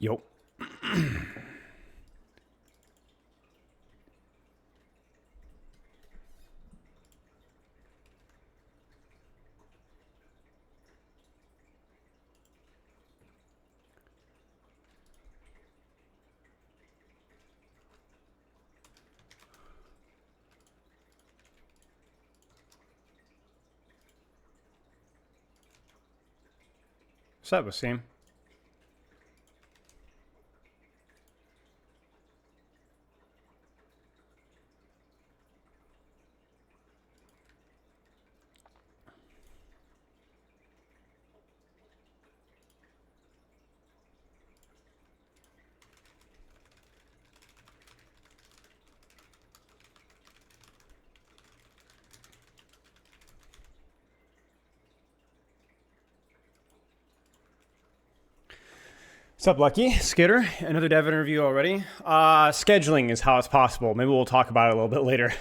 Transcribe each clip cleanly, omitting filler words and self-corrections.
Yo. What's up, Wasim? What's up, Lucky? Skitter, another dev interview already. Scheduling is how it's possible. Maybe we'll talk about it a little bit later.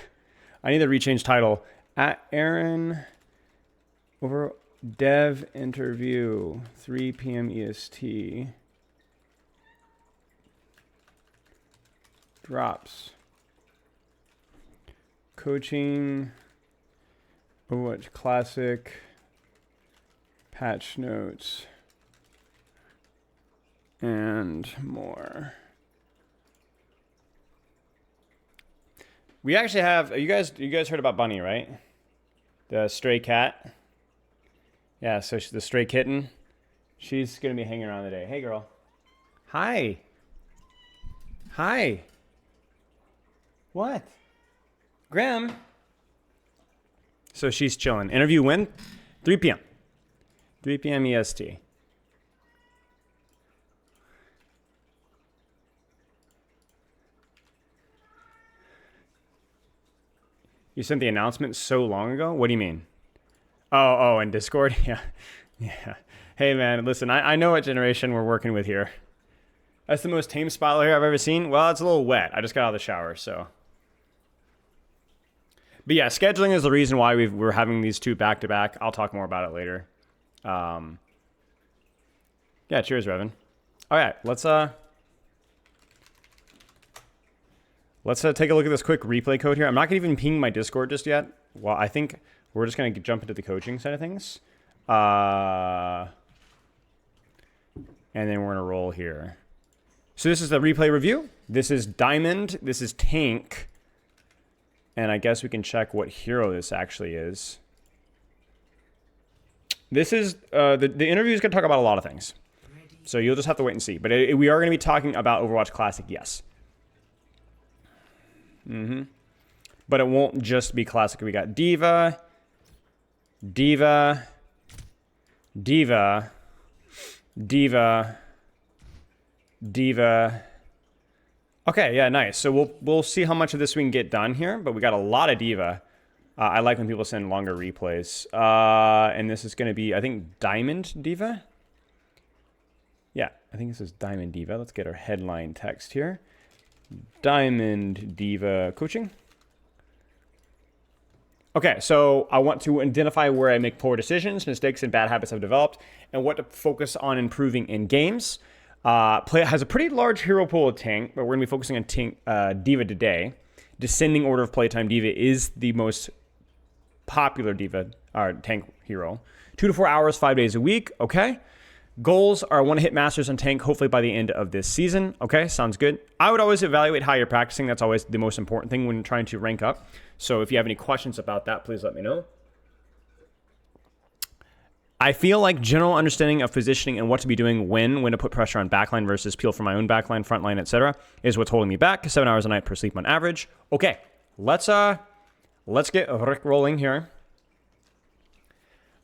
I need to rechange title. At Aaron, over dev interview, 3 p.m. EST. Drops. Coaching, Overwatch Classic, patch notes, and more. We actually have, you guys heard about Bunny, right? The stray cat. Yeah, so the stray kitten. She's gonna be hanging around today. Hey, girl. Hi. Hi. What? Graham. So she's chilling. Interview when? 3 p.m. 3 p.m. EST. You sent the announcement so long ago? What do you mean? Oh, in Discord? Yeah. Yeah. Hey, man, listen, I know what generation we're working with here. That's the most tame spotlight hair I've ever seen. Well, it's a little wet. I just got out of the shower, so. But yeah, scheduling is the reason why we're having these two back-to-back. I'll talk more about it later. Yeah, cheers, Revan. All right, let's take a look at this quick replay code here. I'm not going to even ping my Discord just yet. Well, I think we're just going to jump into the coaching side of things. And then we're going to roll here. So this is the replay review. This is Diamond. This is Tank. And I guess we can check what hero this actually is. This is, the interview is going to talk about a lot of things. So you'll just have to wait and see. But we are going to be talking about Overwatch Classic, yes. But it won't just be Classic. We got Diva. Okay, yeah, nice. So we'll see how much of this we can get done here, but we got a lot of Diva. I like when people send longer replays. And this is going to be, I think, Diamond Diva. Yeah, I think this is Diamond Diva. Let's get our headline text here. Diamond Diva coaching. Okay, so I want to identify where I make poor decisions, mistakes, and bad habits I've developed, and what to focus on improving in games. Play has a pretty large hero pool of Tank, but we're going to be focusing on Tank, Diva today. Descending order of playtime, Diva is the most popular Diva, Tank hero. 2 to 4 hours, 5 days a week, okay? Goals are I want to hit Masters on Tank hopefully by the end of this season. Okay, sounds good. I would always evaluate how you're practicing. That's always the most important thing when trying to rank up. So if you have any questions about that, please let me know. I feel like general understanding of positioning and what to be doing when to put pressure on backline versus peel for my own backline, frontline, etc. is what's holding me back. 7 hours a night per sleep on average. Okay, let's get Rick rolling here.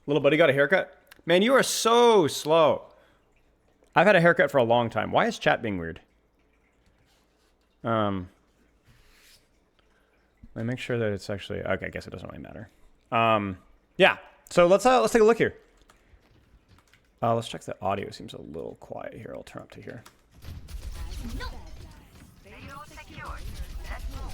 Little buddy got a haircut. Man, you are so slow. I've had a haircut for a long time. Why is chat being weird? Let me make sure that it's actually okay. I guess it doesn't really matter. Yeah. So let's take a look here. Let's check the audio. Seems a little quiet here. I'll turn up to here.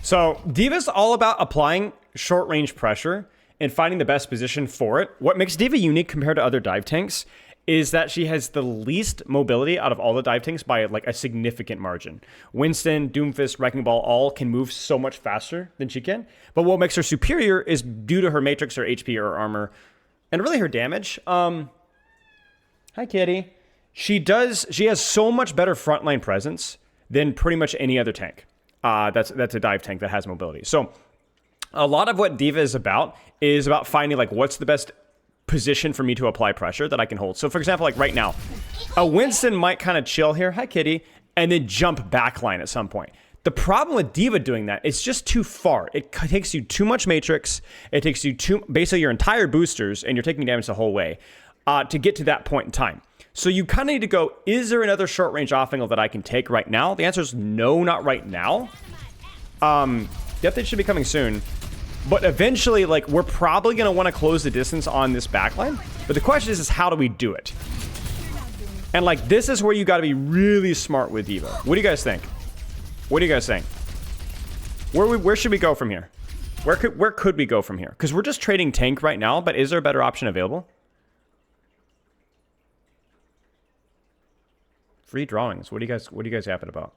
So Diva's all about applying short range pressure and finding the best position for it. What makes Diva unique compared to other dive tanks is that she has the least mobility out of all the dive tanks by like a significant margin. Winston, Doomfist, Wrecking Ball all can move so much faster than she can. But what makes her superior is due to her matrix, her HP, or her armor, and really her damage. Hi, kitty. She has so much better frontline presence than pretty much any other tank. That's a dive tank that has mobility. So a lot of what D.Va is about finding like what's the best position for me to apply pressure that I can hold. So for example, like right now, a Winston might kind of chill here, hi kitty, and then jump backline at some point. The problem with D.Va doing that, it's just too far. It takes you too much matrix. It takes you basically your entire boosters, and you're taking damage the whole way to get to that point in time. So you kind of need to go, is there another short range off angle that I can take right now? The answer is no, not right now. The update should be coming soon. But eventually, like, we're probably going to want to close the distance on this backline. But the question is how do we do it? And, like, this is where you got to be really smart with D.Va. What do you guys think? What do you guys think? Where should we go from here? Where could we go from here? Because we're just trading tank right now, but is there a better option available? Free drawings. What do you guys yapping about?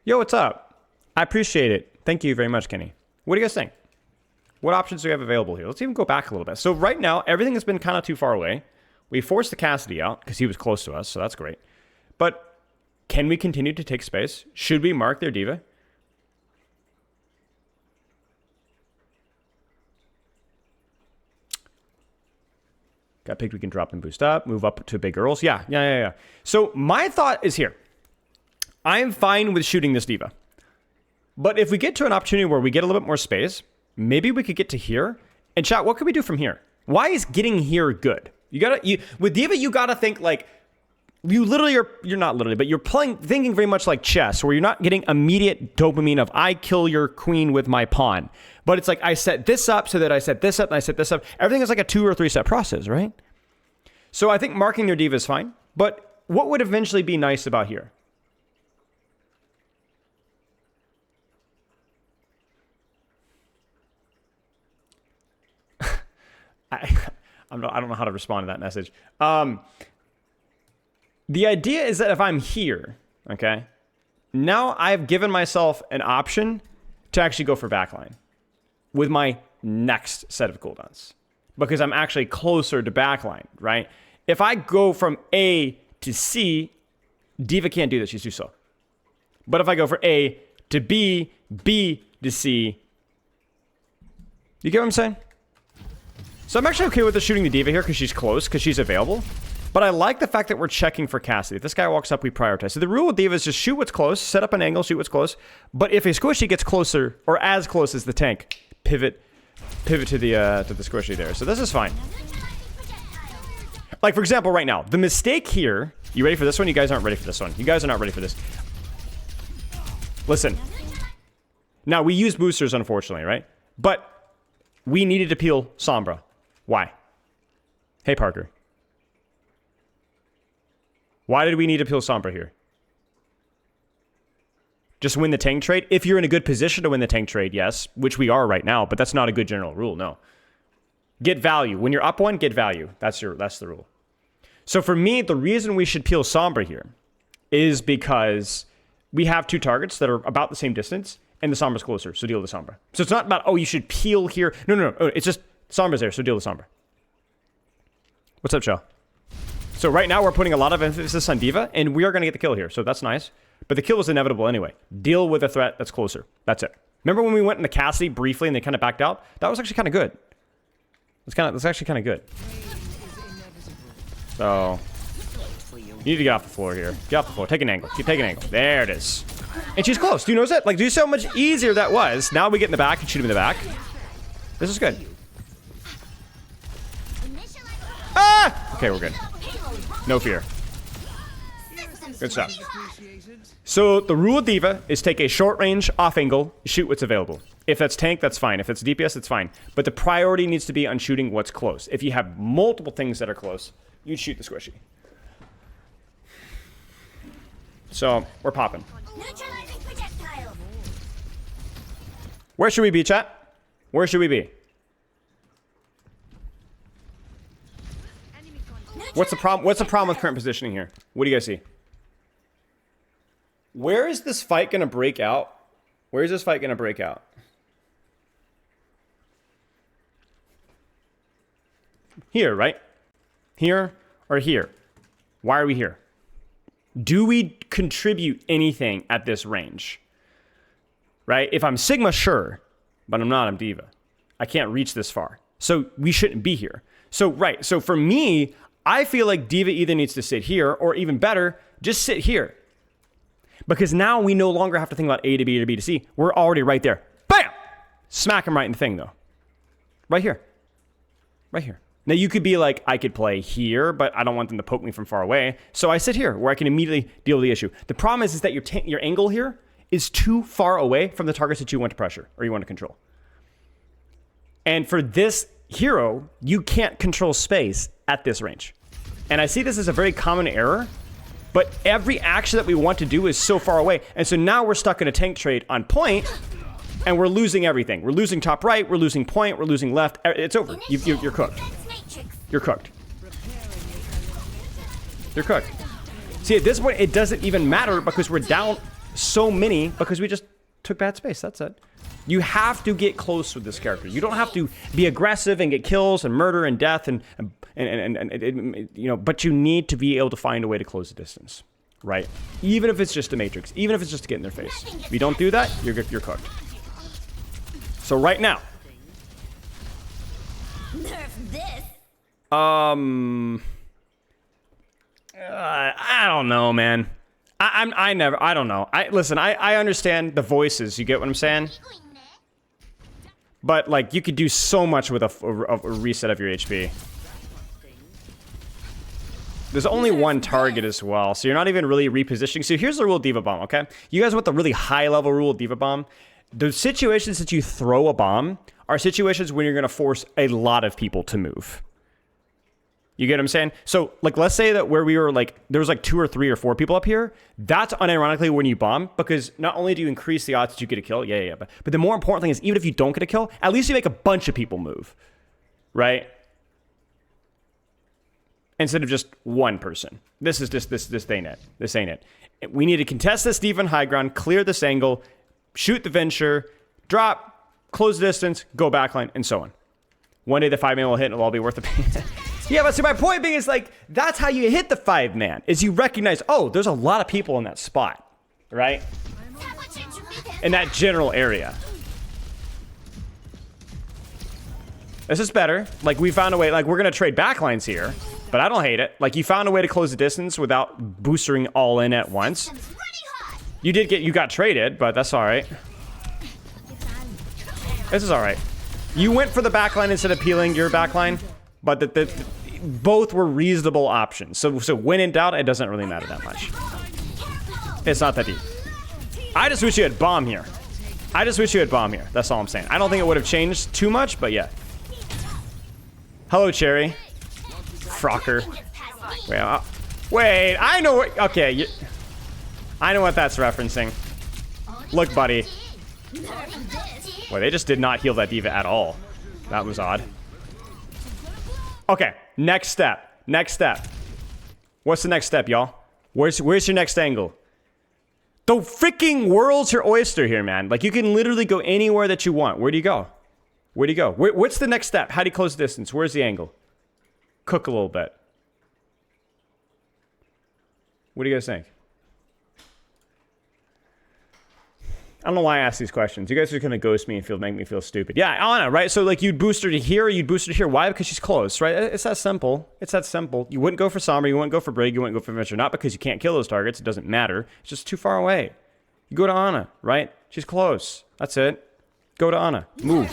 Yo, what's up? I appreciate it. Thank you very much, Kenny. What do you guys think? What options do we have available here? Let's even go back a little bit. So right now, everything has been kind of too far away. We forced the Cassidy out because he was close to us, so that's great. But can we continue to take space? Should we mark their D.Va? Got picked, we can drop and boost up, move up to big girls. Yeah. So my thought is here. I'm fine with shooting this D.Va. But if we get to an opportunity where we get a little bit more space, maybe we could get to here. And chat, what can we do from here? Why is getting here good? With D.Va, you gotta think like, you're not literally, but you're thinking very much like chess, where you're not getting immediate dopamine of, I kill your queen with my pawn. But it's like, I set this up so that I set this up and I set this up. Everything is like a 2 or 3 step process, right? So I think marking their D.Va is fine. But what would eventually be nice about here? I don't know how to respond to that message. The idea is that if I'm here, okay, now I've given myself an option to actually go for backline with my next set of cooldowns because I'm actually closer to backline, right? If I go from A to C, D.Va can't do this. She's too slow. But if I go for A to B, B to C, you get what I'm saying? So I'm actually okay with us shooting the D.Va here because she's close, because she's available. But I like the fact that we're checking for Cassidy. If this guy walks up, we prioritize. So the rule with D.Va is just shoot what's close, set up an angle, shoot what's close. But if a squishy gets closer, or as close as the tank, pivot to the squishy there. So this is fine. Like, for example, right now, the mistake here... You ready for this one? You guys aren't ready for this one. You guys are not ready for this. Listen. Now, we use boosters, unfortunately, right? But we needed to peel Sombra. Why? Hey, Parker. Why did we need to peel Sombra here? Just win the tank trade? If you're in a good position to win the tank trade, yes. Which we are right now, but that's not a good general rule, no. Get value. When you're up one, get value. That's the rule. So for me, the reason we should peel Sombra here is because we have 2 targets that are about the same distance, and the Sombra's closer, so deal with the Sombra. So it's not about, oh, you should peel here. No. It's just Sombra's there, so deal with Sombra. What's up, Shell? So right now we're putting a lot of emphasis on D.Va, and we are going to get the kill here, so that's nice. But the kill was inevitable anyway. Deal with a threat that's closer. That's it. Remember when we went into Cassidy briefly and they kind of backed out? That was actually kind of good. That's actually kind of good. So, you need to get off the floor here. Get off the floor. Take an angle. Take an angle. There it is. And she's close. Do you notice that? Like, do you see how much easier that was? Now we get in the back and shoot him in the back. This is good. Ah! Okay, we're good. No fear. Good stuff. So the rule of D.Va is take a short range off angle, shoot what's available. If that's tank, that's fine. If it's DPS, it's fine. But the priority needs to be on shooting what's close. If you have multiple things that are close, you'd shoot the squishy. So we're popping. Where should we be, chat? Where should we be? What's the problem? What's the problem with current positioning here? What do you guys see? Where is this fight gonna break out? Where is this fight gonna break out? Here, right? Here or here? Why are we here? Do we contribute anything at this range? Right? If I'm Sigma, sure. But I'm not, I'm Diva. I can't reach this far. So we shouldn't be here. So, right. So for me, I feel like Diva either needs to sit here or even better, just sit here. Because now we no longer have to think about A to B or B to C. We're already right there. Bam! Smack him right in the thing, though. Right here. Right here. Now, you could be like, I could play here, but I don't want them to poke me from far away. So I sit here, where I can immediately deal with the issue. The problem is that your angle here is too far away from the targets that you want to pressure or you want to control. And for this hero, you can't control space at this range. And I see this as a very common error, but every action that we want to do is so far away. And so now we're stuck in a tank trade on point, and we're losing everything. We're losing top right, we're losing point, we're losing left. It's over. You're cooked. You're cooked. You're cooked. See, at this point, it doesn't even matter because we're down so many because we just took bad space. That's it. You have to get close with this character. You don't have to be aggressive and get kills and murder and death and you know, but you need to be able to find a way to close the distance, right? Even if it's just a matrix, even if it's just to get in their face. If you don't do that, you're cooked. So right now, nerf this. I don't know, man. I don't know. Listen, I understand the voices. You get what I'm saying? But like, you could do so much with a reset of your HP. There's only one target as well, so you're not even really repositioning. So here's the rule of Diva Bomb, okay? You guys want the really high-level rule of Diva Bomb? The situations that you throw a bomb are situations when you're going to force a lot of people to move. You get what I'm saying? So, like, let's say that where we were, like, there was, like, 2 or 3 or 4 people up here. That's unironically when you bomb, because not only do you increase the odds that you get a kill, but the more important thing is, even if you don't get a kill, at least you make a bunch of people move, right? Instead of just one person. This is just, this ain't it. This ain't it. We need to contest this deep and high ground, clear this angle, shoot the venture, drop, close the distance, go backline, and so on. One day the 5-man will hit and it'll all be worth the pain. Yeah, but see, my point being is, like, that's how you hit the 5-man, is you recognize, oh, there's a lot of people in that spot, right? In that general area. This is better. Like, we found a way, like, we're going to trade backlines here, but I don't hate it. Like, you found a way to close the distance without boostering all in at once. You got traded, but that's all right. This is all right. You went for the backline instead of peeling your backline, but both were reasonable options. So when in doubt, it doesn't really matter that much. It's not that deep. I just wish you had bomb here. That's all I'm saying. I don't think it would have changed too much, but yeah. Hello, Cherry. Frocker. Wait, I know what... Okay, I know what that's referencing. Look, buddy. Boy, they just did not heal that diva at all. That was odd. Okay, next step. What's the next step, y'all? Where's your next angle? The freaking world's your oyster here, man. Like, you can literally go anywhere that you want. Where do you go? What's the next step? How do you close the distance? Where's the angle? Cook a little bit. What do you guys think? I don't know why I ask these questions. You guys are gonna ghost me and make me feel stupid. Yeah, Anna, right? So like you'd boost her to here, or you'd boost her to here. Why? Because she's close, right? It's that simple. You wouldn't go for Sombra, you wouldn't go for Brig, you wouldn't go for Venture. Not because you can't kill those targets. It doesn't matter. It's just too far away. You go to Anna, right? She's close. That's it. Go to Anna. Move.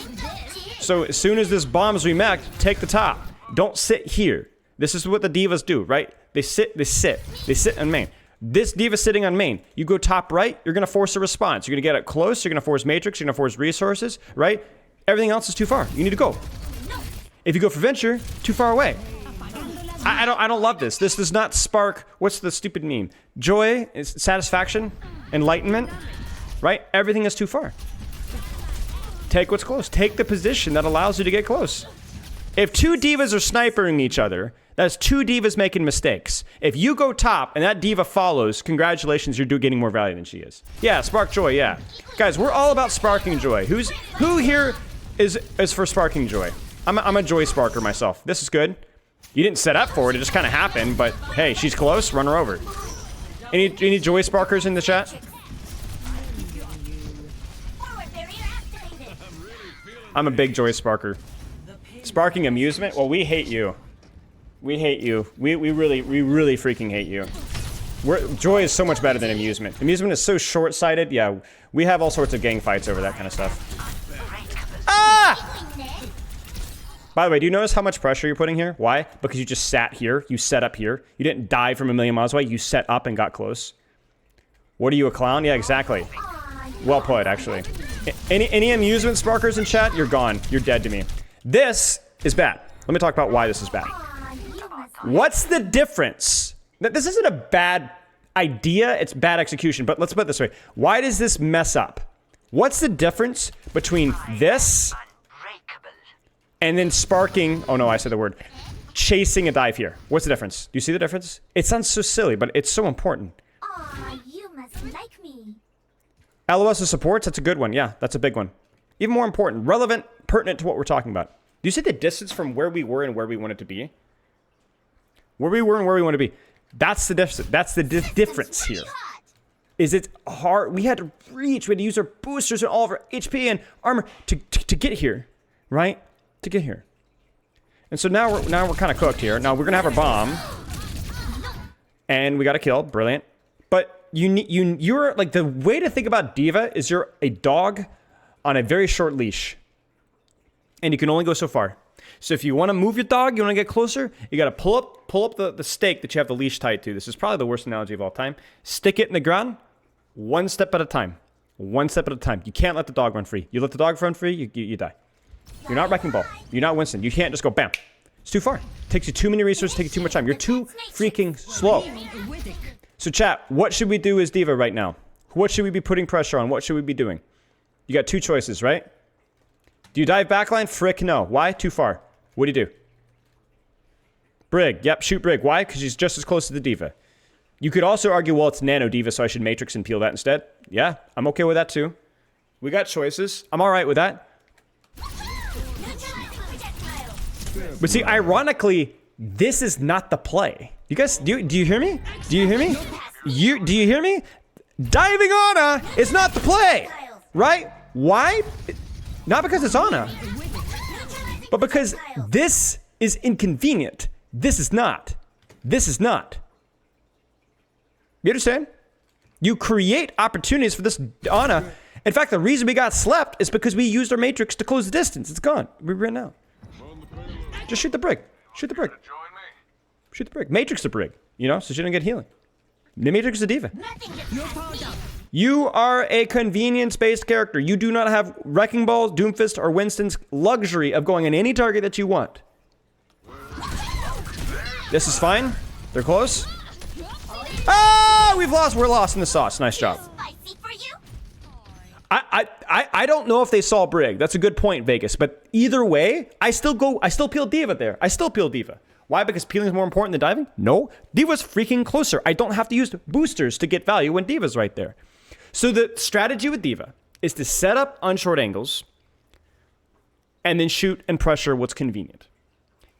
So as soon as this bomb's remech, take the top. Don't sit here. This is what the divas do, right? They sit on main. This diva sitting on main. You go top right, you're going to force a response. You're going to get it close, you're going to force matrix, you're going to force resources, right? Everything else is too far. You need to go. If you go for venture, too far away. I don't love this. This does not spark, what's the stupid meme? Joy, satisfaction, enlightenment, right? Everything is too far. Take what's close. Take the position that allows you to get close. If two divas are snipering each other, that's two divas making mistakes. If you go top and that diva follows, congratulations, you're getting more value than she is. Yeah, spark joy, yeah. Guys, we're all about sparking joy. Who here is for sparking joy? I'm a joy sparker myself. This is good. You didn't set up for it, it just kind of happened, but hey, she's close, run her over. Any joy sparkers in the chat? I'm a big joy sparker. Sparking amusement? Well, we hate you. We hate you. We really freaking hate you. Joy is so much better than amusement. Amusement is so short-sighted. Yeah, we have all sorts of gang fights over that kind of stuff. Ah! By the way, do you notice how much pressure you're putting here? Why? Because you just sat here. You set up here. You didn't dive from a million miles away. You set up and got close. What are you, a clown? Yeah, exactly. Well put, actually. Any amusement sparkers in chat? You're gone. You're dead to me. This is bad. Let me talk about why this is bad. What's the difference? This isn't a bad idea. It's bad execution. But let's put it this way. Why does this mess up? What's the difference between this and then sparking? Oh no, I said the word. Chasing a dive here. What's the difference? Do you see the difference? It sounds so silly, but it's so important. You must like me. LOS supports, that's a good one. Yeah, that's a big one. Even more important, relevant, pertinent to what we're talking about. Do you see the distance from where we were and where we wanted to be? Where we were and where we want to be. That's the difference. That's the difference here. Is it's hard. We had to reach. We had to use our boosters and all of our HP and armor to get here, right? To get here. And so now we're kind of cooked here. Now we're gonna have our bomb, and we got a kill. Brilliant. But you're like, the way to think about D.Va is you're a dog on a very short leash, and you can only go so far. So if you want to move your dog, you want to get closer, you got to pull up the stake that you have the leash tied to. This is probably the worst analogy of all time. Stick it in the ground, one step at a time. One step at a time. You can't let the dog run free. You let the dog run free, you die. You're not Wrecking Ball. You're not Winston. You can't just go bam. It's too far. Takes you too many resources, takes you too much time. You're too freaking slow. So chat, what should we do as D.Va right now? What should we be putting pressure on? What should we be doing? You got two choices, right? Do you dive backline? Frick no. Why? Too far. What do you do? Brig. Yep, shoot Brig. Why? Because she's just as close to the D.Va. You could also argue, well, it's Nano D.Va, so I should Matrix and peel that instead. Yeah, I'm okay with that too. We got choices. I'm all right with that. But see, ironically, this is not the play. You guys, do you hear me? Do you hear me? Do you hear me? Diving Ana is not the play, right? Why? Not because it's Ana, but because this is inconvenient. This is not. This is not. You understand? You create opportunities for this Ana. In fact, the reason we got slept is because we used our Matrix to close the distance. It's gone. We ran out. Just shoot the Brig. Shoot the Brig. Shoot the Brig. Matrix the Brig. You know, so she didn't get healing. The Matrix is a D.Va. You are a convenience-based character. You do not have Wrecking Ball, Doomfist, or Winston's luxury of going on any target that you want. This is fine. They're close. Ah, we've lost. We're lost in the sauce. Nice job. I don't know if they saw Brig. That's a good point, Vegas. But either way, I still peel D.Va there. I still peel D.Va. Why? Because peeling is more important than diving? No. D.Va's freaking closer. I don't have to use boosters to get value when D.Va's right there. So the strategy with D.Va is to set up on short angles and then shoot and pressure what's convenient.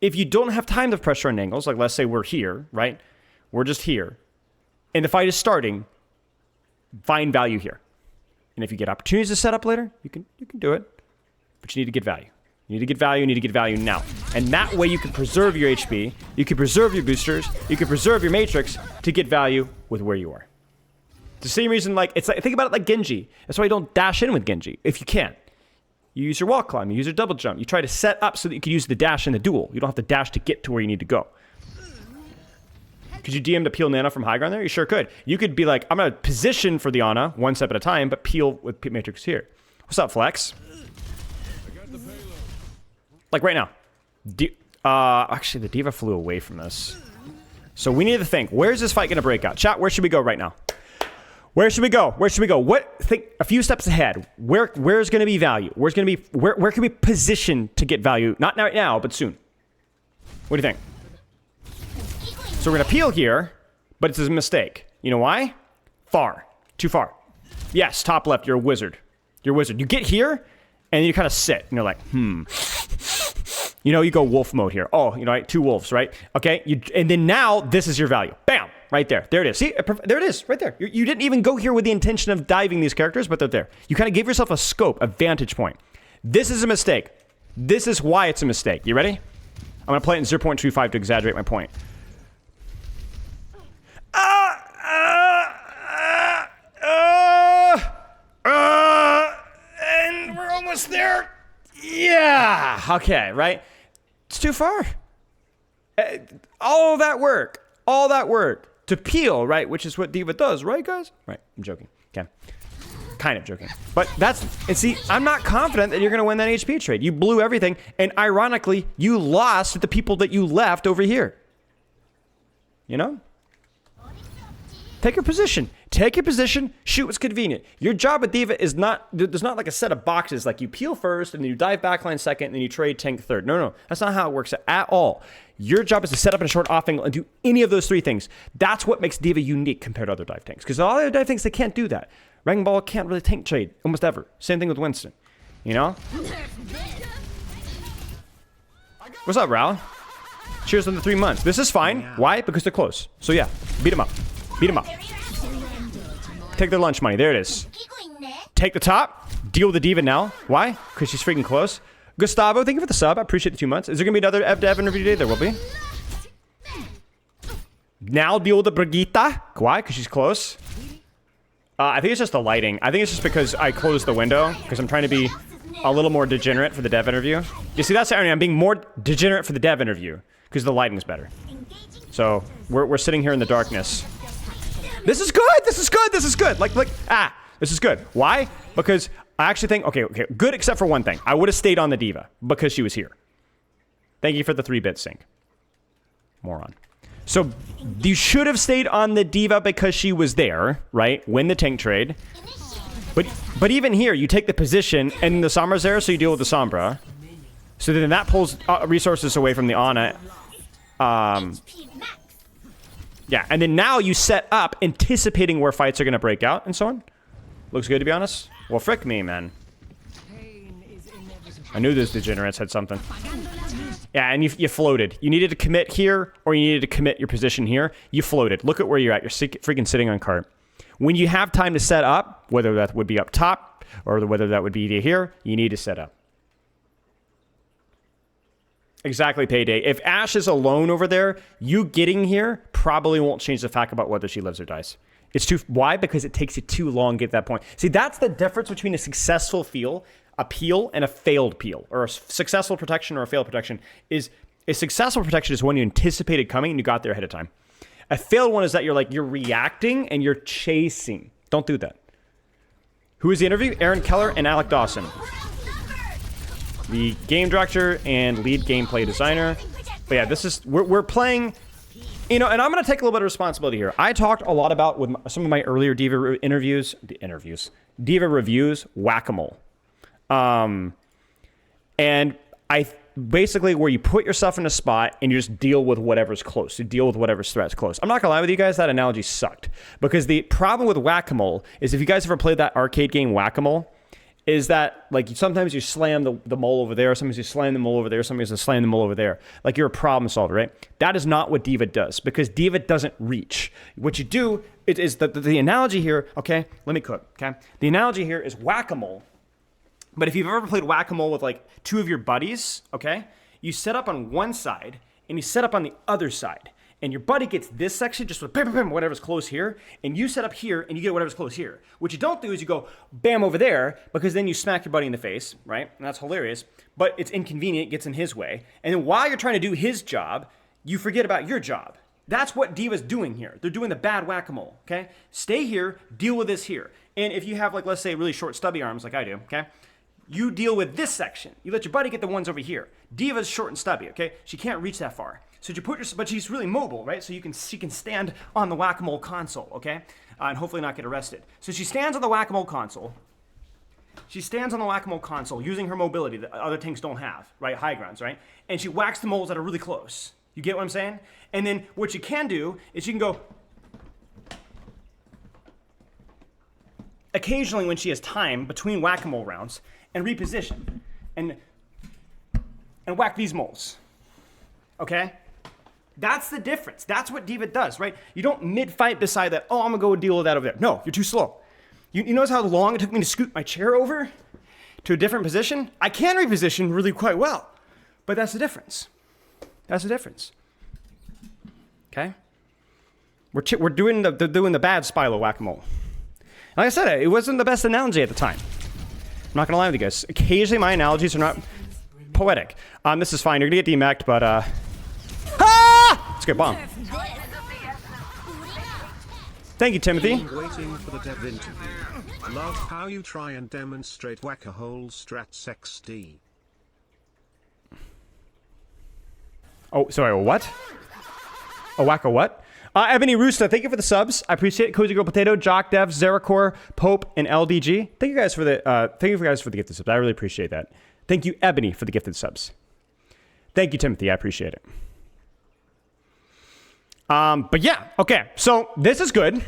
If you don't have time to pressure on angles, like let's say we're here, right? We're just here. And the fight is starting, find value here. And if you get opportunities to set up later, you can do it. But you need to get value. You need to get value, you need to get value now. And that way you can preserve your HP, you can preserve your boosters, you can preserve your Matrix to get value with where you are. It's the same reason, like, it's like, think about it like Genji. That's why you don't dash in with Genji, if you can. You use your wall climb, you use your double jump. You try to set up so that you can use the dash in the duel. You don't have to dash to get to where you need to go. Could you DM to peel Nana from high ground there? You sure could. You could be like, I'm going to position for the Ana one step at a time, but peel with Matrix here. What's up, Flex? Like right now. Actually, the D.Va flew away from this. So we need to think, where's this fight going to break out? Chat, where should we go right now? Where should we go? Where should we go? Think a few steps ahead. Where's going to be value? Where can we position to get value? Not right now, but soon. What do you think? So we're going to peel here, but it's a mistake. You know why? Far. Too far. Yes, top left, you're a wizard. You're a wizard. You get here, and you kind of sit, and you're like, You know, you go wolf mode here. Oh, you know, right? 2 wolves, right? Okay, and then now this is your value. Bam, right there. There it is. See, there it is, right there. You didn't even go here with the intention of diving these characters, but they're there. You kind of gave yourself a scope, a vantage point. This is a mistake. This is why it's a mistake. You ready? I'm going to play it in 0.25 to exaggerate my point. And we're almost there. Yeah. Okay, right? It's too far. All that work to peel, right? Which is what D.Va does, right, guys? Right, I'm joking. Okay. Kind of joking. But and see, I'm not confident that you're going to win that HP trade. You blew everything, and ironically, you lost to the people that you left over here. You know? Take your position. Take your position. Shoot what's convenient. Your job with D.Va is not, there's not like a set of boxes like you peel first and then you dive backline second and then you trade tank third. No. That's not how it works at all. Your job is to set up in a short off angle and do any of those 3 things. That's what makes D.Va unique compared to other dive tanks. Because all the other dive tanks, they can't do that. Wrecking Ball can't really tank trade almost ever. Same thing with Winston. You know? What's up, Ral? Cheers on the 3 months. This is fine. Why? Because they're close. So yeah, beat them up. Beat them up. Take their lunch money. There it is. Take the top. Deal with the D.Va now. Why? Because she's freaking close. Gustavo, thank you for the sub. I appreciate the 2 months. Is there going to be another Dev interview today? There will be. Now deal with the Brigitte. Why? Because she's close. I think it's just the lighting. I think it's just because I closed the window because I'm trying to be a little more degenerate for the Dev interview. You see, that's the irony. I'm being more degenerate for the Dev interview because the lighting's better. So we're sitting here in the darkness. This is good. This is good. This is good. This is good. Why? Because I actually think, okay, good except for one thing. I would have stayed on the D.Va because she was here. Thank you for the 3-bit sync. Moron. So you should have stayed on the D.Va because she was there, right? Win the tank trade. But even here, you take the position and the Sombra's there, so you deal with the Sombra. So then that pulls resources away from the Ana. Yeah, and then now you set up anticipating where fights are going to break out and so on. Looks good, to be honest. Well, frick me, man. I knew those degenerates had something. Yeah, and you floated. You needed to commit here, or you needed to commit your position here. You floated. Look at where you're at. You're freaking sitting on cart. When you have time to set up, whether that would be up top, or whether that would be here, you need to set up. Exactly, Payday. If Ashe is alone over there, you getting here probably won't change the fact about whether she lives or dies. Why? Because it takes you too long to get to that point. See, that's the difference between a successful peel, and a failed peel, or a successful protection or a failed protection. Is a successful protection is when you anticipated coming and you got there ahead of time. A failed one is that you're reacting and you're chasing. Don't do that. Who is the interview? Aaron Keller and Alec Dawson. The game director and lead gameplay designer. But yeah, we're playing, you know, and I'm going to take a little bit of responsibility here. I talked a lot about, with some of my earlier D.Va D.Va reviews, whack-a-mole. And I basically, where you put yourself in a spot and you just deal with whatever's close. You deal with whatever's threat's close. I'm not going to lie with you guys, that analogy sucked. Because the problem with whack-a-mole is, if you guys ever played that arcade game whack-a-mole, is that, like, sometimes you slam the mole over there, sometimes you slam the mole over there, sometimes you slam the mole over there. Like, you're a problem solver, right? That is not what D.Va does, because D.Va doesn't reach. What you do is the analogy here, okay? Let me cook, okay? The analogy here is whack-a-mole. But if you've ever played whack-a-mole with, like, 2 of your buddies, okay? You set up on one side, and you set up on the other side. And your buddy gets this section just with bam, bam, whatever's close here, and you set up here, and you get whatever's close here. What you don't do is you go bam over there, because then you smack your buddy in the face, right? And that's hilarious, but it's inconvenient, gets in his way. And then while you're trying to do his job, you forget about your job. That's what D.Va's doing here. They're doing the bad whack-a-mole, okay? Stay here, deal with this here. And if you have, like, let's say really short stubby arms like I do, okay? You deal with this section. You let your buddy get the ones over here. D.Va's short and stubby, okay? She can't reach that far. So you put your, but she's really mobile, right? So she can stand on the whack-a-mole console, okay? And hopefully not get arrested. So she stands on the whack-a-mole console. She stands on the whack-a-mole console using her mobility that other tanks don't have, right? High grounds, right? And she whacks the moles that are really close. You get what I'm saying? And then what you can do is you can go occasionally when she has time between whack-a-mole rounds and reposition and whack these moles. Okay? That's the difference. That's what D.Va does, right? You don't mid-fight decide that, oh, I'm gonna go deal with that over there. No, you're too slow. You notice how long it took me to scoot my chair over to a different position? I can reposition really quite well, but that's the difference. That's the difference. Okay? We're doing the bad Spylo whack-a-mole. Like I said, it wasn't the best analogy at the time. I'm not gonna lie with you guys. Occasionally my analogies are not poetic. This is fine. You're gonna get demac'd, but it's a good bomb. Thank you, Timothy. Waiting for the dev interview. Love how you try and demonstrate whack-a-hole strats XD. Oh, sorry, a what? A whack a what? Ebony Rooster, thank you for the subs. I appreciate it. Cozy Girl Potato, Jock Dev, Zeracor, Pope, and LDG. Thank you guys for the gifted subs. I really appreciate that. Thank you, Ebony, for the gifted subs. Thank you, Timothy. I appreciate it. But yeah, okay. So this is good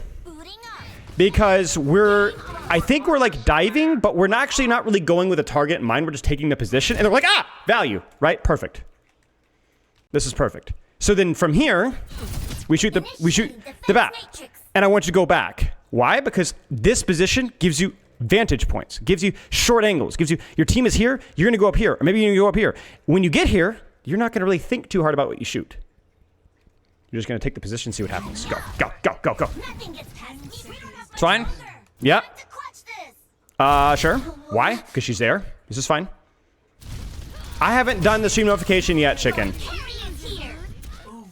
because I think we're like diving, but we're actually not really going with a target in mind. We're just taking the position, and they're like, value, right? Perfect. This is perfect. So then from here, we shoot the bat, and I want you to go back. Why? Because this position gives you vantage points, gives you short angles, gives you, your team is here, you're gonna go up here, or maybe you're gonna go up here. When you get here, you're not gonna really think too hard about what you shoot. You're just gonna take the position, see what happens. Go, go, go, go, go. It's fine? Yeah. Sure. Why? Because she's there. This is fine. I haven't done the stream notification yet, chicken.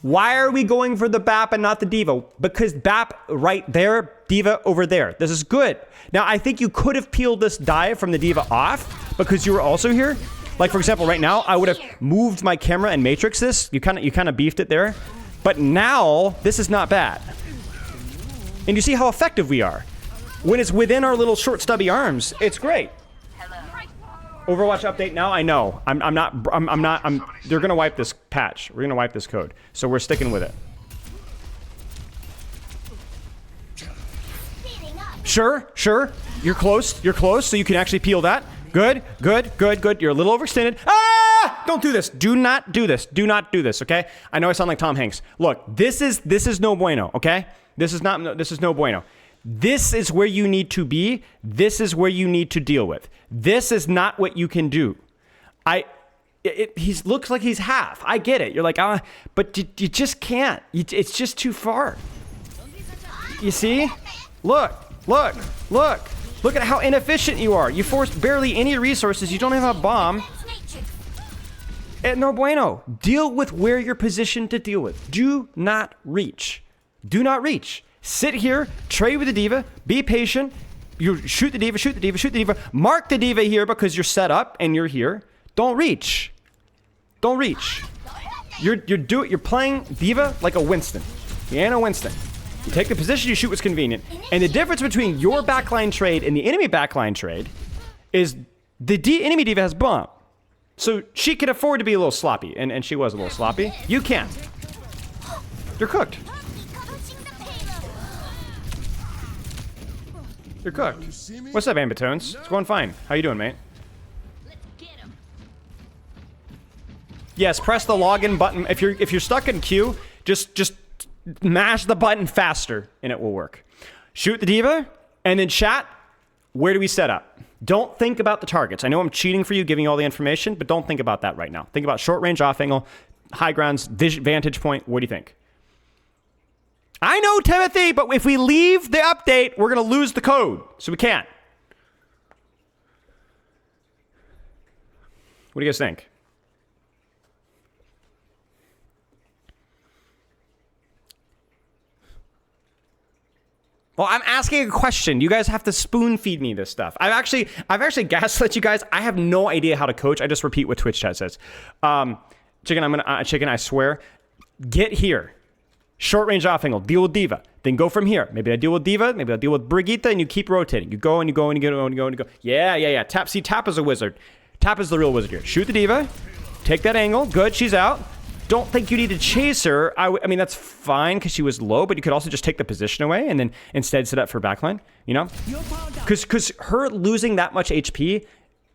Why are we going for the BAP and not the D.Va? Because BAP right there, D.Va over there. This is good. Now, I think you could have peeled this dive from the D.Va off because you were also here. Like, for example, right now, I would have moved my camera and matrix this. You kind of beefed it there. But now, this is not bad. And you see how effective we are. When it's within our little short stubby arms, it's great. Overwatch update now, I know. They're gonna wipe this patch. We're gonna wipe this code. So we're sticking with it. Sure. You're close, so you can actually peel that. Good. You're a little overextended. Don't do this. Do not do this. Do not do this, okay? I know I sound like Tom Hanks. Look, this is no bueno, okay? This is no bueno. This is where you need to be. This is where you need to deal with. This is not what you can do. He looks like he's half. I get it. You're like, but you just can't. It's just too far. You see? Look at how inefficient you are. You forced barely any resources. You don't have a bomb. No bueno. Deal with where you're positioned to deal with. Do not reach. Do not reach. Sit here, trade with the D.Va, be patient. You shoot the D.Va. Mark the D.Va here because you're set up and you're here. Don't reach. You're playing D.Va like a Winston. You ain't a Winston. You take the position, you shoot what's convenient. And the difference between your backline trade and the enemy backline trade is the enemy D.Va has bomb. So she can afford to be a little sloppy, and she was a little sloppy. You can't. You're cooked. You're cooked. What's up, Ambitones? It's going fine. How you doing, mate? Yes, press the login button. If you're stuck in queue, just mash the button faster and it will work. Shoot the D.Va and then chat. Where do we set up? Don't think about the targets. I know I'm cheating for you, giving you all the information, but don't think about that right now. Think about short range, off angle, high grounds, vantage point. What do you think? I know, Timothy, but if we leave the update, we're going to lose the code. So we can't. What do you guys think? Well, I'm asking a question. You guys have to spoon feed me this stuff. I've actually gaslit you guys. I have no idea how to coach. I just repeat what Twitch chat says. Chicken, I swear. Get here. Short range off angle. Deal with Diva. Then go from here. Maybe I deal with Diva. Maybe I deal with Brigitte, and you keep rotating. You go and you go and you go and you go and you go. Yeah. Tap. See, Tap is a wizard. Tap is the real wizard here. Shoot the Diva. Take that angle. Good. She's out. Don't think you need to chase her. I mean, that's fine because she was low, but you could also just take the position away and then instead set up for backline, you know? Because her losing that much HP,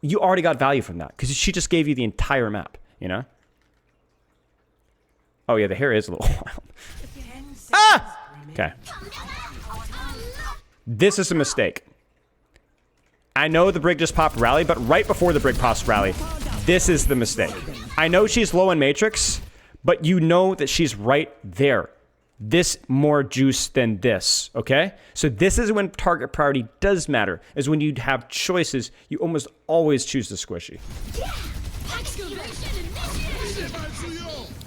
you already got value from that because she just gave you the entire map, you know? Oh, yeah, the hair is a little wild. Ah! Okay. This is a mistake. I know the Brig just popped rally, but right before the Brig pops rally, this is the mistake. I know she's low in Matrix, but you know that she's right there. This more juice than this, okay? So this is when target priority does matter, is when you have choices, you almost always choose the squishy.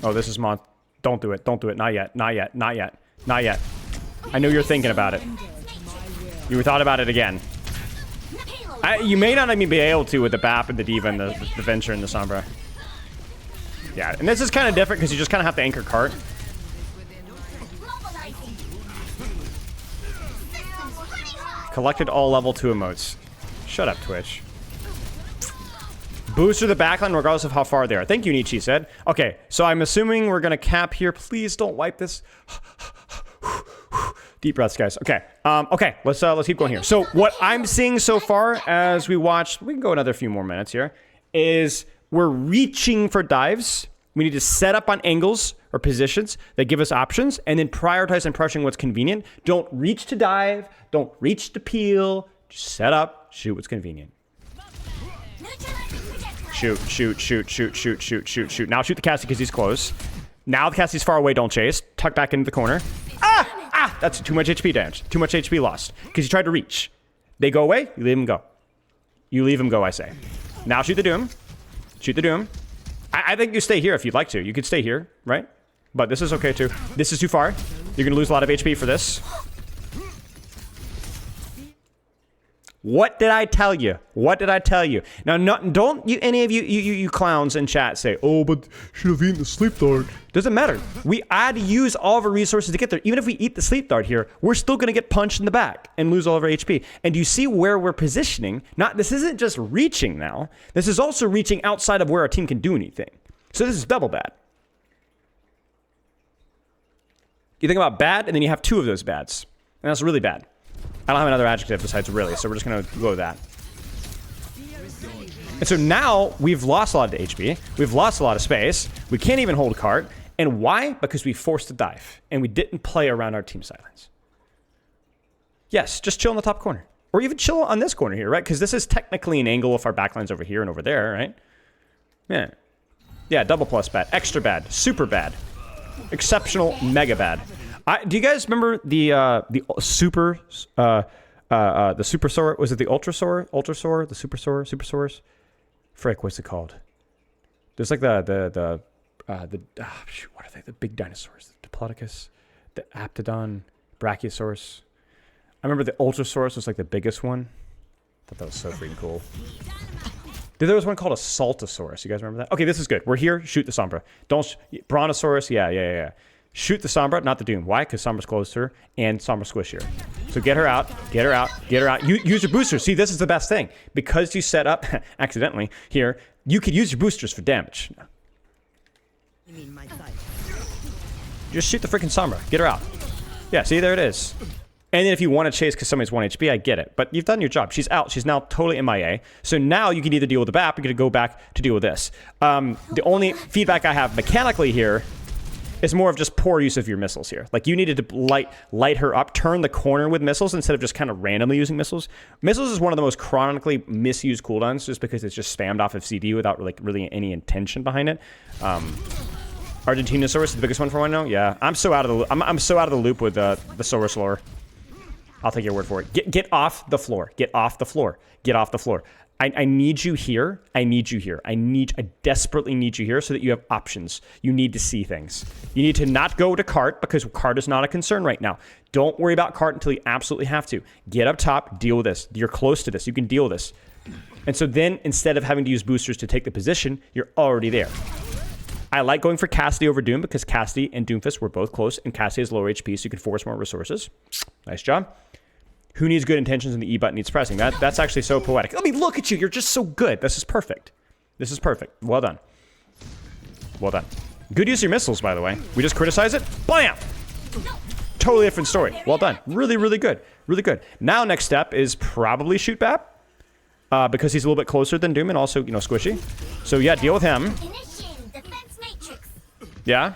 Oh, this is Mon. Don't do it. Don't do it. Not yet. Not yet. Not yet. Not yet. I know you're thinking about it. You thought about it again. You may not even be able to with the BAP and the Diva and the Venture and the Sombra. Yeah, and this is kind of different because you just kind of have to anchor cart. Collected all level 2 emotes. Shut up, Twitch. Booster the backline regardless of how far they are. Thank you, Nietzsche said. Okay, so I'm assuming we're going to cap here. Please don't wipe this. Deep breaths, guys. Okay. Okay, let's keep going here. So what I'm seeing so far as we watch, we can go another few more minutes here, is we're reaching for dives. We need to set up on angles or positions that give us options and then prioritize and pressuring what's convenient. Don't reach to dive. Don't reach to peel. Just set up, shoot what's convenient. Shoot. Now shoot the Cassie because he's close. Now the Cassie's far away, don't chase. Tuck back into the corner. Ah! That's too much HP damage. Too much HP lost. Because you tried to reach. They go away, you leave them go. You leave them go, I say. Now shoot the Doom. Shoot the Doom. I think you stay here if you'd like to. You could stay here, right? But this is okay too. This is too far. You're going to lose a lot of HP for this. What did I tell you? What did I tell you? Now, don't you any of you clowns in chat say, "Oh, but should have eaten the sleep dart." Doesn't matter. We had to use all of our resources to get there. Even if we eat the sleep dart here, we're still going to get punched in the back and lose all of our HP. And do you see where we're positioning? This isn't just reaching now. This is also reaching outside of where our team can do anything. So this is double bad. You think about bad, and then you have 2 of those bads. And that's really bad. I don't have another adjective besides really, so we're just going to go with that. And so now we've lost a lot of HP. We've lost a lot of space. We can't even hold cart. And why? Because we forced a dive. And we didn't play around our team silence. Yes, just chill in the top corner. Or even chill on this corner here, right? Because this is technically an angle if our backline's over here and over there, right? Yeah. Yeah, double plus bad. Extra bad. Super bad. Exceptional. Mega bad. Do you guys remember the super sore? Was it the ultra sore? The super sores? Frick, what's it called? There's like shoot, what are they? The big dinosaurs. The Diplodocus, the Aptodon, Brachiosaurus. I remember the Ultrasaurus was like the biggest one. I thought that was so freaking cool. There was one called a Saltosaurus. You guys remember that? Okay, this is good. We're here. Shoot the Sombra. Brontosaurus. Yeah. Shoot the Sombra, not the Doom. Why? Because Sombra's close to her, and Sombra squish here. So get her out. Use your boosters. See, this is the best thing. Because you set up, accidentally, here, you could use your boosters for damage. You mean my side? Just shoot the freaking Sombra. Get her out. Yeah, see, there it is. And then if you want to chase because somebody's 1 HP, I get it. But you've done your job. She's out. She's now totally MIA. So now you can either deal with the BAP or you can go back to deal with this. The only feedback I have mechanically here is more of just poor use of your missiles here. Like, you needed to light her up, turn the corner with missiles instead of just kind of randomly using missiles. Missiles is one of the most chronically misused cooldowns just because it's just spammed off of CD without really any intention behind it. Argentinosaurus is the biggest one for one now. Yeah, I'm so out of the loop with the Saurus lore. I'll take your word for it. Get off the floor. Get off the floor. Get off the floor. I need you here. I need you here. I desperately need you here so that you have options. You need to see things. You need to not go to cart because cart is not a concern right now. Don't worry about cart until you absolutely have to. Get up top, deal with this. You're close to this. You can deal with this. And so then instead of having to use boosters to take the position, you're already there. I like going for Cassidy over Doom because Cassidy and Doomfist were both close, and Cassidy has lower HP, so you can force more resources. Nice job. Who needs good intentions and the E button needs pressing? That's actually so poetic. I mean, look at you. You're just so good. This is perfect. This is perfect. Well done. Well done. Good use of your missiles, by the way. We just criticize it. Bam! Totally different story. Well done. Really, really good. Really good. Now, next step is probably shoot Bap. Because he's a little bit closer than Doom and also, you know, squishy. So, yeah, deal with him. Yeah?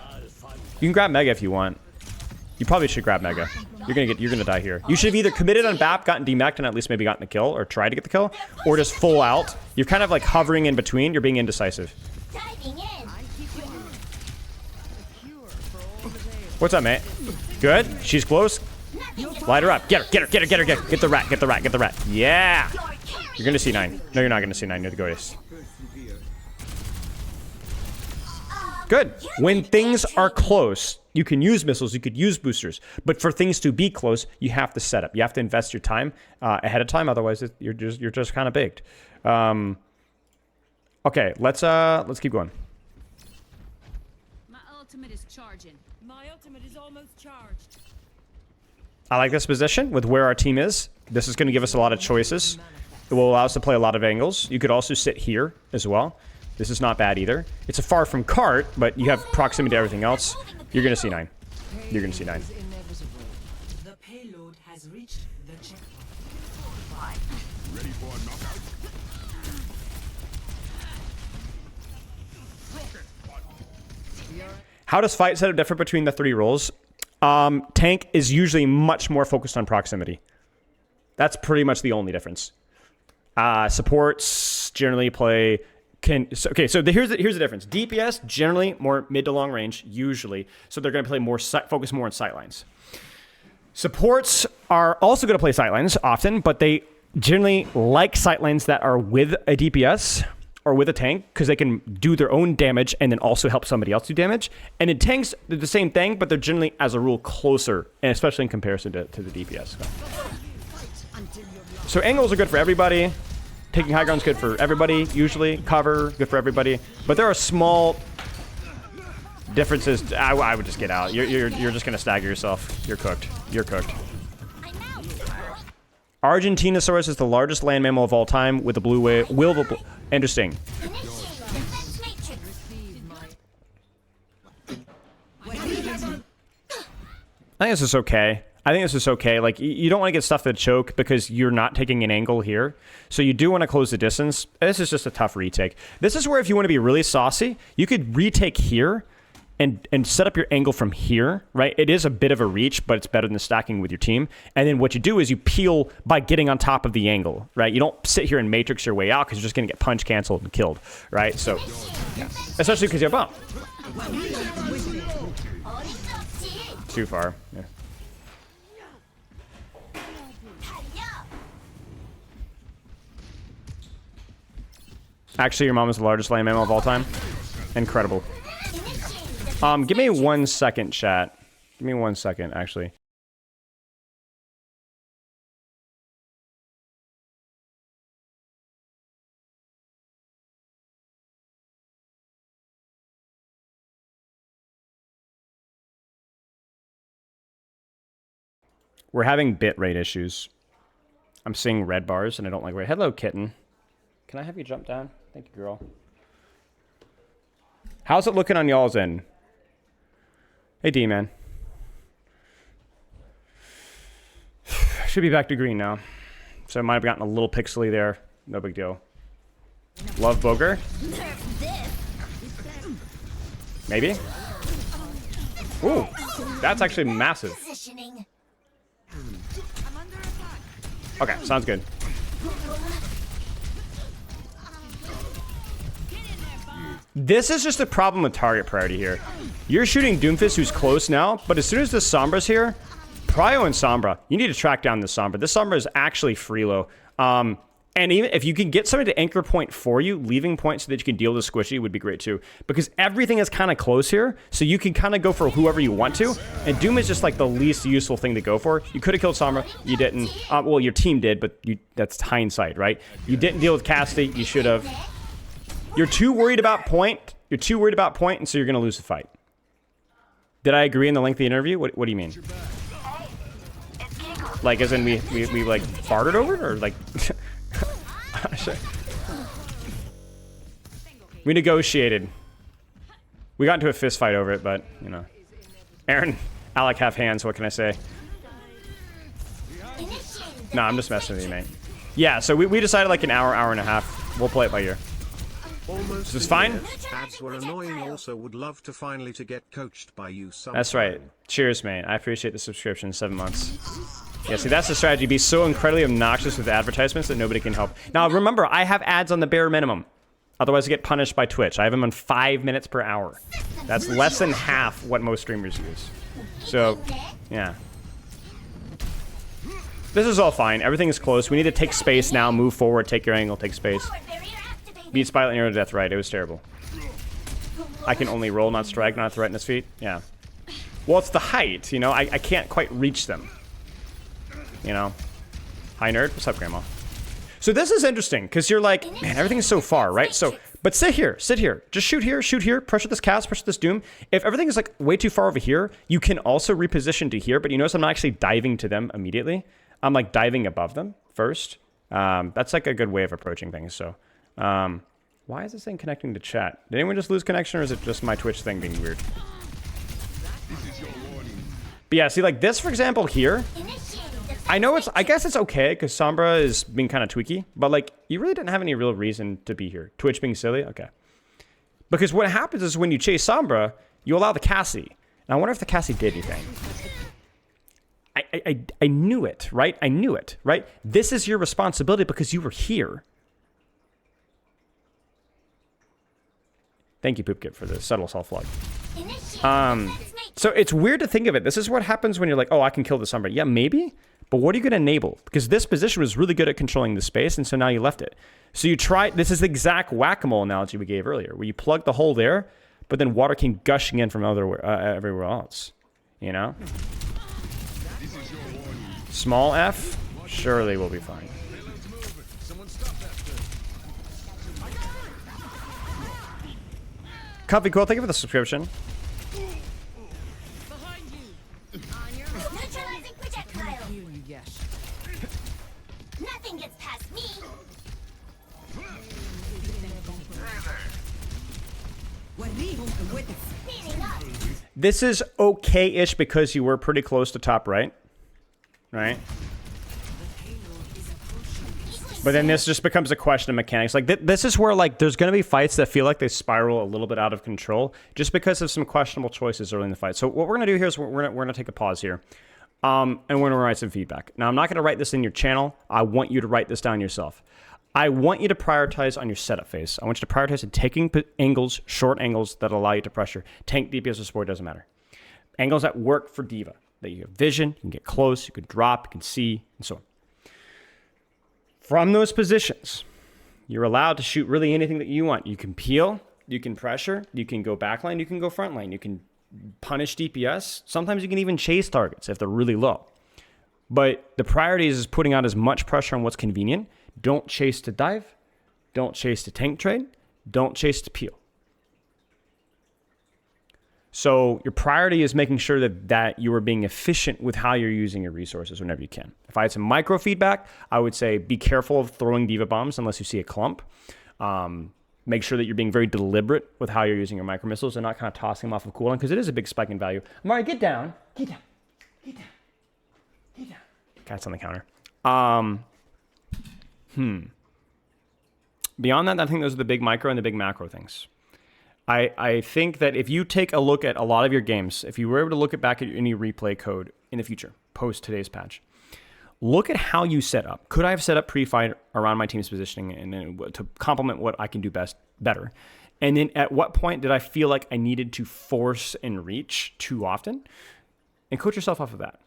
You can grab Mega if you want. You probably should grab Mega. You're gonna die here. You should have either committed on Bap, gotten demeched, and at least maybe gotten the kill, or tried to get the kill, or just full out. You're kind of like hovering in between. You're being indecisive. What's up, mate? Good. She's close. Light her up. Get her. Get the rat. Yeah. You're gonna C9. No, you're not gonna C9. You're the Goddess. Good. When things are close, you can use missiles, you could use boosters. But for things to be close, you have to set up. You have to invest your time ahead of time. Otherwise, you're just kind of baked. Okay, let's keep going. My ultimate is charging. My ultimate is almost charged. I like this position with where our team is. This is going to give us a lot of choices. It will allow us to play a lot of angles. You could also sit here as well. This is not bad either. It's a far from cart, but you have proximity to everything else. You're going to C9. You're going to C9. The payload has reached the checkpoint. Ready for a knockout? How does fight setup differ between the three roles? Tank is usually much more focused on proximity. That's pretty much the only difference. Supports generally play... So here's the difference. DPS generally more mid to long range, usually, so they're going to play more focus more on sightlines. Supports are also going to play sightlines often, but they generally like sightlines that are with a DPS or with a tank because they can do their own damage and then also help somebody else do damage. And in tanks, they're the same thing, but they're generally, as a rule, closer, and especially in comparison to the DPS. So angles are good for everybody. Taking high ground's good for everybody, usually. Cover, good for everybody. But there are small differences. I would just get out. You're just gonna stagger yourself. You're cooked. You're cooked. Argentinosaurus is the largest land mammal of all time with a blue whale. Interesting. I think this is okay. Like, you don't want to get stuff to the choke because you're not taking an angle here. So you do want to close the distance. This is just a tough retake. This is where if you want to be really saucy, you could retake here and set up your angle from here, right? It is a bit of a reach, but it's better than stacking with your team. And then what you do is you peel by getting on top of the angle, right? You don't sit here and matrix your way out because you're just going to get punch canceled and killed, right? So, yeah. Especially because you have bump. Too far, yeah. Actually, your mom is the largest land mammal of all time. Incredible. Give me 1 second, chat. Give me 1 second, actually. We're having bitrate issues. I'm seeing red bars, and I don't like red. Hello, kitten. Can I have you jump down? Thank you, girl. How's it looking on y'all's end? Hey, D-man. Should be back to green now. So I might have gotten a little pixely there. No big deal. Love Booger? Maybe? Ooh, that's actually massive. Okay, sounds good. This is just a problem with target priority here. You're shooting Doomfist, who's close now, but as soon as the Sombra's here, Prio and Sombra, you need to track down this Sombra. This Sombra is actually freelo. And even if you can get somebody to anchor point for you, leaving point so that you can deal with the squishy would be great too. Because everything is kind of close here, so you can kind of go for whoever you want to. And Doom is just like the least useful thing to go for. You could have killed Sombra, you didn't. Well, your team did, but that's hindsight, right? You didn't deal with Cassidy, you should have. You're too worried about point You're too worried about point, and so you're going to lose the fight. Did I agree in the lengthy interview? What do you mean? Like, as in we like farted over it, or like? We negotiated. We got into a fist fight over it, but you know, Aaron, Alec have hands. What can I say? No, I'm just messing with you, mate. Yeah, so we decided like an hour and a half. We'll play it by ear. Almost. Is this fine? Ads were annoying. Also, would love to finally to get coached by you sometime. That's right. Cheers, mate. I appreciate the subscription. 7 months. Yeah, see, that's the strategy. Be so incredibly obnoxious with advertisements that nobody can help. Now, remember, I have ads on the bare minimum. Otherwise, I get punished by Twitch. I have them on 5 minutes per hour. That's less than half what most streamers use. So, yeah. This is all fine. Everything is close. We need to take space now. Move forward. Take your angle. Take space. Beat Spite and Arrow to death, right. It was terrible. I can only roll, not strike, not threaten his feet. Yeah. Well, it's the height, you know? I can't quite reach them. You know? Hi, nerd. What's up, Grandma? So this is interesting, because you're like, man, everything's so far, right? So, but sit here. Just shoot here, pressure this cast, pressure this doom. If everything is like way too far over here, you can also reposition to here, but you notice I'm not actually diving to them immediately. I'm like diving above them first. That's like a good way of approaching things, so. Why is this thing connecting to chat? Did anyone just lose connection, or is it just my Twitch thing being weird? But yeah, see, like this, for example, here. I know I guess it's okay, because Sombra is being kind of tweaky, but like, you really didn't have any real reason to be here. Twitch being silly? Okay. Because what happens is when you chase Sombra, you allow the Cassie. And I wonder if the Cassie did anything. I knew it, right? I knew it, right? This is your responsibility because you were here. Thank you, Poopkit, for the subtle self-log. So it's weird to think of it. This is what happens when you're like, oh, I can kill the Sombra. Yeah, maybe. But what are you going to enable? Because this position was really good at controlling the space, and so now you left it. So you try, this is the exact whack-a-mole analogy we gave earlier, where you plug the hole there, but then water came gushing in from everywhere else. You know? Small F? Surely we'll be fine. Comfy Cool, thank you for the subscription. Behind you. Neutralizing projectile. Nothing gets past me. Speeding up. This is okay-ish because you were pretty close to top right. Right? But then this just becomes a question of mechanics. Like, this is where, like, there's going to be fights that feel like they spiral a little bit out of control just because of some questionable choices early in the fight. So what we're going to do here is we're going to take a pause here. And we're going to write some feedback. Now, I'm not going to write this in your channel. I want you to write this down yourself. I want you to prioritize on your setup phase. I want you to prioritize on taking angles, short angles that allow you to pressure. Tank, DPS, or support, doesn't matter. Angles that work for D.Va. That you have vision, you can get close, you can drop, you can see, and so on. From those positions, you're allowed to shoot really anything that you want. You can peel, you can pressure, you can go backline, you can go frontline, you can punish DPS. Sometimes you can even chase targets if they're really low. But the priority is putting out as much pressure on what's convenient. Don't chase to dive. Don't chase to tank trade. Don't chase to peel. So your priority is making sure that you are being efficient with how you're using your resources whenever you can. If I had some micro feedback, I would say be careful of throwing D.Va bombs unless you see a clump. Make sure that you're being very deliberate with how you're using your micro missiles and not kind of tossing them off of cooldown because it is a big spike in value. Amari, get down. Get down. Get down. Get down. Cat's on the counter. Beyond that, I think those are the big micro and the big macro things. I think that if you take a look at a lot of your games, if you were able to look back at any replay code in the future, post today's patch, look at how you set up. Could I have set up pre-fight around my team's positioning and to complement what I can do better? And then at what point did I feel like I needed to force and reach too often? And coach yourself off of that.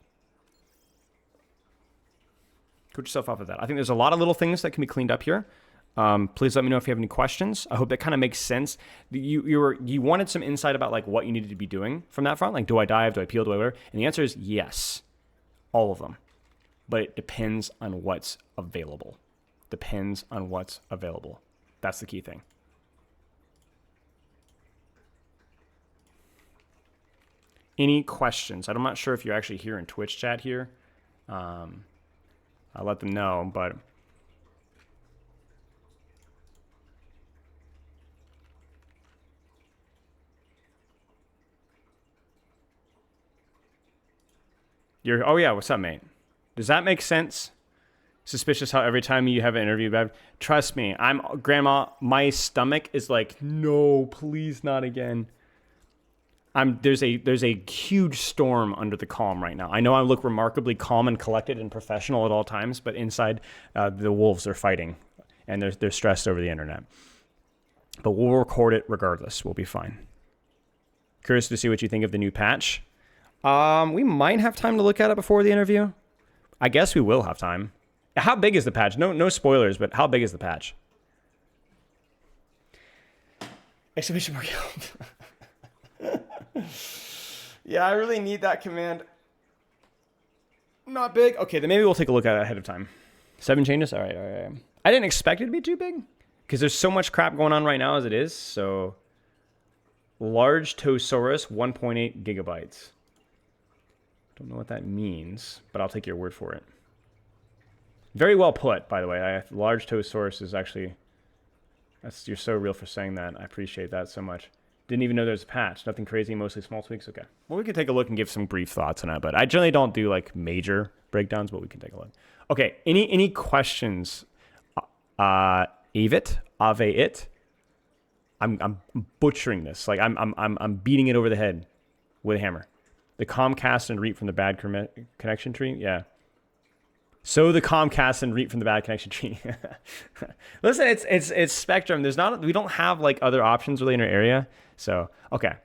Coach yourself off of that. I think there's a lot of little things that can be cleaned up here. Please let me know if you have any questions. I hope that kind of makes sense. You wanted some insight about like what you needed to be doing from that front. Like, do I dive? Do I peel? Do I whatever? And the answer is yes, all of them. But it depends on what's available. Depends on what's available. That's the key thing. Any questions? I'm not sure if you're actually here in Twitch chat here. I'll let them know, but oh yeah, what's up, mate? Does that make sense? Suspicious how every time you have an interview, Bev. Trust me, Grandma, my stomach is like, no, please not again. There's a huge storm under the calm right now. I know I look remarkably calm and collected and professional at all times, but inside, the wolves are fighting, and they're stressed over the internet. But we'll record it regardless. We'll be fine. Curious to see what you think of the new patch. We might have time to look at it before the interview. I guess we will have time. How big is the patch? No spoilers, but how big is the patch? Exclamation mark. Yeah, I really need that command. Not big. Okay, then maybe we'll take a look at it ahead of time. 7 changes? All right. I didn't expect it to be too big because there's so much crap going on right now as it is. So, large Tosaurus, 1.8 gigabytes. Don't know what that means, but I'll take your word for it. Very well put, by the way. Large Tosaurus is actually... you're so real for saying that. I appreciate that so much. Didn't even know there's a patch. Nothing crazy, mostly small tweaks. Okay. Well, we can take a look and give some brief thoughts on it, but I generally don't do like major breakdowns, but we can take a look. Okay. Any questions? Avit? I'm butchering this. Like I'm beating it over the head with a hammer. The Comcast and REIT from the bad connection tree? Yeah. So the Comcast and REIT from the bad connection tree. Listen, it's Spectrum. We don't have like other options really in our area. So, okay.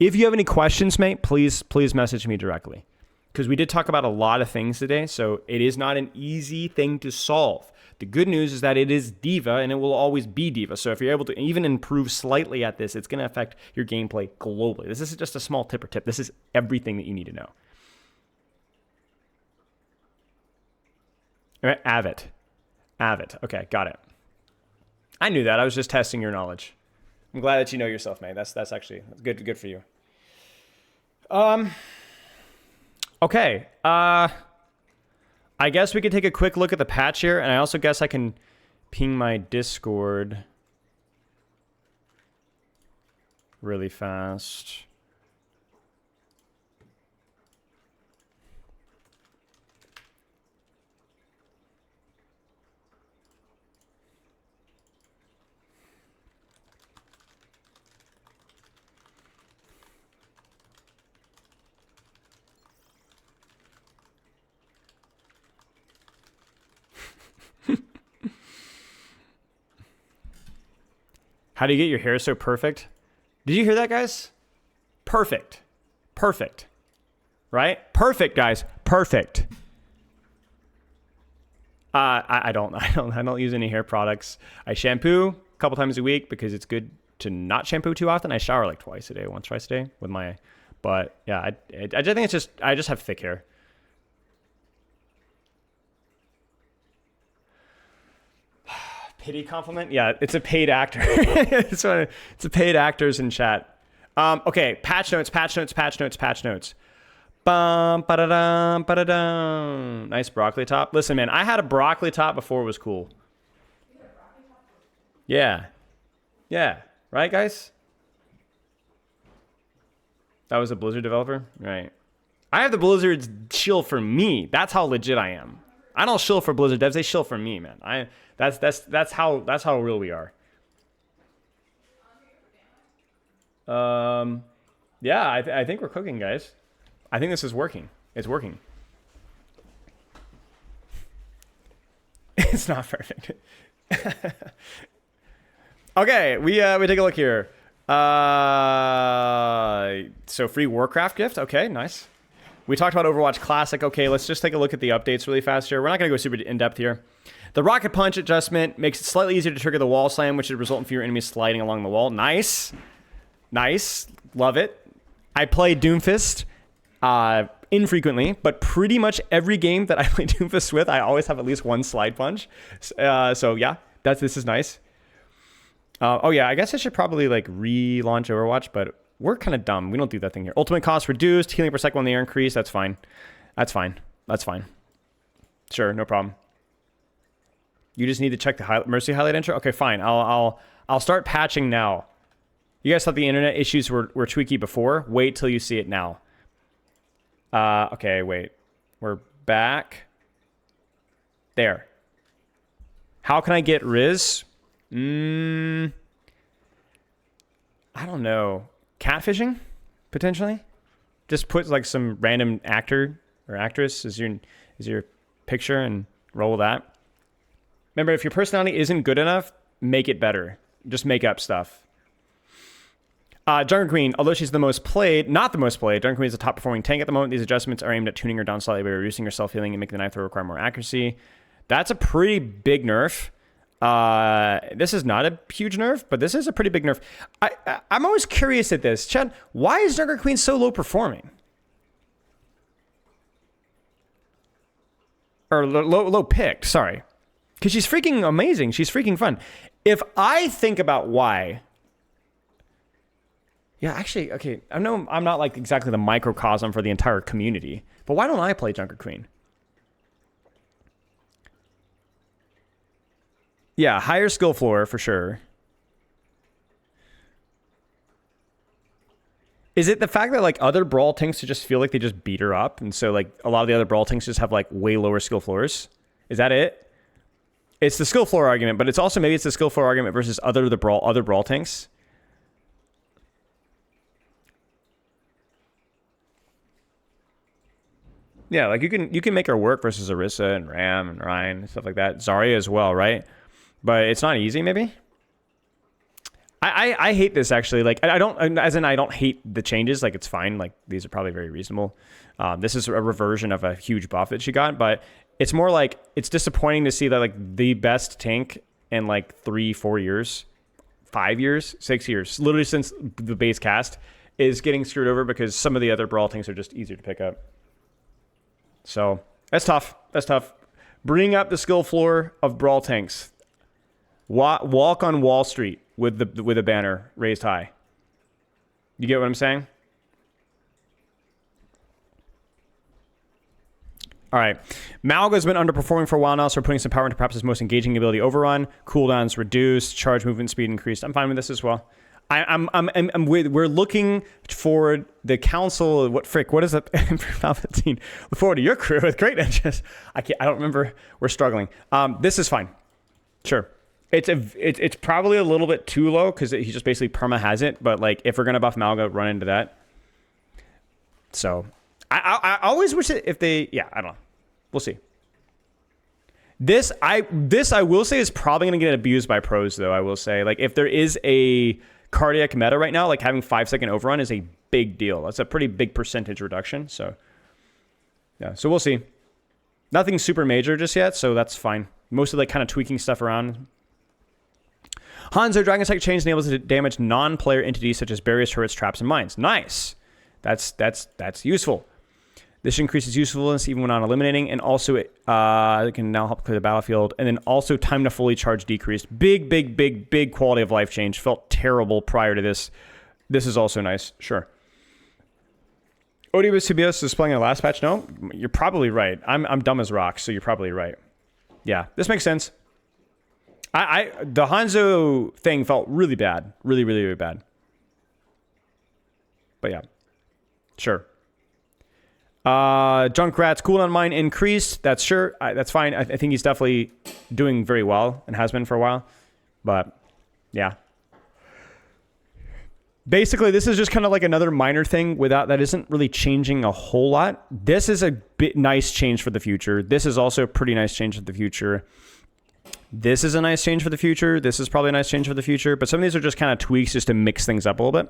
If you have any questions, mate, please message me directly. Because we did talk about a lot of things today, so it is not an easy thing to solve. The good news is that it is Diva, and it will always be Diva. So if you're able to even improve slightly at this, it's going to affect your gameplay globally. This isn't just a small tip or tip. This is everything that you need to know. All right, Avit. Okay, got it. I knew that. I was just testing your knowledge. I'm glad that you know yourself, mate. That's good for you. Okay. I guess we could take a quick look at the patch here, and I also guess I can ping my Discord really fast. How do you get your hair so perfect? Did you hear that, guys? Perfect. Right? Perfect, guys. Perfect. I don't use any hair products. I shampoo a couple times a week because it's good to not shampoo too often. I shower like twice a day, twice a day with my. But yeah, I think I just have thick hair. Pity compliment? Yeah, it's a paid actor. It's a paid actors in chat. Okay, patch notes. Bum, ba-da-dum, ba-da-dum. Nice broccoli top. Listen, man, I had a broccoli top before it was cool. Yeah. Right, guys? That was a Blizzard developer? Right. I have the Blizzards shill for me. That's how legit I am. I don't shill for Blizzard devs. They shill for me, man. That's how real we are. Yeah, I think we're cooking, guys. I think this is working. It's working. It's not perfect. Okay, we take a look here. So free Warcraft gift. Okay, nice. We talked about Overwatch Classic. Okay, let's just take a look at the updates really fast here. We're not going to go super in-depth here. The Rocket Punch adjustment makes it slightly easier to trigger the wall slam, which should result in fewer enemies sliding along the wall. Nice. Love it. I play Doomfist infrequently, but pretty much every game that I play Doomfist with, I always have at least one slide punch. So yeah, this is nice. Oh yeah, I guess I should probably like relaunch Overwatch, but We're kind of dumb. We don't do that thing here. Ultimate cost reduced. Healing per second when they are increased. That's fine. That's fine. That's fine. Sure, no problem. You just need to check the Mercy highlight intro? Okay, fine. I'll start patching now. You guys thought the internet issues were tweaky before? Wait till you see it now. Okay, wait. We're back. There. How can I get Riz? I don't know. Catfishing? Potentially? Just put like some random actor or actress as your picture and roll with that. Remember, if your personality isn't good enough, make it better. Just make up stuff. Junker Queen, although she's the most played, not the most played, Junker Queen is the top performing tank at the moment. These adjustments are aimed at tuning her down slightly by reducing her self-healing and making the knife throw require more accuracy. That's a pretty big nerf. This is not a huge nerf, but this is a pretty big nerf. I'm always curious at this. Chad, why is Junker Queen so low performing? Or low picked, sorry. Because she's freaking amazing. She's freaking fun. If I think about why... Yeah, actually, okay, I know I'm not like exactly the microcosm for the entire community, but why don't I play Junker Queen? Yeah, higher skill floor for sure. Is it the fact that like other brawl tanks just feel like they just beat her up, and so like a lot of the other brawl tanks just have like way lower skill floors? Is that it? It's the skill floor argument, but it's also maybe it's the skill floor argument versus other brawl tanks. Yeah, like you can make her work versus Orisa and Ram and Ryan and stuff like that. Zarya as well, right? But it's not easy, maybe. I hate this actually. Like I don't hate the changes. Like it's fine. Like these are probably very reasonable. This is a reversion of a huge buff that she got, but it's more like it's disappointing to see that like the best tank in like 3-4 years, 5 years, 6 years, literally since the base cast is getting screwed over because some of the other brawl tanks are just easier to pick up. So that's tough. That's tough. Bring up the skill floor of brawl tanks. Walk on Wall Street with a banner raised high. You get what I'm saying? All right. Malga's been underperforming for a while now, so we're putting some power into perhaps his most engaging ability, Overrun. Cooldowns reduced, charge movement speed increased. I'm fine with this as well. We're looking for the council. What is that? Palpatine. Look forward to your career with great interest. I don't remember. We're struggling. This is fine. Sure. It's probably a little bit too low because he just basically perma has it. But like, if we're gonna buff Malga, run into that. So I always wish it if they. Yeah, I don't know. We'll see. This I will say is probably gonna get abused by pros though. I will say, like, if there is a cardiac meta right now, like having 5-second overrun is a big deal. That's a pretty big percentage reduction. So yeah, so we'll see. Nothing super major just yet, so that's fine. Mostly like kind of tweaking stuff around. Hanzo Dragon Sight change enables it to damage non-player entities such as barriers, turrets, traps, and mines. Nice. That's useful. This increases usefulness even when not eliminating, and also it can now help clear the battlefield. And then also time to fully charge decreased. Big quality of life change. Felt terrible prior to this. This is also nice. Sure. Odibus CBS is playing in the last patch. No, you're probably right. I'm dumb as rocks, so you're probably right. Yeah, this makes sense. The Hanzo thing felt really bad. Really bad. But yeah. Sure. Junkrat's cooldown mine increased. That's sure. That's fine. I think he's definitely doing very well and has been for a while. But yeah. Basically, this is just kind of like another minor thing that isn't really changing a whole lot. This is a bit nice change for the future. This is also a pretty nice change for the future. This is a nice change for the future. This is probably a nice change for the future. But some of these are just kind of tweaks just to mix things up a little bit.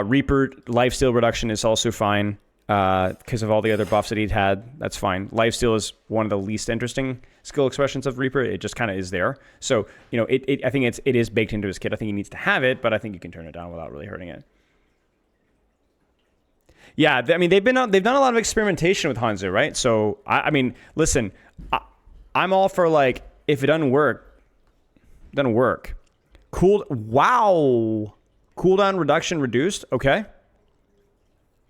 Reaper lifesteal reduction is also fine because of all the other buffs that he'd had. That's fine. Lifesteal is one of the least interesting skill expressions of Reaper. It just kind of is there. So, you know, I think it is baked into his kit. I think he needs to have it, but I think you can turn it down without really hurting it. Yeah, I mean, they've done a lot of experimentation with Hanzo, right? So, I mean, listen, I'm all for, like, if it doesn't work, it doesn't work. Cool. Wow. Cooldown reduction reduced. Okay.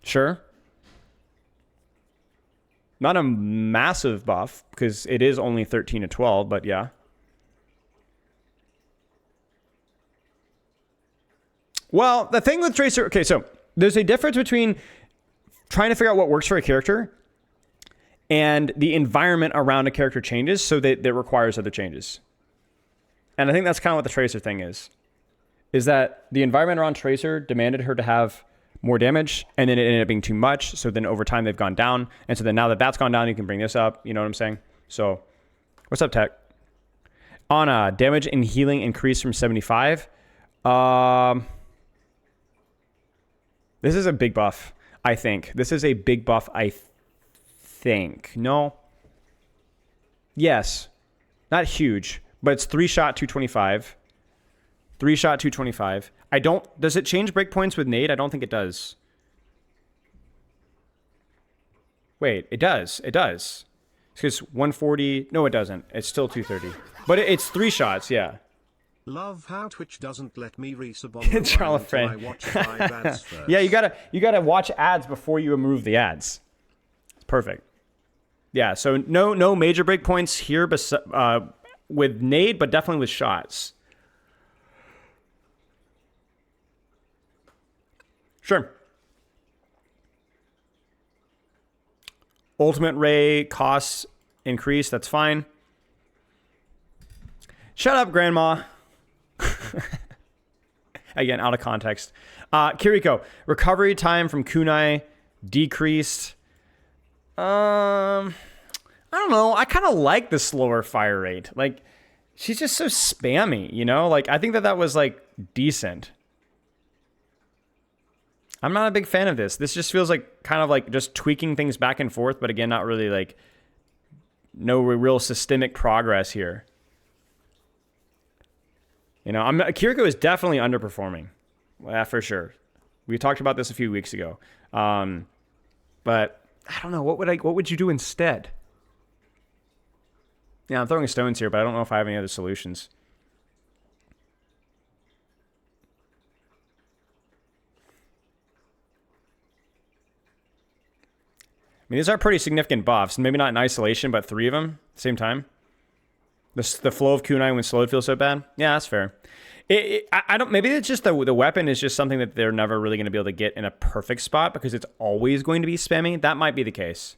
Sure. Not a massive buff because it is only 13 to 12, but yeah. Well, the thing with Tracer... Okay, so there's a difference between trying to figure out what works for a character and the environment around a character changes, so that requires other changes. And I think that's kind of what the Tracer thing is that the environment around Tracer demanded her to have more damage, and then it ended up being too much, so then over time they've gone down, and so then now that that's gone down, you can bring this up, you know what I'm saying? So, what's up, Tech? On damage and healing increased from 75. This is a big buff, I think. This is a big buff, I think. No? Yes. Not huge, but it's 3-shot 225. 3-shot 225. I don't... Does it change breakpoints with nade? I don't think it does. Wait, it does. It does. It's because 140... No, it doesn't. It's still 230. But it's 3 shots, yeah. Love how Twitch doesn't let me resub on Charlotte until I Frey. watch 5 ads first. Yeah, you gotta watch ads before you remove the ads. It's perfect. Yeah, so no major breakpoints here with nade, but definitely with shots. Sure. Ultimate Ray costs increase. That's fine. Shut up, Grandma. Again, out of context. Kiriko, recovery time from kunai decreased. I don't know. I kind of like the slower fire rate. Like, she's just so spammy, you know? Like, I think that was, like, decent. I'm not a big fan of this. This just feels like kind of like just tweaking things back and forth, but again, not really like no real systemic progress here. You know, Kiriko is definitely underperforming, for sure. We talked about this a few weeks ago, but I don't know. What would you do instead? Yeah, I'm throwing stones here, but I don't know if I have any other solutions. I mean, these are pretty significant buffs. Maybe not in isolation, but 3 of them at the same time. The flow of kunai when slowed feels so bad. Yeah, that's fair. I don't. Maybe it's just the weapon is just something that they're never really going to be able to get in a perfect spot because it's always going to be spammy. That might be the case.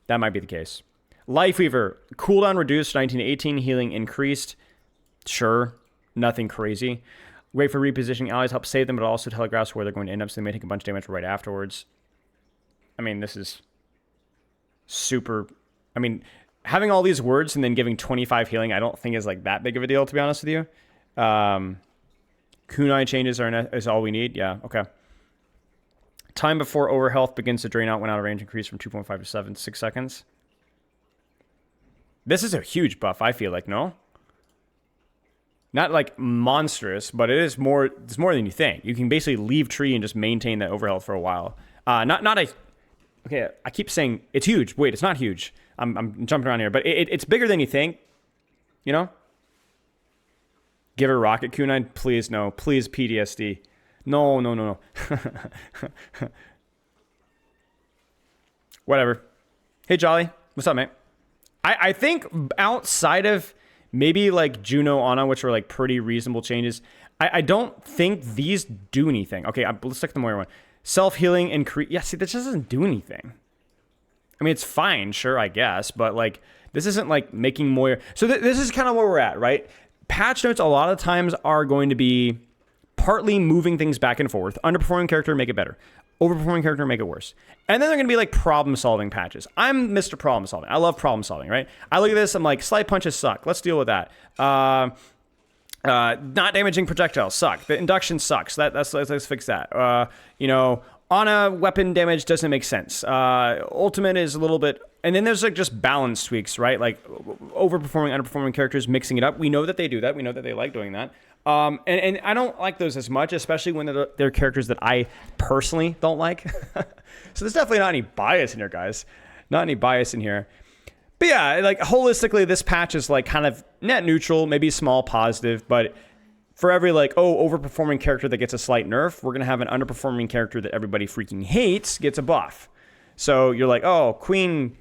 That might be the case. Lifeweaver, cooldown reduced 19 to 18, healing increased. Sure, nothing crazy. Great for repositioning allies, help save them, but also telegraphs where they're going to end up, so they may take a bunch of damage right afterwards. I mean, this is super... I mean, having all these words and then giving 25 healing, I don't think is like that big of a deal, to be honest with you. Kunai changes is all we need. Yeah, okay. Time before overhealth begins to drain out when out of range increase from 2.5 to 6 seconds. This is a huge buff, I feel like, no? Not like monstrous, but it's more than you think. You can basically leave tree and just maintain that overhealth for a while. Okay, I keep saying it's huge. Wait, it's not huge. I'm jumping around here, but it's bigger than you think. You know? Give her rocket kunai, please no. Please PTSD. No. Whatever. Hey Jolly, what's up, mate? I think outside of maybe like Juno, Ana, which were like pretty reasonable changes, I don't think these do anything. Okay, let's stick the Moira one. Self-healing increase. Yeah, see, this doesn't do anything. I mean, it's fine, sure, I guess, but like this isn't like making Moira. So this is kind of where we're at, right? Patch notes a lot of times are going to be partly moving things back and forth. Underperforming character, make it better. Overperforming character, make it worse. And then they're going to be like problem-solving patches. I'm Mr. Problem-solving. I love problem-solving, right? I look at this, I'm like, slide punches suck. Let's deal with that. Not damaging projectiles suck. The induction sucks. Let's fix that. You know, Ana weapon damage doesn't make sense. Ultimate is a little bit... And then there's like just balance tweaks, right? Like overperforming, underperforming characters, mixing it up. We know that they do that. We know that they like doing that. And I don't like those as much, especially when they're characters that I personally don't like. So there's definitely not any bias in here, guys. Not any bias in here. But yeah, like holistically, this patch is like kind of net neutral, maybe small positive, but for every like, oh, overperforming character that gets a slight nerf, we're going to have an underperforming character that everybody freaking hates gets a buff. So you're like, oh, Queen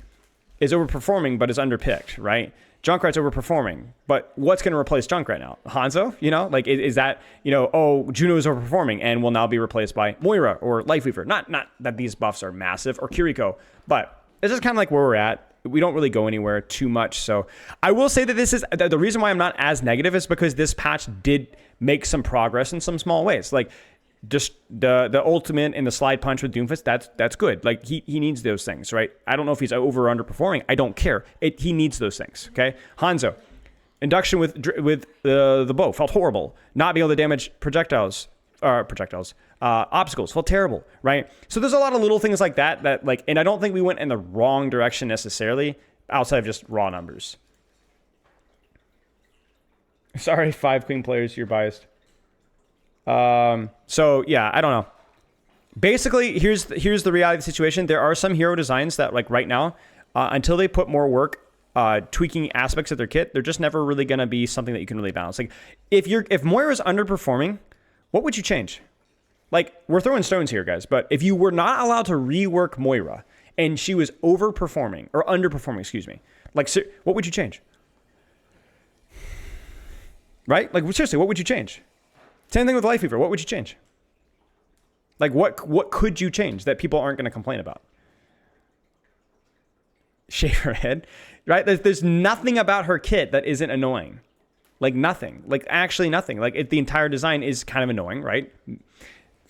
is overperforming but is underpicked, right? Junkrat's overperforming, but what's going to replace Junkrat now? Hanzo? You know, like is that, you know, oh, Juno is overperforming and will now be replaced by Moira or Lifeweaver. Not that these buffs are massive, or Kiriko, but this is kind of like where we're at. We don't really go anywhere too much. So I will say that this is the reason why I'm not as negative is because this patch did make some progress in some small ways. Like just the ultimate and the slide punch with Doomfist, that's good. Like he needs those things, right? I don't know if he's over or underperforming. I don't care. He needs those things. Okay, Hanzo, induction with the bow felt horrible. Not being able to damage obstacles felt terrible, right? So there's a lot of little things like that like, and I don't think we went in the wrong direction necessarily outside of just raw numbers. Sorry, 5 Queen players, you're biased. So yeah, I don't know. Basically, here's the reality of the situation. There are some hero designs that like right now, until they put more work tweaking aspects of their kit, they're just never really gonna be something that you can really balance. Like if Moira's underperforming, what would you change? Like, we're throwing stones here, guys, but if you were not allowed to rework Moira and she was overperforming or underperforming, excuse me, like what would you change? Right? Like seriously, what would you change? Same thing with Lifeweaver. What would you change? Like, what could you change that people aren't going to complain about? Shave her head, right? There's nothing about her kit that isn't annoying. Like, nothing. Like, actually nothing. Like, the entire design is kind of annoying, right?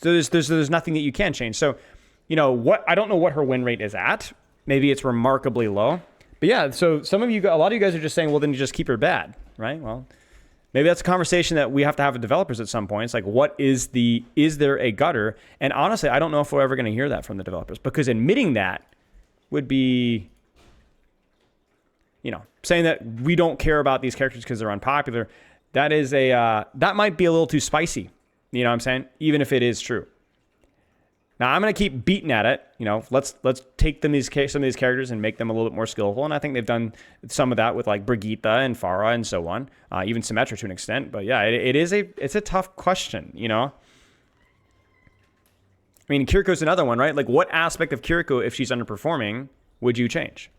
So there's nothing that you can change. So, you know, I don't know what her win rate is at. Maybe it's remarkably low. But yeah, so a lot of you guys are just saying, well, then you just keep her bad, right? Well, maybe that's a conversation that we have to have with developers at some point. It's like, is there a gutter? And honestly, I don't know if we're ever going to hear that from the developers, because admitting that would be, you know, saying that we don't care about these characters because they're unpopular. That is that might be a little too spicy. You know what I'm saying? Even if it is true. Now I'm going to keep beating at it. You know, let's take some of these characters and make them a little bit more skillful. And I think they've done some of that with like Brigitte and Farah and so on, even Symmetra to an extent. But yeah, it's a tough question. You know, I mean, Kiriko's another one, right? Like, what aspect of Kiriko, if she's underperforming, would you change?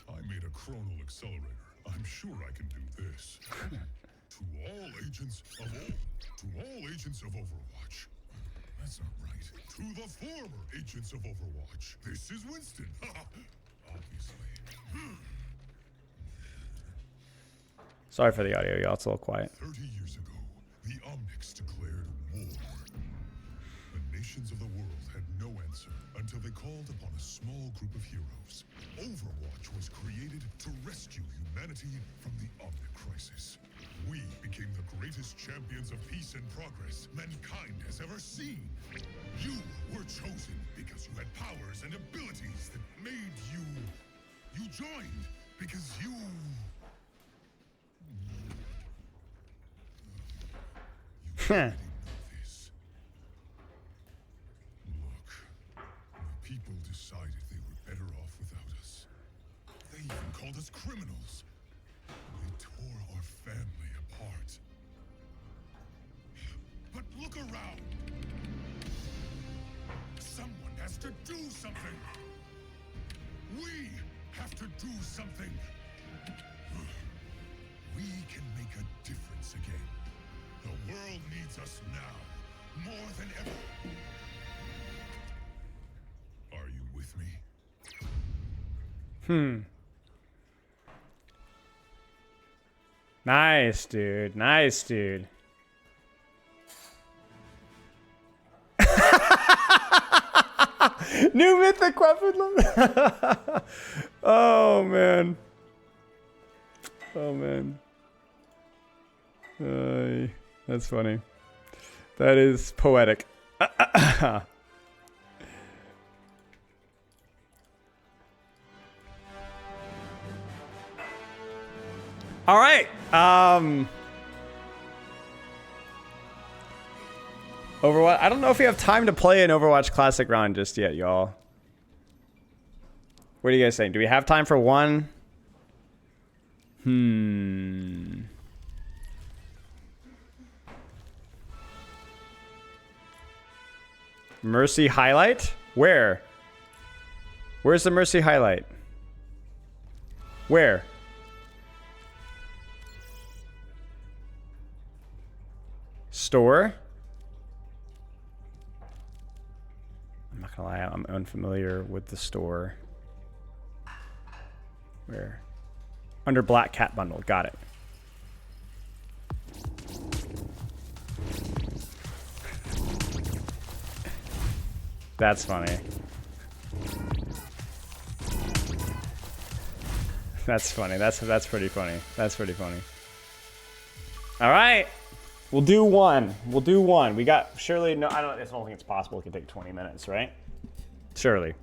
I made a chronal accelerator. I'm sure I can do this. To all agents of Overwatch. That's not right. To the former agents of Overwatch. This is Winston. Obviously. Sorry for the audio, y'all. It's a little quiet. 30 years ago, the Omnics declared war. The nations of the world had no answer until they called upon a small group of heroes. Overwatch was created to rescue humanity from the Omnic crisis. We became the greatest champions of peace and progress mankind has ever seen. You were chosen because you had powers and abilities that made you. You joined because you. Heh. This. Look, the people decided they were better off without us. They even called us criminals. They tore our family apart. But look around. Someone has to do something. We have to do something. We can make a difference again. The world needs us now, more than ever. Are you with me? Nice, dude. Nice, dude. New mythic weapon. Oh, man. Oh, man. That's funny. That is poetic. All right. Overwatch. I don't know if we have time to play an Overwatch Classic round just yet, y'all. What are you guys saying? Do we have time for one? Mercy highlight? Where? Where's the Mercy highlight? Where? Store? I'm not gonna lie, I'm unfamiliar with the store. Where? Under Black Cat Bundle. Got it. That's funny. That's funny. That's pretty funny. That's pretty funny. All right. We'll do one. We'll do one. We got surely no. I don't think it's possible. It could take 20 minutes, right? Surely.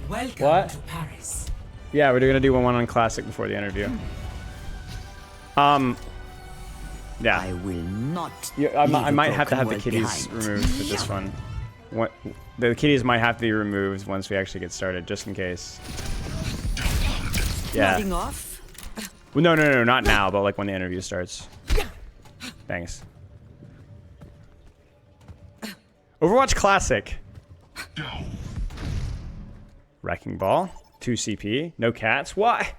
Welcome What? to Paris. Yeah, we're gonna do one on Classic before the interview. Yeah. I will not. Yeah, I leave might a have to have the broken kitties world removed for this one. What? The kitties might have to be removed once we actually get started, just in case. Yeah. Nodding off. Well, no, not now, but like when the interview starts. Thanks. Overwatch Classic. Wrecking Ball. 2 CP. No cats. Why?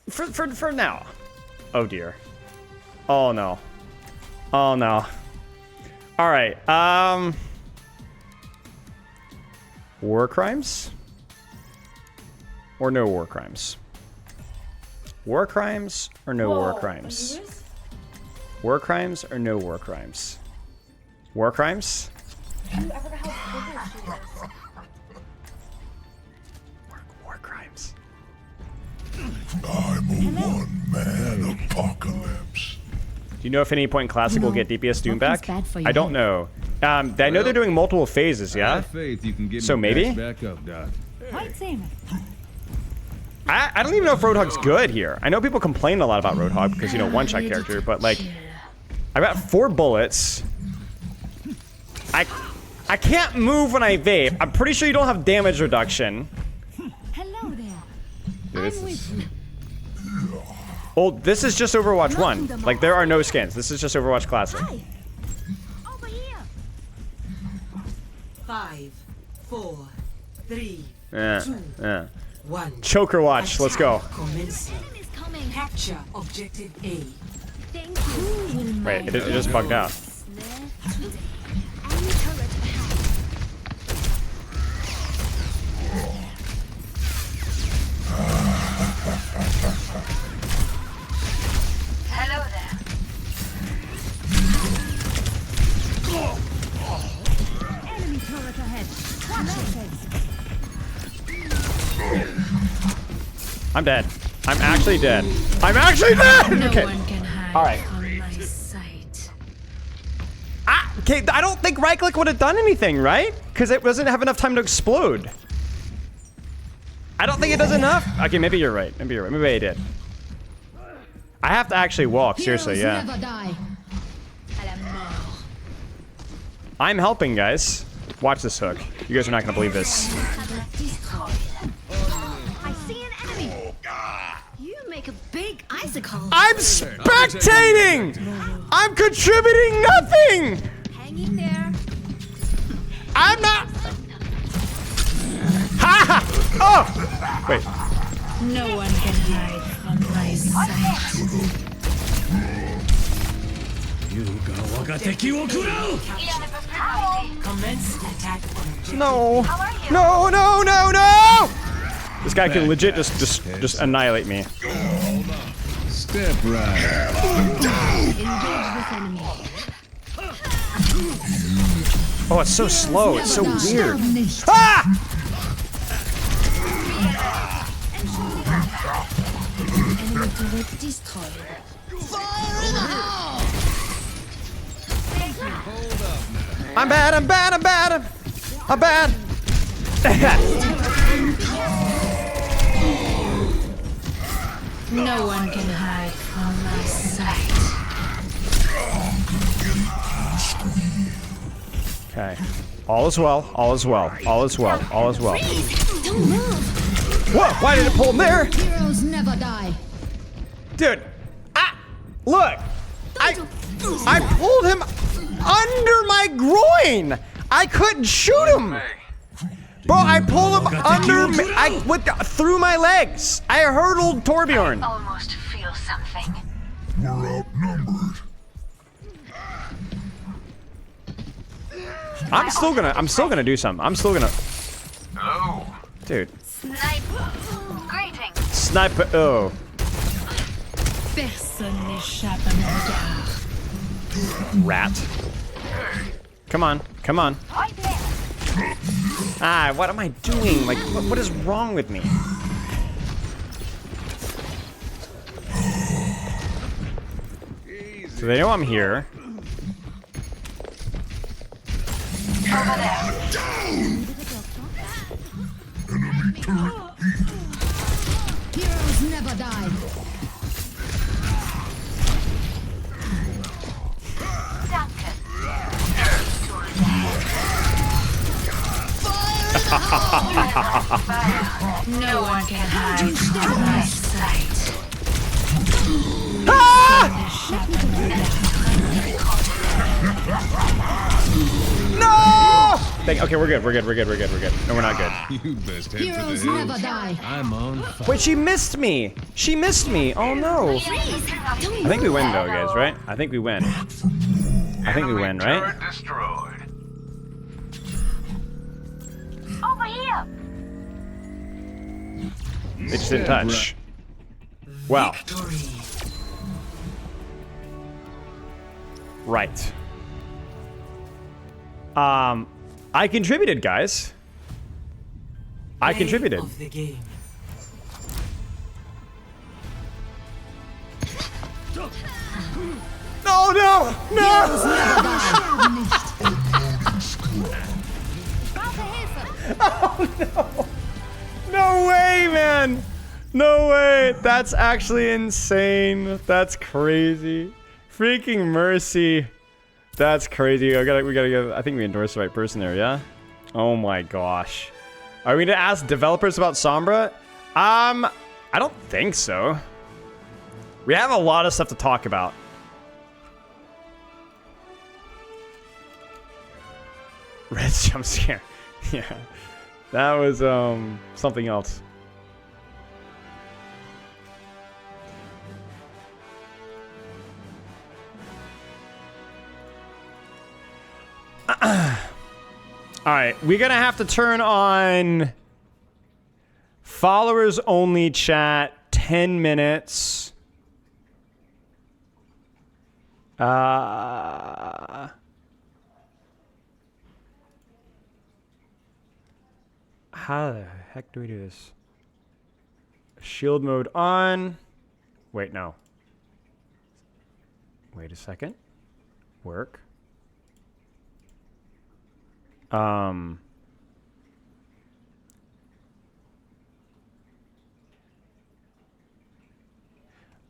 For now. Oh dear. Oh no. Oh no. All right. War crimes? Or no war crimes? War crimes or no war crimes? War crimes or no war crimes? War crimes? War crimes. I'm a one-man apocalypse. Do you know if at any point in Classic we'll get DPS Doom back? bad for your I don't know. I know they're doing multiple phases, I yeah? have faith you can get So me maybe? back up, Doc. White salmon. I don't even know if Roadhog's good here. I know people complain a lot about Roadhog because, you know, one-shot character, but like, I got 4 bullets. I can't move when I vape. I'm pretty sure you don't have damage reduction. Hello there. Dude, this I'm is... with you. Well, this is just Overwatch 1. Like, there are no skins. This is just Overwatch Classic. Hi. Over here. 5, 4, 3, Yeah, 2, yeah. 1. Choker watch. Let's go. Commencing. Enemy's coming. Capture objective A. Thank you. Wait, it just bugged out. Enemy turret ahead. Hello there. Enemy turret ahead. I'm dead. I'm actually dead. I'm actually dead! No Okay. one can hide Alright. from my sight. Okay, I don't think right click would have done anything, right? Because it doesn't have enough time to explode. I don't think it does enough. Okay, maybe you're right. Maybe you're right. Maybe I did. I have to actually walk, seriously, yeah. Never die. I'm helping, guys. Watch this hook. You guys are not gonna believe this. I see an enemy. You make a big icicle. I'm spectating! I'm contributing nothing! Hang in there. I'm not... Ha! Oh! Wait. No one can hide from my sight. Commence attack on objective. No. No, no, no, no! This guy can legit just annihilate me. Step right. Engage this enemy. Oh, it's so slow. It's so weird. Nicht. Ah! Enemy turret destroyed. I'm bad, I'm bad, I'm bad. I'm bad. No one can hide from my sight. Okay. All is well. All is well. All is well. All is well. Freeze! Don't move! Whoa! Why did it pull him there? Heroes never die. Dude! Look! I pulled him under my groin! I couldn't shoot him! Bro, I pulled him under through my legs! I hurdled Torbjorn! Almost feel something. We're outnumbered. I'm still gonna do something. I'm still gonna. Hello. Dude. Snipe. Greetings. Sniper. Oh. Personne n'échappe à mon regard. Rat. Come on. Come on. Right there. Ah, what am I doing? Like, what is wrong with me? So they know I'm here. Over there. Heroes never die. Duncan. No one can hide from my sight. No! Okay, we're good. We're good. We're good. We're good. We're good. No, we're not good. You best head for Heroes the never hills. die. I'm on fire. Wait, she missed me. She missed me. Oh no. Freeze! Don't I think we win though, guys. Right? I think we win. I think we win, right? Turret destroyed. Over here. They just didn't touch. Wow. Right. I contributed, guys. I contributed. Of the game. No, no, no! Oh no! No way, man! No way! That's actually insane. That's crazy. Freaking mercy. That's crazy. We gotta get. I think we endorsed the right person there. Yeah. Oh my gosh. Are we gonna ask developers about Sombra? I don't think so. We have a lot of stuff to talk about. Red jump scare. Yeah. That was something else. All right, we're gonna have to turn on followers only chat 10 minutes. How the heck do we do this? Shield mode on. Wait, no. Wait a second. Work.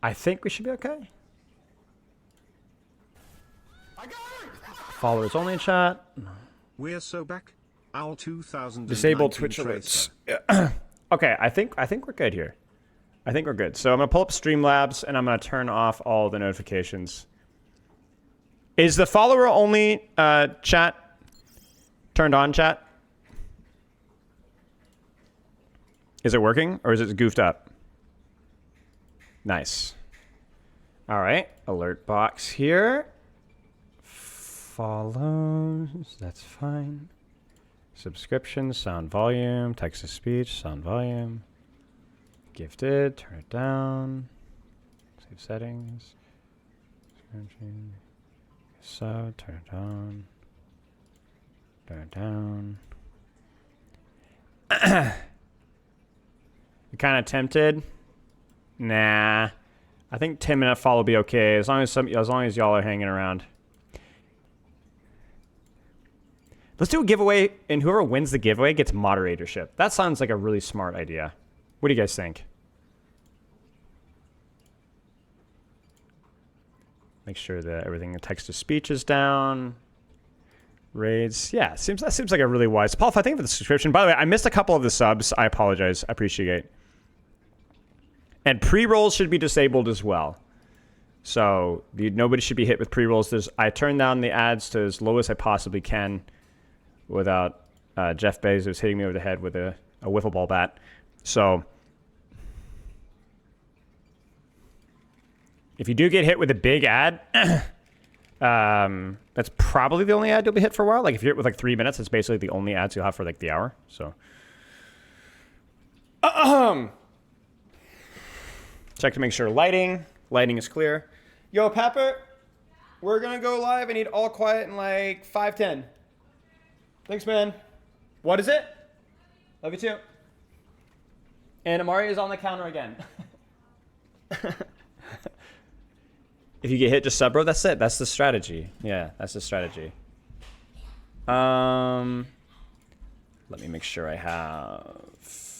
I think we should be okay. Followers only chat. We're so back. Owl 2000. Disable Twitch alerts. Okay, I think we're good here. I think we're good. So I'm gonna pull up Streamlabs and I'm gonna turn off all the notifications. Is the follower only chat turned on, chat? Is it working or is it goofed up? Nice. All right, alert box here. Follows, that's fine. Subscriptions, sound volume, text to speech, sound volume. Gifted, turn it down. Save settings. So, turn it on. Turn it down. You kind of tempted? Nah. I think 10-minute follow will be okay as long as y'all are hanging around. Let's do a giveaway, and whoever wins the giveaway gets moderatorship. That sounds like a really smart idea. What do you guys think? Make sure that everything in text to speech is down. Raids. Yeah, that seems like a really wise. Paul, thank you for the subscription. By the way, I missed a couple of the subs. I apologize. I appreciate it. And pre-rolls should be disabled as well. So nobody should be hit with pre-rolls. I turn down the ads to as low as I possibly can without Jeff Bezos hitting me over the head with a wiffle ball bat. So if you do get hit with a big ad, that's probably the only ad you'll be hit for a while. Like if you're hit with like 3 minutes, it's basically the only ads you'll have for like the hour. So check to make sure lighting is clear. Yo, Pepper, we're gonna go live. I need all quiet in like 5:10. Thanks, man. What is it? Love you too. And Amari is on the counter again. If you get hit, just sub, bro. That's it. That's the strategy. Yeah, that's the strategy. Let me make sure I have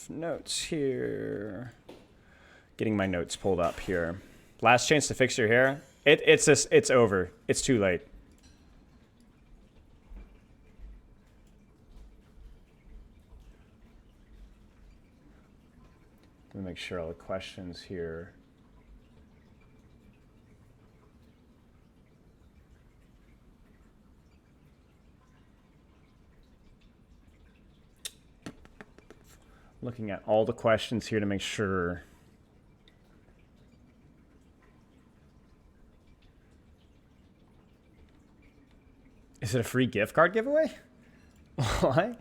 notes here. Getting my notes pulled up here. Last chance to fix your hair. It's over. It's too late. Let me make sure all the questions here. Looking at all the questions here to make sure. Is it a free gift card giveaway? Why?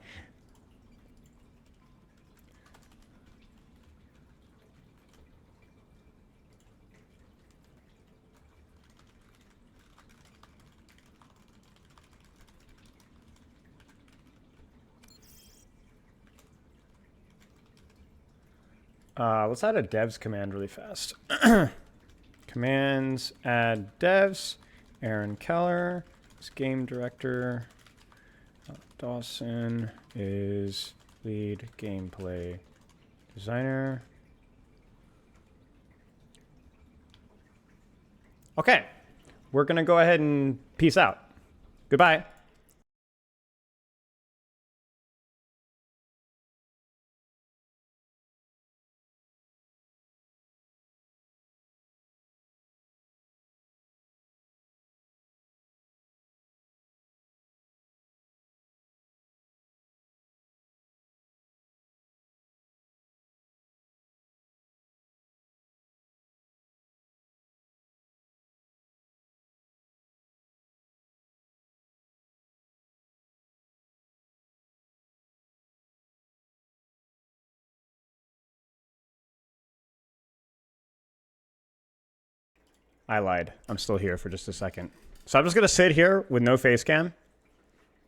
Let's add a devs command really fast. Commands, add devs. Aaron Keller is game director. Dawson is lead gameplay designer. Okay, we're gonna go ahead and peace out. Goodbye. I lied. I'm still here for just a second. So I'm just going to sit here with no face cam.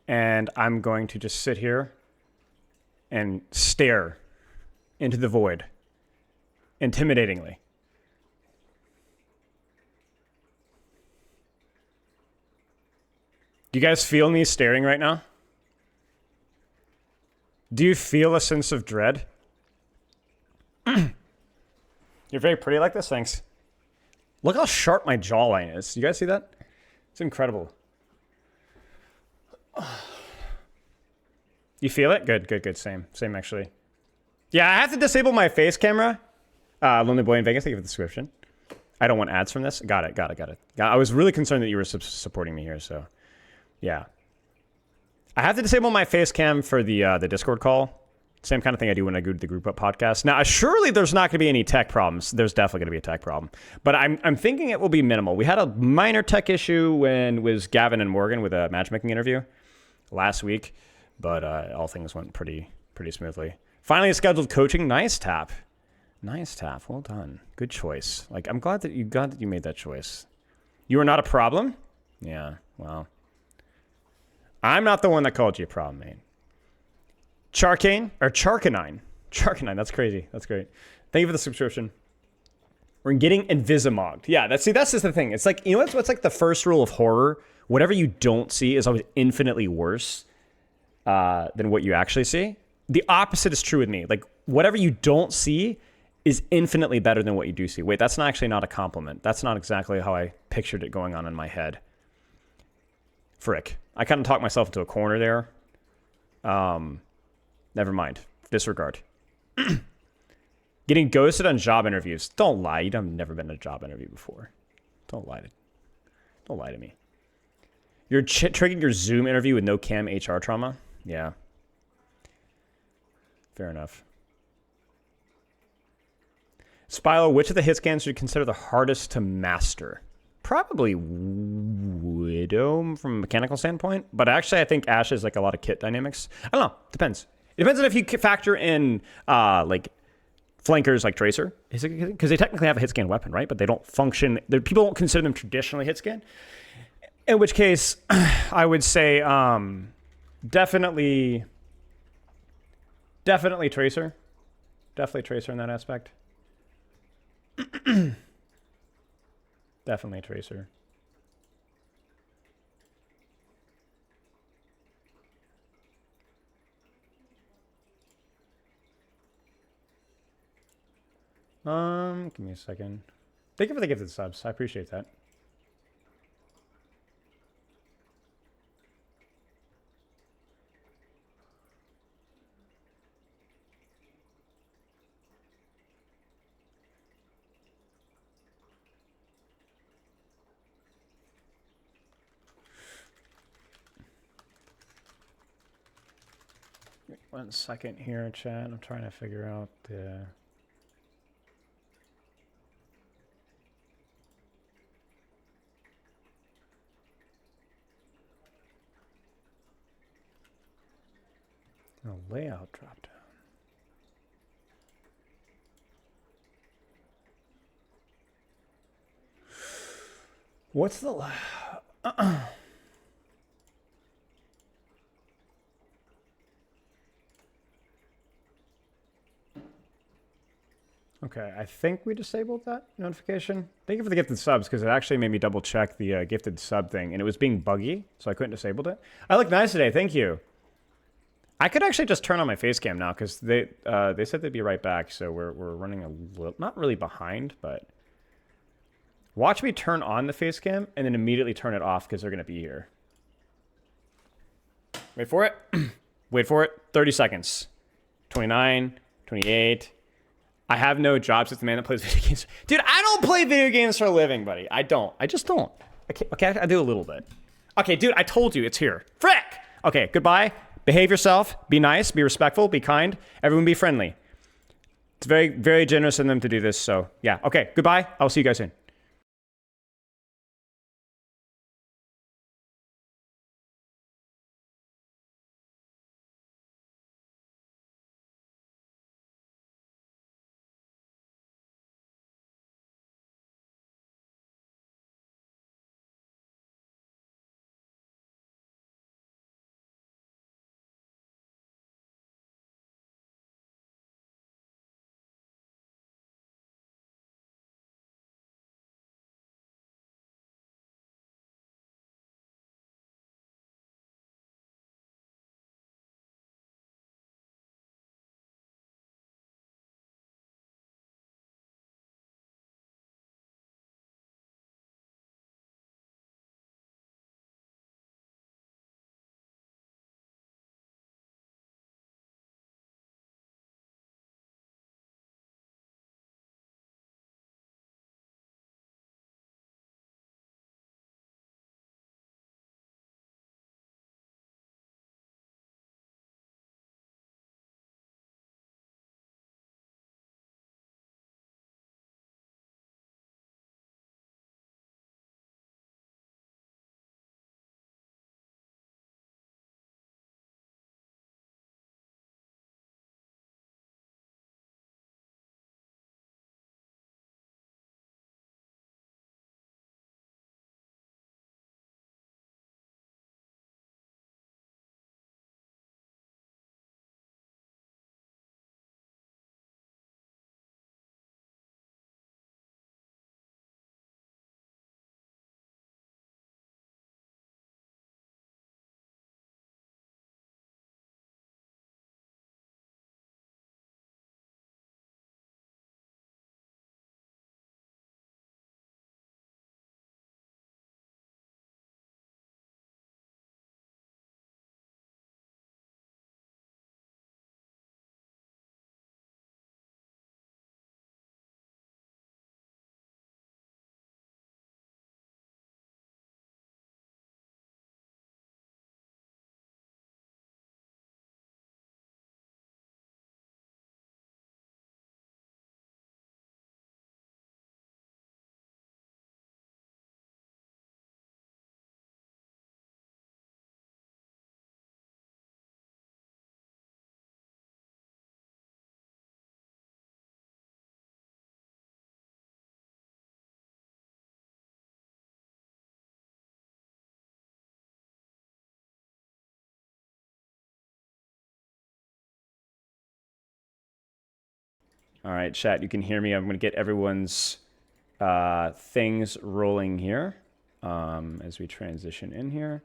And I'm going to just sit here and stare into the void. Intimidatingly. Do you guys feel me staring right now? Do you feel a sense of dread? You're very pretty like this. Thanks. Look how sharp my jawline is. You guys see that? It's incredible. You feel it? Good, good, good. Same actually. Yeah, I have to disable my face camera. Lonely Boy in Vegas, thank you for the subscription. I don't want ads from this. Got it. I was really concerned that you were supporting me here, so yeah. I have to disable my face cam for the Discord call. Same kind of thing I do when I go to the group up podcast. Now, surely there's not going to be any tech problems. There's definitely going to be a tech problem. But I'm thinking it will be minimal. We had a minor tech issue when it was Gavin and Morgan with a matchmaking interview last week. But all things went pretty smoothly. Finally scheduled coaching. Nice tap. Nice tap. Well done. Good choice. Like, I'm glad that you made that choice. You are not a problem? Yeah, well. I'm not the one that called you a problem, mate. Charcanine, that's crazy. That's great. Thank you for the subscription. We're getting Invisimugged. Yeah, that's just the thing. It's like, you know what's like the first rule of horror? Whatever you don't see is always infinitely worse than what you actually see. The opposite is true with me. Like, whatever you don't see is infinitely better than what you do see. Wait, that's actually not a compliment. That's not exactly how I pictured it going on in my head. Frick. I kind of talked myself into a corner there. Never mind. Disregard. Getting ghosted on job interviews. Don't lie. You've never been in a job interview before. Don't lie to me. You're triggering your Zoom interview with no cam HR trauma? Yeah. Fair enough. Spilo, which of the hit scans do you consider the hardest to master? Probably Widow from a mechanical standpoint, but actually I think Ashe is like a lot of kit dynamics. I don't know. Depends. It depends on if you factor in like flankers like Tracer, because they technically have a hit scan weapon, right? But they don't function. People don't consider them traditionally hit scan. In which case, I would say definitely Tracer. Definitely Tracer in that aspect. Definitely Tracer. Give me a second. Thank you for the gifted subs. I appreciate that. One second here, chat. I'm trying to figure out the... layout drop down. What's the... Okay, I think we disabled that notification. Thank you for the gifted subs, because it actually made me double check the gifted sub thing, and it was being buggy, so I couldn't disable it. I look nice today, thank you. I could actually just turn on my face cam now, because they said they'd be right back, so we're running a little, not really behind, but... Watch me turn on the face cam, and then immediately turn it off, because they're going to be here. Wait for it. Wait for it. 30 seconds. 29, 28... I have no jobs as the man that plays video games. Dude, I don't play video games for a living, buddy. I don't. I just don't. Okay, I do a little bit. Okay, dude, I told you it's here. Frick! Okay, goodbye. Behave yourself. Be nice. Be respectful. Be kind. Everyone be friendly. It's very, very generous in them to do this, so yeah. Okay, goodbye. I'll see you guys soon. All right, chat, you can hear me. I'm going to get everyone's things rolling here as we transition in here.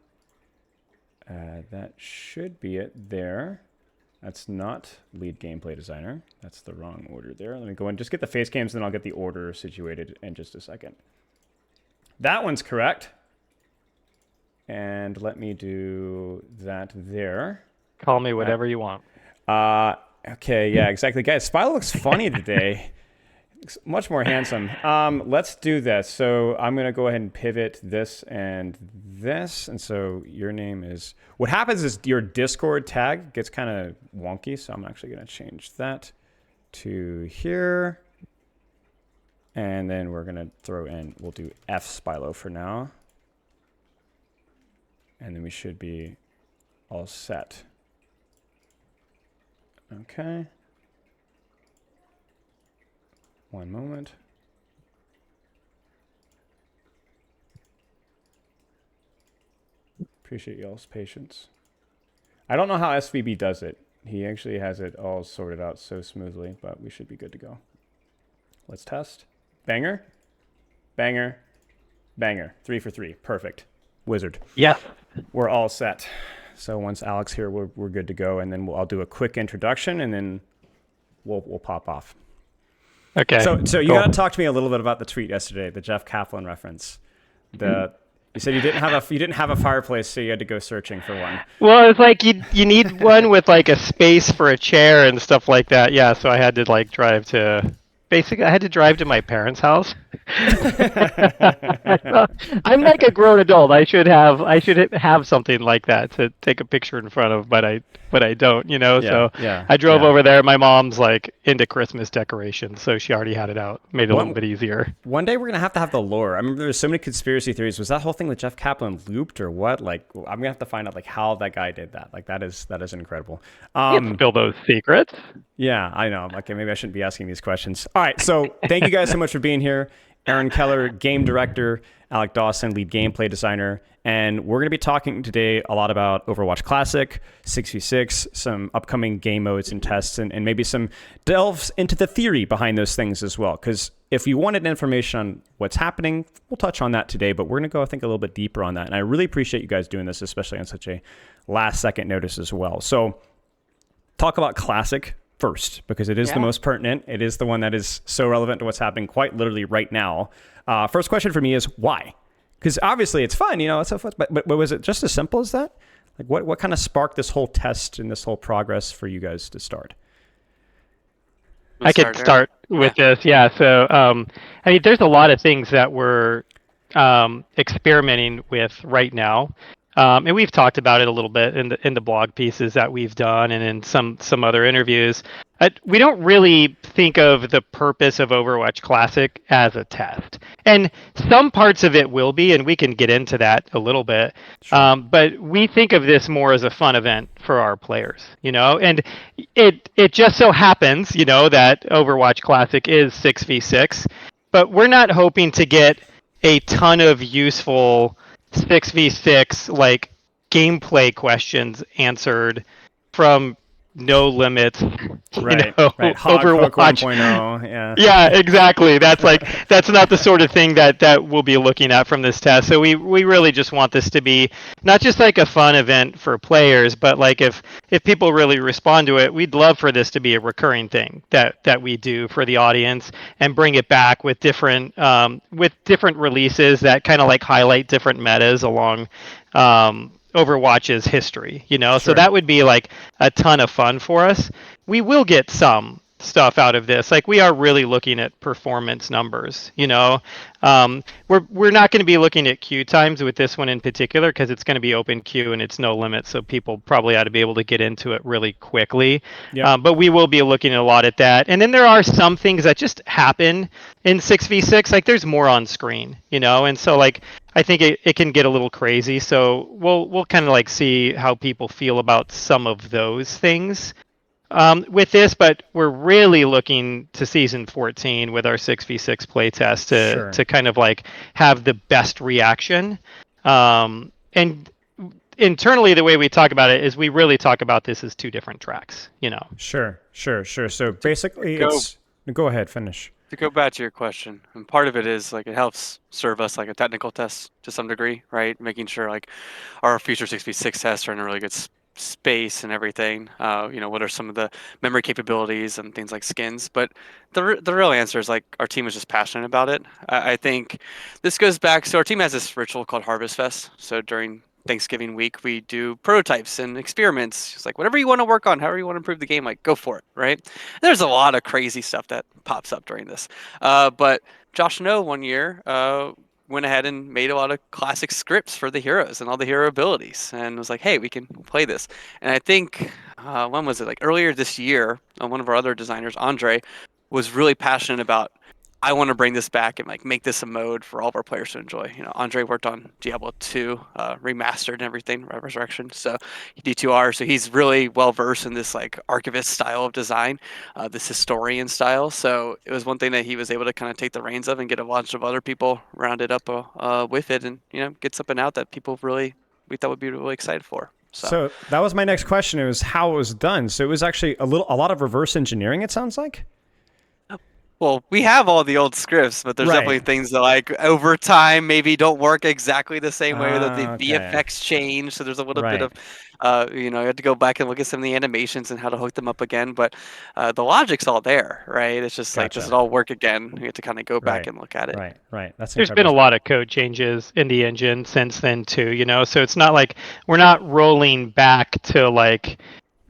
That should be it there. That's not lead gameplay designer. That's the wrong order there. Let me go and just get the face cams, then I'll get the order situated in just a second. That one's correct. And let me do that there. Call me whatever you want. Okay, yeah, exactly. Guys, Spy looks funny today. Looks much more handsome. Let's do this. So I'm going to go ahead and pivot this and this. And so your name is... What happens is your Discord tag gets kind of wonky. So I'm actually going to change that to here. And then we're going to throw in... We'll do F Spylo for now. And then we should be all set. Okay. One moment. Appreciate y'all's patience. I don't know how SVB does it. He actually has it all sorted out so smoothly, but we should be good to go. Let's test. Banger. Banger. Banger. 3 for 3. Perfect. Wizard. Yeah. We're all set. So once Alec's here, we're good to go, and then I'll do a quick introduction, and then we'll pop off. Okay. So you cool. got to talk to me a little bit about the tweet yesterday, the Jeff Kaplan reference. You said you didn't have a fireplace, so you had to go searching for one. Well, it's like you need one with like a space for a chair and stuff like that. Yeah. So I had to like drive to. Basically, I had to drive to my parents' house. I'm like a grown adult. I should have something like that to take a picture in front of, but I don't, you know. So I drove over there. My mom's like into Christmas decorations, so she already had it out. Made it a little bit easier. One day we're gonna have the lore. I remember there's so many conspiracy theories. Was that whole thing with Jeff Kaplan looped or what? Like, I'm gonna have to find out like how that guy did that. Like that is incredible. Spill those secrets. Yeah, I know. Okay, maybe I shouldn't be asking these questions. All right, so thank you guys so much for being here. Aaron Keller, game director, Alec Dawson, lead gameplay designer, and we're going to be talking today a lot about Overwatch Classic, 6v6, some upcoming game modes and tests, and maybe some delves into the theory behind those things as well. Because if you wanted information on what's happening, we'll touch on that today, but we're going to go, I think, a little bit deeper on that. And I really appreciate you guys doing this, especially on such a last-second notice as well. So talk about Classic first, because it is the most pertinent. It is the one that is so relevant to what's happening quite literally right now. First question for me is why? Because obviously it's fun, you know, it's so fun, but was it just as simple as that? Like what kind of sparked this whole test and this whole progress for you guys to start? I could start with this. Yeah. So, I mean, there's a lot of things that we're experimenting with right now. And we've talked about it a little bit in the blog pieces that we've done and in some other interviews. We don't really think of the purpose of Overwatch Classic as a test. And some parts of it will be, and we can get into that a little bit. Sure. But we think of this more as a fun event for our players, you know? And it just so happens, you know, that Overwatch Classic is 6v6, but we're not hoping to get a ton of useful 6v6 like gameplay questions answered from No Limits, right? Overwatch 1.0, yeah, exactly. That's not the sort of thing that we'll be looking at from this test. So we really just want this to be not just like a fun event for players, but like if people really respond to it, we'd love for this to be a recurring thing that we do for the audience and bring it back with different releases that kind of like highlight different metas along Overwatch's history, you know. Sure. So that would be like a ton of fun for us. We will get some stuff out of this. Like we are really looking at performance numbers, you know. We're not going to be looking at queue times with this one in particular because it's going to be open queue and it's no limit, so people probably ought to be able to get into it really quickly. Yep. But we will be looking a lot at that. And then there are some things that just happen in 6v6, like there's more on screen, you know, and so like I think it can get a little crazy. So we'll kind of like see how people feel about some of those things with this, but we're really looking to season 14 with our 6v6 playtest to kind of like have the best reaction. And internally, the way we talk about it is we really talk about this as two different tracks, you know. Sure. So basically Go ahead, finish. To go back to your question, and part of it is like it helps serve us like a technical test to some degree, right? Making sure like our future 6v6 tests are in a really good space and everything. What are some of the memory capabilities and things like skins? But the real answer is like our team is just passionate about it. I think this goes back. So our team has this ritual called Harvest Fest. So during Thanksgiving week, we do prototypes and experiments. It's like whatever you want to work on, however you want to improve the game, like go for it, right? There's a lot of crazy stuff that pops up during this. But Josh No one year went ahead and made a lot of classic scripts for the heroes and all the hero abilities, and was like, hey, we can play this. And I think when was it? Like earlier this year, one of our other designers, Andre, was really passionate about, I want to bring this back and like make this a mode for all of our players to enjoy. Andre worked on Diablo 2 remastered and everything, Resurrection. So D2R. So he's really well versed in this like archivist style of design, this historian style. So it was one thing that he was able to kind of take the reins of and get a bunch of other people rounded up with it, and get something out that people we thought would be really excited for. So that was my next question. It was how it was done. So it was actually a lot of reverse engineering. It sounds like. Well, we have all the old scripts, but there's definitely things that, like, over time maybe don't work exactly the same way, that the VFX change. So there's a little bit of, you have to go back and look at some of the animations and how to hook them up again. But the logic's all there, right? It's just like, does it all work again? We have to kind of go back and look at it. Right. There's been a lot of code changes in the engine since then too, so it's not like we're not rolling back to like,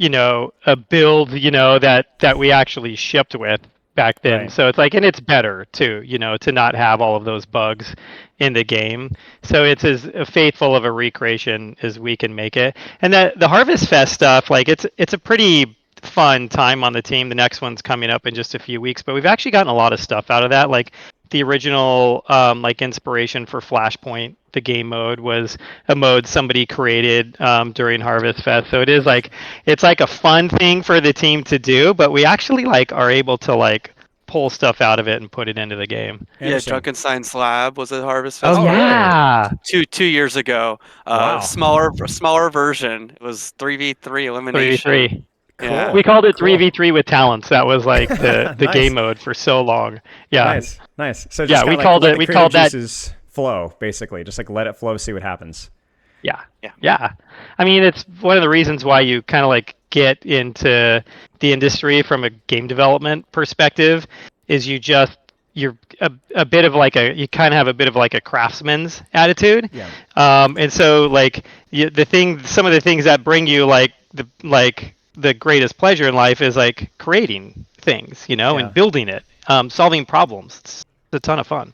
a build, that we actually shipped with back then. Right. So it's like, and it's better too, to not have all of those bugs in the game. So it's as faithful of a recreation as we can make it. And the Harvest Fest stuff, like it's a pretty fun time on the team. The next one's coming up in just a few weeks, but we've actually gotten a lot of stuff out of that. Like the original like inspiration for Flashpoint, the game mode, was a mode somebody created during Harvest Fest. So it's like a fun thing for the team to do, but we actually like are able to like pull stuff out of it and put it into the game. Yeah, Drunkenstein's Lab was at Harvest Fest. Oh yeah, two years ago. Wow. Smaller version. It was 3v3 elimination. 3v3. Cool. Yeah. We called it 3v3 with talents. That was like the Nice. game mode for so long. Yeah. Nice. So just Yeah, kinda we called let it- the we creative called that- juices flow, basically. Just like let it flow, see what happens. Yeah. I mean, it's one of the reasons why you kind of like get into the industry from a game development perspective is you're a bit of like you kind of have a bit of like a craftsman's attitude. Yeah. And so like some of the things that bring you like the greatest pleasure in life is like creating things, and building it, solving problems. It's a ton of fun.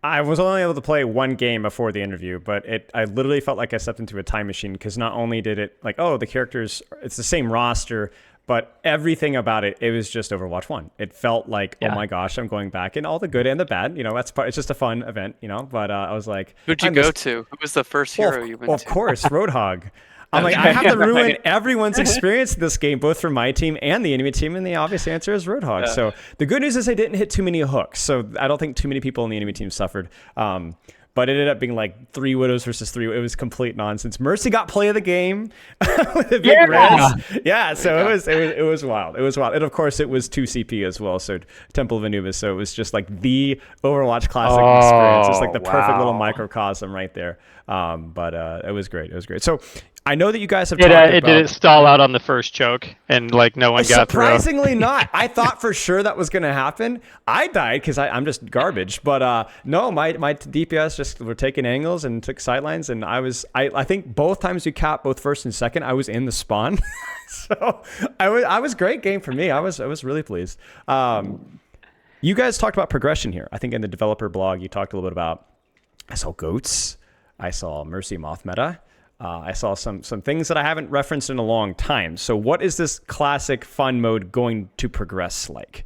I was only able to play one game before the interview, but I literally felt like I stepped into a time machine, because not only did it like, the characters, it's the same roster, but everything about it was just Overwatch 1. It felt like, oh my gosh, I'm going back, and all the good and the bad, it's just a fun event, but I was like, Who'd you go to? Who was the first hero you went to? Of course, Roadhog. I'm like, I have to ruin everyone's experience in this game, both for my team and the enemy team, and the obvious answer is Roadhog. So the good news is I didn't hit too many hooks, so I don't think too many people in the enemy team suffered. But it ended up being like 3 Widows versus 3. It was complete nonsense. Mercy got play of the game with a big res. Yeah, so it was wild. It was wild. And of course it was 2 CP as well, so Temple of Anubis. So it was just like the Overwatch Classic experience. It's like the perfect little microcosm right there. But it was great. It was great. So I know that you guys have talked about... Did it stall out on the first choke and like no one got through? Surprisingly not. I thought for sure that was going to happen. I died because I'm just garbage. But no, my DPS just were taking angles and took sidelines. And I think both times you capped both first and second, I was in the spawn. So I was great game for me. I was really pleased. You guys talked about progression here. I think in the developer blog, you talked a little bit about, I saw goats. I saw Mercy Moth meta. I saw some things that I haven't referenced in a long time. So what is this classic fun mode going to progress like?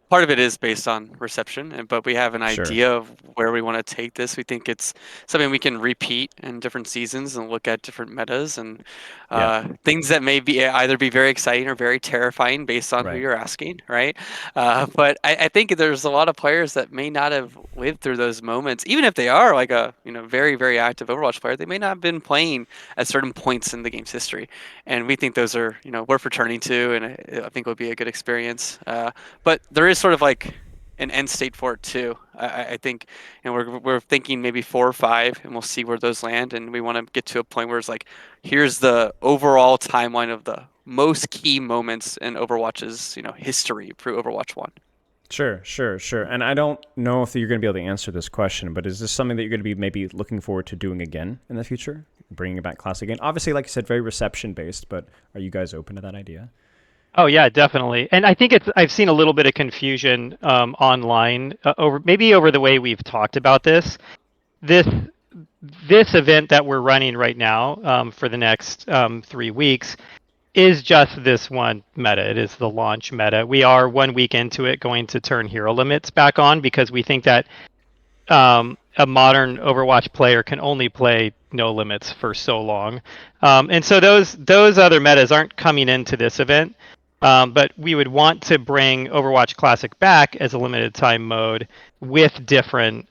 part of it is based on reception, but we have an Sure. idea of where we want to take this. We think it's something we can repeat in different seasons and look at different metas and Yeah. things that may be either be very exciting or very terrifying based on who Right. you're asking, right? But I think there's a lot of players that may not have lived through those moments, even if they are like a very very active Overwatch player. They may not have been playing at certain points in the game's history, and we think those are worth returning to, and I think it would be a good experience. But there is sort of like an end state for it too. I think, we're thinking maybe 4 or 5, and we'll see where those land. And we want to get to a point where it's like, here's the overall timeline of the most key moments in Overwatch's history through Overwatch 1. Sure. And I don't know if you're going to be able to answer this question, but is this something that you're going to be maybe looking forward to doing again in the future, bringing back Classic again? Obviously, like you said, very reception based, but are you guys open to that idea? Oh yeah, definitely. And I think I've seen a little bit of confusion online over the way we've talked about this. This event that we're running right now for the next 3 weeks is just this one meta. It is the launch meta. We are 1 week into it going to turn hero limits back on because we think that a modern Overwatch player can only play no limits for so long. And so those other metas aren't coming into this event. But we would want to bring Overwatch Classic back as a limited time mode with different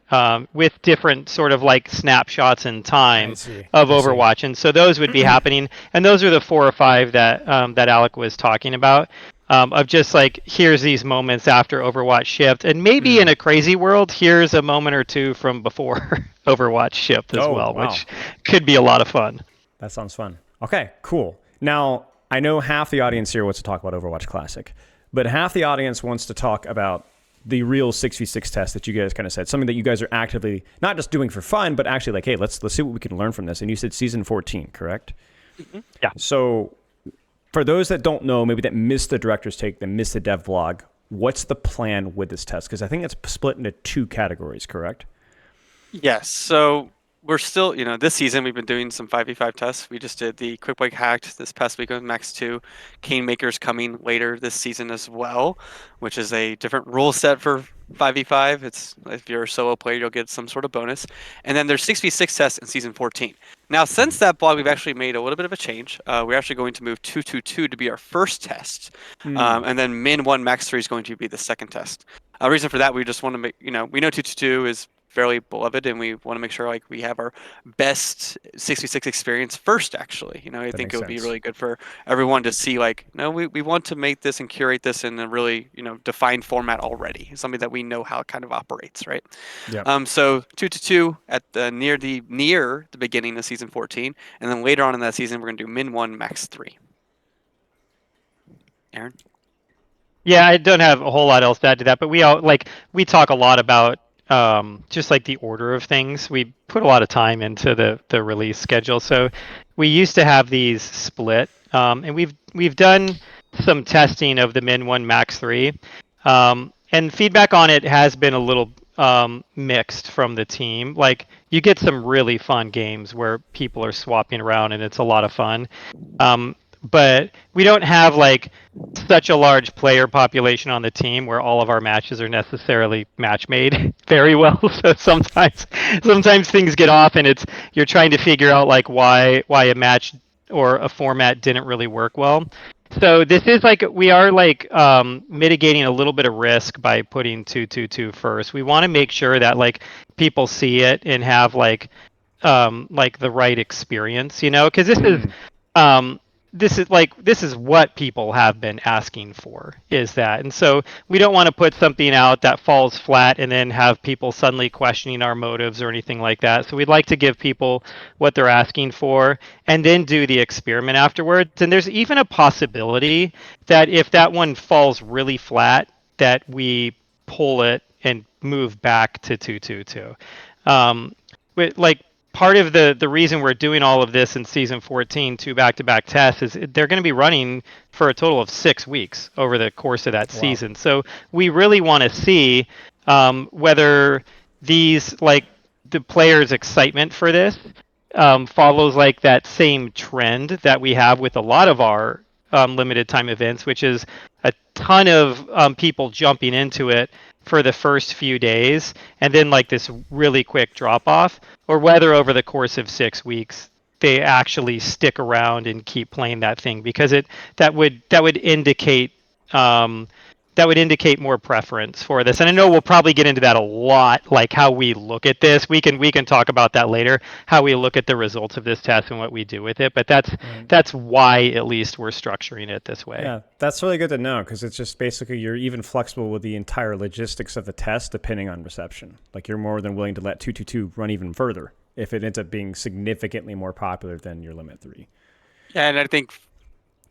sort of like snapshots in time of Overwatch, and so those would be happening. And those are the 4 or 5 that Alec was talking about. Of just like, here's these moments after Overwatch shipped, and maybe in a crazy world, here's a moment or 2 from before Overwatch shipped as well, wow. which could be a lot of fun. That sounds fun. Okay, cool. Now, I know half the audience here wants to talk about Overwatch Classic, but half the audience wants to talk about the real 6v6 test that you guys kind of said, something that you guys are actively not just doing for fun, but actually like, hey, let's see what we can learn from this. And you said season 14, correct? Mm-hmm. Yeah. So for those that don't know, maybe that missed the director's take, that missed the dev vlog, what's the plan with this test? Because I think it's split into 2 categories, correct? Yes. So we're still, this season we've been doing some 5v5 tests. We just did the Quick Break Hacked this past week with Max 2. Kingmaker's coming later this season as well, which is a different rule set for 5v5. It's, if you're a solo player, you'll get some sort of bonus. And then there's 6v6 tests in season 14. Now, since that blog, we've actually made a little bit of a change. We're actually going to move 222 to be our first test. And then Min 1 Max 3 is going to be the second test. A reason for that, we just want to make, we know 222 is fairly beloved, and we want to make sure like we have our best 6v6 experience first. Actually, I think it would be really good for everyone to see like, no, we want to make this and curate this in a really defined format already, something that we know how it kind of operates, right? Yeah. So 2-2 at the near the beginning of season 14, and then later on in that season we're going to do Min 1 Max 3. Aaron? Yeah, I don't have a whole lot else to add to that, but we talk a lot about just like the order of things. We put a lot of time into the release schedule. So we used to have these split, and we've done some testing of the Min 1 Max 3, and feedback on it has been a little mixed from the team. Like, you get some really fun games where people are swapping around and it's a lot of fun. But we don't have like such a large player population on the team where all of our matches are necessarily match made very well. So sometimes things get off, and you're trying to figure out like why a match or a format didn't really work well. So this is like, we are like mitigating a little bit of risk by putting 222 first. We want to make sure that like people see it and have like the right experience, because this is what people have been asking for, is that. And so we don't want to put something out that falls flat and then have people suddenly questioning our motives or anything like that. So we'd like to give people what they're asking for and then do the experiment afterwards. And there's even a possibility that if that one falls really flat, that we pull it and move back to 222. Part of the reason we're doing all of this in season 14, 2 back-to-back tests, is they're going to be running for a total of 6 weeks over the course of that season. So we really want to see whether these, like, the players' excitement for this follows like that same trend that we have with a lot of our limited time events, which is a ton of people jumping into it for the first few days, and then like this really quick drop off, or whether over the course of 6 weeks they actually stick around and keep playing that thing, because that would indicate more preference for this. And I know we'll probably get into that a lot, like how we look at this. We can talk about that later, how we look at the results of this test and what we do with it. But that's why at least we're structuring it this way. Yeah, that's really good to know, because it's just basically you're even flexible with the entire logistics of the test depending on reception. Like you're more than willing to let 222 run even further if it ends up being significantly more popular than your limit 3. Yeah, and I think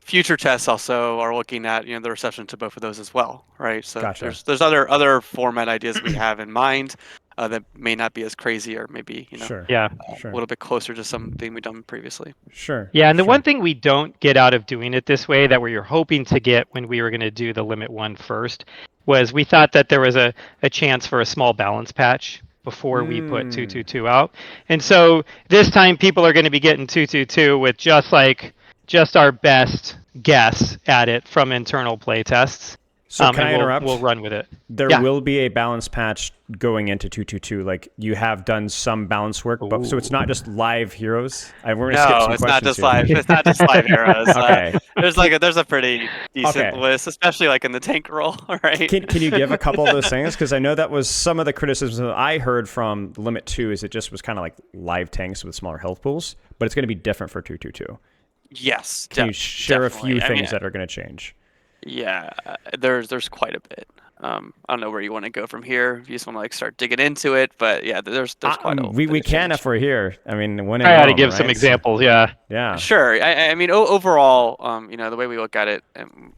future tests also are looking at the reception to both of those as well, right? So Gotcha. there's other format ideas we have in mind that may not be as crazy, or maybe Sure. Yeah. a little bit closer to something we've done previously. Sure. Yeah, and the sure. one thing we don't get out of doing it this way that we were hoping to get when we were going to do the limit 1 first was we thought that there was a chance for a small balance patch before we put 222 out. And so this time people are going to be getting 222 with just our best guess at it from internal play tests. So can I interrupt? We'll run with it. There will be a balance patch going into 222. Like you have done some balance work, but so it's not just live heroes. We're going to skip some No, it's questions not just here. live. It's not just live heroes. Okay. There's a pretty decent Okay. list, especially like in the tank role, right? Can you give a couple of those things? Because I know that was some of the criticisms that I heard from Limit 2 is it just was kind of like live tanks with smaller health pools, but it's going to be different for 222. Yes. Can you share definitely. a few things that are going to change? Yeah, there's quite a bit. I don't know where you want to go from here. If you just want to like start digging into it, but yeah, there's quite a we bit of can change. if we're here. I mean, when I ought to give some examples. Yeah. Yeah. Sure. I mean, overall, the way we look at it, and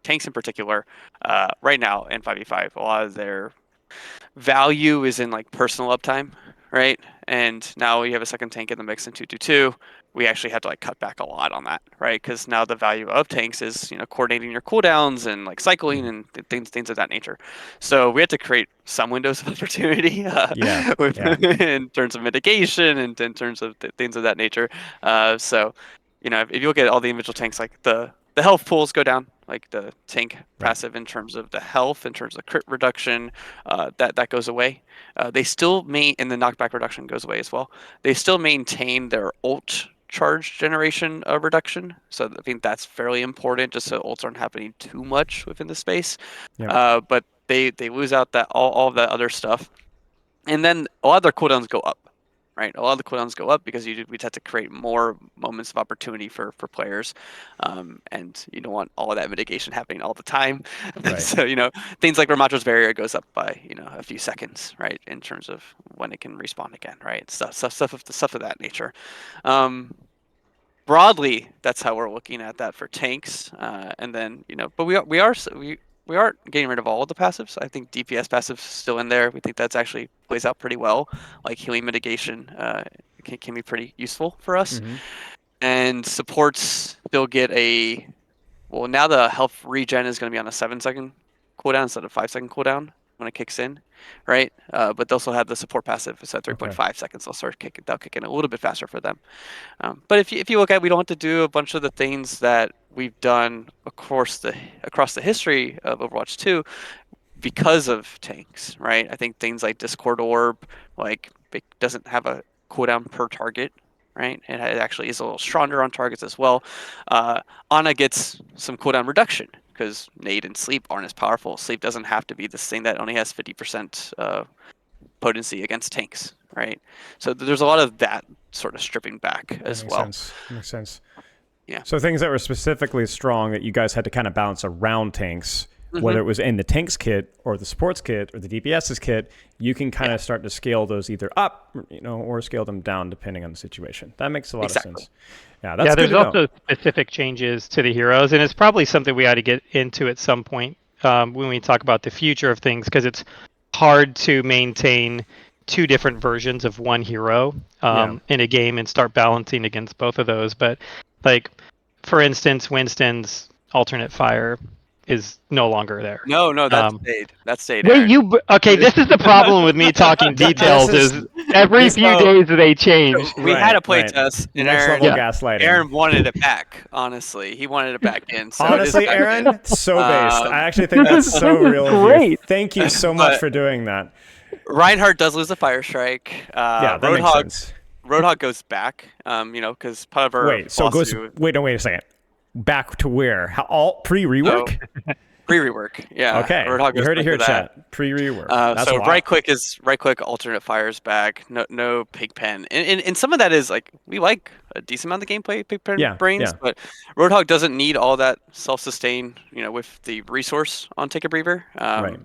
tanks in particular, right now in 5v5, a lot of their value is in like personal uptime, right? And now we have a second tank in the mix in 222. We actually had to like cut back a lot on that, right? Because now the value of tanks is coordinating your cooldowns and like cycling and things of that nature. So we had to create some windows of opportunity in terms of mitigation and in terms of things of that nature. So if you look at all the individual tanks, like the health pools go down, like the tank passive in terms of the health, in terms of crit reduction, that goes away. They still and the knockback reduction goes away as well. They still maintain their ult charge generation reduction. So I think that's fairly important, just so ults aren't happening too much within the space. But they lose out that all of that other stuff. And then a lot of their cooldowns go up. Right, a lot of the cooldowns go up because we have to create more moments of opportunity for players, and you don't want all of that mitigation happening all the time. Right. So things like Ramacho's barrier goes up by a few seconds, right, in terms of when it can respawn again, right? Stuff of that nature. Broadly, that's how we're looking at that for tanks, and then but we aren't getting rid of all of the passives. I think DPS passives still in there. We think that's actually plays out pretty well. Like healing mitigation can be pretty useful for us. And supports still get now the health regen is going to be on a 7-second cooldown instead of 5-second cooldown when it kicks in, right? But they also have the support passive. It's at 3.5 seconds. They'll kick in a little bit faster for them. But if you look at, we don't have to do a bunch of the things that we've done across the history of Overwatch 2 because of tanks, right? I think things like Discord Orb, like it doesn't have a cooldown per target, right? And it actually is a little stronger on targets as well. Ana gets some cooldown reduction because Nade and Sleep aren't as powerful. Sleep doesn't have to be this thing that only has 50% potency against tanks, right? So there's a lot of that sort of stripping back as well. Makes sense. Yeah. So things that were specifically strong that you guys had to kind of balance around tanks, whether it was in the tanks kit or the supports kit or the DPS's kit, you can kind of start to scale those either up, or scale them down depending on the situation. That makes a lot of sense. Yeah, that's there's good to also know. specific changes to the heroes, and it's probably something we ought to get into at some point when we talk about the future of things, because it's hard to maintain two different versions of one hero in a game and start balancing against both of those. But like, for instance, Winston's alternate fire is no longer there. No, that stayed. That stayed. Wait, okay, this is the problem with me talking details. Every few days they change. We had a Right, play right. test, and Next Aaron, level gaslighting. Aaron wanted it back. Honestly, he wanted it back in. So Honestly, it is back Aaron, in. so based. I actually think that's so This is real of you. great. Thank you so much But- for doing that. Reinhardt does lose a fire strike. Yeah, that makes sense. Roadhog goes back. Because part of our Wait, so it goes. Wait a second. Back to where? How all pre-rework? Pre-rework, yeah. Okay, Roadhog you goes heard it back here, to that. chat. Pre-rework. That's So wild. right click alternate fires back. No pig pen. And some of that is like we like a decent amount of gameplay pig pen brains, yeah. but Roadhog doesn't need all that self-sustain. With the resource on Take a Breather. Right.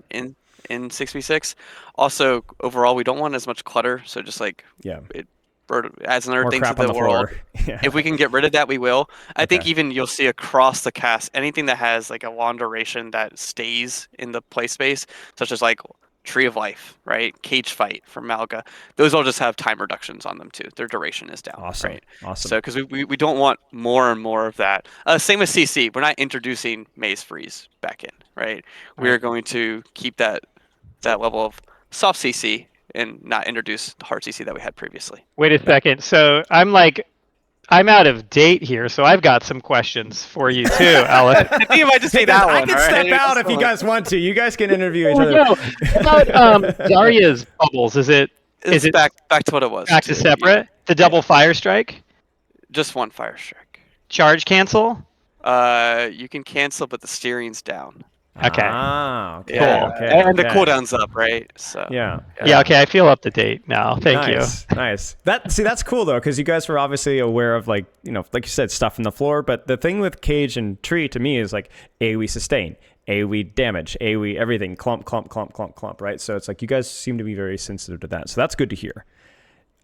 In 6v6. Also, overall, we don't want as much clutter. So just like it adds another More thing to crap on the the world. floor. Yeah. If we can get rid of that, we will. I think Okay. even you'll see across the cast anything that has like a long duration that stays in the play space, such as like Tree of Life, right? Cage Fight from Malga. Those all just have time reductions on them too. Their duration is down. Awesome. Right? Awesome. So because we don't want more and more of that. Same with CC. We're not introducing Maze Freeze back in, right? We are going to keep that level of soft CC and not introduce the hard CC that we had previously. Wait a second. So I'm out of date here, so I've got some questions for you too, Alec. I think it might just be that one. I can all step right? out if you guys want to. You guys can interview each Oh, other. no. What about Zarya's bubbles? Is it back to what it was? back to separate? The double fire strike? Just one fire strike. Charge cancel? You can cancel, but the steering's down. Okay. Ah, okay. Yeah, okay, and the okay. cooldown's up, right? So Yeah. Yeah, okay, I feel up to date now. Thank you. Nice. That's cool though, because you guys were obviously aware of like you said, stuff in the floor. But the thing with Cage and Tree to me is like AoE sustain, AoE damage, AoE everything, clump, clump, clump, clump, clump, right? So it's like you guys seem to be very sensitive to that. So that's good to hear.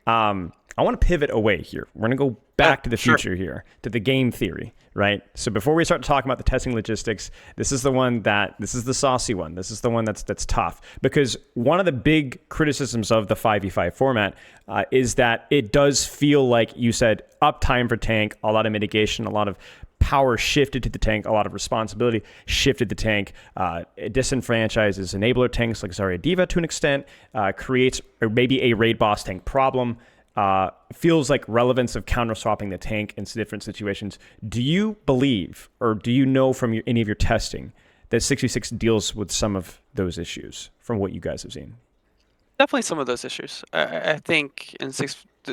I want to pivot away here. We're going to go back to the future here, to the game theory, right? So before we start talking about the testing logistics, this is the saucy one. This is the one that's tough. Because one of the big criticisms of the 5v5 format is that it does feel like you said uptime for tank, a lot of mitigation, a lot of power shifted to the tank, a lot of responsibility shifted to tank. It disenfranchises enabler tanks like Zarya Diva to an extent, creates maybe a raid boss tank problem. Feels like relevance of counter swapping the tank in different situations. Do you believe, or do you know from any of your testing, that 66 deals with some of those issues from what you guys have seen? definitely some of those issues. I think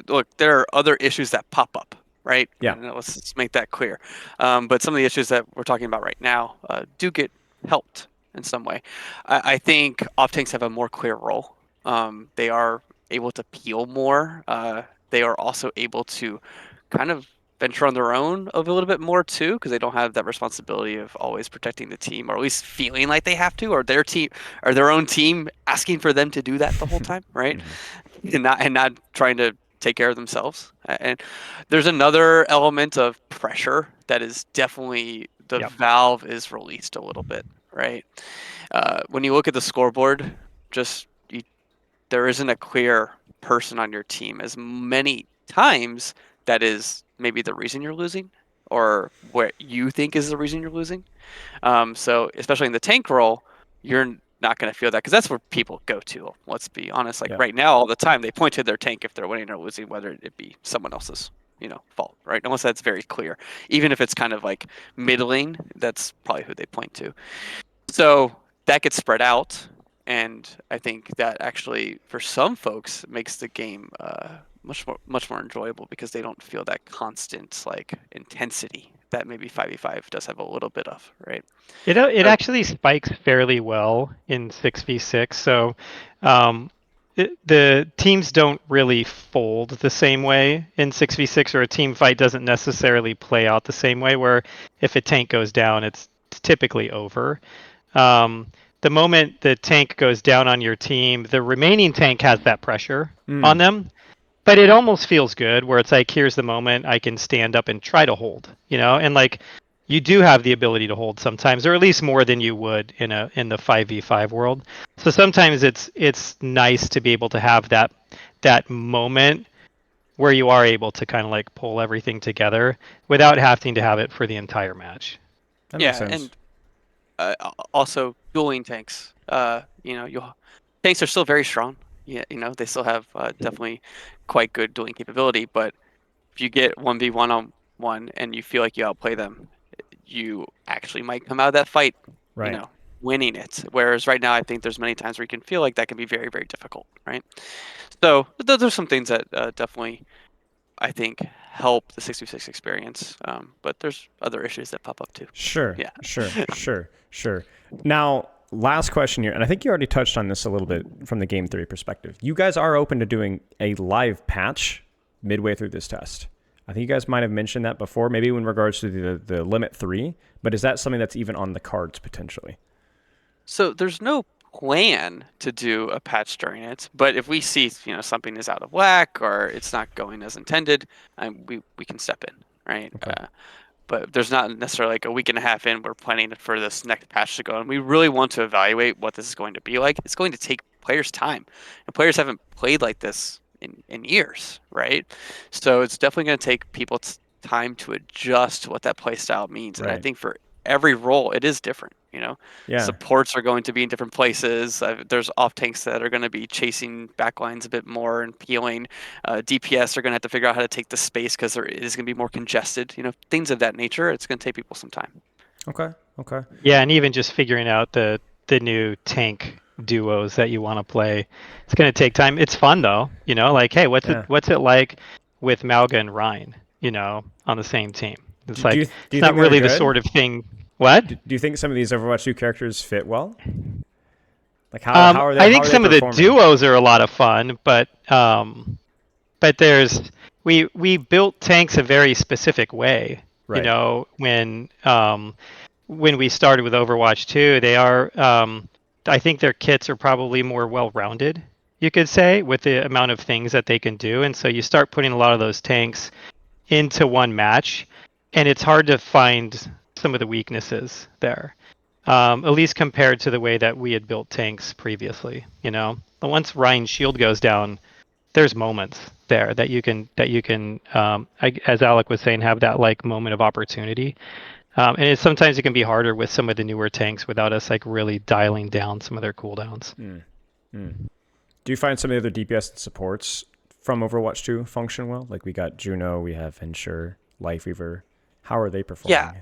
look, there are other issues that pop up, right? Yeah. And let's make that clear. But some of the issues that we're talking about right now do get helped in some way. I think off tanks have a more clear role. They are able to peel more. They are also able to kind of venture on their own a little bit more too, because they don't have that responsibility of always protecting the team, or at least feeling like they have to, or their team or their own team asking for them to do that the whole time, right? and not trying to take care of themselves. And there's another element of pressure that is definitely the valve is released a little bit, right? When you look at the scoreboard, there isn't a clear person on your team as many times that is maybe the reason you're losing, or what you think is the reason you're losing. So especially in the tank role, you're not going to feel that, because that's where people go to. Let's be honest. Right now, all the time, they point to their tank if they're winning or losing, whether it be someone else's fault, right? Unless that's very clear. Even if it's kind of like middling, that's probably who they point to. So that gets spread out, and I think that actually, for some folks, makes the game much more enjoyable, because they don't feel that constant intensity that maybe 5v5 does have a little bit of, right? It actually spikes fairly well in 6v6. So the teams don't really fold the same way in 6v6, or a team fight doesn't necessarily play out the same way, where if a tank goes down, it's typically over. The moment the tank goes down on your team, the remaining tank has that pressure on them. But it almost feels good, where it's like, here's the moment I can stand up and try to hold, and you do have the ability to hold sometimes, or at least more than you would in the 5v5 world. So sometimes it's nice to be able to have that moment where you are able to kind of pull everything together without having to have it for the entire match. That makes sense. And also dueling tanks. Tanks are still very strong. Yeah, they still have definitely quite good dueling capability, but if you get 1v1 on one and you feel like you outplay them, you actually might come out of that fight, you Right. know, winning it. Whereas right now, I think there's many times where you can feel like that can be very, very difficult, right? So those are some things that definitely I think help the 6v6 experience. But there's other issues that pop up too. Sure, Yeah. sure. Now, last question here, and I think you already touched on this a little bit from the game theory perspective. You guys are open to doing a live patch midway through this test. I think you guys might have mentioned that before, maybe in regards to the limit 3, but is that something that's even on the cards potentially? So there's no plan to do a patch during it, but if we see something is out of whack or it's not going as intended, we can step in, right? Okay. But there's not necessarily like a week and a half in we're planning for this next patch to go, and we really want to evaluate what this is going to be like. It's going to take players time, and players haven't played like this in years, right? So it's definitely going to take people time to adjust to what that play style means, and I Right. think for every role it is different. Yeah. Supports are going to be in different places. There's off tanks that are going to be chasing backlines a bit more and peeling. DPS are going to have to figure out how to take the space because there is going to be more congested. Things of that nature. It's going to take people some time. Okay. Yeah, and even just figuring out the new tank duos that you want to play, it's going to take time. It's fun though, like hey, Yeah. what's it like with Malga and Ryan, on the same team? It's Do you like do it's you think not they're really the good? sort of thing. What? Do you think some of these Overwatch 2 characters fit well? Like how are they I how think are they some of the performing? duos are a lot of fun, but we built tanks a very specific way. Right. When we started with Overwatch 2, they are I think their kits are probably more well-rounded, you could say, with the amount of things that they can do, and so you start putting a lot of those tanks into one match, and it's hard to find some of the weaknesses there. At least compared to the way that we had built tanks previously. But once Ryan's shield goes down, there's moments there as Alec was saying, have that like moment of opportunity. And sometimes it can be harder with some of the newer tanks without us like really dialing down some of their cooldowns. Do you find some of the other DPS and supports from Overwatch 2 function well? Like we got Juno, we have Ensure, Lifeweaver. How are they performing? Yeah,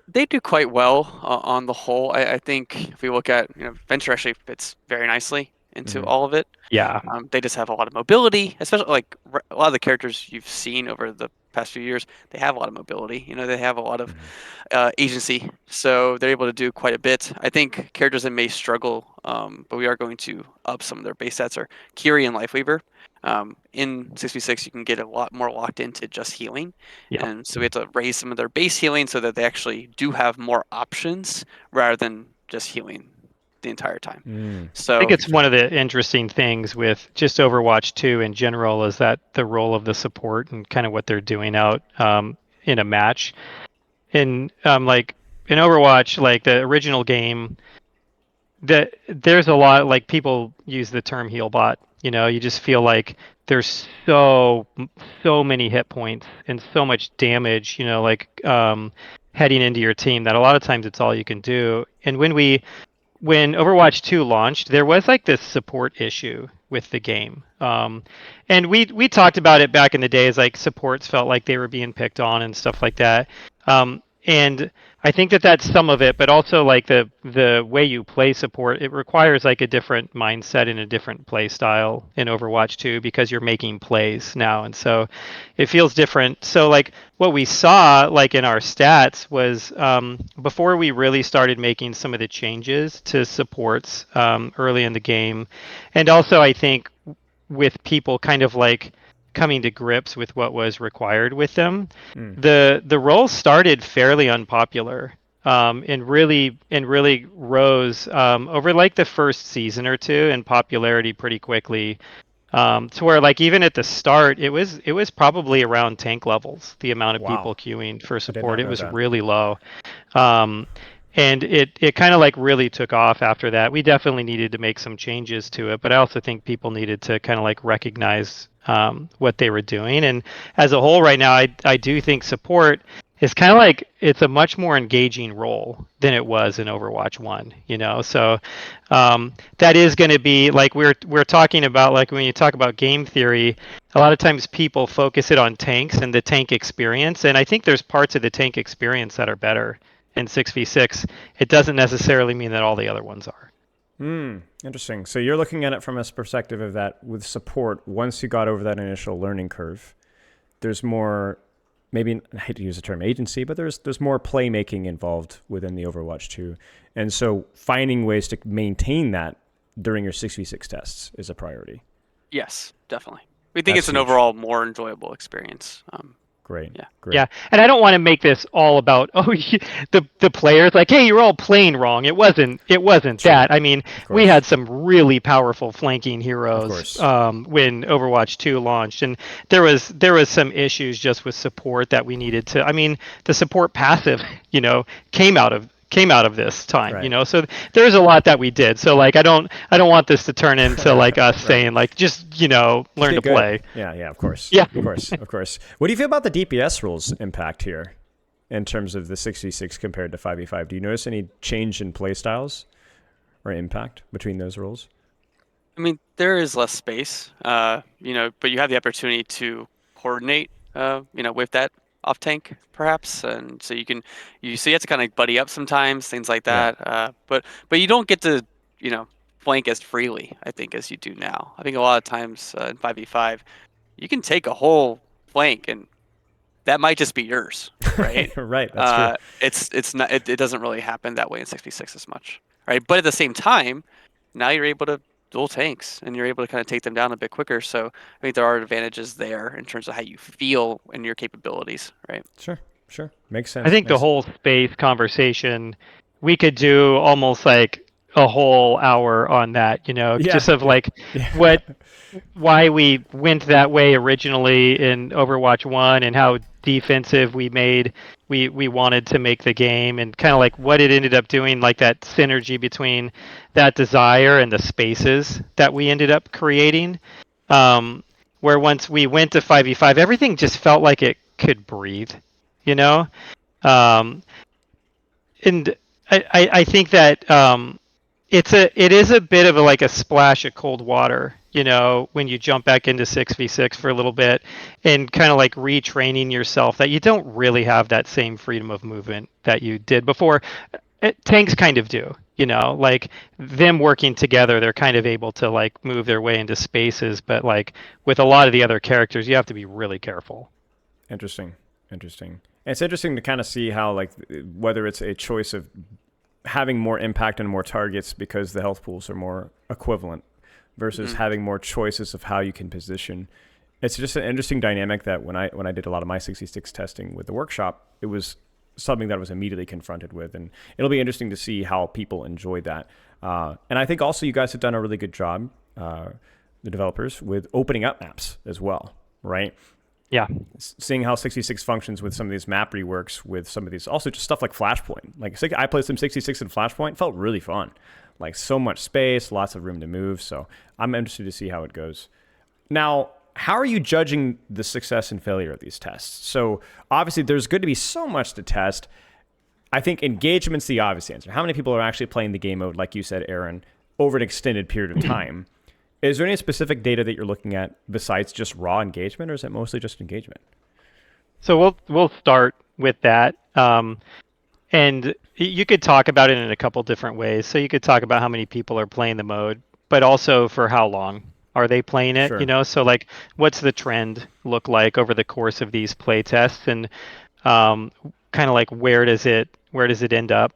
they do quite well on the whole. I think if we look at Venture actually fits very nicely into Mhm. all of it. Yeah. They just have a lot of mobility, especially like a lot of the characters you've seen over the past few years. They have a lot of mobility. They have a lot of agency, so they're able to do quite a bit. I think characters that may struggle, but we are going to up some of their base stats are Kiri and Lifeweaver. In 6v6, you can get a lot more locked into just healing, Yeah. and so we have to raise some of their base healing so that they actually do have more options rather than just healing the entire time. I think So it's one of the interesting things with just Overwatch 2 in general is that the role of the support and kind of what they're doing out in a match. In like in Overwatch, like the original game, that there's a lot like people use the term heal bot. You just feel like there's so many hit points and so much damage. Heading into your team that a lot of times it's all you can do. And when Overwatch 2 launched, there was like this support issue with the game. And we talked about it back in the days, like supports felt like they were being picked on and stuff like that. And I think that that's some of it, but also like the way you play support, it requires like a different mindset and a different play style in Overwatch 2 because you're making plays now, and so it feels different. So like what we saw like in our stats was before we really started making some of the changes to supports early in the game, and also I think with people kind of like coming to grips with what was required with them, the role started fairly unpopular, and really rose over like the first season or two in popularity pretty quickly. To where like even at the start, it was probably around tank levels, the amount of Wow. people queuing for I did support. not It know was that. really low. Um, and it kind of like really took off after that. We definitely needed to make some changes to it, but I also think people needed to kind of like recognize what they were doing. And as a whole, right now, I do think support is kind of like it's a much more engaging role than it was in Overwatch 1, you know. So that is going to be like we're talking about, like when you talk about game theory, a lot of times people focus it on tanks and the tank experience, and I think there's parts of the tank experience that are better in 6v6. It doesn't necessarily mean that all the other ones are. Interesting. So you're looking at it from a perspective of that with support, once you got over that initial learning curve, there's more, maybe, I hate to use the term agency, but there's more playmaking involved within the Overwatch 2. And so finding ways to maintain that during your 6v6 tests is a priority. Yes, definitely. We think That's it's an huge. overall more enjoyable experience. Great. Yeah. Great. Yeah, and I don't want to make this all about the players, like, hey, you're all playing wrong. It wasn't that. I mean, we had some really powerful flanking heroes when Overwatch 2 launched, and there was some issues just with support that we needed to. I mean, the support passive, you know, came out of this time, you know. So there's a lot that we did. So like I don't want this to turn into like us saying like just, you know, learn to play. Yeah, of course. Yeah. Of course. What do you feel about the DPS rules impact here in terms of the 6v6 compared to 5v5? Do you notice any change in play styles or impact between those rules? I mean, there is less space, you know, but you have the opportunity to coordinate, you know, with that off tank perhaps, and so you have to kind of buddy up sometimes, things like that. But you don't get to, you know, flank as freely, I think, as you do now. I think a lot of times in 5v5, you can take a whole flank and that might just be yours, right? Right. That's true. It's not. It doesn't really happen that way in 6v6 as much, right? But at the same time, now you're able to dual tanks and you're able to kind of take them down a bit quicker. So I think there are advantages there in terms of how you feel and your capabilities, right? Sure. Makes sense. I think the whole space conversation, we could do almost like a whole hour on that, you know, just of like why we went that way originally in Overwatch 1 and how defensive we wanted to make the game, and kind of like what it ended up doing, like that synergy between that desire and the spaces that we ended up creating, where once we went to 5v5, everything just felt like it could breathe, you know. And I think that it is a bit of like a splash of cold water, you know, when you jump back into 6v6 for a little bit and kind of like retraining yourself that you don't really have that same freedom of movement that you did before. Tanks kind of do, you know, like them working together, they're kind of able to like move their way into spaces, but like with a lot of the other characters, you have to be really careful. Interesting. It's interesting to kind of see how, like, whether it's a choice of having more impact and more targets because the health pools are more equivalent versus having more choices of how you can position. It's just an interesting dynamic that when I did a lot of my 66 testing with the workshop, it was something that I was immediately confronted with, and it'll be interesting to see how people enjoy that. And I think also you guys have done a really good job, the developers, with opening up maps as well, right? Yeah. Seeing how 66 functions with some of these map reworks, with some of these, also just stuff like Flashpoint. Like I played some 66 in Flashpoint, felt really fun. Like so much space, lots of room to move. So I'm interested to see how it goes. Now, how are you judging the success and failure of these tests? So obviously there's going to be so much to test. I think engagement's the obvious answer. How many people are actually playing the game mode, like you said, Aaron, over an extended period of time? Is there any specific data that you're looking at besides just raw engagement, or is it mostly just engagement? So we'll start with that. And you could talk about it in a couple different ways. So you could talk about how many people are playing the mode, but also for how long are they playing it, you know? So like, what's the trend look like over the course of these play tests, and kind of like where does it end up?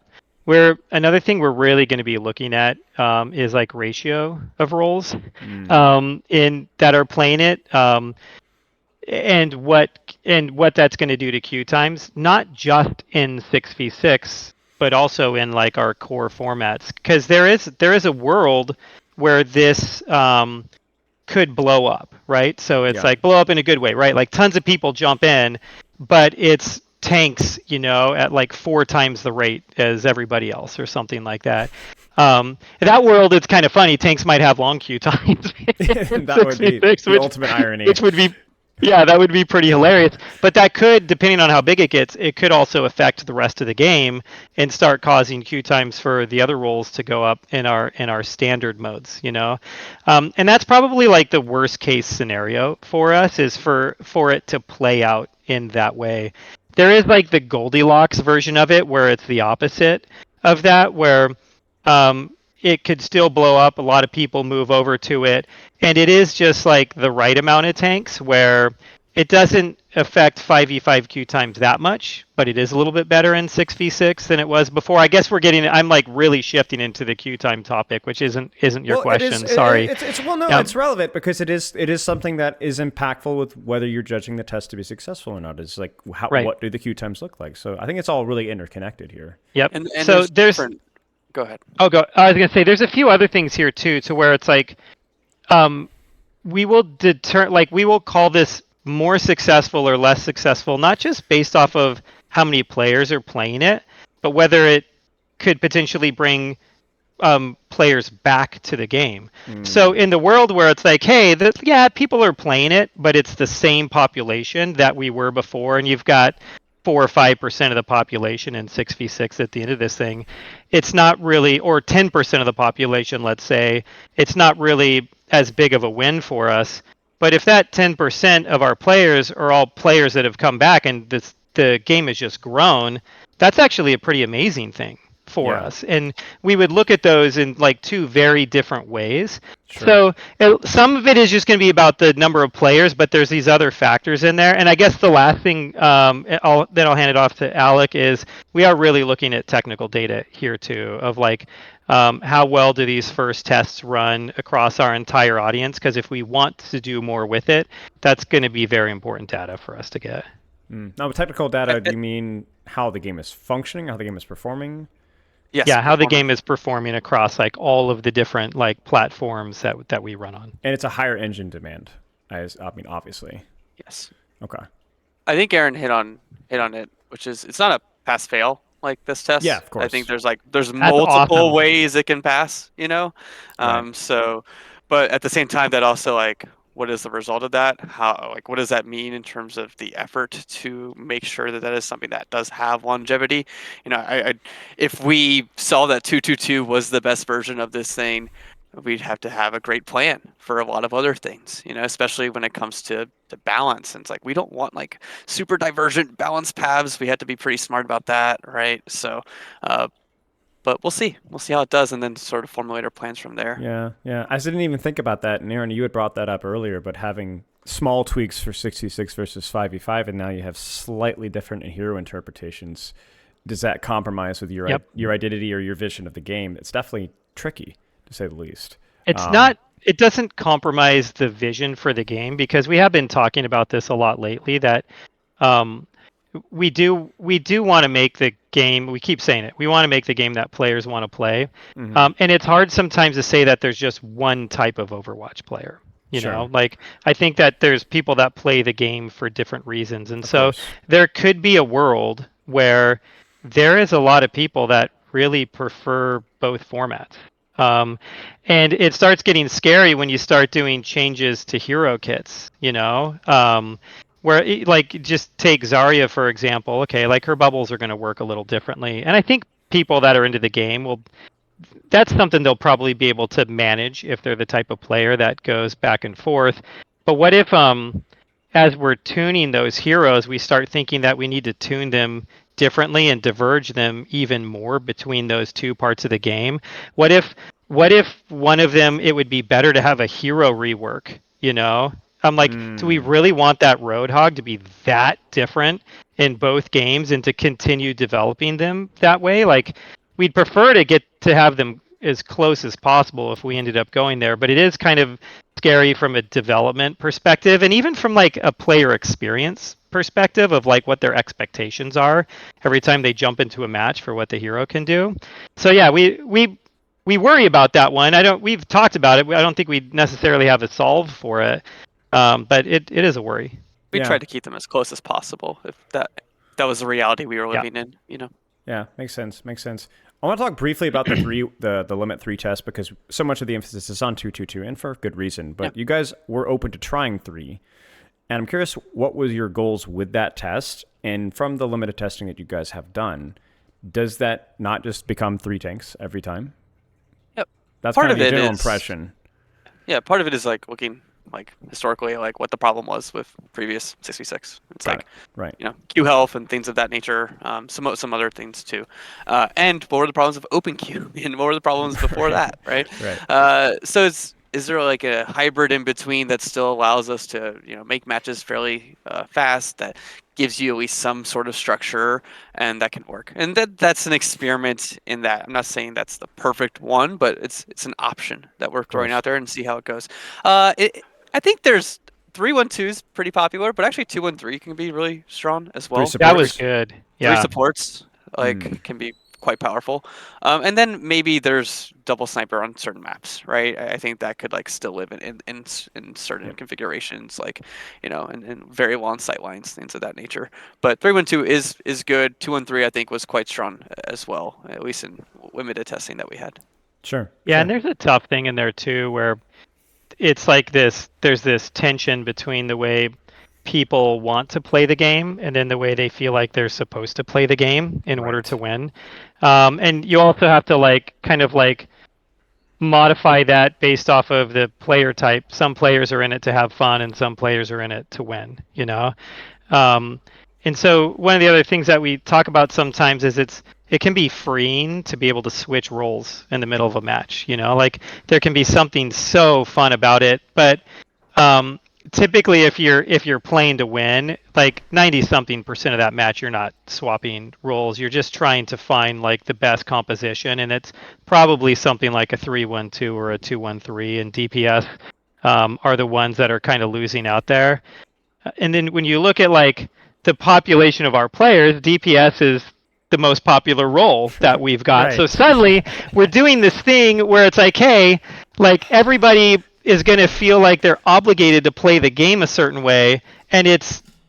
Another thing we're really going to be looking at is like ratio of roles in that are playing it, and what that's going to do to queue times, not just in 6v6, but also in like our core formats, because there is a world where this could blow up, right? So it's like blow up in a good way, right? Like tons of people jump in, but it's tanks, at like 4 times the rate as everybody else or something like that. In that world, it's kind of funny. Tanks might have long queue times. That would be the ultimate irony. Which would be, yeah, that would be pretty hilarious. But that could, depending on how big it gets, it could also affect the rest of the game and start causing queue times for the other roles to go up in our standard modes. And that's probably like the worst case scenario for us, is for it to play out in that way. There is like the Goldilocks version of it where it's the opposite of that, where it could still blow up. A lot of people move over to it, and it is just like the right amount of tanks where it doesn't affect 5v5 queue times that much, but it is a little bit better in 6v6 than it was before. I guess I'm like really shifting into the queue time topic, which isn't your question. Sorry. It's relevant because it is something that is impactful with whether you're judging the test to be successful or not. It's like what do the queue times look like? So I think it's all really interconnected here. Yep. And so there's Go ahead. I was gonna say there's a few other things here too, to where it's like, we will call this more successful or less successful, not just based off of how many players are playing it, but whether it could potentially bring players back to the game. So in the world where it's like, hey, people are playing it, but it's the same population that we were before, and you've got 4 or 5% of the population in 6v6 at the end of this thing, it's not really, or 10% of the population, let's say, it's not really as big of a win for us. But if that 10% of our players are all players that have come back and the game has just grown, that's actually a pretty amazing thing for us. And we would look at those in like 2 very different ways. Sure. So some of it is just going to be about the number of players, but there's these other factors in there. And I guess the last thing, then I'll hand it off to Alec, is we are really looking at technical data here too, of like, how well do these first tests run across our entire audience? Because if we want to do more with it, that's going to be very important data for us to get. Now, with technical data, do you mean how the game is functioning, how the game is performing? Yes, yeah, how the game is performing across like all of the different like platforms that we run on. And it's a higher engine demand, obviously. Yes. Okay. I think Aaron hit on it, which is it's not a pass fail like this test. Yeah, of course. I think there's multiple ways it can pass, Right. But at the same time, that also like, what is the result of that? What does that mean in terms of the effort to make sure that is something that does have longevity? If we saw that 222 was the best version of this thing, we'd have to have a great plan for a lot of other things, especially when it comes to balance. And it's like, we don't want like super divergent balance paths. We have to be pretty smart about that, right? So, but we'll see. We'll see how it does, and then sort of formulate our plans from there. Yeah. I didn't even think about that. And Aaron, you had brought that up earlier, but having small tweaks for 66 versus 5v5, and now you have slightly different hero interpretations. Does that compromise with your identity or your vision of the game? It's definitely tricky, to say the least. It's not. It doesn't compromise the vision for the game, because we have been talking about this a lot lately, that we do want to make the game, we keep saying it, we want to make the game that players want to play. And it's hard sometimes to say that there's just one type of Overwatch player. You know, like I think that there's people that play the game for different reasons. And so there could be a world where there is a lot of people that really prefer both formats. And it starts getting scary when you start doing changes to hero kits, where just take Zarya, for example. Okay, like her bubbles are going to work a little differently. And I think people that are into the game that's something they'll probably be able to manage if they're the type of player that goes back and forth. But what if, as we're tuning those heroes, we start thinking that we need to tune them differently and diverge them even more between those 2 parts of the game? What if one of them, it would be better to have a hero rework, I'm like, do we really want that Roadhog to be that different in both games and to continue developing them that way? Like, we'd prefer to get to have them as close as possible if we ended up going there, but it is kind of scary from a development perspective, and even from like a player experience perspective of like what their expectations are every time they jump into a match for what the hero can do. So yeah, we worry about that one. We've talked about it. I don't think we necessarily have a solve for it. But it is a worry. We try to keep them as close as possible, if that was the reality we were living in. You know. Yeah, makes sense. Makes sense. I want to talk briefly about the limit 3 test, because so much of the emphasis is on 2-2-2, and for good reason. But you guys were open to trying 3, and I'm curious, what was your goals with that test? And from the limited testing that you guys have done, does that not just become 3 tanks every time? Yep. That's part kind of of the it general is, impression. Yeah, part of it is like looking like historically like what the problem was with previous 66. It's Got like it. Right. you know, queue health and things of that nature. Some other things too. And what were the problems of open queue? And what were the problems before that? Right. Right. So is there like a hybrid in between that still allows us to make matches fairly fast, that gives you at least some sort of structure, and that can work? And that's an experiment in that. I'm not saying that's the perfect one, but it's an option that we're throwing out there and see how it goes. I think there's 3-1-2 is pretty popular, but actually 2-1-3 can be really strong as well. That was good. Yeah. 3 supports can be quite powerful. And then maybe there's double sniper on certain maps, right? I think that could like still live in certain configurations, like and very long sight lines, things of that nature. But 3-1-2 is good. 2-1-3 I think was quite strong as well, at least in limited testing that we had. Sure. Yeah, and there's a tough thing in there too, where it's like there's this tension between the way people want to play the game and then the way they feel like they're supposed to play the game in order to win. And you also have to like kind of like modify that based off of the player type. Some players are in it to have fun and some players are in it to win, and so one of the other things that we talk about sometimes is it can be freeing to be able to switch roles in the middle of a match. Like there can be something so fun about it, but typically if you're playing to win, like 90-something% of that match, you're not swapping roles. You're just trying to find like the best composition, and it's probably something like a 3-1-2 or a 2-1-3, and DPS are the ones that are kind of losing out there. And then when you look at like the population of our players, DPS is the most popular role that we've got. Right. So suddenly we're doing this thing where it's like, hey, like everybody is going to feel like they're obligated to play the game a certain way, and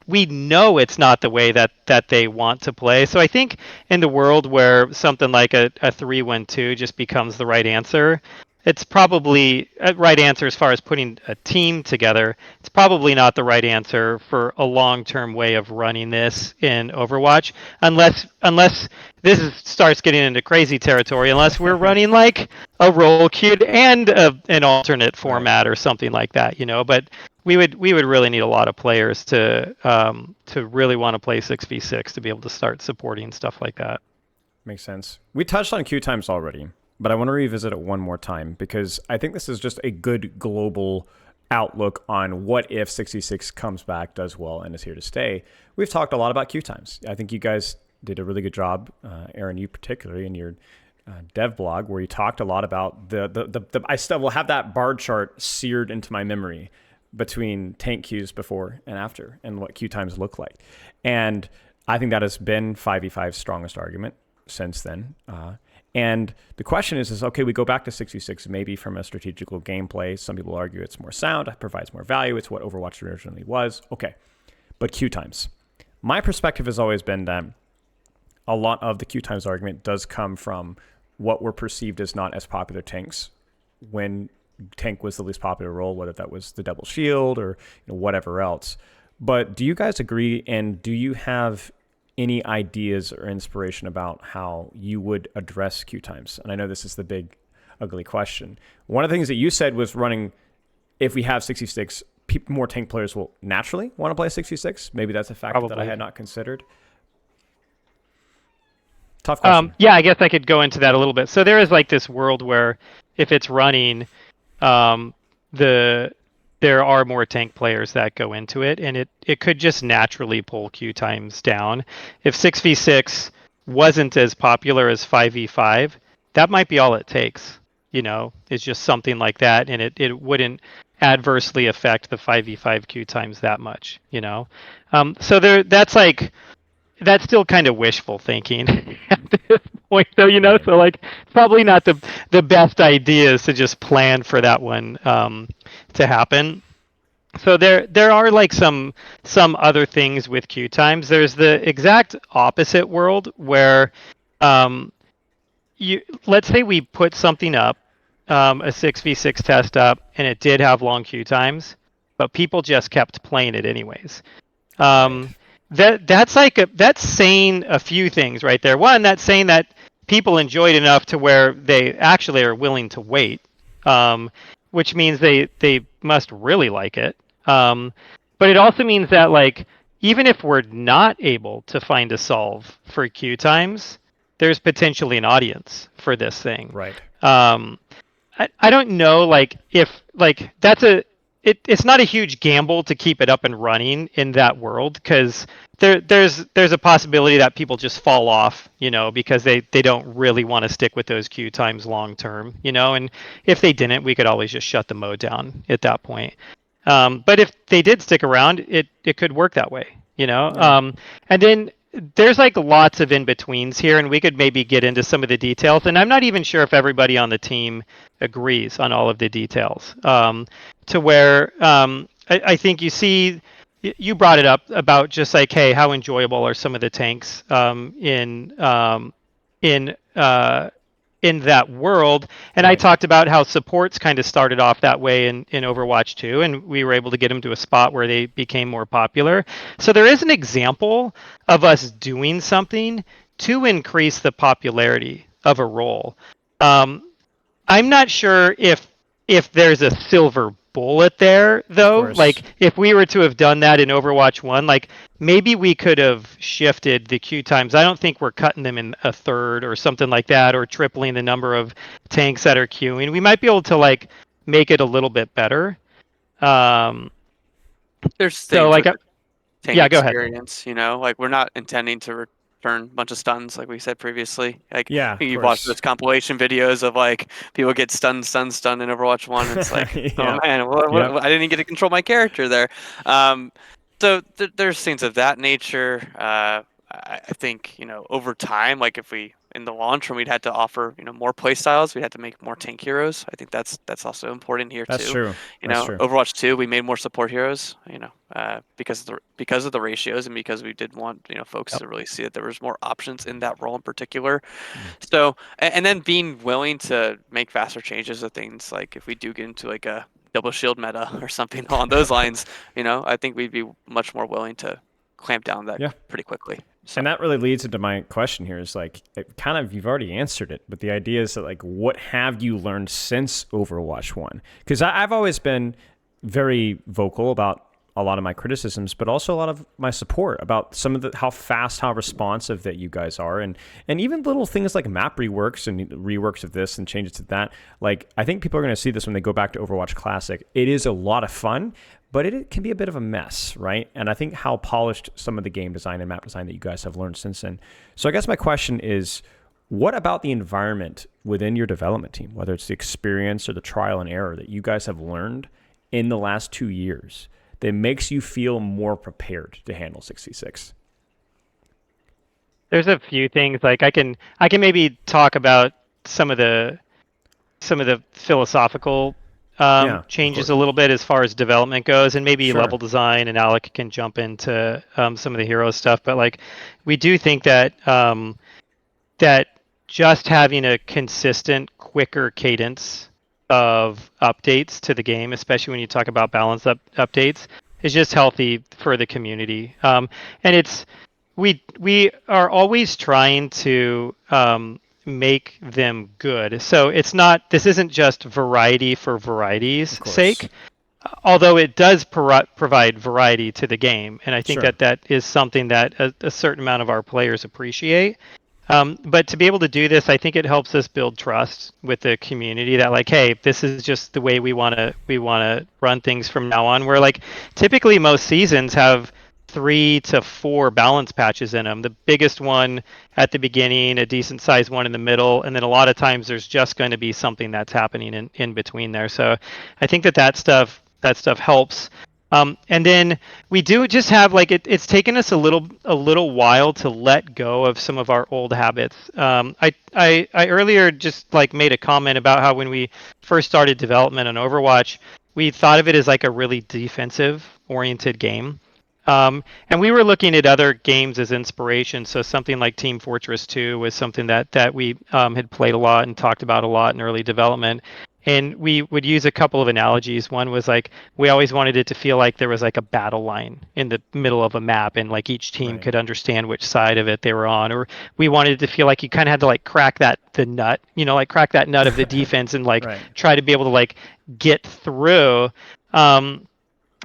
we know it's not the way that they want to play. So I think in the world where something like a 3-1-2 just becomes the right answer, it's probably a right answer as far as putting a team together. It's probably not the right answer for a long-term way of running this in Overwatch, unless starts getting into crazy territory, unless we're running like a role queued and an alternate format or something like that, But we would really need a lot of players to really want to play 6v6 to be able to start supporting stuff like that. Makes sense. We touched on queue times already, but I want to revisit it one more time, because I think this is just a good global outlook on what if 66 comes back, does well, and is here to stay. We've talked a lot about queue times. I think you guys did a really good job, Aaron, you particularly, in your dev blog, where you talked a lot about the I still will have that bar chart seared into my memory between tank queues before and after, and what queue times look like. And I think that has been 5v5's strongest argument since then. And the question is okay, we go back to 66, maybe from a strategical gameplay. Some people argue it's more sound, it provides more value. It's what Overwatch originally was. Okay, but queue times. My perspective has always been that a lot of the queue times argument does come from what were perceived as not as popular tanks when tank was the least popular role, whether that was the double shield or whatever else. But do you guys agree, and do you have any ideas or inspiration about how you would address queue times? And I know this is the big, ugly question. One of the things that you said was running, if we have 66, more tank players will naturally want to play 66. Maybe that's a factor that I had not considered. Tough question. Yeah, I guess I could go into that a little bit. So there is like this world where if it's running, there are more tank players that go into it, and it could just naturally pull queue times down. If 6v6 wasn't as popular as 5v5, that might be all it takes. It's just something like that, and it wouldn't adversely affect the 5v5 queue times that much. So that's still kind of wishful thinking at this point, though. So like probably not the best idea is to just plan for that one to happen. So there are like some other things with queue times. There's the exact opposite world where um, you let's say we put something up, a 6v6 test up, and it did have long queue times, but people just kept playing it anyways. Right. That's saying a few things right there. One, that's saying that people enjoyed enough to where they actually are willing to wait, um, which means they must really like it. Um, but it also means that like even if we're not able to find a solve for queue times, there's potentially an audience for this thing. Right. Um, I don't know like if like it's not a huge gamble to keep it up and running in that world because there's a possibility that people just fall off, because they don't really want to stick with those queue times long term, and if they didn't, we could always just shut the mode down at that point. But if they did stick around, it could work that way, Yeah. and then there's like lots of in betweens here, and we could maybe get into some of the details. And I'm not even sure if everybody on the team agrees on all of the details. To where I think you brought it up about just like, hey, how enjoyable are some of the tanks in in that world. And I Right. talked about how supports kind of started off that way in Overwatch 2, and we were able to get them to a spot where they became more popular. So there is an example of us doing something to increase the popularity of a role. Um, I'm not sure if there's a silver bullet there Of though. course. Like if we were to have done that in Overwatch 1, like maybe we could have shifted the queue times. I don't think we're cutting them in a third or something like that, or tripling the number of tanks that are queuing. We might be able to like make it a little bit better. Um, There's so things like with the tank yeah, go ahead. experience, like we're not intending to return a bunch of stuns like we said previously. Like Yeah, of you watch course. those compilation videos of like people get stunned in Overwatch 1. It's like, oh Yeah. man, Yep. I didn't get to control my character there. Um, so there's things of that nature. I think over time, like if we in the launch when we'd had to offer more play styles, we'd had to make more tank heroes. I think that's also important here That's too. true. That's true. Overwatch 2, we made more support heroes. Because of the ratios and because we did want folks Yep. to really see that there was more options in that role in particular. Mm. So and then being willing to make faster changes of things like if we do get into like a double shield meta or something along those lines, I think we'd be much more willing to clamp down that Yeah. pretty quickly. So And that really leads into my question here is like, you've already answered it, but the idea is that like, what have you learned since Overwatch 1? Because I've always been very vocal about a lot of my criticisms, but also a lot of my support about some of how fast, how responsive that you guys are. And even little things like map reworks and reworks of this and changes to that. Like, I think people are going to see this when they go back to Overwatch Classic. It is a lot of fun, but it can be a bit of a mess, right? And I think how polished some of the game design and map design that you guys have learned since then. So I guess my question is, what about the environment within your development team, whether it's the experience or the trial and error that you guys have learned in the last 2 years that makes you feel more prepared to handle 6v6? There's a few things like I can maybe talk about some of the philosophical Yeah, of changes course. a little bit as far as development goes, and maybe Sure. level design, and Alec can jump into some of the hero stuff. But like, we do think that that just having a consistent, quicker cadence of updates to the game, especially when you talk about balance updates, is just healthy for the community. And we are always trying to make them good. So this isn't just variety for variety's Of course. sake, although it does provide variety to the game, and I think Sure. that is something that a certain amount of our players appreciate. But to be able to do this, I think it helps us build trust with the community that like, hey, this is just the way we want to run things from now on. Where like typically most seasons have 3 to 4 balance patches in them. The biggest one at the beginning, a decent sized one in the middle, and then a lot of times there's just going to be something that's happening in between there. So I think that stuff helps. And then we do just have like it's taken us a little while to let go of some of our old habits. I earlier just like made a comment about how when we first started development on Overwatch, we thought of it as like a really defensive oriented game. And we were looking at other games as inspiration. So something like Team Fortress 2 was something that we had played a lot and talked about a lot in early development. And we would use a couple of analogies. One was like we always wanted it to feel like there was like a battle line in the middle of a map, and like each team could understand which side of it they were on. Or we wanted it to feel like you kind of had to like crack the nut, like crack that nut of the defense and like try to be able to like get through. And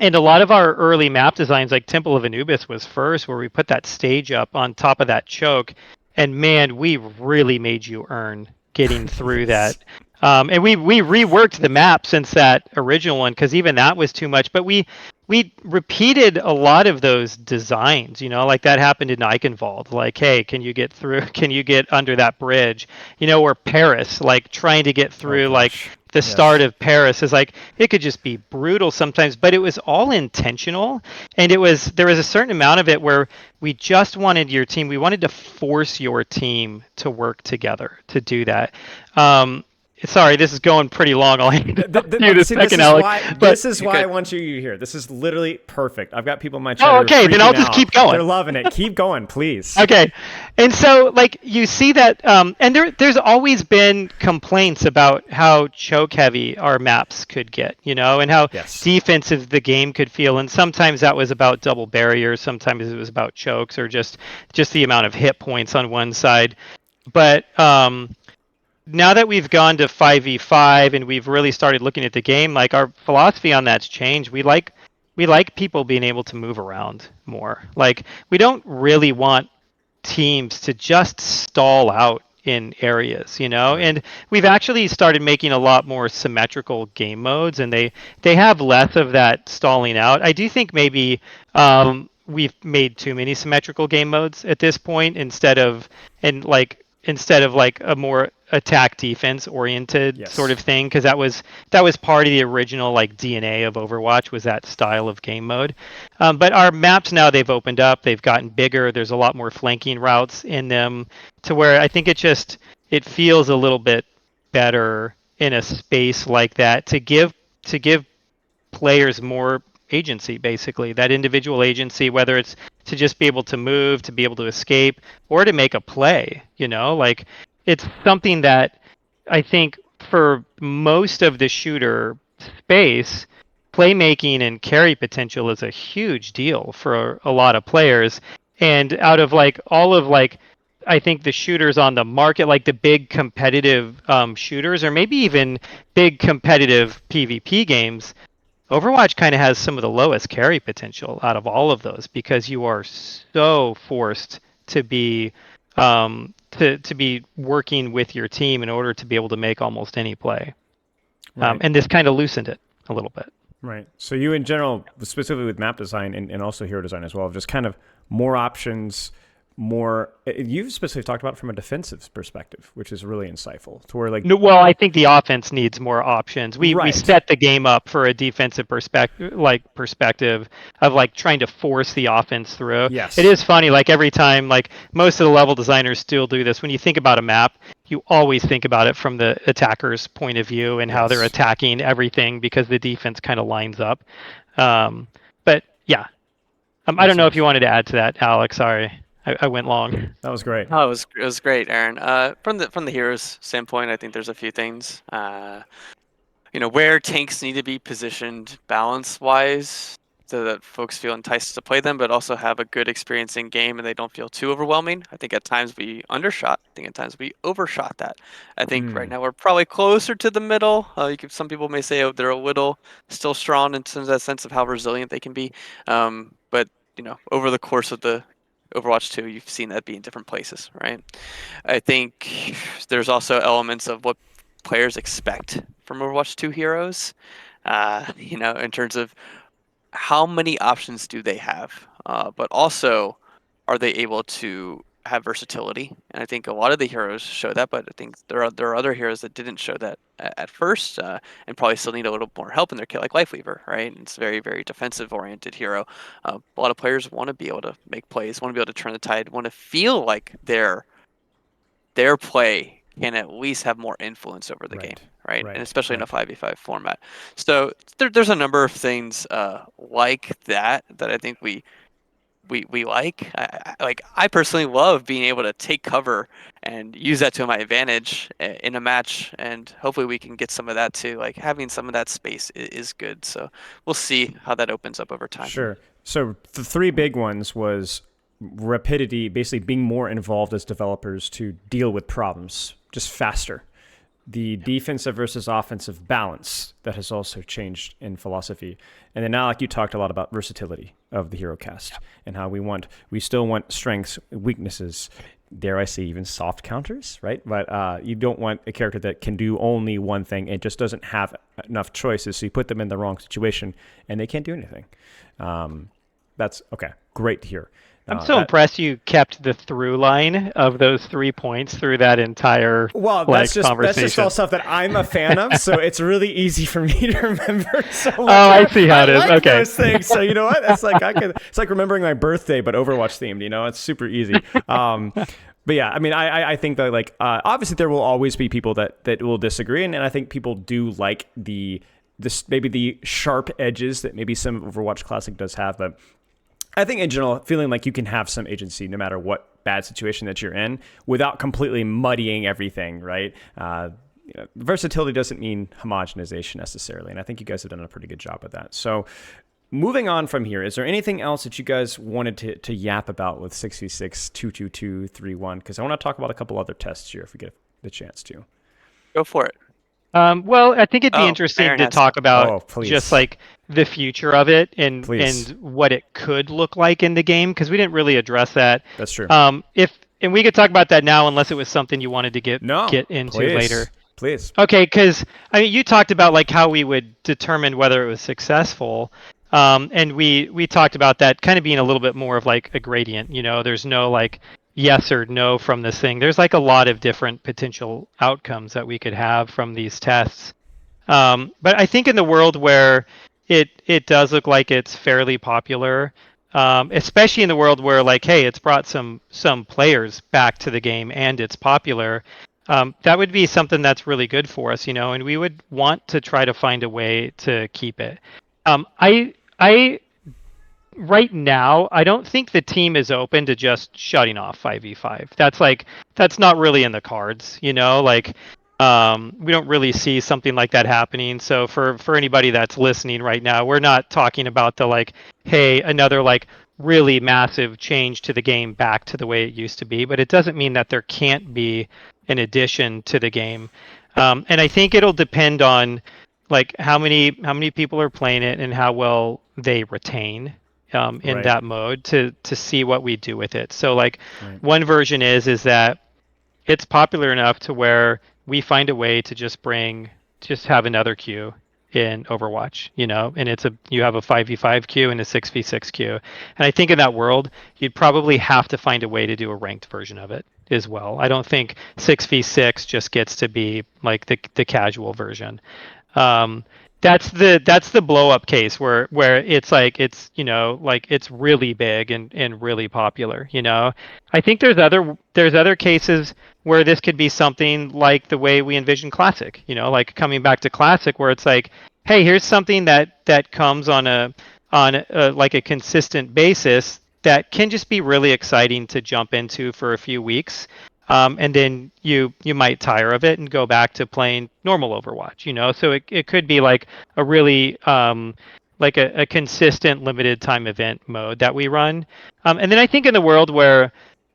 a lot of our early map designs, like Temple of Anubis was first, where we put that stage up on top of that choke. And man, we really made you earn getting through that. And we reworked the map since that original one, because even that was too much. But we repeated a lot of those designs, like that happened in Eichenwald. Like, hey, can you get through? Can you get under that bridge? Or Paris, like trying to get through, like the start of Paris is like, it could just be brutal sometimes, but it was all intentional. And there was a certain amount of it where we just wanted your team, we wanted to force your team to work together to do that. Sorry, this is going pretty long. I'll hand it to you the second, Alec. This is why I want you here. This is literally perfect. I've got people in my chat. Oh, okay. Then I'll just keep going. They're loving it. Keep going, please. Okay. And so, like, you see that, and there's always been complaints about how choke heavy our maps could get, and how defensive the game could feel. And sometimes that was about double barriers. Sometimes it was about chokes or just the amount of hit points on one side. But now that we've gone to 5v5 and we've really started looking at the game, like our philosophy on that's changed. We like people being able to move around more. Like we don't really want teams to just stall out in areas, and we've actually started making a lot more symmetrical game modes, and they have less of that stalling out. I do think maybe we've made too many symmetrical game modes at this point instead of like a more attack defense oriented sort of thing, because that was part of the original like DNA of Overwatch, was that style of game mode. But our maps now, they've opened up, they've gotten bigger, there's a lot more flanking routes in them, to where I think it feels a little bit better in a space like that to give players more agency, basically that individual agency, whether it's to just be able to move, to be able to escape, or to make a play. Like it's something that I think for most of the shooter space, playmaking and carry potential is a huge deal for a lot of players. And out of like all of like, I think the shooters on the market, like the big competitive shooters, or maybe even big competitive PvP games, Overwatch kind of has some of the lowest carry potential out of all of those, because you are so forced to be to be working with your team in order to be able to make almost any play. And this kind of loosened it a little bit. Right. So you, in general, specifically with map design and also hero design as well, just kind of more options, more. You've specifically talked about it from a defensive perspective, which is really insightful. To where like, no, well, I think the offense needs more options. We set the game up for a defensive perspective of like trying to force the offense through. Yes. It is funny, like every time, like most of the level designers still do this. When you think about a map, you always think about it from the attacker's point of view and how they're attacking everything, because the defense kind of lines up. But yeah, I don't know if you wanted to add to that, Alex. Sorry. I went long. That was great. Oh, it was great, Aaron. From the heroes standpoint, I think there's a few things. Where tanks need to be positioned balance-wise, so that folks feel enticed to play them, but also have a good experience in game and they don't feel too overwhelming. I think at times we undershot. I think at times we overshot that. I think right now we're probably closer to the middle. Some people may say they're a little still strong in terms of that sense of how resilient they can be. But over the course of the Overwatch 2, you've seen that be in different places, right? I think there's also elements of what players expect from Overwatch 2 heroes, in terms of how many options do they have, but also are they able to have versatility? And I think a lot of the heroes show that, but I think there are other heroes that didn't show that at first, and probably still need a little more help in their kit, like Lifeweaver, right? And it's a very, very defensive-oriented hero. A lot of players want to be able to make plays, want to be able to turn the tide, want to feel like their play can at least have more influence over the game, right? Right, And especially in a right. 5v5 format. So there's a number of things like that I think we like. I personally love being able to take cover and use that to my advantage in a match, and hopefully we can get some of that too. Like having some of that space is good. So we'll see how that opens up over time. Sure. So the three big ones was rapidity, basically being more involved as developers to deal with problems just faster. The defensive versus offensive balance that has also changed in philosophy. And then now, like you talked a lot about versatility of the hero cast and how we still want strengths, weaknesses, dare I say even soft counters, right? But you don't want a character that can do only one thing and just doesn't have enough choices. So you put them in the wrong situation and they can't do anything. That's okay. Great to hear. I'm so impressed you kept the through line of those 3 points through that entire conversation. That's just all stuff that I'm a fan of, so it's really easy for me to remember. So I see how it is. Like okay. those things. So you know what? It's like it's like remembering my birthday, but Overwatch themed. You know, it's super easy. But yeah, I mean, I think that obviously there will always be people that will disagree, and I think people do like maybe the sharp edges that maybe some Overwatch Classic does have, but I think in general, feeling like you can have some agency no matter what bad situation that you're in without completely muddying everything, right? Versatility doesn't mean homogenization necessarily, and I think you guys have done a pretty good job of that. So moving on from here, is there anything else that you guys wanted to yap about with 6v6, 222, 3-1? Because I want to talk about a couple other tests here if we get the chance to. Go for it. Well, I think it'd be interesting to talk about just like the future of it and what it could look like in the game, because we didn't really address that. That's true. And we could talk about that now, unless it was something you wanted to get into later. Please. Okay, because I mean, you talked about like how we would determine whether it was successful, and we talked about that kind of being a little bit more of like a gradient. You know, there's no like yes or no from this thing. There's like a lot of different potential outcomes that we could have from these tests. But I think in the world where it does look like it's fairly popular, especially in the world where like, hey, it's brought some players back to the game and it's popular, that would be something that's really good for us, you know, and we would want to try to find a way to keep it. I right now, I don't think the team is open to just shutting off 5v5. That's not really in the cards, you know, like we don't really see something like that happening. So for anybody that's listening right now, we're not talking about the like, hey, another like really massive change to the game back to the way it used to be, but it doesn't mean that there can't be an addition to the game. And I think it'll depend on like how many people are playing it and how well they retain in that mode to see what we do with it. So like one version is that it's popular enough to where we find a way to just have another queue in Overwatch, you know, and you have a 5v5 queue and a 6v6 queue. And I think in that world, you'd probably have to find a way to do a ranked version of it as well. I don't think 6v6 just gets to be like the casual version. That's the blow up case where it's like you know, like it's really big and really popular, you know. I think there's other cases where this could be something like the way we envision Classic, you know, like coming back to Classic where it's like, hey, here's something that comes on a like a consistent basis that can just be really exciting to jump into for a few weeks. And then you might tire of it and go back to playing normal Overwatch, you know? So it could be like a really like a consistent limited time event mode that we run. And then I think in the world where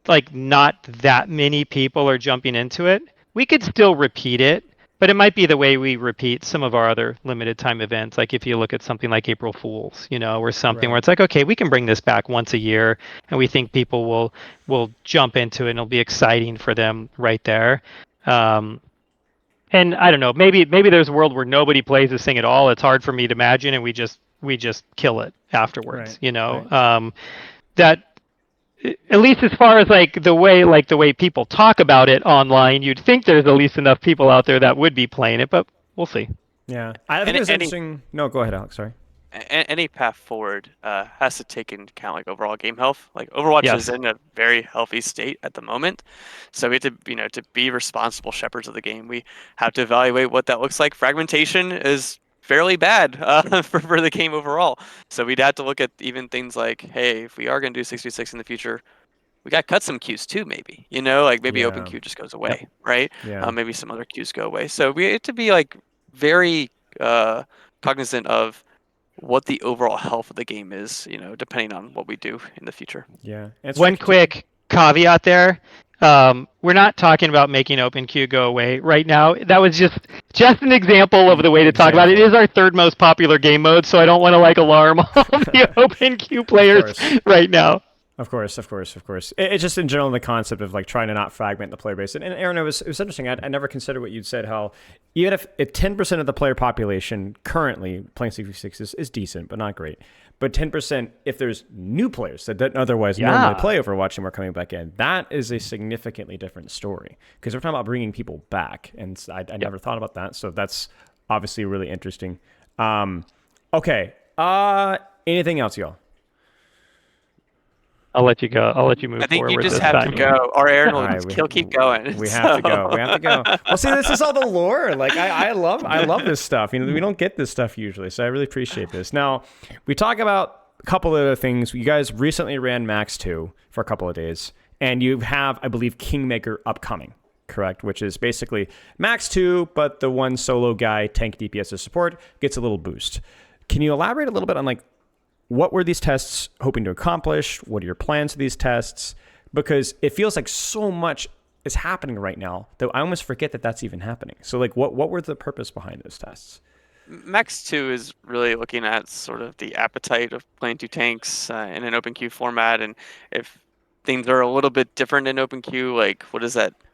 like not that many people are jumping into it, we could still repeat it, but it might be the way we repeat some of our other limited time events. Like if you look at something like April Fools, you know, or something where it's like, okay, we can bring this back once a year and we think people will jump into it and it'll be exciting for them right there. And I don't know, maybe there's a world where nobody plays this thing at all. It's hard for me to imagine, and we just kill it afterwards, you know. That at least as far as like the way people talk about it online, you'd think there's at least enough people out there that would be playing it, but we'll see. Yeah, I think it's interesting. No, go ahead, Alex. Sorry. any path forward has to take into account like overall game health. Like Overwatch is Yes. in a very healthy state at the moment, so we have to to be responsible shepherds of the game. We have to evaluate what that looks like. Fragmentation is fairly bad for the game overall. So we'd have to look at even things like, hey, if we are going to do 6v6 in the future, we got to cut some queues too, maybe. Like maybe open Yeah. queue just goes away, right? Yeah. Maybe some other queues go away. So we have to be like very cognizant of what the overall health of the game is, depending on what we do in the future. Yeah. And it's One tricky. quick caveat there. We're not talking about making open queue go away right now. That was just an example of the way to talk about it. It is our third most popular game mode, so I don't want to like alarm all the open queue players right now. Of course. It's just in general the concept of like trying to not fragment the player base. And Aaron, it was interesting. I never considered what you'd said. How even if 10% of the player population currently playing 6v6 is decent, but not great. But 10%, if there's new players that didn't otherwise normally play Overwatch and we're coming back in, that is a significantly different story. Because we're talking about bringing people back, and I never thought about that. So that's obviously really interesting. Okay. Anything else, y'all? I'll let you go. I'll let you move I think forward. you just this have time. to go, or Aaron will All right, keep going. We have to go. Well, see, this is all the lore. Like I love this stuff. We don't get this stuff usually, so I really appreciate this. Now, we talk about a couple of other things. You guys recently ran Max 2 for a couple of days, and you have, I believe, Kingmaker upcoming, correct? Which is basically Max 2, but the one solo guy, tank DPS as support, gets a little boost. Can you elaborate a little bit on like what were these tests hoping to accomplish? What are your plans for these tests? Because it feels like so much is happening right now that I almost forget that that's even happening. So like what were the purpose behind those tests? Max 2 is really looking at sort of the appetite of playing two tanks in an open queue format, and if things are a little bit different in open queue, like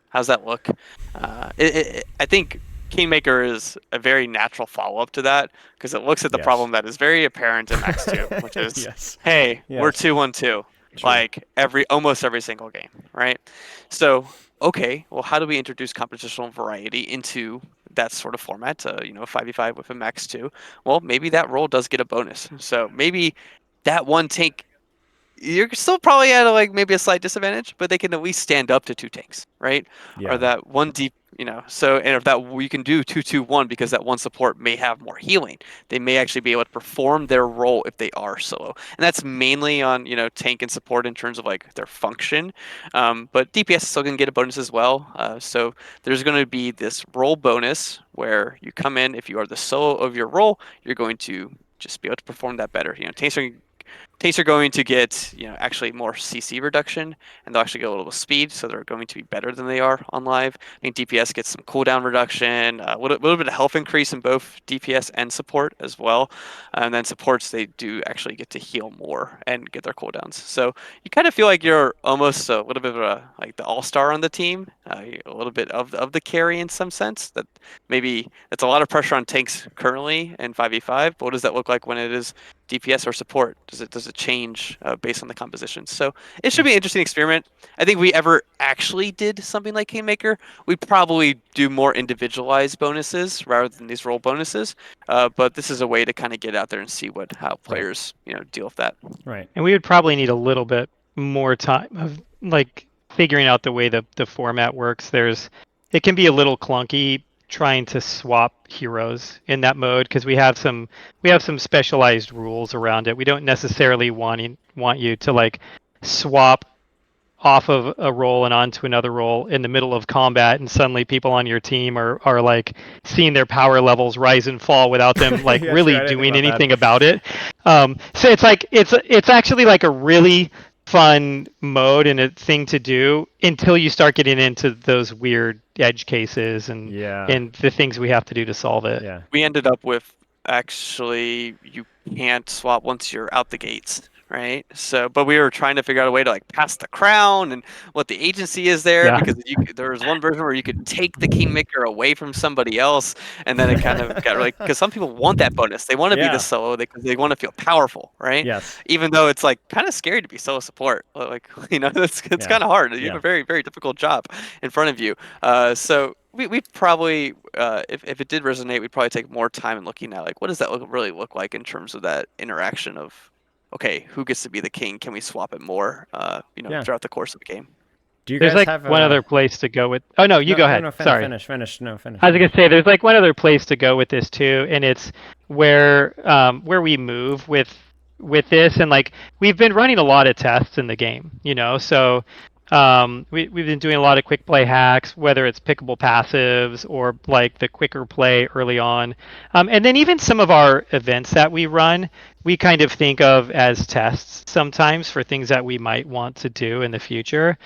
how's that look? I think Kingmaker is a very natural follow-up to that because it looks at the problem that is very apparent in Max 2, which is, hey, we're 2-1-2, like almost every single game, right? So, okay, well, how do we introduce competitional variety into that sort of format? 5v5 with a Max 2. Well, maybe that role does get a bonus. So maybe that one tank, you're still probably at maybe a slight disadvantage, but they can at least stand up to two tanks, right? Yeah. Or that one deep, so, and if that you can do 2-2-1 because that one support may have more healing, they may actually be able to perform their role if they are solo, and that's mainly on tank and support in terms of like their function. But DPS is still gonna get a bonus as well. So there's going to be this role bonus where you come in, if you are the solo of your role, you're going to just be able to perform that better. Tanks are going to get actually more CC reduction, and they'll actually get a little speed, so they're going to be better than they are on live. I think DPS gets some cooldown reduction, a little bit of health increase in both DPS and support as well, and then supports, they do actually get to heal more and get their cooldowns. So you kind of feel like you're almost a little bit of like the all-star on the team, a little bit of the carry in some sense. That maybe that's a lot of pressure on tanks currently in 5v5, but what does that look like when it is DPS or support? Does it change based on the composition? So it should be an interesting experiment. I think if we ever actually did something like Kingmaker, we'd probably do more individualized bonuses rather than these role bonuses. But this is a way to kind of get out there and see how players deal with that. Right. And we would probably need a little bit more time of like figuring out the way the format works. It can be a little clunky trying to swap heroes in that mode because we have some specialized rules around it. We don't necessarily want you to like swap off of a role and onto another role in the middle of combat, and suddenly people on your team are like seeing their power levels rise and fall without them like really doing anything about it. So it's like it's actually like a really fun mode and a thing to do until you start getting into those weird edge cases and the things we have to do to solve it. Yeah. We ended up with actually you can't swap once you're out the gates, right? So, but we were trying to figure out a way to like pass the crown and what the agency is there, because there was one version where you could take the Kingmaker away from somebody else, and then it kind of got like, because some people want that bonus, they want to be the solo because they want to feel powerful, right? Yes. Even though it's like kind of scary to be solo support, like it's kind of hard. You have a very, very difficult job in front of you. So we'd probably if it did resonate, we'd probably take more time in looking at like what does that really look like in terms of that interaction of okay, who gets to be the king? Can we swap it more? Yeah. Throughout the course of the game. Do you There's guys like have one other place to go with. Oh no, you No, go no, ahead. no, Sorry. finish. No, finish. I was gonna say there's like one other place to go with this too, and it's where we move with this, and like we've been running a lot of tests in the game, so we've been doing a lot of quick play hacks, whether it's pickable passives or like the quicker play early on, and then even some of our events that we run, we kind of think of as tests sometimes for things that we might want to do in the future.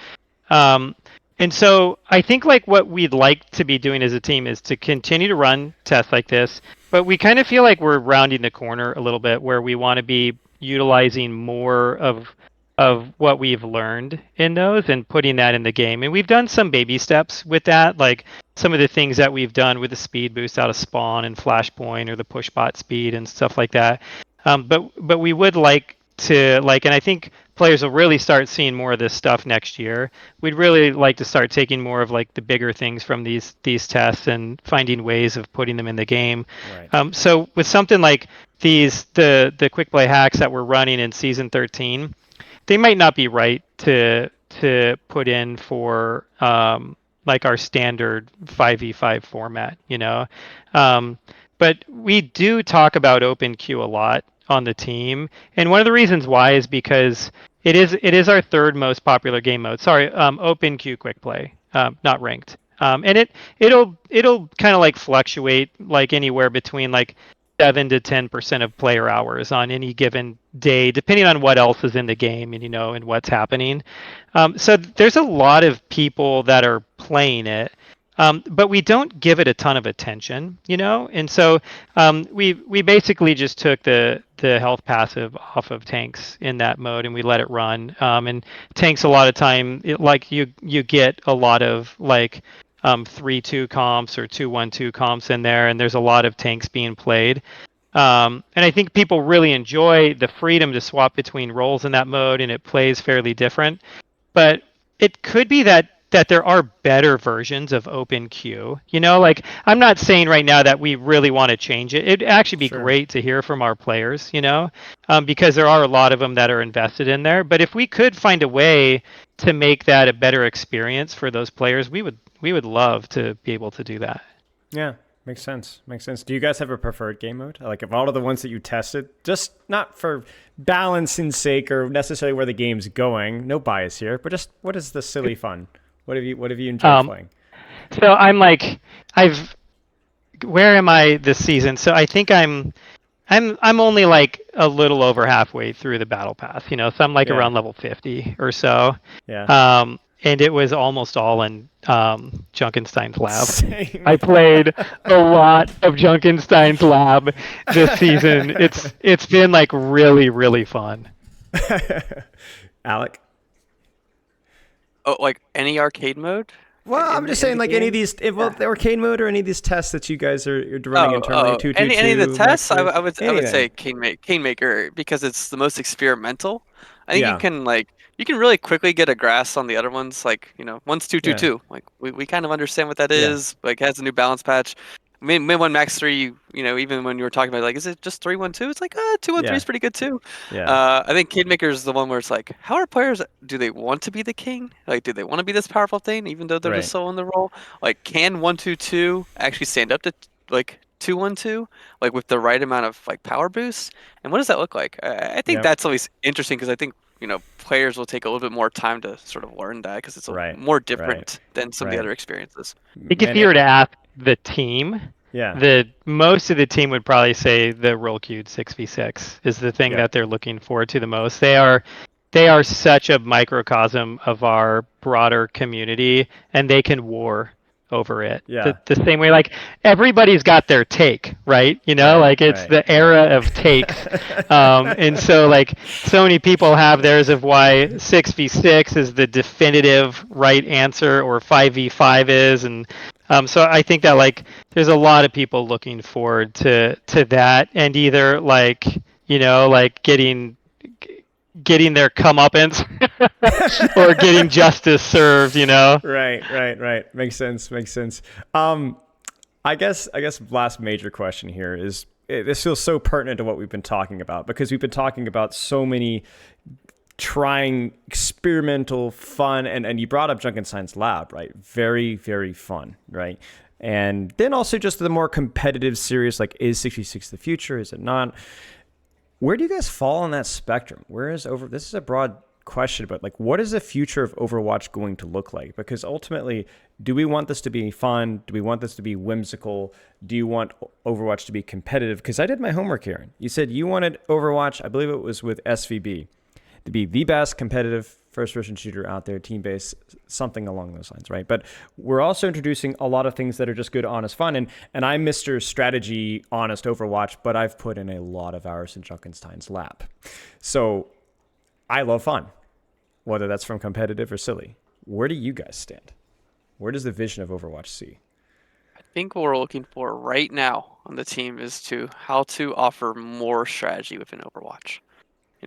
And so I think like what we'd like to be doing as a team is to continue to run tests like this, but we kind of feel like we're rounding the corner a little bit where we want to be utilizing more of what we've learned in those and putting that in the game. And we've done some baby steps with that, like some of the things that we've done with the speed boost out of spawn and flashpoint or the push bot speed and stuff like that. But we would like to and I think players will really start seeing more of this stuff next year. We'd really like to start taking more of like the bigger things from these tests and finding ways of putting them in the game. Right. So with something like the quick play hacks that we're running in season 13, they might not be right to put in for like our standard 5v5 format, but we do talk about open queue a lot on the team, and one of the reasons why is because it is our third most popular game mode. Sorry, open queue quick play, not ranked. And it'll kind of like fluctuate like anywhere between like 7 to 10% of player hours on any given day, depending on what else is in the game and and what's happening. So there's a lot of people that are playing it. But we don't give it a ton of attention, and so we basically just took the health passive off of tanks in that mode and we let it run. And tanks a lot of time, you get a lot of like 3-2 comps or 2-1-2 comps in there, and there's a lot of tanks being played. And I think people really enjoy the freedom to swap between roles in that mode, and it plays fairly different. But it could be that there are better versions of open queue. Like I'm not saying right now that we really want to change it. It'd actually be great to hear from our players, because there are a lot of them that are invested in there. But if we could find a way to make that a better experience for those players, we would love to be able to do that. Yeah, makes sense. Do you guys have a preferred game mode? Like of all of the ones that you tested, just not for balancing's sake or necessarily where the game's going, no bias here, but just what is the silly fun? What have you enjoyed playing? So I'm like, where am I this season? So I think I'm only like a little over halfway through the battle pass, so I'm like around level 50 or so. Yeah. And it was almost all in Junkenstein's lab. Same. I played a lot of Junkenstein's lab this season. It's been like really, really fun. Alec? Oh, like any arcade mode? Well, I'm just saying, like any of these, the arcade mode or any of these tests that you guys are running internally. Any of the tests, I would say Kingmaker because it's the most experimental. I think you can really quickly get a grasp on the other ones. Like one's 2-2-2. Like we kind of understand what that is. Like it has a new balance patch. Mid 1 max 3, even when you were talking about like, is it just 3-1-2? It's like 2-1-3 is pretty good too. Yeah. I think Kingmaker is the one where it's like, how are players? Do they want to be the king? Like, do they want to be this powerful thing, even though they're just so in the role? Like, can 1-2-2 actually stand up to like 2-1-2, like with the right amount of like power boost? And what does that look like? I think that's always interesting because I think players will take a little bit more time to sort of learn that because it's more different than some of the other experiences. I think if you were to ask the team, most of the team would probably say the roll queued 6v6 is the thing that they're looking forward to the most. They are such a microcosm of our broader community, and they can war over it. The same way, like everybody's got their take, right? Like it's the era of takes. And so like so many people have theirs of why 6v6 is the definitive right answer or 5v5 is. And so I think that like there's a lot of people looking forward to that and either like, like getting getting their comeuppance or getting justice served, you know? Right. Makes sense. I guess last major question here is this feels so pertinent to what we've been talking about, because we've been talking about so many trying experimental fun, and you brought up Junkenstein's lab, right? Very, very fun, right? And then also just the more competitive, serious, like, is 66 the future? Is it not? Where do you guys fall on that spectrum? This is a broad question, but like, what is the future of Overwatch going to look like? Because ultimately, do we want this to be fun? Do we want this to be whimsical? Do you want Overwatch to be competitive? Because I did my homework, Karen. You said you wanted Overwatch, I believe it was with SVB, to be the best competitive first-person shooter out there, team-based, something along those lines, right? But we're also introducing a lot of things that are just good, honest fun. And I'm Mr. Strategy, honest Overwatch, but I've put in a lot of hours in Junkenstein's lab. So I love fun, whether that's from competitive or silly. Where do you guys stand? Where does the vision of Overwatch see? I think what we're looking for right now on the team is how to offer more strategy within Overwatch.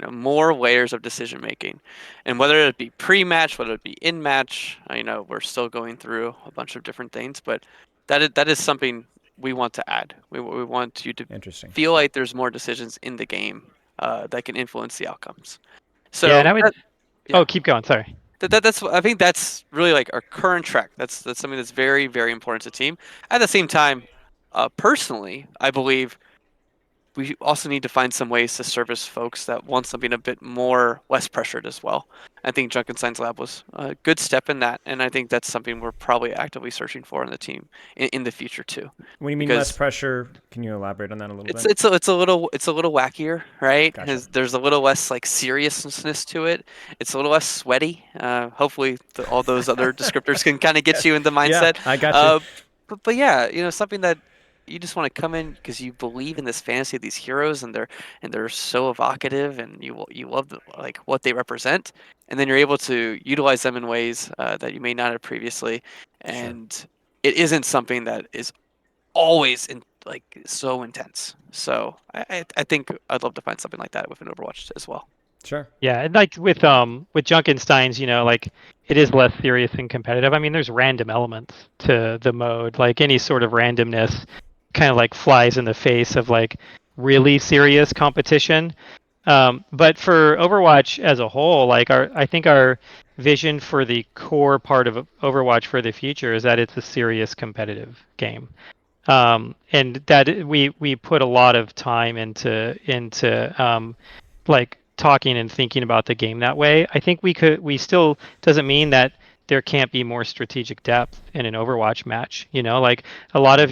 More layers of decision making, and whether it be pre-match, whether it be in-match, we're still going through a bunch of different things, but that is something we want to add. We want you to feel like there's more decisions in the game that can influence the outcomes. So yeah, and I would. Oh, keep going. Sorry. I think that's really like our current track. That's something that's very, very important to the team. At the same time, personally, I believe we also need to find some ways to service folks that want something a bit more less pressured as well. I think Junkenstein's lab was a good step in that, and I think that's something we're probably actively searching for in the team in the future too. When you mean less pressure, can you elaborate on that a little bit? It's a little wackier, right? Gotcha. There's a little less like seriousness to it. It's a little less sweaty. Hopefully, all those other descriptors can kind of get you in the mindset. Yeah, I got you. But yeah, something that you just want to come in because you believe in this fantasy of these heroes, and they're so evocative, and you love what they represent, and then you're able to utilize them in ways that you may not have previously, and it isn't something that is always so intense. So I think I'd love to find something like that within Overwatch as well. Sure. Yeah, and like with Junkenstein's, like it is less serious and competitive. I mean, there's random elements to the mode, like any sort of randomness kind of like flies in the face of like really serious competition. But for Overwatch as a whole, I think our vision for the core part of Overwatch for the future is that it's a serious competitive game. And that we put a lot of time into like talking and thinking about the game that way. I think we still doesn't mean that there can't be more strategic depth in an Overwatch match. Like a lot of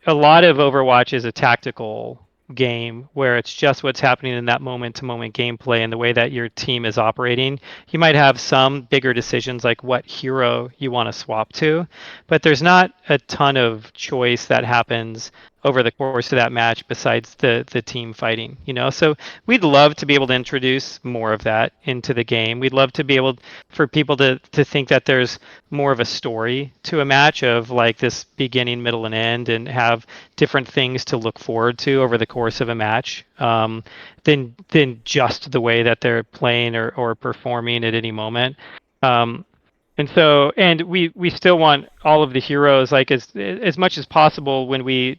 Overwatch is a tactical game where it's just what's happening in that moment-to-moment gameplay and the way that your team is operating. You might have some bigger decisions like what hero you want to swap to, but there's not a ton of choice that happens over the course of that match besides the team fighting, So we'd love to be able to introduce more of that into the game. We'd love to be able for people to think that there's more of a story to a match of like this beginning, middle, and end, and have different things to look forward to over the course of a match than just the way that they're playing or performing at any moment. And we still want all of the heroes, like as much as possible when we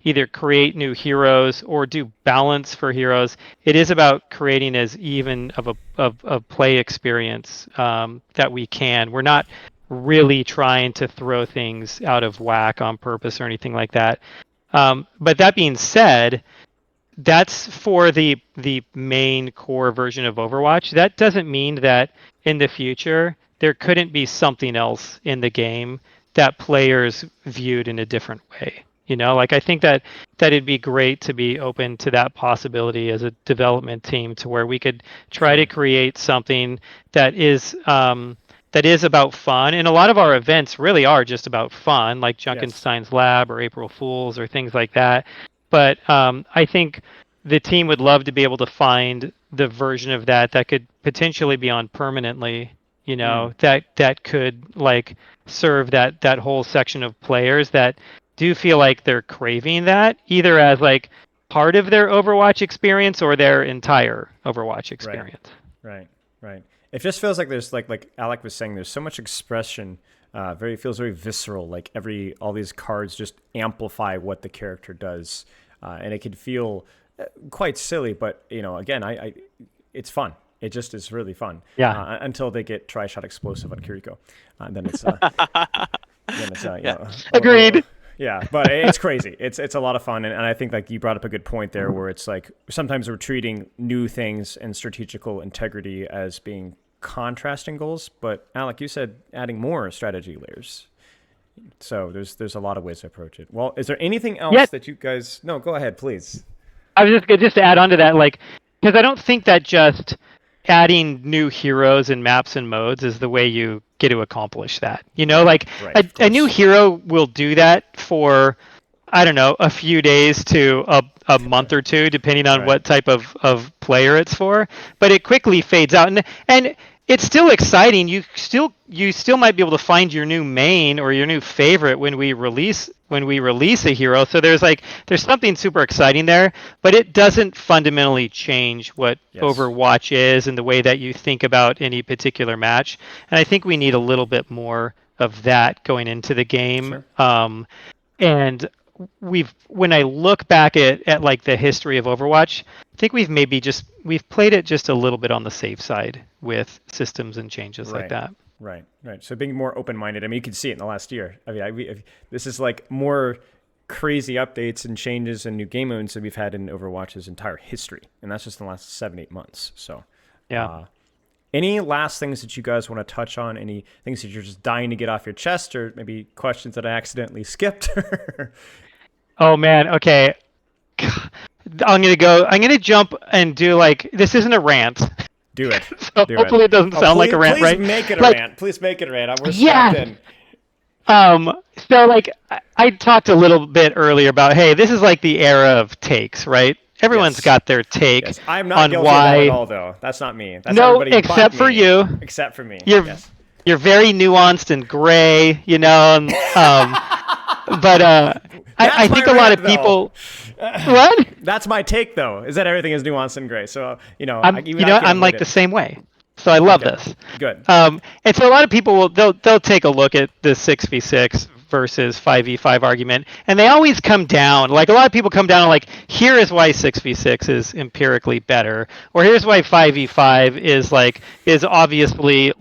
either create new heroes or do balance for heroes, it is about creating as even of a play experience that we can. We're not really trying to throw things out of whack on purpose or anything like that. But that being said, that's for the main core version of Overwatch. That doesn't mean that in the future there couldn't be something else in the game that players viewed in a different way. I think that it'd be great to be open to that possibility as a development team, to where we could try to create something that is about fun. And a lot of our events really are just about fun, like Junkenstein's Lab or April Fools or things like that. But I think the team would love to be able to find the version of that could potentially be on permanently, that could like serve that whole section of players that do feel like they're craving that, either as like part of their Overwatch experience or their entire Overwatch experience. Right. It just feels like there's like Alec was saying, there's so much expression. Feels very visceral. Like all these cards just amplify what the character does, and it could feel quite silly. But again, it's fun. It just is really fun. Yeah. Until they get tri-shot explosive on Kiriko, then it's Agreed. Yeah, but it's crazy. It's a lot of fun, and I think like you brought up a good point there, where it's like sometimes we're treating new things and strategical integrity as being contrasting goals. But Alec, you said adding more strategy layers. So there's a lot of ways to approach it. Well, is there anything else that you guys? No, go ahead, please. I was just to add on to that, like, because I don't think that just adding new heroes and maps and modes is the way you get to accomplish that. Like a new hero will do that for, I don't know, a few days to a month or two, depending on what type of player it's for. But it quickly fades out, and it's still exciting. You still might be able to find your new main or your new favorite when we release a hero. So there's something super exciting there, but it doesn't fundamentally change what Overwatch is and the way that you think about any particular match. And I think we need a little bit more of that going into the game. Sure. And when I look back at like the history of Overwatch, I think we've played it just a little bit on the safe side with systems and changes like that. Right. So being more open-minded. I mean, you can see it in the last year. I mean, this is like more crazy updates and changes and new game modes than we've had in Overwatch's entire history, and that's just in the last 7-8 months. So, yeah. Any last things that you guys want to touch on? Any things that you're just dying to get off your chest, or maybe questions that I accidentally skipped? Oh man, okay. I'm gonna jump and do this isn't a rant. Do it. So hopefully it doesn't sound like a rant, right? Please make it a rant. Please make it a rant. We're strapped in. So I talked a little bit earlier about, hey, this is like the era of takes, right? Everyone's got their take I'm not on guilty why. Of that at all, though. That's not me. That's no, everybody except for me. you. Except for me. You're very nuanced and gray, but I think a lot of people. What? That's my take, though. Is that everything is nuanced and gray? So I'm like the same way. So I love this. Good. And so a lot of people they'll take a look at the 6v6 versus 5v5 argument, and they always come down. Like a lot of people come down and like, here is why 6v6 is empirically better, or here's why 5v5 is obviously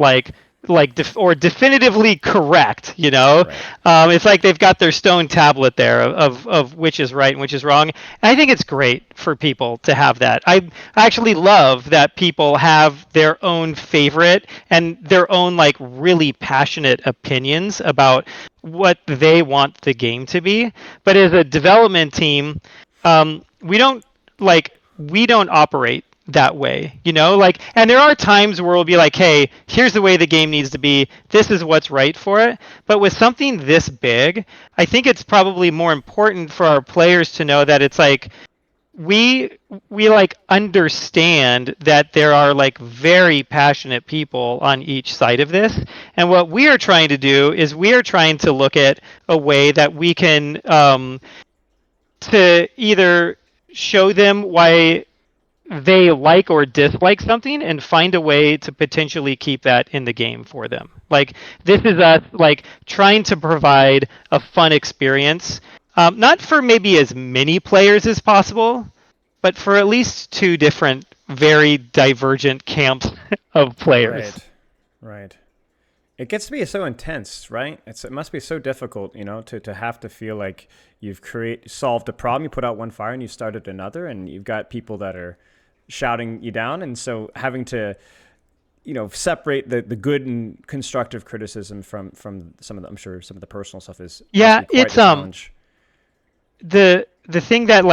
definitively correct, Right. It's like they've got their stone tablet there of which is right and which is wrong. And I think it's great for people to have that. I actually love that people have their own favorite and their own really passionate opinions about what they want the game to be. But as a development team, we don't operate that way, and there are times where we'll be like, hey, here's the way the game needs to be, this is what's right for it. But with something this big, I think it's probably more important for our players to know that it's we understand that there are very passionate people on each side of this, and what we are trying to do is we are trying to look at a way that we can to either show them why they like or dislike something and find a way to potentially keep that in the game for them. This is us trying to provide a fun experience, not for maybe as many players as possible, but for at least 2 different very divergent camps of players. Right. It gets to be so intense, right? It must be so difficult, to have to feel like you've solved a problem. You put out one fire and you started another, and you've got people that are shouting you down, and so having to separate the good and constructive criticism from some of the personal stuff is it's a challenge. The thing that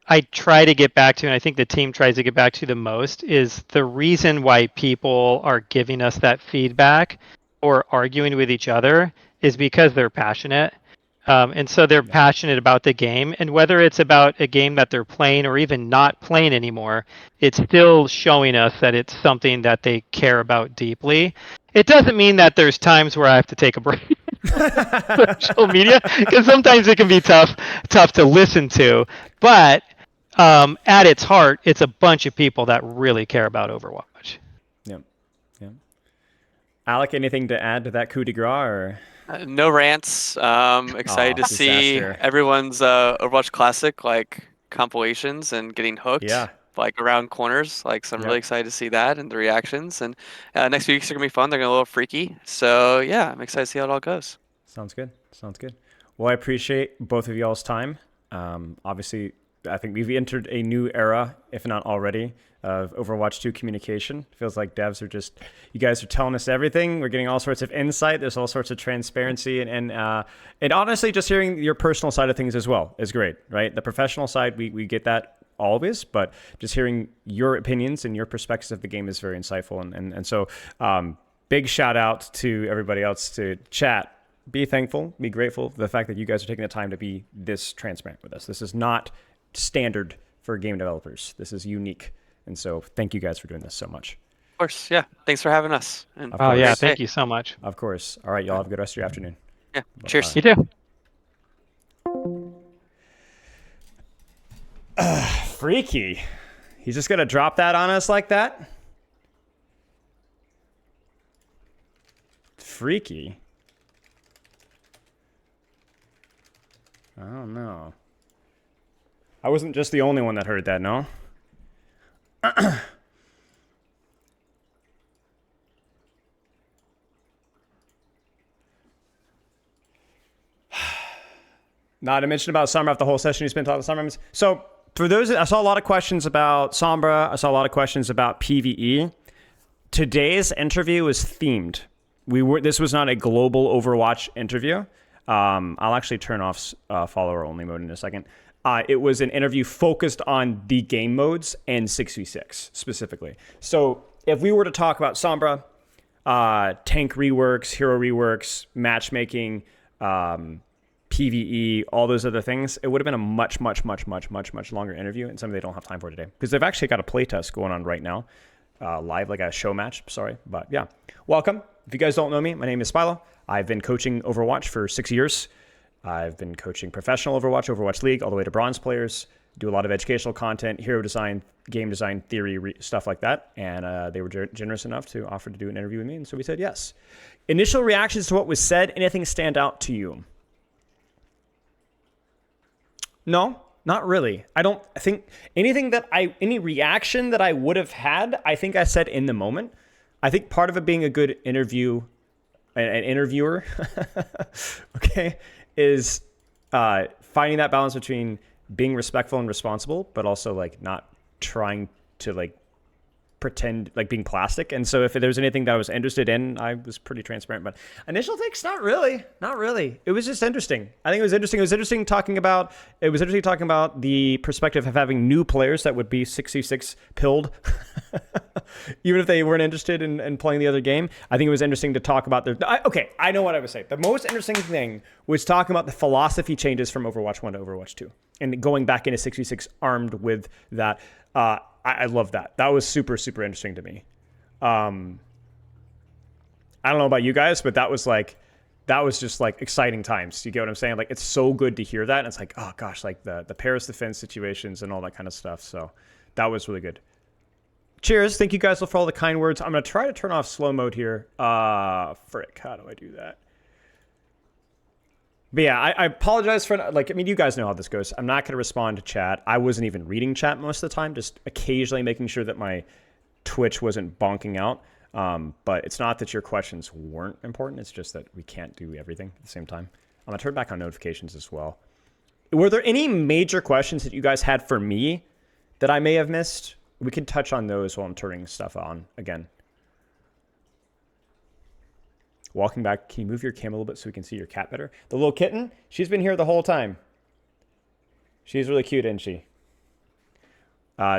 I try to get back to, and I think the team tries to get back to the most, is the reason why people are giving us that feedback or arguing with each other is because they're passionate. And so they're passionate about the game, and whether it's about a game that they're playing or even not playing anymore, it's still showing us that it's something that they care about deeply. It doesn't mean that there's times where I have to take a break social media, because sometimes it can be tough to listen to. But at its heart, it's a bunch of people that really care about Overwatch. Yep. Yep. Alec, anything to add to that coup de grace? Or? No rants. Excited to see disaster. everyone's Overwatch Classic like compilations and getting hooked. Yeah. Like around corners. Like, so I'm really excited to see that and the reactions. And next few weeks are gonna be fun. They're gonna be a little freaky. So yeah, I'm excited to see how it all goes. Sounds good. Sounds good. Well, I appreciate both of y'all's time. Obviously, I think we've entered a new era, if not already, of Overwatch 2 communication. Feels like devs are just, you guys are telling us everything. We're getting all sorts of insight. There's all sorts of transparency. And honestly, just hearing your personal side of things as well is great, right? The professional side, we get that always, but just hearing your opinions and your perspectives of the game is very insightful. And so big shout out to everybody else to chat. Be thankful, be grateful for the fact that you guys are taking the time to be this transparent with us. This is not standard for game developers. This is unique. And so thank you guys for doing this so much. Of course, yeah. Thanks for having us. And Oh yeah, thank you so much. Of course. All right, y'all have a good rest of your afternoon. Yeah. Bye-bye. Cheers. You too. Freaky. He's just going to drop that on us like that? Freaky. I don't know. I wasn't just the only one that heard that, no? Not to mention about Sombra, the whole session you spent talking about Sombra. So for those, I saw a lot of questions about Sombra. I saw a lot of questions about PvE. Today's interview was themed. This was not a global Overwatch interview. I'll actually turn off follower only mode in a second. It was an interview focused on the game modes and 6v6 specifically. So if we were to talk about Sombra, tank reworks, hero reworks, matchmaking, PvE, all those other things, it would have been a much longer interview, and something they don't have time for today because they've actually got a playtest going on right now, live, like a show match. Sorry, but yeah, welcome. If you guys don't know me, my name is Spilo. I've been coaching Overwatch for 6 years. I've been coaching professional Overwatch, Overwatch League, all the way to bronze players. Do a lot of educational content, hero design, game design, theory, stuff like that. And they were generous enough to offer to do an interview with me, and so we said yes. Initial reactions to what was said. Anything stand out to you? No, not really. I think any reaction that I would have had, I think I said in the moment. I think part of it being a good interviewer, okay, is finding that balance between being respectful and responsible, but also like not trying to like pretend like being plastic. And so if there's anything that I was interested in, I was pretty transparent. But initial takes, not really. It was just interesting. I think it was interesting. It was interesting talking about the perspective of having new players that would be 6v6 pilled, even if they weren't interested in playing the other game. I think it was interesting to talk about I know what I would say. The most interesting thing was talking about the philosophy changes from Overwatch 1 to Overwatch 2 and going back into 6v6 armed with that. I love that. That was super interesting to me. I don't know about you guys, but that was just like exciting times. You get what I'm saying? Like, it's so good to hear that. And it's like, oh gosh, like the Paris defense situations and all that kind of stuff. So that was really good. Cheers. Thank you guys for all the kind words. I'm going to try to turn off slow mode here. Frick, how do I do that? But yeah, I apologize for, you guys know how this goes. I'm not going to respond to chat. I wasn't even reading chat most of the time, just occasionally making sure that my Twitch wasn't bonking out. But it's not that your questions weren't important. It's just that we can't do everything at the same time. I'm going to turn back on notifications as well. Were there any major questions that you guys had for me that I may have missed? We can touch on those while I'm turning stuff on again. Walking back, can you move your cam a little bit so we can see your cat better? The little kitten, she's been here the whole time. She's really cute, isn't she?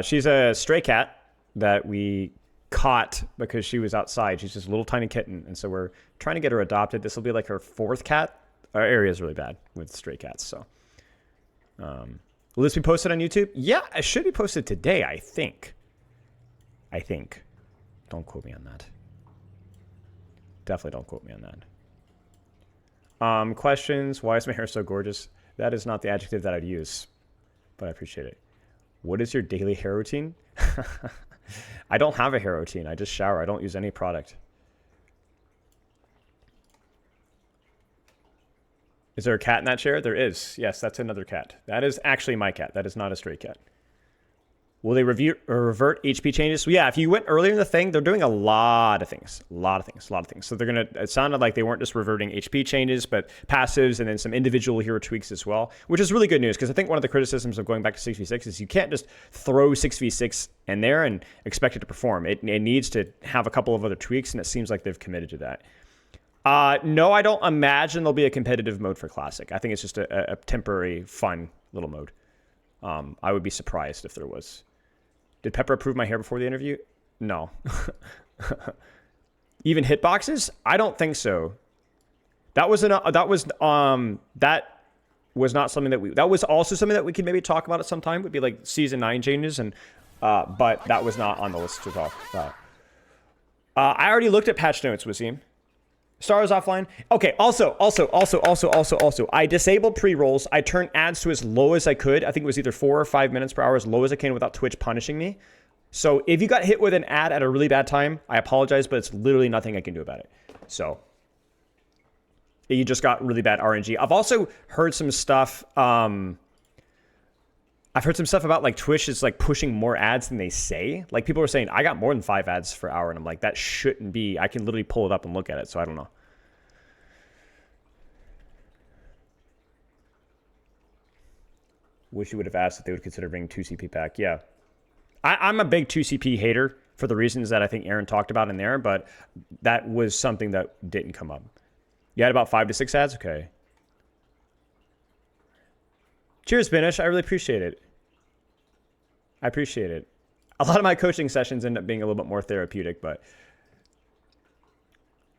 She's a stray cat that we caught because she was outside. She's just a little tiny kitten, and so we're trying to get her adopted. This will be like her 4th cat. Our area is really bad with stray cats, so. Will this be posted on YouTube? Yeah, it should be posted today, I think. Don't quote me on that. Definitely don't quote me on that. Questions. Why is my hair so gorgeous? That is not the adjective that I'd use, but I appreciate it. What is your daily hair routine? I don't have a hair routine. I just shower. I don't use any product. Is there a cat in that chair? There is. Yes, that's another cat. That is actually my cat. That is not a stray cat. Will they revert HP changes? So yeah, if you went earlier in the thing, they're doing a lot of things. A lot of things. So they're going to, it sounded like they weren't just reverting HP changes, but passives and then some individual hero tweaks as well, which is really good news because I think one of the criticisms of going back to 6v6 is you can't just throw 6v6 in there and expect it to perform. It needs to have a couple of other tweaks, and it seems like they've committed to that. No, I don't imagine there'll be a competitive mode for Classic. I think it's just a temporary, fun little mode. I would be surprised if there was. Did Pepper approve my hair before the interview? No. Even hitboxes? I don't think so. That was not something that that was also something that we could maybe talk about at some time. Would be like season 9 changes, and but that was not on the list to talk about. I already looked at patch notes, Wasim. Star is offline. Okay, also, I disabled pre-rolls. I turned ads to as low as I could. I think it was either 4 or 5 minutes per hour, as low as I can without Twitch punishing me. So if you got hit with an ad at a really bad time, I apologize, but it's literally nothing I can do about it. So you just got really bad RNG. I've also heard some stuff. I've heard some stuff about like Twitch is like pushing more ads than they say. Like people are saying, I got more than 5 ads per hour. And I'm like, that shouldn't be. I can literally pull it up and look at it. So I don't know. Wish you would have asked if they would consider bringing 2CP back. Yeah. I'm a big 2CP hater for the reasons that I think Aaron talked about in there. But that was something that didn't come up. You had about 5 to 6 ads? Okay. Cheers, Binish. I really appreciate it. I appreciate it. A lot of my coaching sessions end up being a little bit more therapeutic, but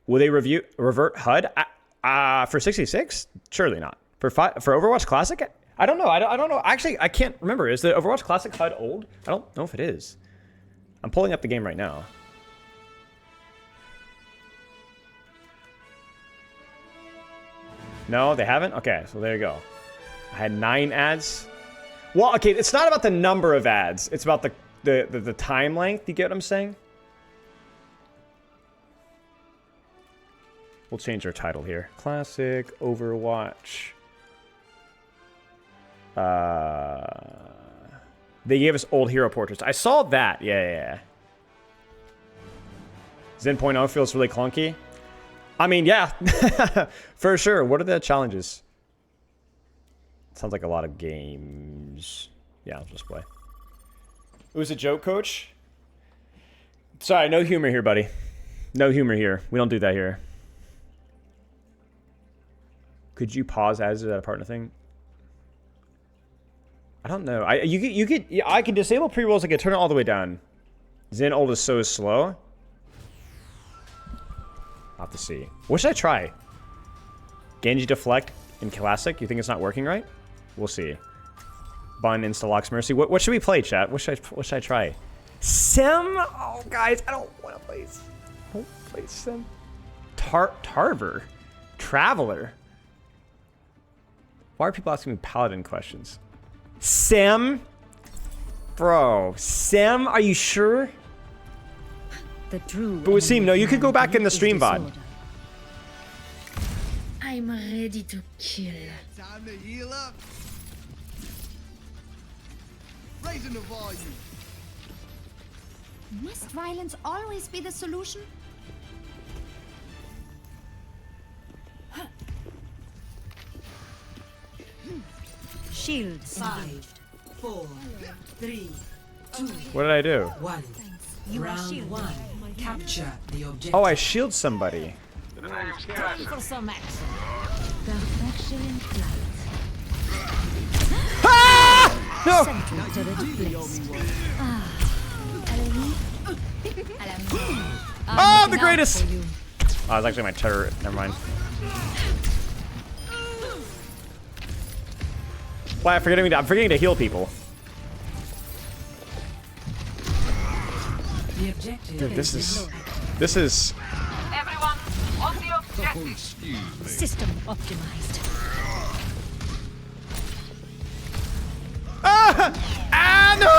will they revert HUD? For 66? Surely not. For Overwatch Classic? I don't know. I don't know. Actually, I can't remember. Is the Overwatch Classic HUD old? I don't know if it is. I'm pulling up the game right now. No, they haven't? Okay, so there you go. I had 9 ads. Well, okay, it's not about the number of ads. It's about the time length. You get what I'm saying? We'll change our title here. Classic Overwatch. They gave us old hero portraits. I saw that. Yeah. Zen.0 feels really clunky. I mean, yeah. For sure. What are the challenges? Sounds like a lot of games. Yeah, I'll just play. It was a joke, coach. Sorry, no humor here, buddy. No humor here. We don't do that here. Could you pause ads? Is that a partner thing? I don't know. I can disable pre-rolls. I can turn it all the way down. Zen old is so slow. I'll have to see. What should I try? Genji deflect in Classic? You think it's not working right? We'll see. Bun, Instalock's Mercy. What should we play, chat? What should I try? Sim? Oh, guys, I don't want to play. Don't play Sim. Tarver. Traveler. Why are people asking me Paladin questions? Sim? Bro, Sim? Are you sure? The true. But Wasim, no, you could go back in the stream VOD. I'm ready to kill. Time to heal up. Raising the volume. Must violence always be the solution? Shields. 5, 4, 3, 2, What did I do? 1. Round 1. Capture the objective. Oh, I shield somebody. Time for some action. Perfection in flight. Ah! No! Oh, the greatest! Oh, it's actually my turret. Never mind. Why, I'm forgetting to heal people. Dude, this is. Everyone, on the objective. System optimized. Ah! Ah, no!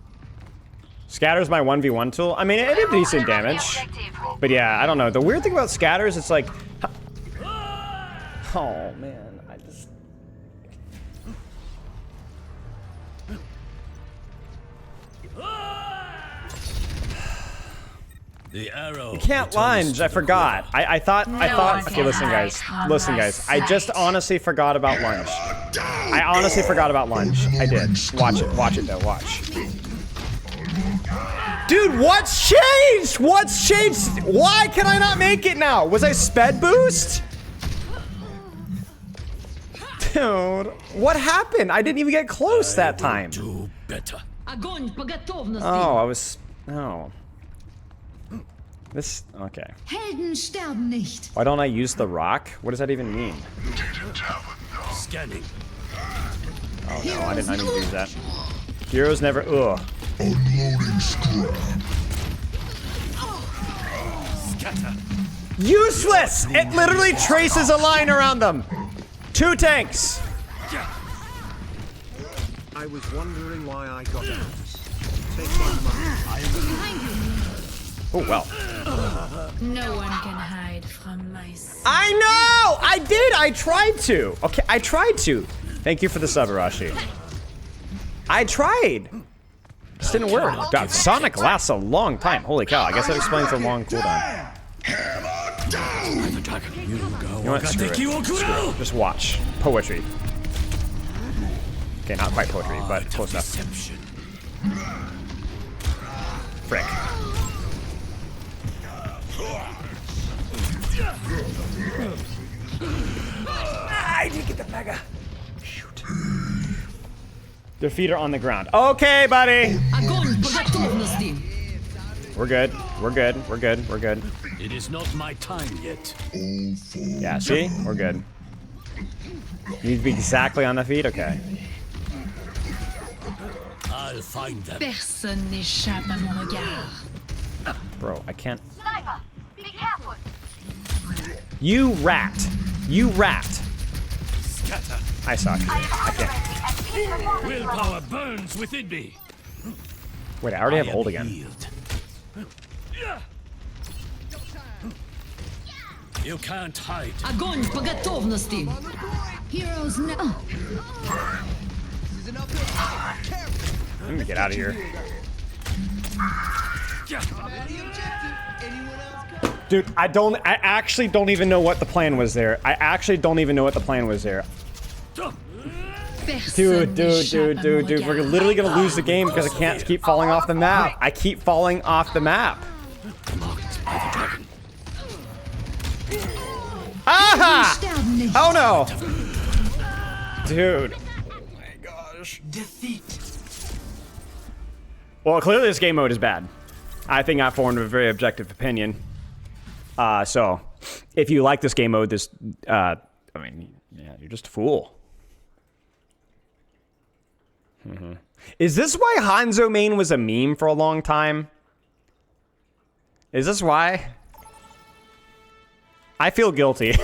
Scatter's my 1v1 tool. I mean, it did decent damage. But yeah, I don't know. The weird thing about scatters, it's like... Oh, man. I just... The arrow. You can't lunge. I forgot. I thought. Okay, listen, guys. Listen, guys. I just honestly forgot about lunge. I honestly forgot about lunge. I did. Watch it. Watch it, though. Watch. Dude, what's changed? What's changed? Why can I not make it now? Was I sped boost? Dude, what happened? I didn't even get close that time. Do better. Oh, I was. Oh. This. Okay. Helden sterben nicht. Why don't I use the rock? What does that even mean? Scanning. Oh no, I didn't use that. Heroes never. Ugh. Unloading scrap. Scatter. Useless! It literally traces a line around them. 2 tanks. I was wondering why I got out. Take my money. Oh well. No one can hide from my sight. I know! I did! I tried to! Okay, I tried to. Thank you for the sub, Arashi. I tried. This didn't work. God, Sonic lasts a long time. Holy cow, I guess that explains the long cooldown. You know what? Screw it. Screw it. Just watch. Poetry. Okay, not quite poetry, but close enough. Frick. I didn't get the mega. Shoot. Their feet are on the ground. Okay, buddy. We're good. We're good. We're good. We're good. It is not my time yet. Yeah, see? We're good. Need to be exactly on the feet? Okay. I'll find them. Personne n'échappe à mon regard. Bro, I can't. Sniper, be careful. You rat. You rat. Scatter. I suck. I can't. Willpower burns within me. Wait, I already have ult again. Healed. You can't hide. Огонь по готовности. Heroes no. Let me get out of here. Dude, I actually don't even know what the plan was there. I actually don't even know what the plan was there. Dude, we're literally gonna lose the game because I can't keep falling off the map. I keep falling off the map. Aha! Oh no! Dude. Oh my gosh. Defeat. Well, clearly this game mode is bad. I think I formed a very objective opinion. So, if you like this game mode, this, I mean, yeah, you're just a fool. Is this why Hanzo main was a meme for a long time? Is this why? I feel guilty.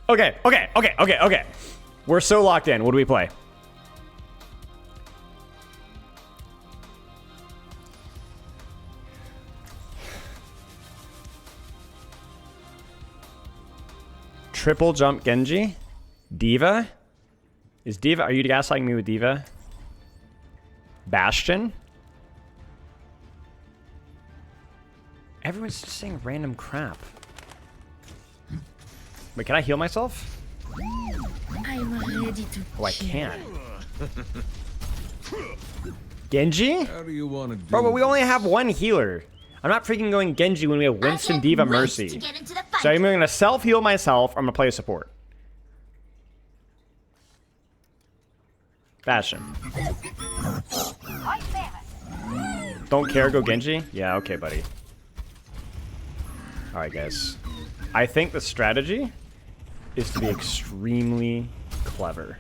Okay. We're so locked in. What do we play? Triple jump Genji? Diva? Is Diva, are you gaslighting me with Diva? Bastion? Everyone's just saying random crap. Wait, can I heal myself? I'm ready to Oh, I can't. Genji? How do you want to do Bro, but we only have one healer. I'm not freaking going Genji when we have Winston, Diva, Mercy. So I'm gonna self-heal myself, or I'm gonna play a support. Bastion. Don't care, go Genji? Yeah, okay, buddy. Alright, guys. I think the strategy is to be extremely clever.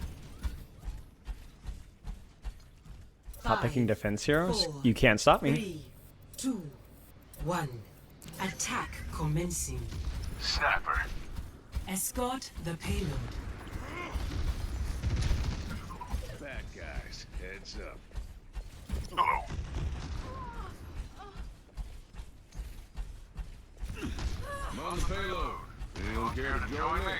Top picking defense heroes? You can't stop me. 3, 2, 1. Attack commencing. Sniper. Escort the payload. Bad guys, head Heads up. Hello. I'm on the payload. Anyone care to join me?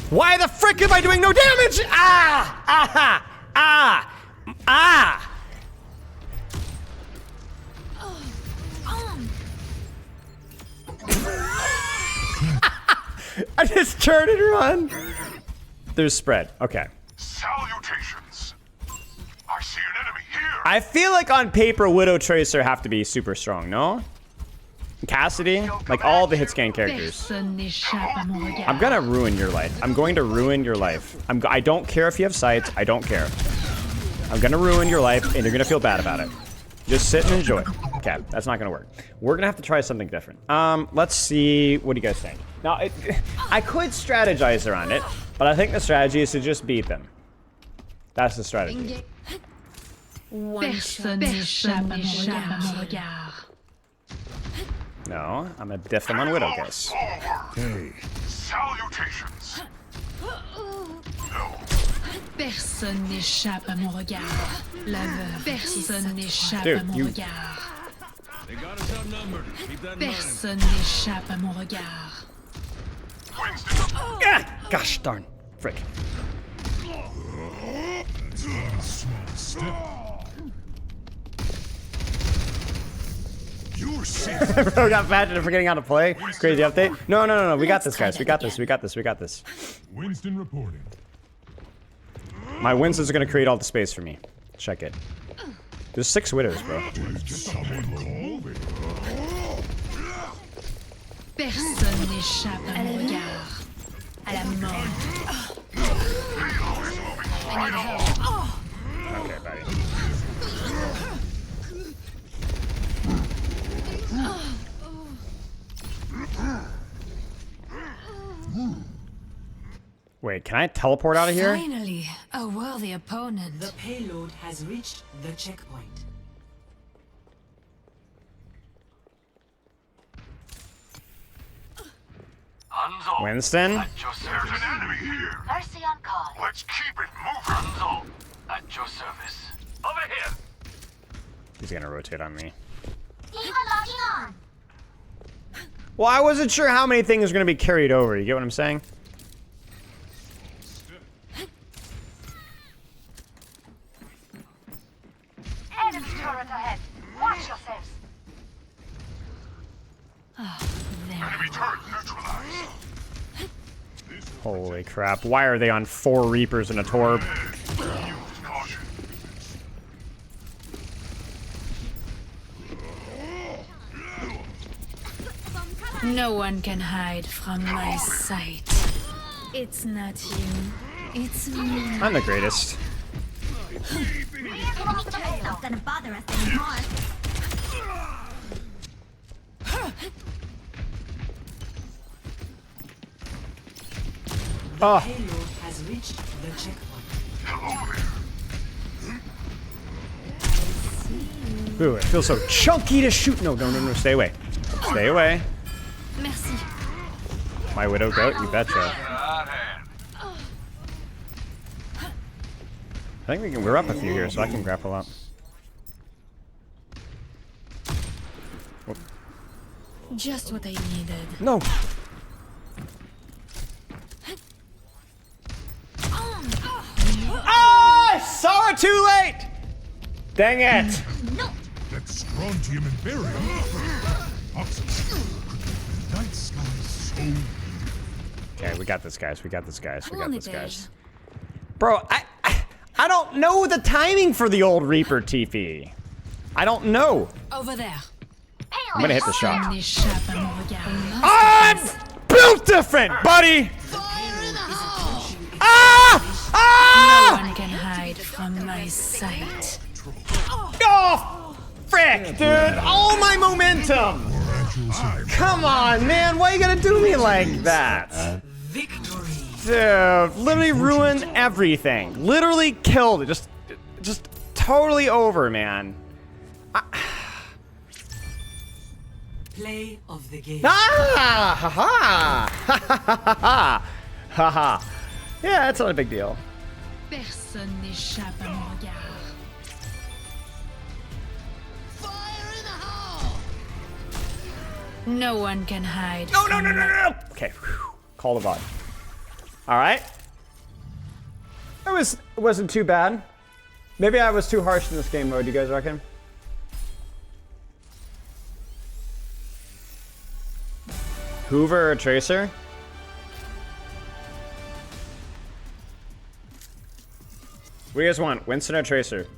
Why the frick am I doing no damage? Ah! Ah! Ah! Ah! I just turned and run. There's spread. Okay. Salutations. I see an enemy here. I feel like on paper, Widow Tracer have to be super strong, no? Cassidy, like all the hit scan characters. I'm gonna ruin your life. I'm going to ruin your life. I don't care if you have sights. I don't care. I'm gonna ruin your life, and you're gonna feel bad about it. Just sit and enjoy. Okay, that's not gonna work. We're gonna have to try something different. Let's see. What do you guys think? Now, I could strategize around it, but I think the strategy is to just beat them. That's the strategy. No, I'm gonna diff them on Widow, guys. Hey. Salutations. Personne n'échappe à mon regard. La veuve. Personne n'échappe à mon regard. They got us outnumbered. Keep that in mind. Personne n'échappe à mon regard. Ah, gosh darn. Frick. Bro got fat for getting how to play. Crazy update. No. We got this, guys. We got this. Winston reporting. My Winstons are gonna create all the space for me. Check it. There's 6 Widows, bro. Personne n'échappe à mon regard. À la mort. I need help. Okay, buddy. Wait, can I teleport out of here? Finally, a worthy opponent. The payload has reached the checkpoint. Winston? There's an enemy here. Mercy on call. Let's keep it moving. At your service. Over here. He's gonna rotate on me. Eva logging on. Well, I wasn't sure how many things are gonna be carried over. You get what I'm saying? Enemy turret ahead. Watch yourselves. Enemy turret neutralized. Holy crap. Why are they on 4 Reapers and a Torb? Caution. No one can hide from my sight. It's not you. It's me. I'm the greatest. Not gonna bother us anymore. Oh. Payload has reached the checkpoint. Hello there. Ooh, it feels so chunky to shoot. No, stay away. Stay away. Merci. My Widow goat, you betcha. I think we're up a few here, so I can grapple up. Just what I needed. No. Oh, I saw it too late. Dang it. That strontium and barium. Oxygen. Night sky so. Okay, we got this, guys. We got this, guys. Bro, I don't know the timing for the old Reaper TP. I don't know. Over there. I'm gonna hit the shot. N'échappe à mon regard. I'm built different, buddy. my sight. Oh, frick, dude! All my momentum! Come on, man! Why you gotta do me like that? Dude, literally ruined everything. Literally killed it. Just totally over, man. Play of the game. Ah! Ha ha! Ha ha ha ha! Ha ha! Yeah, that's not a big deal. Personne n'échappe à mon regard. No one can hide. No! Okay, whew. Call the VOD. All right. It wasn't too bad. Maybe I was too harsh in this game mode. You guys reckon? Hoover or Tracer? What do you guys want? Winston or Tracer?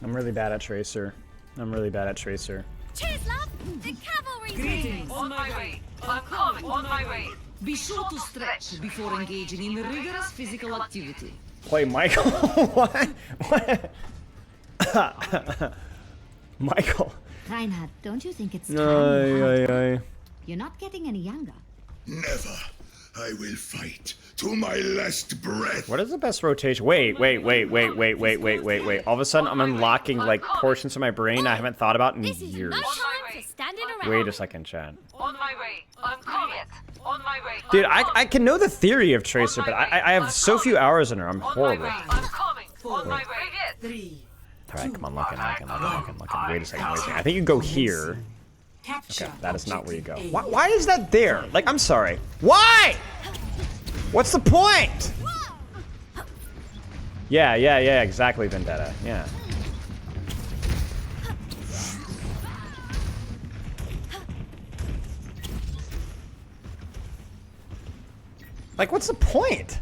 I'm really bad at Tracer. Cheers, love! The cavalry's here! On my way. I'm coming. On my way. Be sure to stretch before engaging in rigorous physical activity. Play Michael? What? Michael. Reinhard, don't you think it's time? You're not getting any younger. Never. I will fight to my last breath. What is the best rotation? Wait. All of a sudden, I'm unlocking like portions of my brain I haven't thought about in years. No time for standing around. Wait a second, chat. On my way. I'm coming. On my way. Dude, I can know the theory of Tracer, but I have so few hours in her. I'm horrible. I'm coming. On my way. Alright, come on, looking. Wait a second. I think you go here. Okay, that is not where you go. Why is that there? Like, I'm sorry. Why? What's the point? Yeah, exactly, Vendetta. Yeah. Like, what's the point?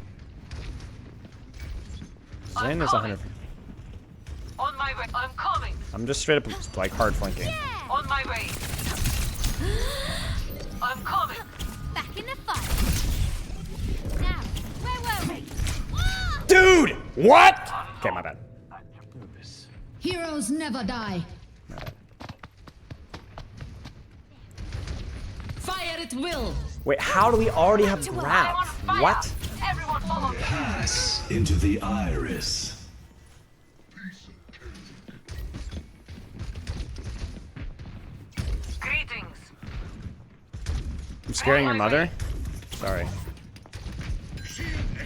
Zen is 100. On my way. I'm coming. I'm just straight up, like, hard flanking. On my way. I'm coming. Back in the fight. Now, where were we? Dude! What? Okay, my bad. Heroes never die. Fire at will. Wait, how do we already have grab? What? Everyone follow me. Pass into the iris. Greetings. I'm scaring your mother? Sorry.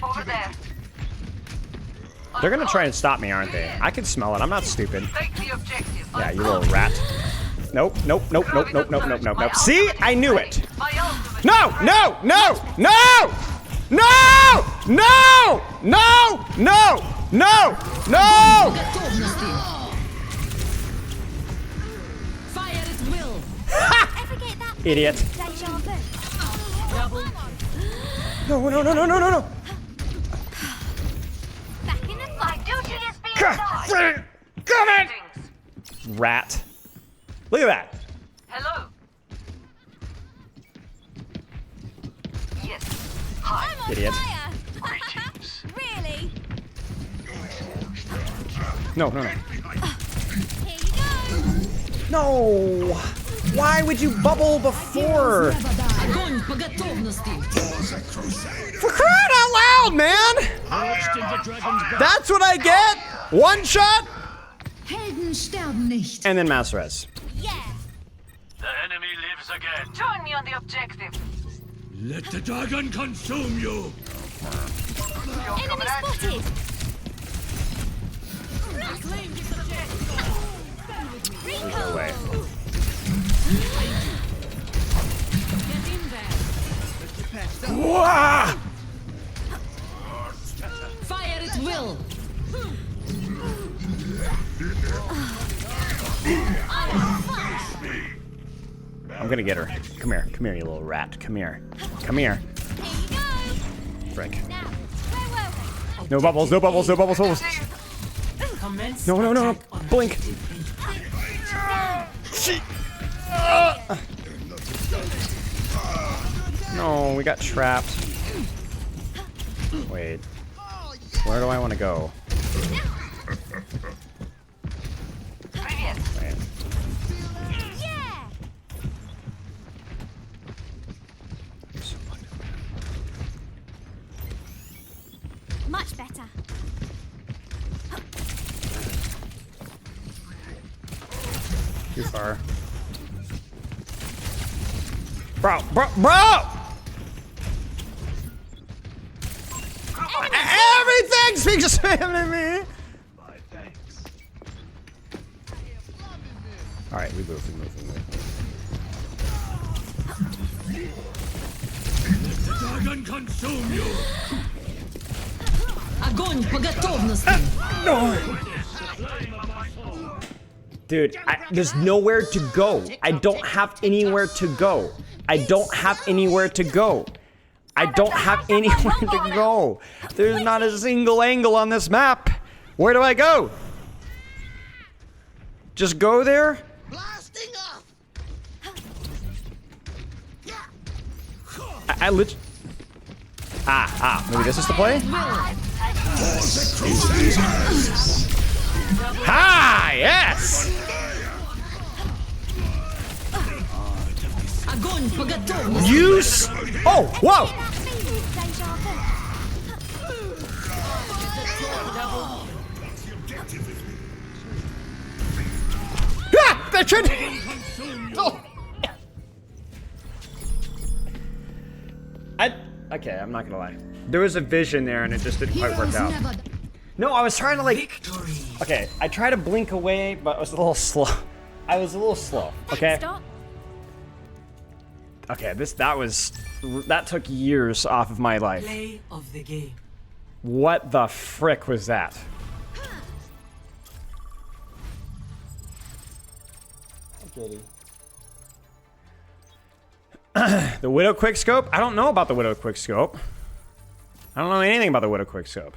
Over there. They're gonna try and stop me, aren't they? I can smell it. I'm not stupid. Take the objective. Yeah, you little rat. Nope. See? I knew it. No! Fire at will. Ever get that Idiot. deja vu? No. Back in the My fight. duty is being done. Come in! Greetings. Rat. Look at that. Hello. Yes. Hi. I'm on Idiot. fire. Really? No. Here you go. No. Why would you bubble before? For crying out loud, man! That's what I get? One shot? Helden sterben nicht. And then mass res. Yeah. The enemy lives again. Join me on the objective. Let the dragon consume you. Enemy spotted. There's no way. Wah! Fire at will. I'm gonna get her. Come here, you little rat. Come here. Frick. No bubbles, no bubbles, no bubbles, bubbles. No, no, no, no. Blink. No, we got trapped. Wait. Where do I want to go? Wait. Much better. Too far. Bro, bro, bro! Everything speaks to me! Alright, we move, we move, we move. Dragon consume you! Огонь по готовности! No! Dude, there's nowhere to go. I don't have anywhere to go. I don't have anywhere to go. I don't have anywhere to go. There's not a single angle on this map. Where do I go? Just go there? Blasting off. I lit. Maybe this is the play? Ah, yes! Огонь по готовности! Use. Oh, whoa! Ah, that should. Oh. Okay, I'm not gonna lie. There was a vision there, and it just didn't quite work out. No, I was trying to like. Okay, I tried to blink away, but I was a little slow. I was a little slow. Okay. Okay, that took years off of my life. Play of the game. What the frick was that? The Widow Quickscope? I don't know about the Widow Quickscope. I don't know anything about the Widow Quickscope.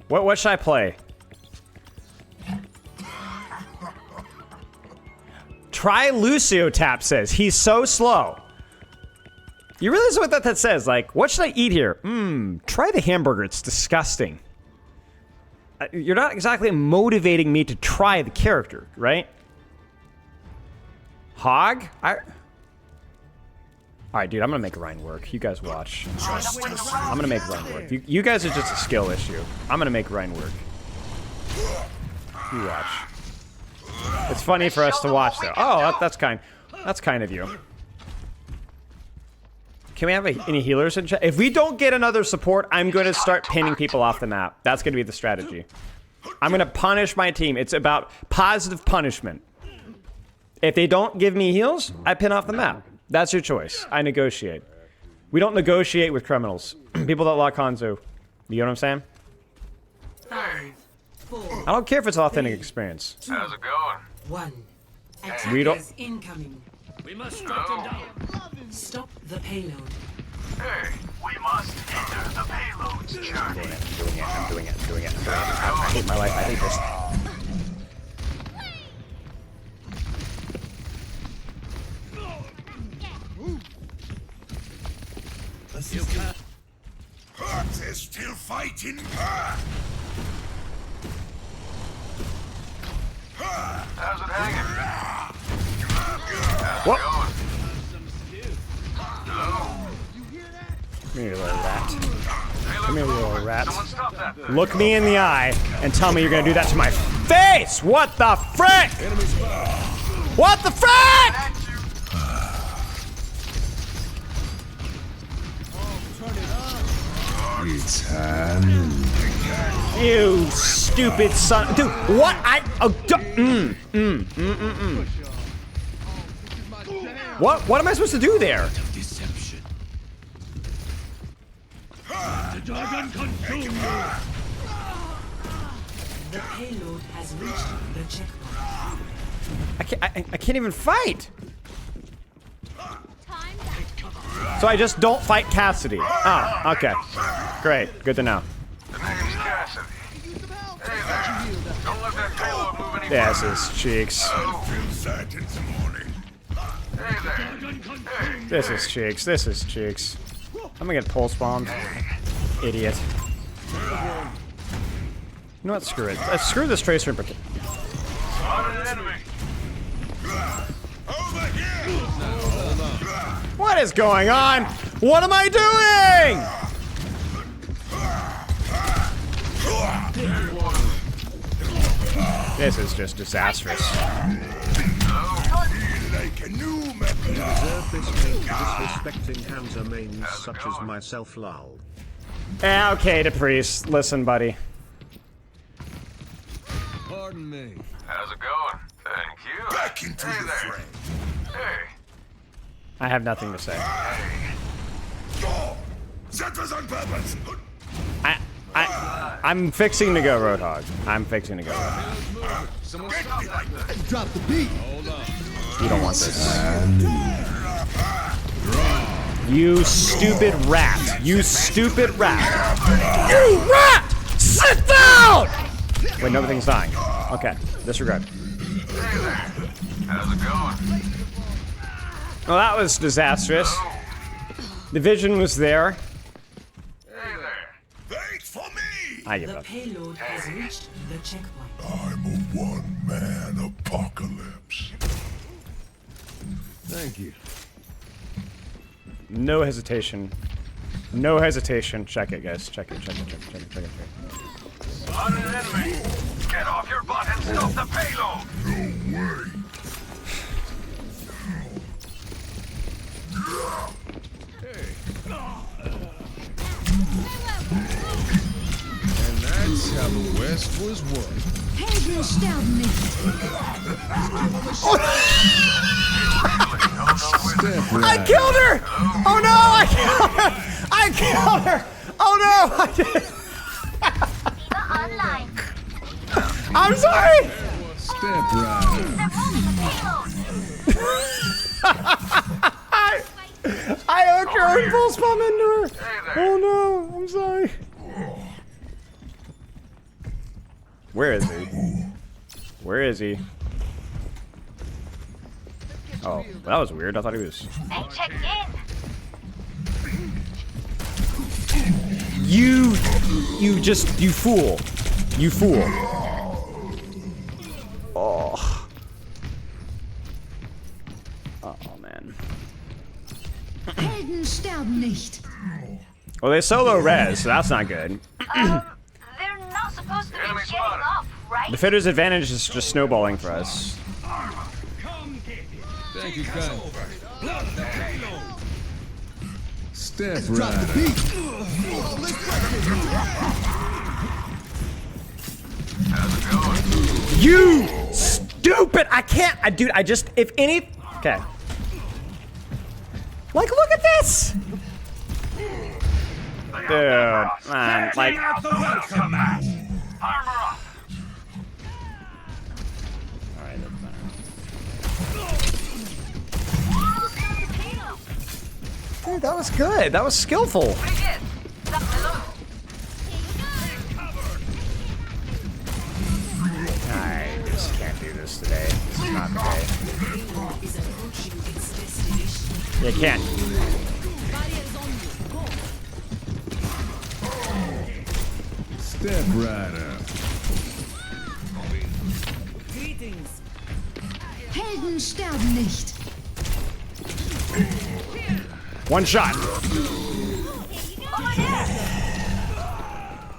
What should I play? Try Lucio, Tap says. He's so slow. You realize what that says? Like, what should I eat here? Try the hamburger. It's disgusting. You're not exactly motivating me to try the character, right? Hog? Alright, dude, I'm gonna make Ryan work. You guys watch. I'm gonna make Ryan work. You guys are just a skill issue. I'm gonna make Ryan work. You watch. It's funny for us to watch, though. Oh, that's kind of you. Can we have any healers in chat? If we don't get another support, I'm going to start pinning people off the map. That's going to be the strategy. I'm going to punish my team. It's about positive punishment. If they don't give me heals, I pin off the map. That's your choice. I negotiate. We don't negotiate with criminals. People that lock Hanzo. You know what I'm saying? 5, 4. I don't care if it's an authentic experience. How's it going? 1. We don't. Attackers incoming. We must strike them down. Stop the payload. Hey, we must enter the payload's journey. I'm doing it. I hate my life. I hate this. Earth is still fighting. How's it hanging? What? Going? Come here, little rat. Come here, little rat. Someone stop that thing. Look me in the eye and tell me you're gonna do that to my face! What the frick? What the frick? You stupid son. Dude, what? What am I supposed to do there? dragon consume you! The payload has reached the checkpoint. I can't even fight. So I just don't fight Cassidy. Oh, okay. Great. Good to know. The name's Cassidy. Hey there. Don't let that payload move any Yeah, this is Cheeks. Hey there. Hey. This is Cheeks. This is Cheeks. I'm gonna get pulse bombed. Idiot. You know what? Screw it. Screw this tracer in particular. Spotted an enemy. What is going on? What am I doing? This is just disastrous. Disrespecting Hamza mains such as myself, lol. Okay, to priest. Listen, buddy. Pardon me. How's it going? Thank you. Back into Hey the there. fray. Hey. I have nothing to say. Oh, that was on purpose. I'm fixing to go Roadhog. I'm fixing to go Roadhog. Someone stop me like that. Drop the beat. Hold on. You don't want this. You stupid rat. You stupid rat. You rat! Sit down! Wait, no, everything's dying. Okay, disregard. Hey there. How's it going? Well, that was disastrous. The vision was there. Hey there. Thanks for me. I give The up. payload has reached the checkpoint. I'm a one-man apocalypse. Thank you. No hesitation. No hesitation. Check it, guys. Check it, check it, check it, check it, check it. Spotted an enemy. Get off your butt and stop the payload. No way. And that's how the West was won. Helden sterben nicht. Step I right. killed her! Oh no! I killed her! I killed her! Oh no! I did. I'm sorry! Step right. I hooked her and full spam into her! Oh no! I'm sorry. Where is he? Where is he? Oh, that was weird. I thought he was. You fool. You fool. Oh. Oh, man. Helden sterben nicht. Well, they solo res, so that's not good. They're not supposed to be getting up, right? The fitter's advantage is just snowballing for us. Thank you, kind. Step Drop the right. beat. You stupid! I can't. Dude, I just. If any. Okay. Like, look at this! Dude, man, like. Alright, doesn't matter. Dude, that was good. That was skillful. I just can't do this today. This is not the day. You can't. Step right up. Greetings. Helden sterben nicht. One shot.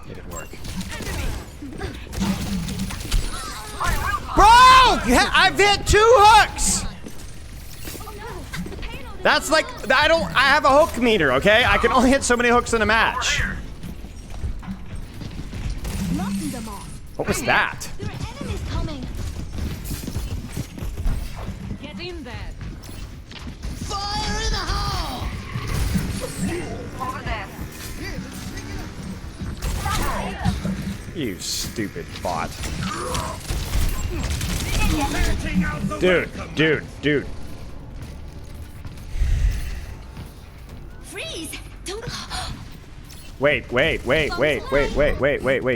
It didn't work. Bro! I've hit 2 hooks! That's like, I have a hook meter, okay? I can only hit so many hooks in a match. What was that? There are enemies coming. Get in there. Fire in the hole! Over there. You stupid bot. Dude. Freeze! Don't. Wait.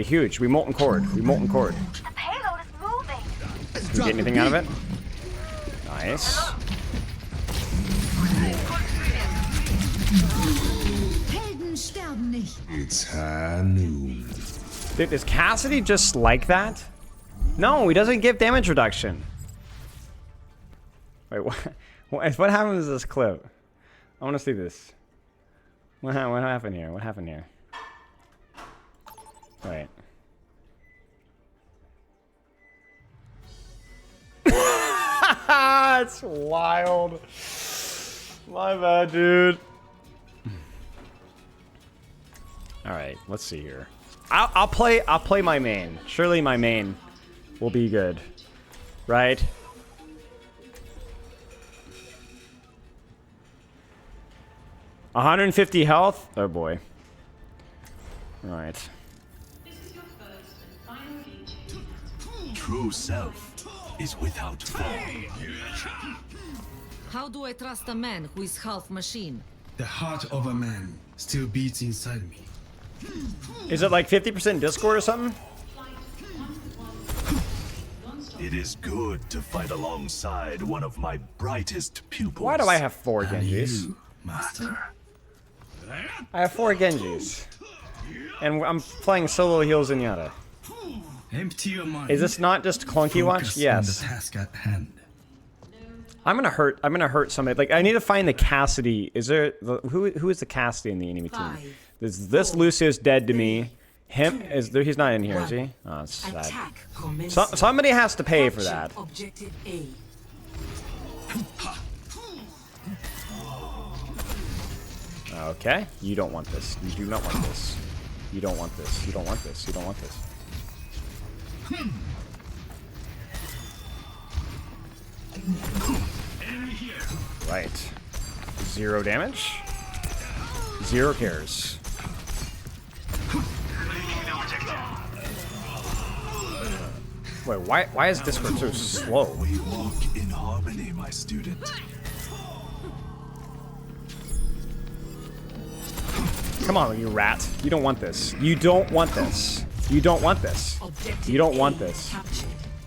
Huge. We molten cord. The payload is moving. Did we get anything out of it? Nice. Helden sterben nicht. It's high noon. Dude, is Cassidy just like that? No, he doesn't give damage reduction. Wait, what happened to this clip? I want to see this. What happened here? What happened here? Wait. That's wild. My bad, dude. All right, let's see here. I'll play my main. Surely my main will be good, right? $150 health. Oh boy. All right. True self is without form. How do I trust a man who is half machine? The heart of a man still beats inside me. Is it like 50% Discord or something? It is good to fight alongside one of my brightest pupils. Why do I have 4 Genjis? You, master. I have 4 Genjis. And I'm playing solo heal Zenyatta. Empty your mind. Is this not just clunky watch? Focus on Yes. the task at hand. I'm gonna hurt somebody. Like I need to find the Cassidy. Is there who is the Cassidy in the enemy team? This Lucius dead to me. Him is there? He's not in here, is he? Oh, it's sad. Somebody has to pay for that. Objective A. Okay, you don't want this. You do not want this. You don't want this. You don't want this. You don't want this. Right. 0 damage. 0 cares. Wait, why is Discord so slow? We walk in harmony, my student. Come on, you rat. You don't want this. You don't want this. You don't want this. You don't want this.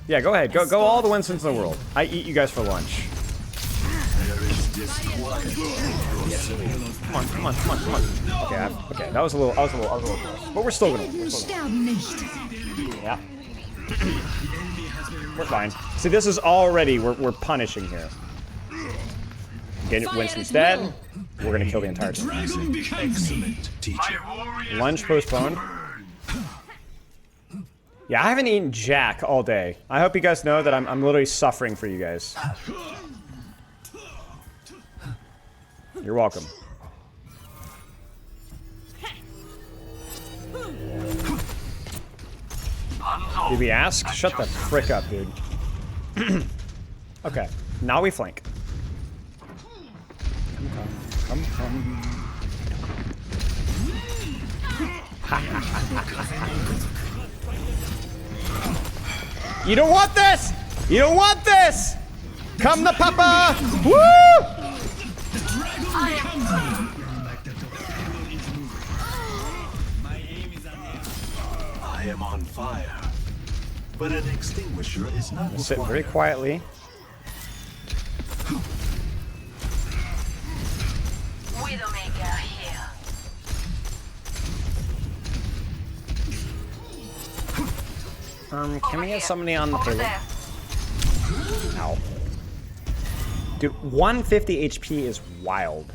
Yeah, go ahead. Go all the Winstons in the world. I eat you guys for lunch. Come on. Okay, that was a little close. But we're still gonna win. Yeah. We're fine. See, this is already we're punishing here. Get Winston's dead. We're gonna kill the entire team. Excellent teacher. Lunch postponed. Yeah, I haven't eaten jack all day. I hope you guys know that I'm literally suffering for you guys. You're welcome. Did we ask? Shut the frick up, dude. Okay, now we flank. Come. You don't want this! You don't want this! Come the papa! Woo! I am on fire, but an extinguisher is not required. Sit very quietly. Widowmaker here. Can we get somebody on the payload? Ow. Dude, 150 HP is wild.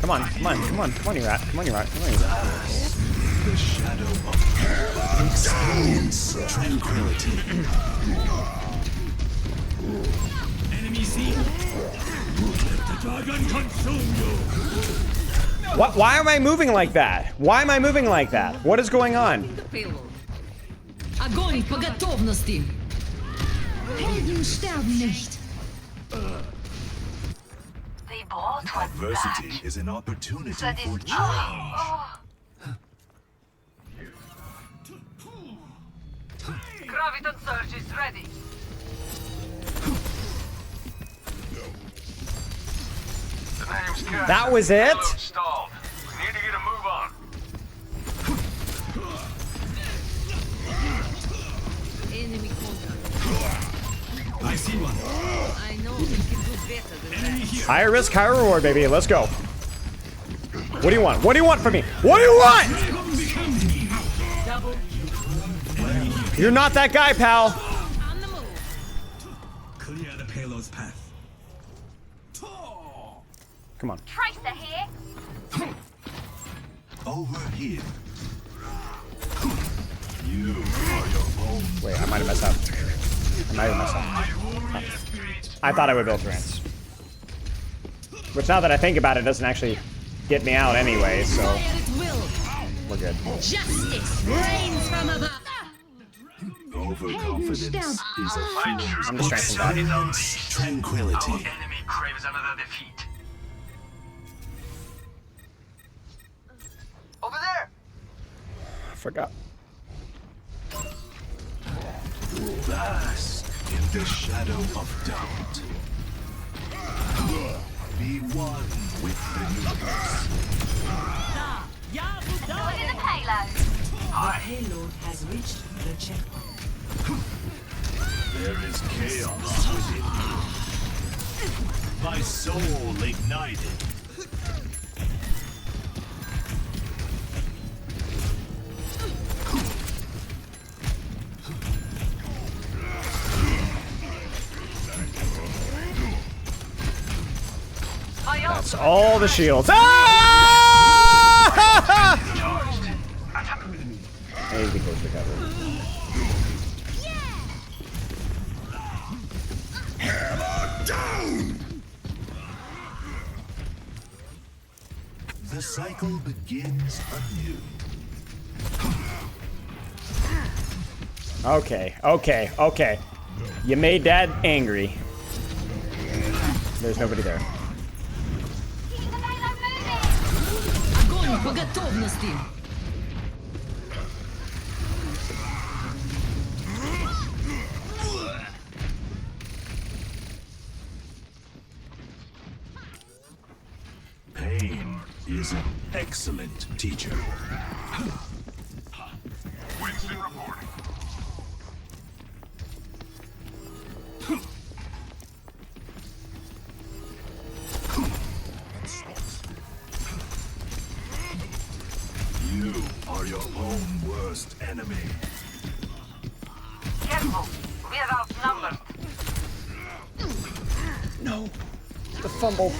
Come on, you rat. Come on, you rat. The shadow of experience tranquility. Enemy seen. Let the dragon consume you. Why am I moving like that? Why am I moving like that? What is going on? Огонь по готовности. Helden sterben nicht. They bought what Adversity is an opportunity for change. Graviton surge is ready. The name's Keller. That was it? Payload stalled. We need to get a move on. Enemy contact. I see one. I know we can do better than that. Higher risk, higher reward, baby. Let's go. What do you want? What do you want from me? What do you want? You're not that guy, pal. Clear the payload's path. Come on. Tracer here. Over here. You are your own. Wait, I might have messed up. I might have messed up. I thought I would build Rance. Which, now that I think about it, doesn't actually get me out anyway, so we're good. Justice reigns from above. Overconfidence is a I'm distracted by that. tranquility. Enemy craves another defeat. Over there. I forgot. Bask in the shadow of doubt. Be one with the universe. Look at the payload. The payload has reached the checkpoint. There is chaos within you. My soul ignited. That's all the shields. Ah! Hey, be close to cover. Hammer down! The cycle begins anew. Okay. You made Dad angry. There's nobody there. Огонь по готовности. Pain is an excellent teacher. Winston reporting. You are your own worst enemy. Careful. We are outnumbered. No. The fumble.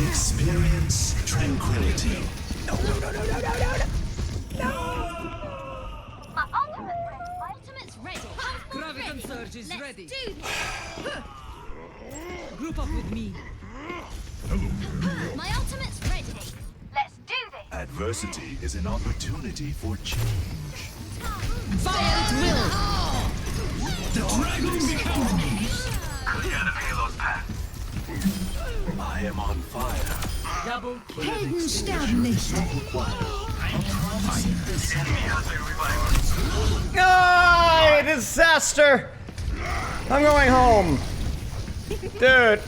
Experience tranquility. My ultimate's ready. Graviton surge is ready. Group up with me. My ultimate's ready. Let's do this. Adversity is an opportunity for change. Fire at will. The dragon becomes me. Clear the payload's path. I am on fire. Double Helden sterben nicht. Ah, disaster! I'm going home. Dude,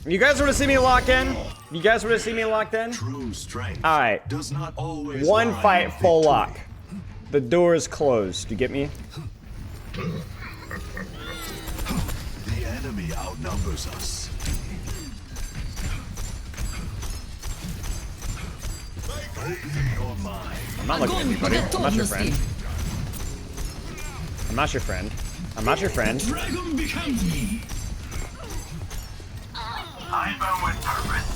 you guys want to see me lock in? You guys want to see me locked in? True strength Alright. does not always One lie fight, in full victory. lock. The door is closed. You get me? The enemy outnumbers us. Open your mind. I'm not looking at you, buddy. I'm not your friend. I'm not your friend. I'm not your friend. Dragon becomes me. I'm bound with purpose.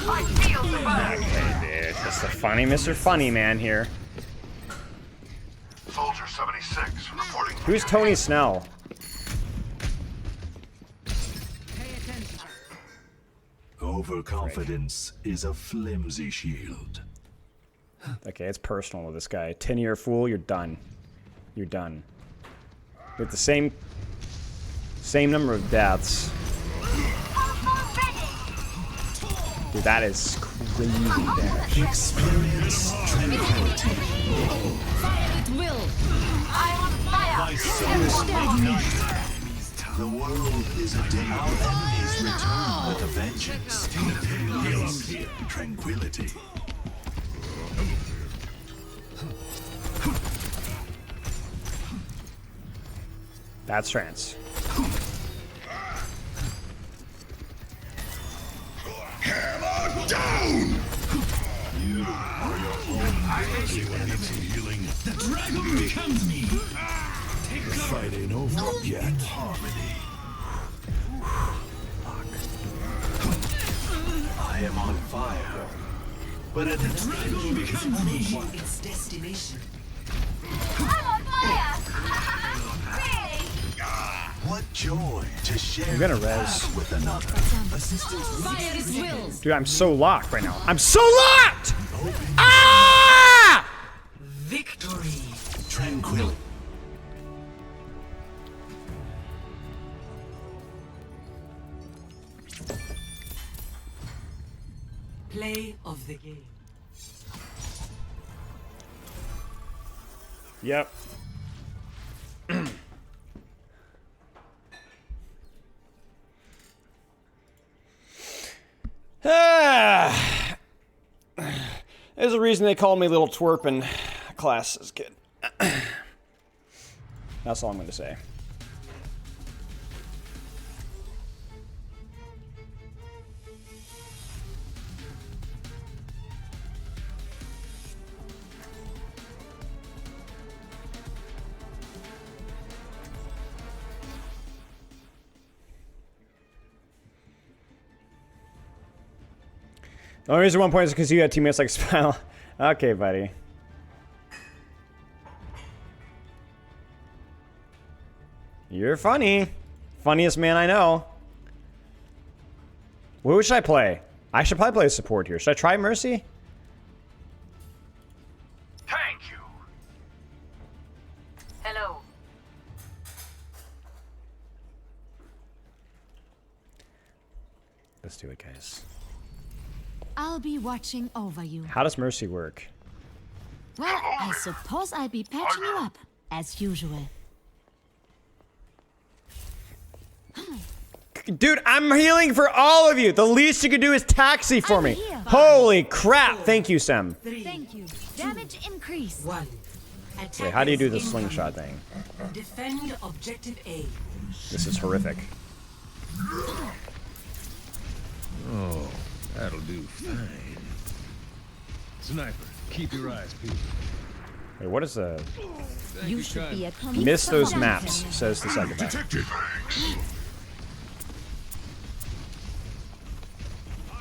I feel the burn. Okay, dude. Just the funny Mr. Funny Man here. Soldier 76 reporting. Who's Tony Snell? Overconfidence is a flimsy shield. Okay, it's personal with this guy. 10-year fool, you're done. You're done. With the same number of deaths. Dude, that is crazy damage. Experience tranquility. Fire at will. I'm on fire. My soul is not. The world is a day. Our enemies return with a vengeance. Peace, tranquility. That's trance. Hammer down! You are your own. Anyone needs some healing? The dragon becomes me. The fight ain't over yet. Harmony. I am on fire, but at the dragon becomes me. Its destination. I'm on fire. Really? What joy to share I'm gonna the res. path with another. Assistance. Fire at will. Dude, I'm so locked right now. I'm so locked! Ah! Victory. Tranquility. Play of the game. Yep. There's a reason they call me Little Twerp in class as a kid. That's all I'm going to say. The only reason 1 point is because you had teammates like Smile. Okay, buddy. You're funny. Funniest man I know. Who should I play? I should probably play support here. Should I try Mercy? Thank you. Hello. Let's do it, guys. I'll be watching over you. How does Mercy work? Well, I suppose I'll be patching you up, as usual. Dude, I'm healing for all of you. The least you could do is taxi for me. Holy crap. Thank you, Sem. Thank you. Damage increase. 1. Wait, how do you do the slingshot thing? Defend objective A. This is horrific. Oh, that'll do fine. Sniper, keep your eyes peeled. Wait, what is the... You should be at Miss those maps, says the second map. Thank you.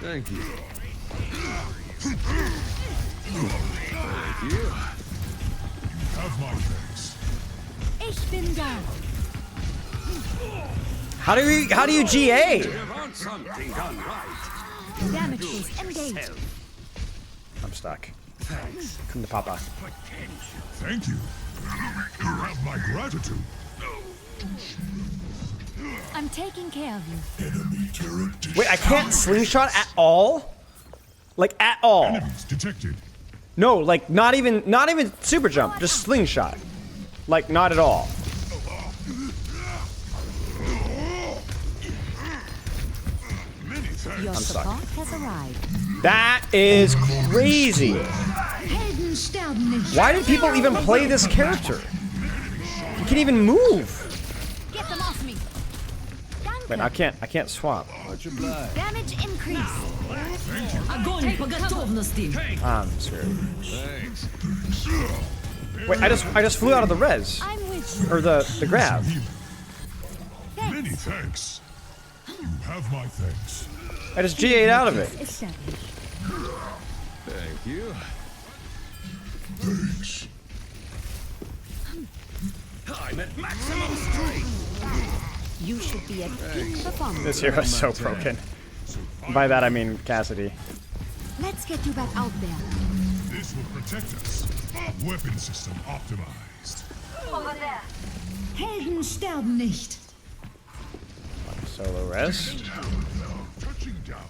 Thank you. Have my thanks. Ich bin da. How do you GA? Something done right. Damage is engaged. I'm stuck. Thanks. Come to Papa. Thank you. You have my gratitude. I'm taking care of you. Enemy turret Wait, I can't slingshot at all? Like, at all? Enemies detected. No, like, not even super jump, just slingshot. Like, not at all. Your I'm stuck. support has arrived. That is crazy. Helden sterben nicht. Why did people even play this character? You can't even move. Get them off me. Wait, I can't swap. Damage increase. Огонь по готовности. I'm screwed. Thanks. Wait, I just flew out of the res. I'm with you. Or the grab. Many thanks. You have my thanks. I just GA'd out of it. Established. Thank you. Thanks. I'm at maximum strength. You should be at peak performance. This hero's so broken. By that I mean Cassidy. Let's get you back out there. This will protect us. Weapon system optimized. Over there. Helden sterben nicht. Solo res. Touching down.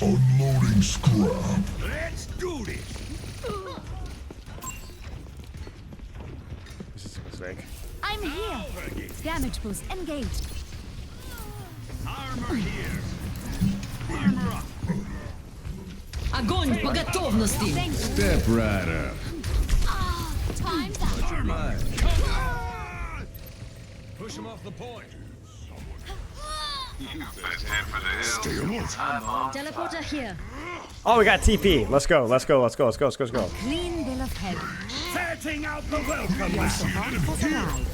Unloading scrap. Let's do this. This is a mistake. I'm here. Damage boost engaged. Armor here. Огонь по готовности. Step right up. Time's up. Push him off the point. Stay alert. Teleporter here. Oh, we got TP. Let's go. Let's go. Let's go. Let's go. Let's go. Let's go. Clean bill of health. Setting out the welcome mat. Has arrived.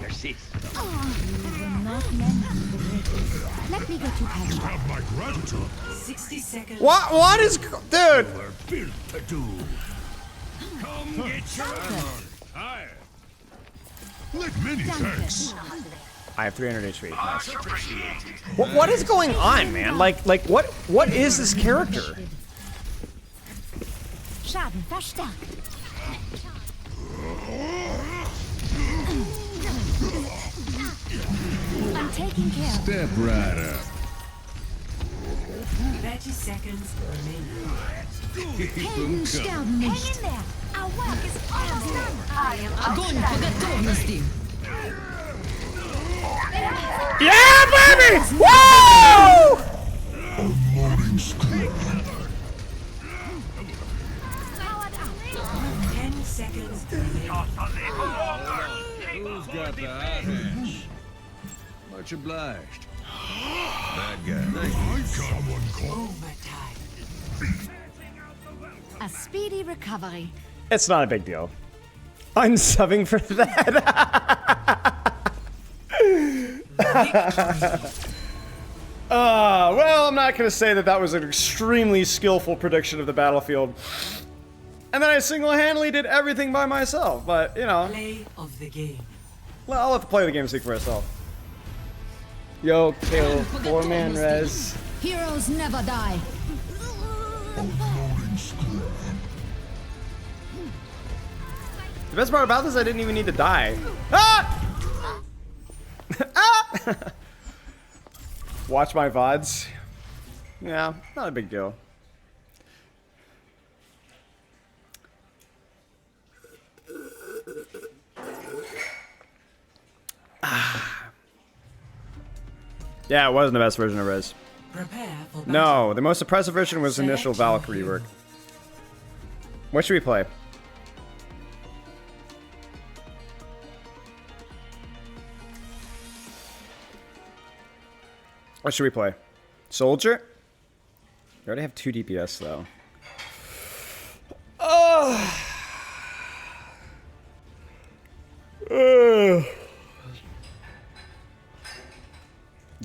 Merci. You were not meant to be with. Let me get you patched up. Have my gratitude. 60 seconds. What? What is, dude? We're built to do. Come get your armor. Aye. Like many thanks. I have 300 HP. Nice. What is going on, man? Like, what is this character? Schaden verstärkt. I'm taking care. Step right up. 30 seconds remaining. Helden sterben nicht. Hang in there. Our work is almost done. I am Огонь по готовности. Yeah, baby! Woo! Unloading scrap. 10 seconds remaining. Who's got the hot hands? Much obliged. Bad guy. I've got one call. Overtime. A speedy recovery. It's not a big deal. I'm subbing for that. Well, I'm not going to say that that was an extremely skillful prediction of the battlefield. And then I single-handedly did everything by myself, but, you know. Play of the game. Well, I'll have to play the game speak for itself. Yo, kill, 4-man res. Heroes never die. Unloading scrap. The best part about this, I didn't even need to die. Ah! Ah! Watch my VODs. Yeah, not a big deal. Yeah, it wasn't the best version of Res. Prepare for No, the most impressive version was initial Valkyrie rework. What should we play? What should we play? Soldier? We already have 2 DPS though. Oh.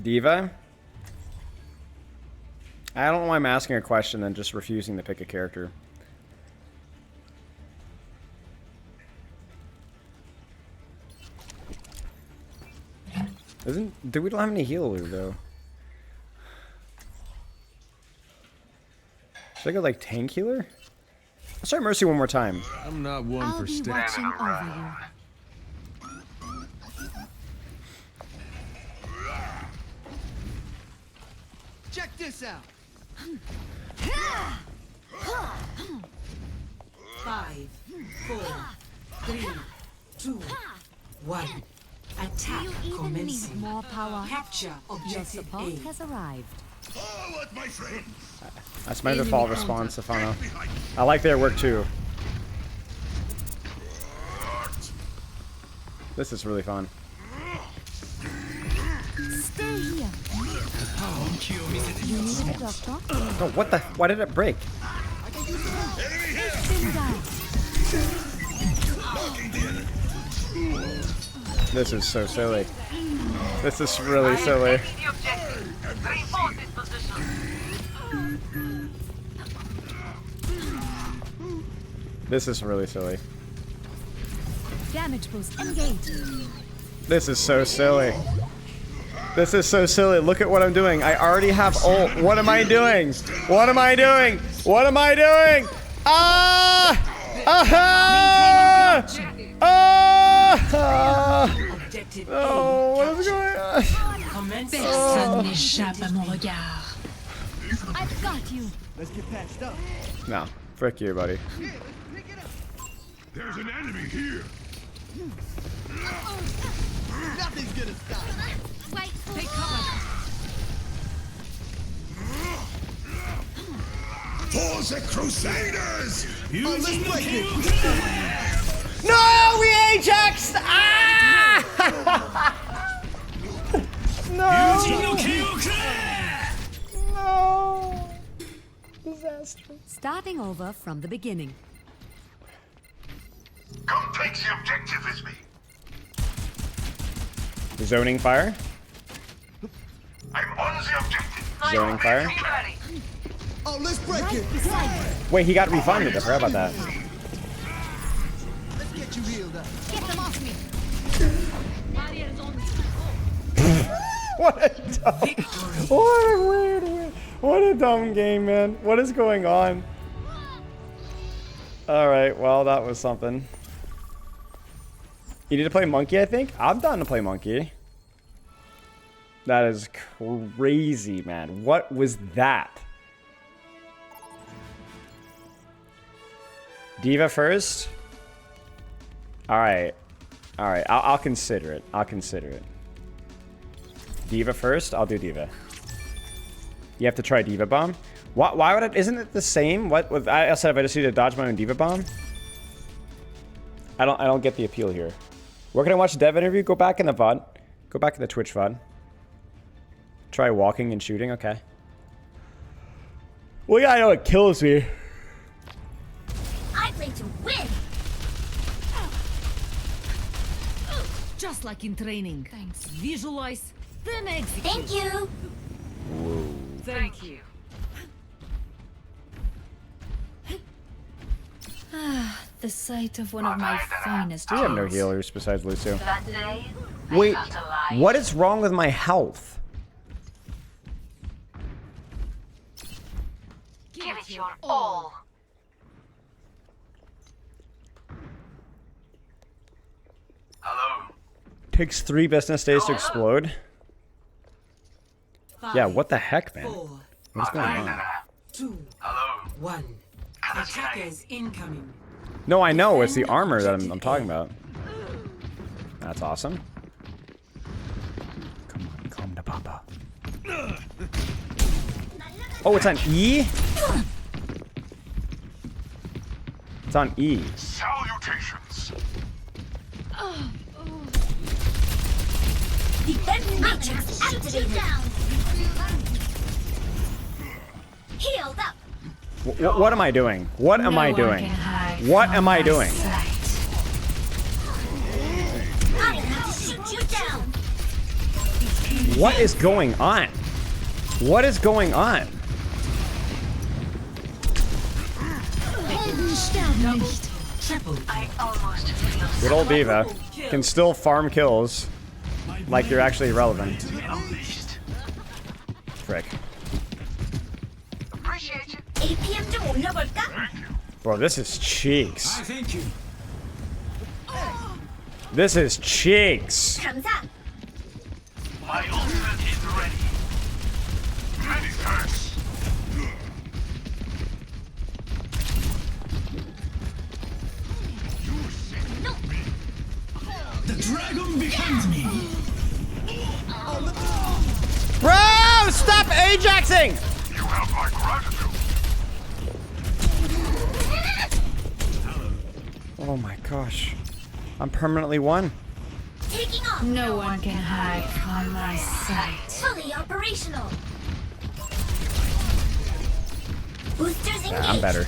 Diva? I don't know why I'm asking a question and just refusing to pick a character. Do we don't have any healer though? Should I go like tank healer? Let's try Mercy one more time. I'm not one I'll for be standing watching over around. you. Check this out. 5, 4, 3, 2, 1. Attack You even commencing. need more power. Capture Your objective support A. has arrived. Forward, my friend. That's my default response if I know. I like their work too. This is really fun. Stay here. You need a doctor? Oh, what the? Why did it break? This is so silly. This is really silly. This is really silly. Damage boost engaged. This is so silly. This is so silly. Look at what I'm doing. I already have ult. What am I doing? What am I doing? What am I doing? Ah! Ah! Ah! Ah! Oh, what is going on? Personne n'échappe à mon regard. I've got you. Let's get patched up. No, frick you, buddy. There's an enemy here. Nothing's gonna stop. Wait, Take cover. For the Crusaders! Let's break it. No, we Ajaxed! Ah! No! No! Disaster. Starting over from the beginning. Come take the objective with me. Zoning fire. I'm on the objective. Zoning fire. Oh, let's break it. Wait, he got refunded. I forgot about that. Let's get you healed up. get them off me. What a what a dumb game, man. What is going on? All right, well, that was something. You need to play monkey, I think. I'm down to play monkey. That is crazy, man. What was that? Diva first. All right. I'll consider it. Diva first. I'll do Diva. You have to try Diva Bomb. Why would it? Isn't it the same? What? I said if I just need to dodge my own Diva Bomb. I don't get the appeal here. Where can I watch a dev interview? Go back in the VOD. Go back in the Twitch VOD. Try walking and shooting. Okay. Well, yeah, I know it kills me. I play to win. Just like in training. Thanks. Visualize, then execute. Thank you. Thank you. The sight of one of my finest We have no kills. healers besides Lucio. That day, I Wait, felt alive. what is wrong with my health? Give it your all. Hello. Takes 3 business days to explode. Yeah, what the heck, man? What's going on? 2, 1. Attackers incoming. No, I know. It's the armor that I'm talking about. That's awesome. Come on, come to Papa. Oh, it's on E? It's on E. Salutations. Defense matrix activated. Healed up. What am I doing? What am I doing? What am I doing? I'm gonna shoot you down. What is going on? What is going on? I almost feel Good old Diva can still farm kills like you're actually relevant. Frick. appreciate you. APM 좀 올려볼까? Bro, this is cheeks. Thank you. This is cheeks. 감사. My ultimate is ready. Many thanks. The dragon becomes me. Bro, stop Ajaxing! You have my gratitude. Oh my gosh. I'm permanently 1. Taking off. No one can hide from my sight. Fully operational. Boosters engaged. Yeah, I'm better.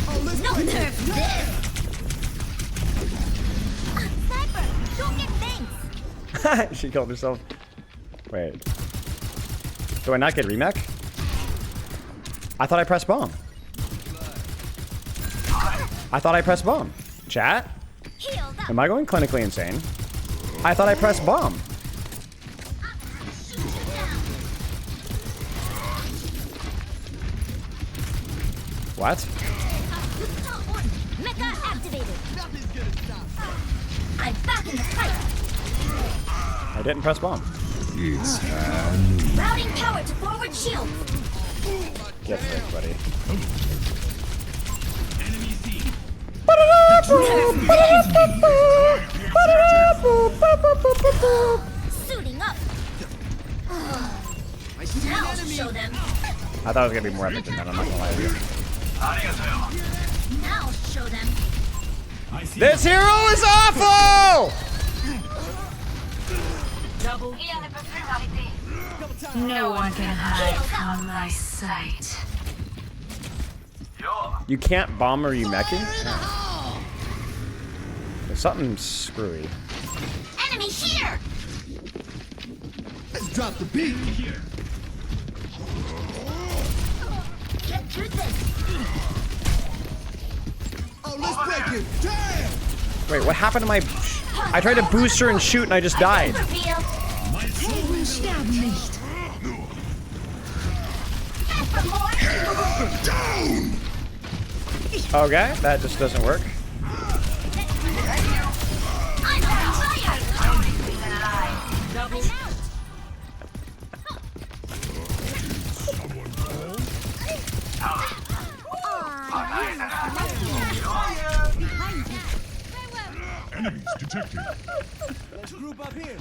No nerf this. Sniper, don't get thanks. She killed herself. Wait. Do I not get remake? I thought I pressed bomb. I thought I pressed bomb. Chat? Healed up. Am I going clinically insane? I thought I pressed bomb. Shoot you down. What? Mecha activated. I'm back in the fight. I didn't press bomb. It's Routing power to forward shield. Get frick, buddy. Suiting up. Now I'll show them. I thought it was gonna be more epic than that. I'm not gonna lie to you. Now I'll show them. This hero is awful! No one can hide from my sight. You can't bomb or you meching? There's something screwy. Enemy here. Let's drop the beat. Get through this. Oh, let's break it. Damn. Wait, what happened to my... I tried to boost her and shoot and I just died. down. Okay, that just doesn't work. Enemies detected.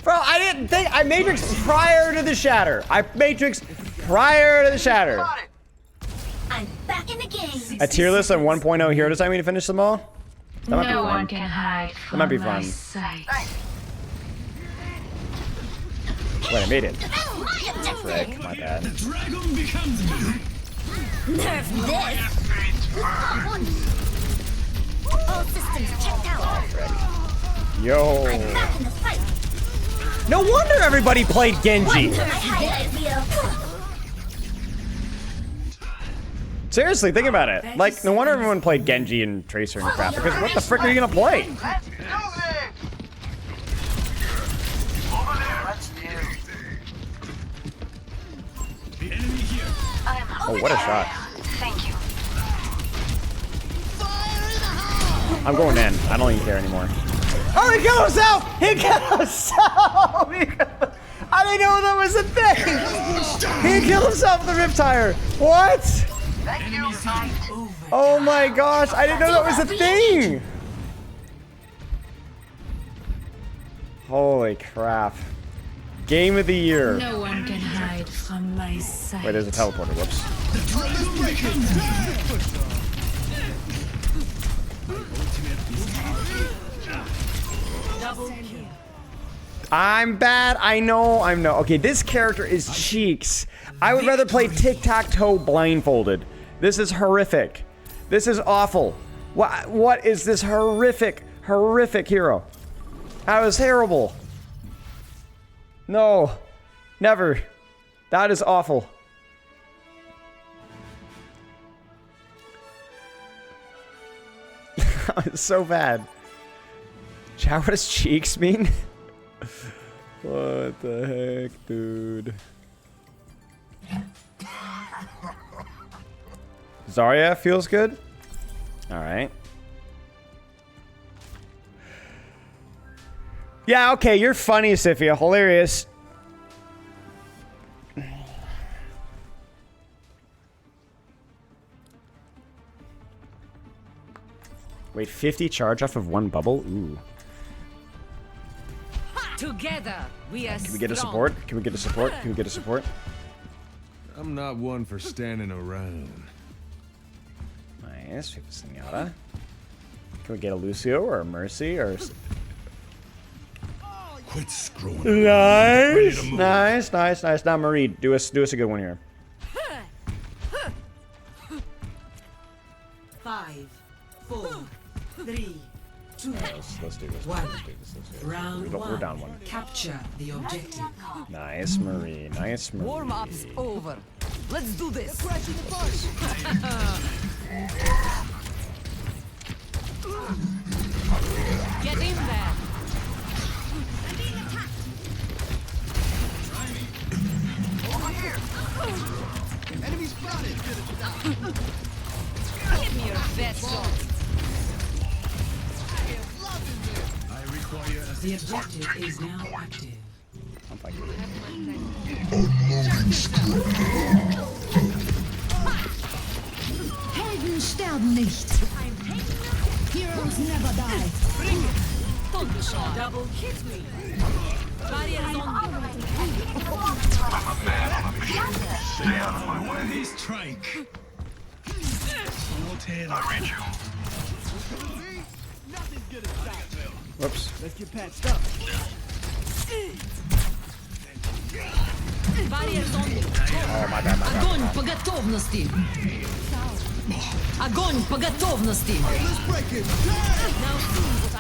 Bro, I didn't think... I Matrix prior to the shatter. I Matrix prior to the shatter. I'm back in the game. A tier list on 1.0 hero design when you finish them all? That might be No fun. one can hide That might be from my fun. sight. Wait, I made it. My objective. Frick, my bad. Dragon becomes me. Nerf this. All systems checked out. Yo. I'm back in the fight. No wonder everybody played Genji. I highlight wheel. Seriously, think about it. Like, no wonder everyone played Genji and Tracer and crap. Because what the frick are you gonna play? Oh, what a shot. Thank you. I'm going in. I don't even care anymore. Oh, he killed himself! He killed himself! I didn't know that was a thing! He killed himself with the Riptire! What? Thank you. Oh my gosh, I didn't know that was a thing! Holy crap. Game of the year. No one can hide from my sight. Wait, there's a teleporter. Whoops. I'm bad. I know. Okay, this character is Cheeks. I would rather play tic-tac-toe blindfolded. This is horrific. This is awful. What is this horrific hero? That was terrible. No. Never. That is awful. It's so bad. Chat, what does Cheeks mean? What the heck, dude? Zarya feels good? Alright. Yeah, okay, you're funny, Sifia. Hilarious. Wait, 50 charge off of one bubble? Ooh. Together, we are Can we get a support? Can we get a support? Can we get a support? I'm not one for standing around. Nice, we have a Zenyatta. Can we get a Lucio or a Mercy or... Quit screwing Nice. Now Marie, do us a good one here. 5, 4, 3, 2, Let's do this. 1. Let's do this. Round We're down one. Capture the objective. Nice, Marie. Nice, Marie. Warm-up's over. Let's do this. Get in there. Enemy spotted. Give me your best shot. I require The objective is now active. I'm fucking. Helden sterben nicht. Heroes never die. Double hit me. Barriers on Stay out of my way. Strike. I read you. Whoops. Let's get patched up. Barriers on me. Oh, my bad, my bad. Огонь по готовности. Огонь по готовности.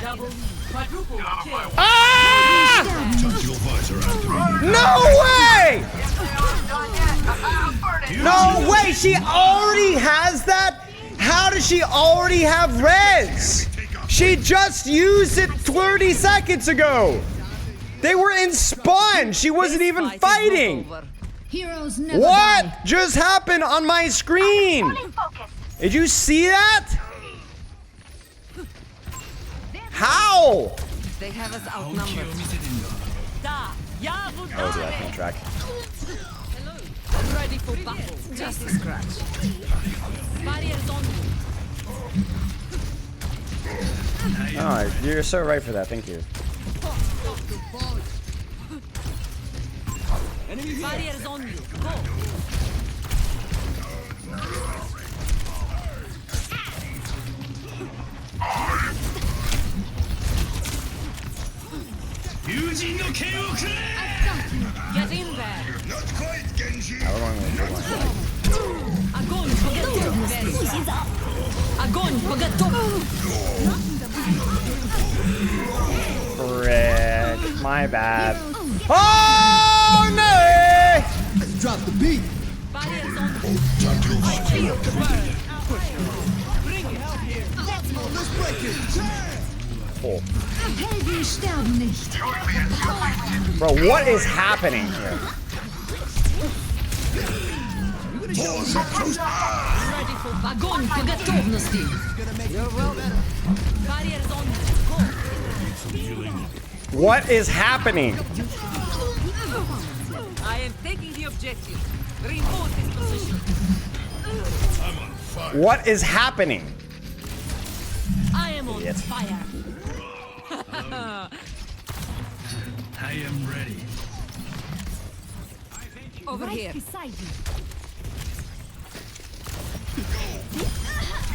Double, quadruple kill. Ah! Tactical visor activated. No way! No way! She already has that? How does she already have reds? She just used it 30 seconds ago. They were in spawn. She wasn't even fighting. Heroes never What die. just happened on my screen? Did you see that? How? They have us outnumbered. Da, ja, wo Oh, dude, I can't track. Hello. Ready for battle. Just a scratch. Barriers on me. Oh, you're so right for that. Thank you. Barriers on you. Go. Get in there. Not quite, Genji. Огонь по готовности. Огонь по готовности. Frick. My bad. Oh, no! Let's drop the beat. Barriers on me. Tactical visor activated. Let's break it. Oh. Helden sterben nicht. Bro, what is happening here? Ready for огонь по готовности. Barriers on me. Go. What is happening? I am taking the objective. Reinforce this position. I'm on fire. What is happening? I am on Idiot. fire. I am ready. Over Right here. beside you.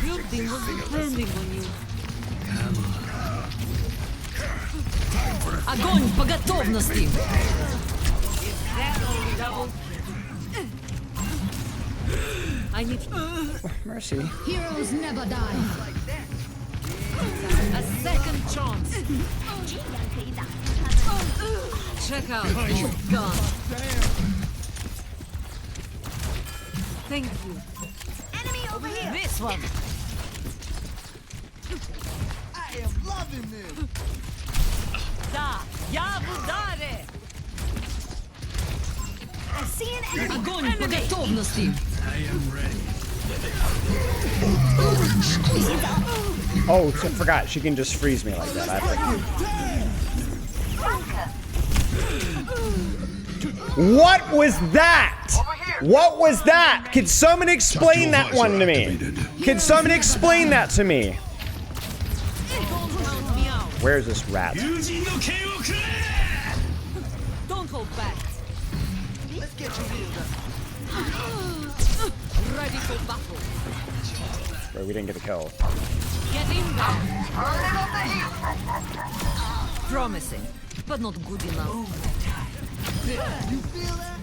Building was depending on you. Огонь по готовности. I need Mercy. Heroes never die. a second chance. Check out your gun. Thank you. Enemy over here. This one. I am loving this. Da, я в ударе. I see an enemy. Огонь по готовности. I am ready. Oh, I forgot. She can just freeze me like that. What was that? What was that? Can someone explain that one to me? Can someone explain that to me? Where's this rat? Don't hold back. Let's get you healed up. Ready for battle. Bro, we didn't get a kill. Get in there. Promising, but not good enough.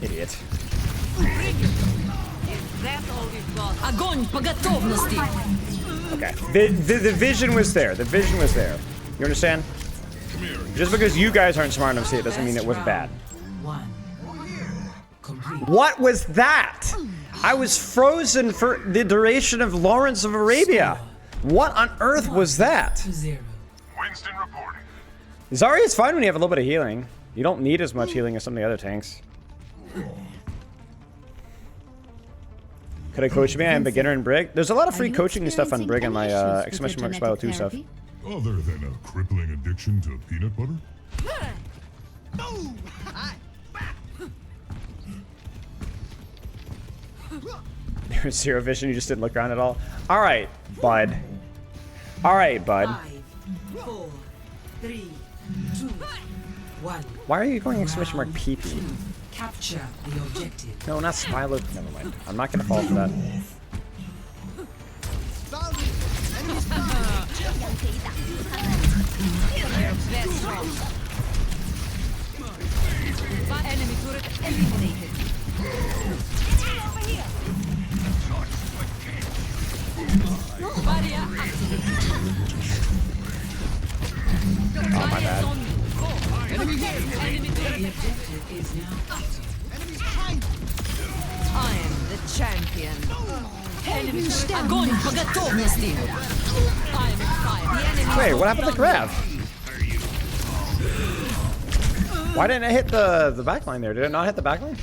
Idiot. Is that all we've got? Огонь по готовности. Okay. The vision was there. The vision was there. You understand? Just because you guys aren't smart enough to see it doesn't mean it was bad. What was that? I was frozen for the duration of Lawrence of Arabia. What on earth was that? Winston reporting. Zarya's fine when you have a little bit of healing. You don't need as much healing as some of the other tanks. Could I coach me? I'm beginner in Brig. There's a lot of free coaching and stuff on Brig on my exclamation mark Spiral 2 stuff. Other than a crippling addiction to peanut butter? Zero vision. You just didn't look around at all. All right, bud. All right, bud. 5, 4, 3, 2, 1. Why are you going exclamation mark PP? Capture the objective. No, not spy look. Never mind. I'm not gonna fall for that. My enemy turret eliminated. Barrier activated. Oh, my bad. Enemy here. Enemy turret is now. I am the champion. Enemy turret. Огонь по готовности. I am on fire. Wait, what happened to Grav? Why didn't it hit the backline there? Did it not hit the backline?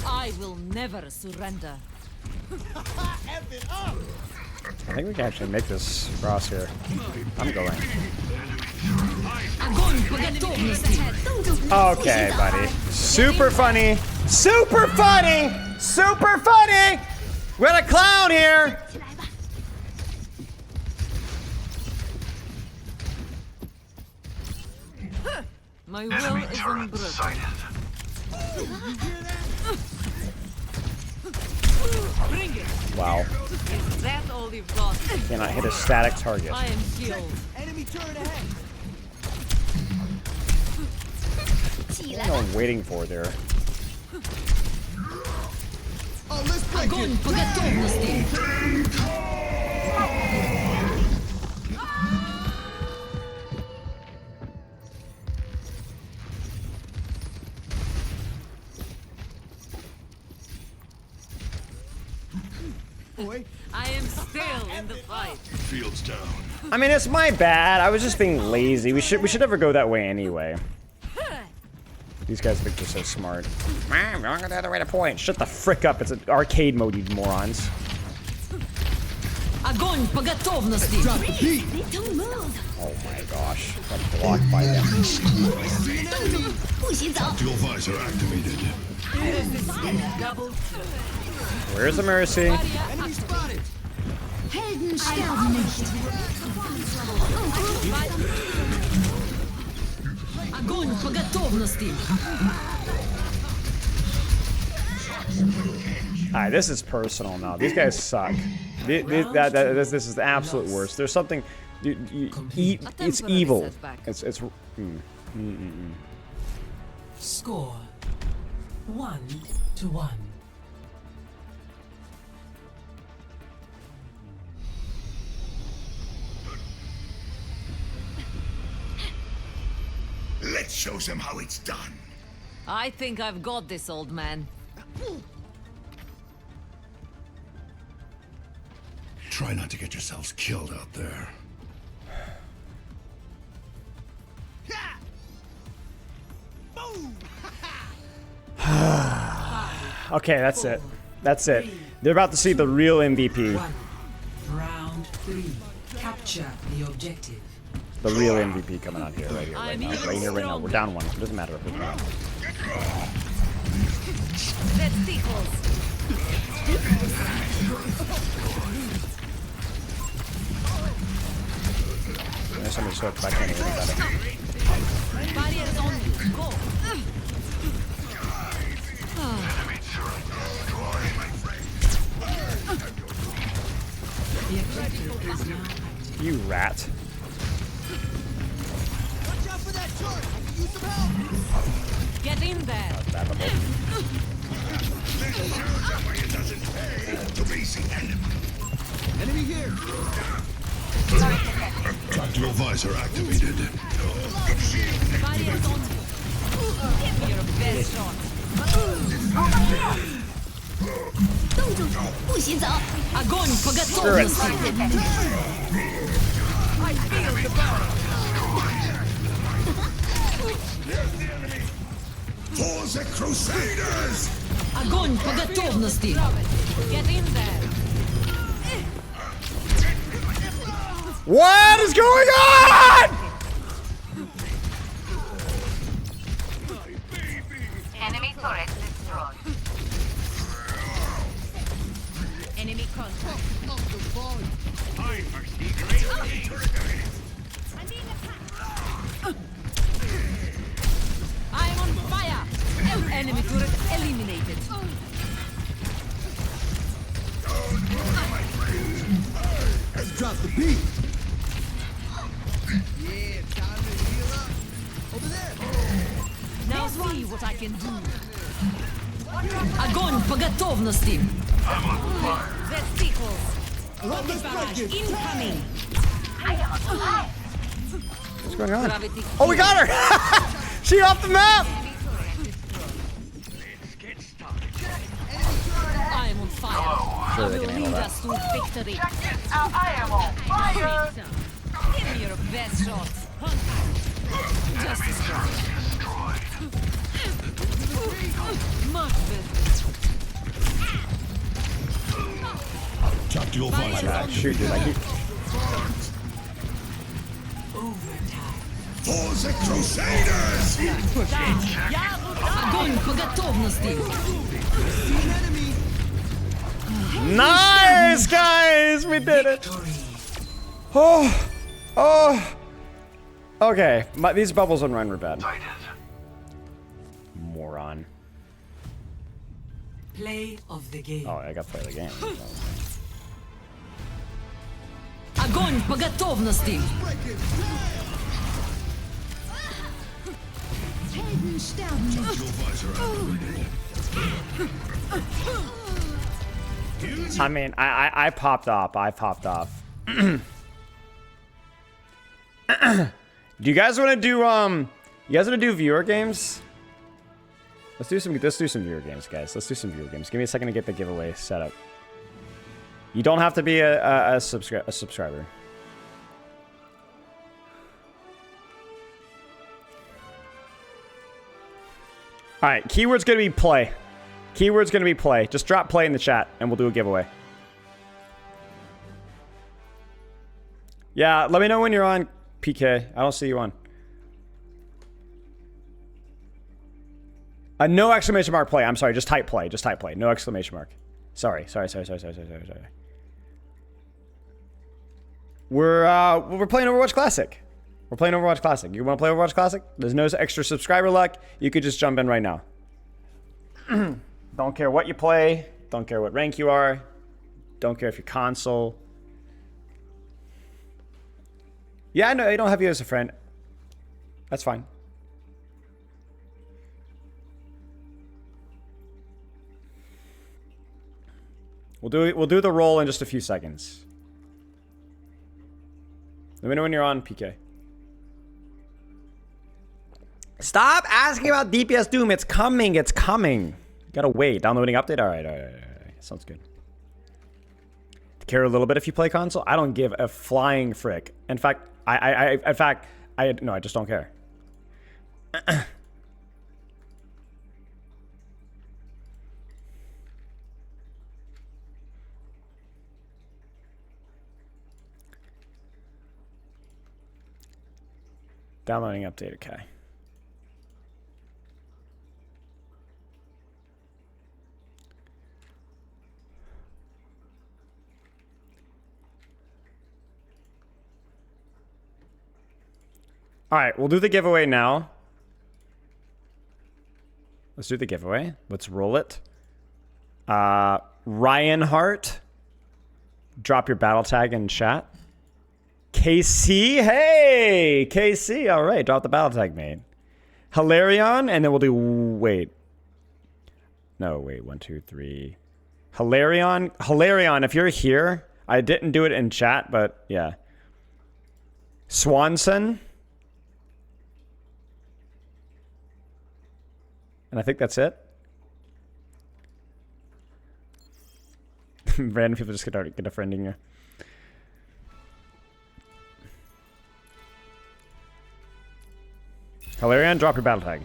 I will never surrender. I think we can actually make this cross here. I'm going. Огонь по готовности. Okay, buddy. Super funny. Super funny. Super funny. We got a clown here. My will is unbroken. Bring it. Wow. Is that all you've got? Cannot hit a static target. I am killed. Enemy turret ahead. What am I waiting for there? Oh, let's break Огонь по готовности. I am still in the fight. Field's down. I mean, it's my bad. I was just being lazy. We should never go that way anyway. These guys think they're so smart. I'm going the other way to point. Shut the frick up. It's an arcade mode, you morons. Огонь по готовности. Drop the beat. Oh my gosh. Got blocked by them. Tactical visor activated. Where's the mercy? Enemy spotted. Helden sterben nicht. Огонь по готовности. Alright, this is personal now. These guys suck. This is the absolute worst. There's something. It's evil. It's. Score 1-1. Let's show them how it's done. I think I've got this, old man. Try not to get yourselves killed out there. Okay, that's it. That's it. They're about to see the real MVP. Round 3. Capture the objective. The real MVP coming out here, right here, right now. Right here, right now. We're down one. It doesn't matter if we're down. There's somebody so back in here about it. Barriers on you. Go. You rat. Watch out for that turret. I can use some help. Get in there. Enemy here. Tactical visor activated. Barriers on you. Give me your best shot. 动住，不许走！ Огонь по готовности. I feel the burn. For the Crusaders! Огонь по готовности. Get in there. What is going on? turret destroyed. Enemy contact. I foresee great things. I'm being attacked. I am on fire! Enemy turret eliminated. Let's drop the beat. Yeah, time to heal up. Over there. Now see what I can do. Огонь по готовности. The sequels. Rocket barrage incoming. What's going on? Oh, we got her! She off the map! I am on fire. Sure, I they will can handle lead that. us to victory. I am on fire. Give me your best shot. Just destroy. Much better. Tactical visor. Shoot, dude, I keep... For the Crusaders! Огонь по готовности. Nice, guys! We did it! Oh! Oh! Okay, these bubbles on run were bad. Moron. Play of the game. Oh, I got to play the game. Огонь по готовности. Helden sterben nicht. Tactical visor activated. I mean, I popped off. I popped off. Do you guys want to do viewer games? Let's do some viewer games, guys. Let's do some viewer games. Give me a second to get the giveaway set up. You don't have to be a subscriber. All right, keyword's gonna be play. Keyword's gonna be play. Just drop play in the chat, and we'll do a giveaway. Yeah, let me know when you're on, PK. I don't see you on. No exclamation mark play. I'm sorry. Just type play. Just type play. No exclamation mark. Sorry. We're playing Overwatch Classic. We're playing Overwatch Classic. You want to play Overwatch Classic? There's no extra subscriber luck. You could just jump in right now. Don't care what you play. Don't care what rank you are. Don't care if you're console. Yeah, I know. I don't have you as a friend. That's fine. We'll do the roll in just a few seconds. Let me know when you're on, PK. Stop asking about DPS Doom. It's coming. It's coming. You gotta wait. Downloading update. All right. Sounds good. Care a little bit if you play console. I don't give a flying frick. In fact, I just don't care. Downloading update, okay. All right, we'll do the giveaway now. Let's do the giveaway. Let's roll it. Ryan Hart, drop your battle tag in chat. KC, hey, KC, all right, drop the battle tag, mate. Hilarion, and then we'll do, wait. No, wait, 1, 2, 3. Hilarion, if you're here, I didn't do it in chat, but yeah. Swanson. And I think that's it. Random people just get a friend in you. Hilarion, drop your battle tag.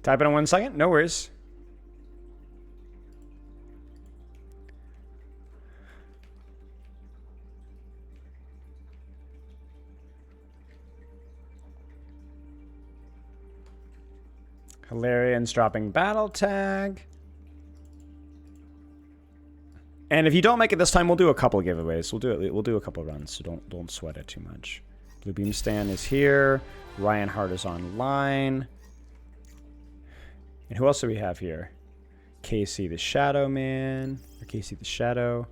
Type it in 1 second. No worries. Hilarian's dropping battle tag. And if you don't make it this time, we'll do a couple of giveaways. We'll do a couple of runs, so don't sweat it too much. Blue Beam Stan is here. Ryan Hart is online. And who else do we have here? Casey the Shadow Man. Or Casey the Shadow.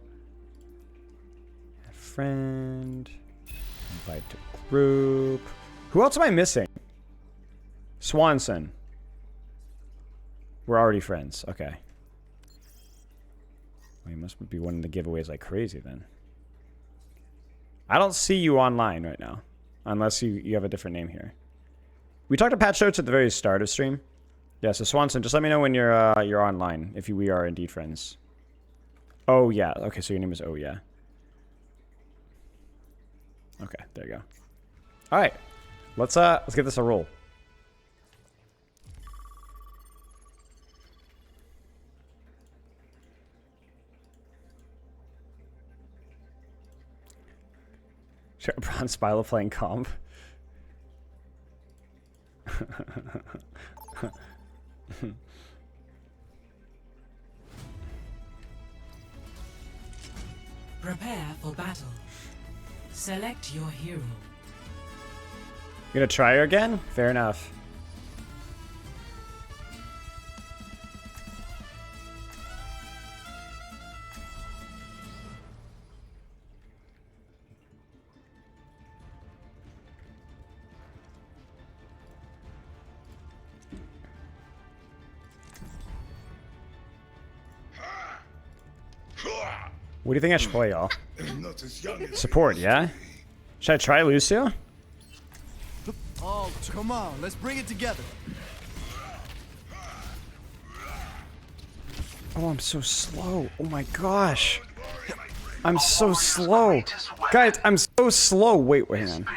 Friend. Invite to group. Who else am I missing? Swanson. We're already friends. Okay. Well, you must be winning the giveaways like crazy then. I don't see you online right now. Unless you have a different name here. We talked to Patch Notes at the very start of stream. Yeah, so Swanson, just let me know when you're online, if we are indeed friends. Oh yeah. Okay, so your name is Oh yeah. Okay, there you go. Alright. Let's get this a roll. Bronze Spilo playing comp. Prepare for battle. Select your hero. You gonna try her again? Fair enough. What do you think I should play, y'all? Support, yeah? Should I try Lucio? Oh, come on. Let's bring it together. Oh, I'm so slow. Oh my gosh. I'm so slow. Guys, I'm so slow. Wait, hang on.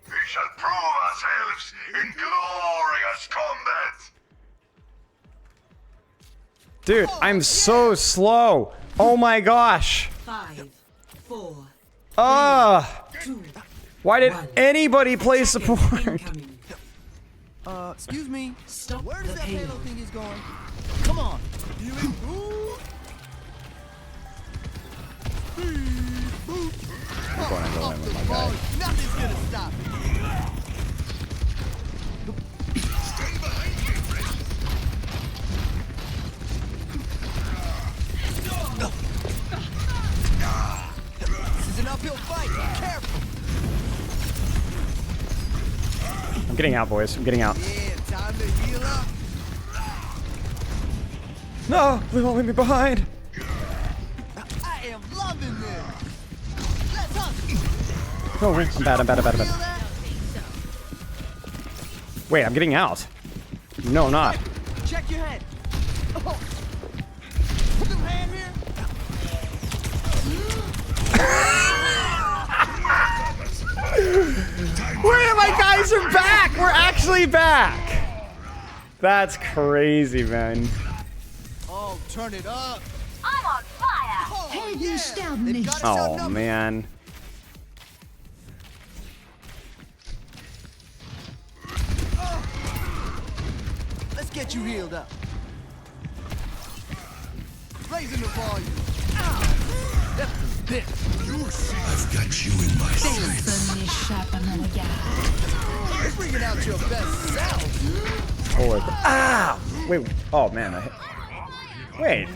We shall prove ourselves in glorious combat. Dude, I'm so slow. Oh my gosh. 5, 4. Why did anybody play support? Excuse me. Stop. Where does that Halo thing is going? Come on. I'm going with my guy. Nothing's gonna stop me. This is an uphill fight. Careful. I'm getting out, boys. I'm getting out. Yeah, time to heal up. No, they won't leave me behind. I am loving this. Let's hunt. No, I'm bad. Wait, I'm getting out. No, I'm not. Check your head. Oh. Put them hand here. Wait, my guys are back! We're actually back! That's crazy, man. Oh, turn it up. I'm on fire. Oh, yeah. Oh, man. Let's get you healed up. Raising the volume. I've got you in my sights. You're bringing out your best self. Holy ah! Wait. Oh, man. Wait.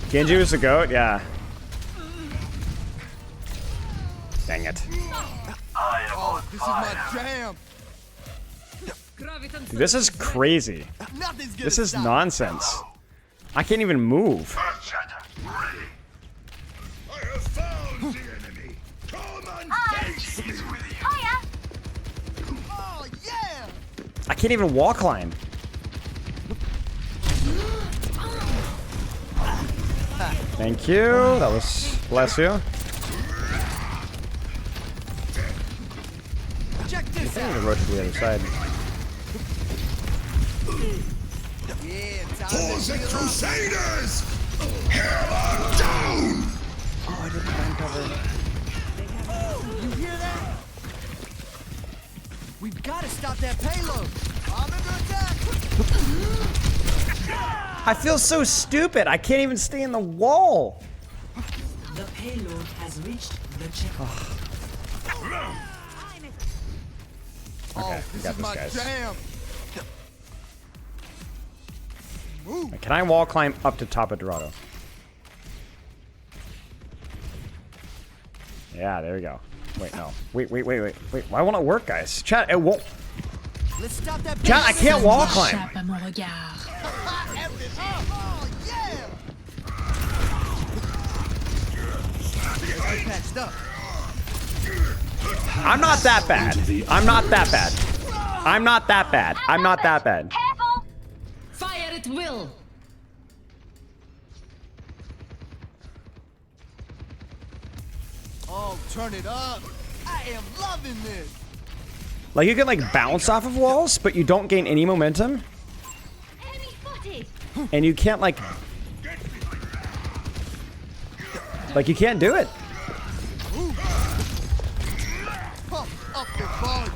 Genji was the GOAT? Yeah. Dang it. Oh, this is my jam. Dude, this is crazy. This is nonsense. I can't even move. Oh, yeah. I can't even wall climb. Thank you. That was bless you. can rush to the other side. Closet Crusaders! Hammer down! Oh, I didn't find cover. You hear that? We've got to stop that payload. I'm under attack. I feel so stupid. I can't even stay in the wall. The payload has reached the checkpoint. Okay, we got this, guys. Jam. Can I wall climb up to top of Dorado? Yeah, there we go. Wait, no. Wait. Why won't it work, guys? Chat, it won't. Let's stop that. Chat, I can't wall climb. Patched up. I'm not that bad. I'm not that bad. I'm not that bad. I'm not that bad. Fire at will. Oh, turn it up. I am loving this. Like, you can, like, bounce off of walls, but you don't gain any momentum. And you can't, like, you can't do it.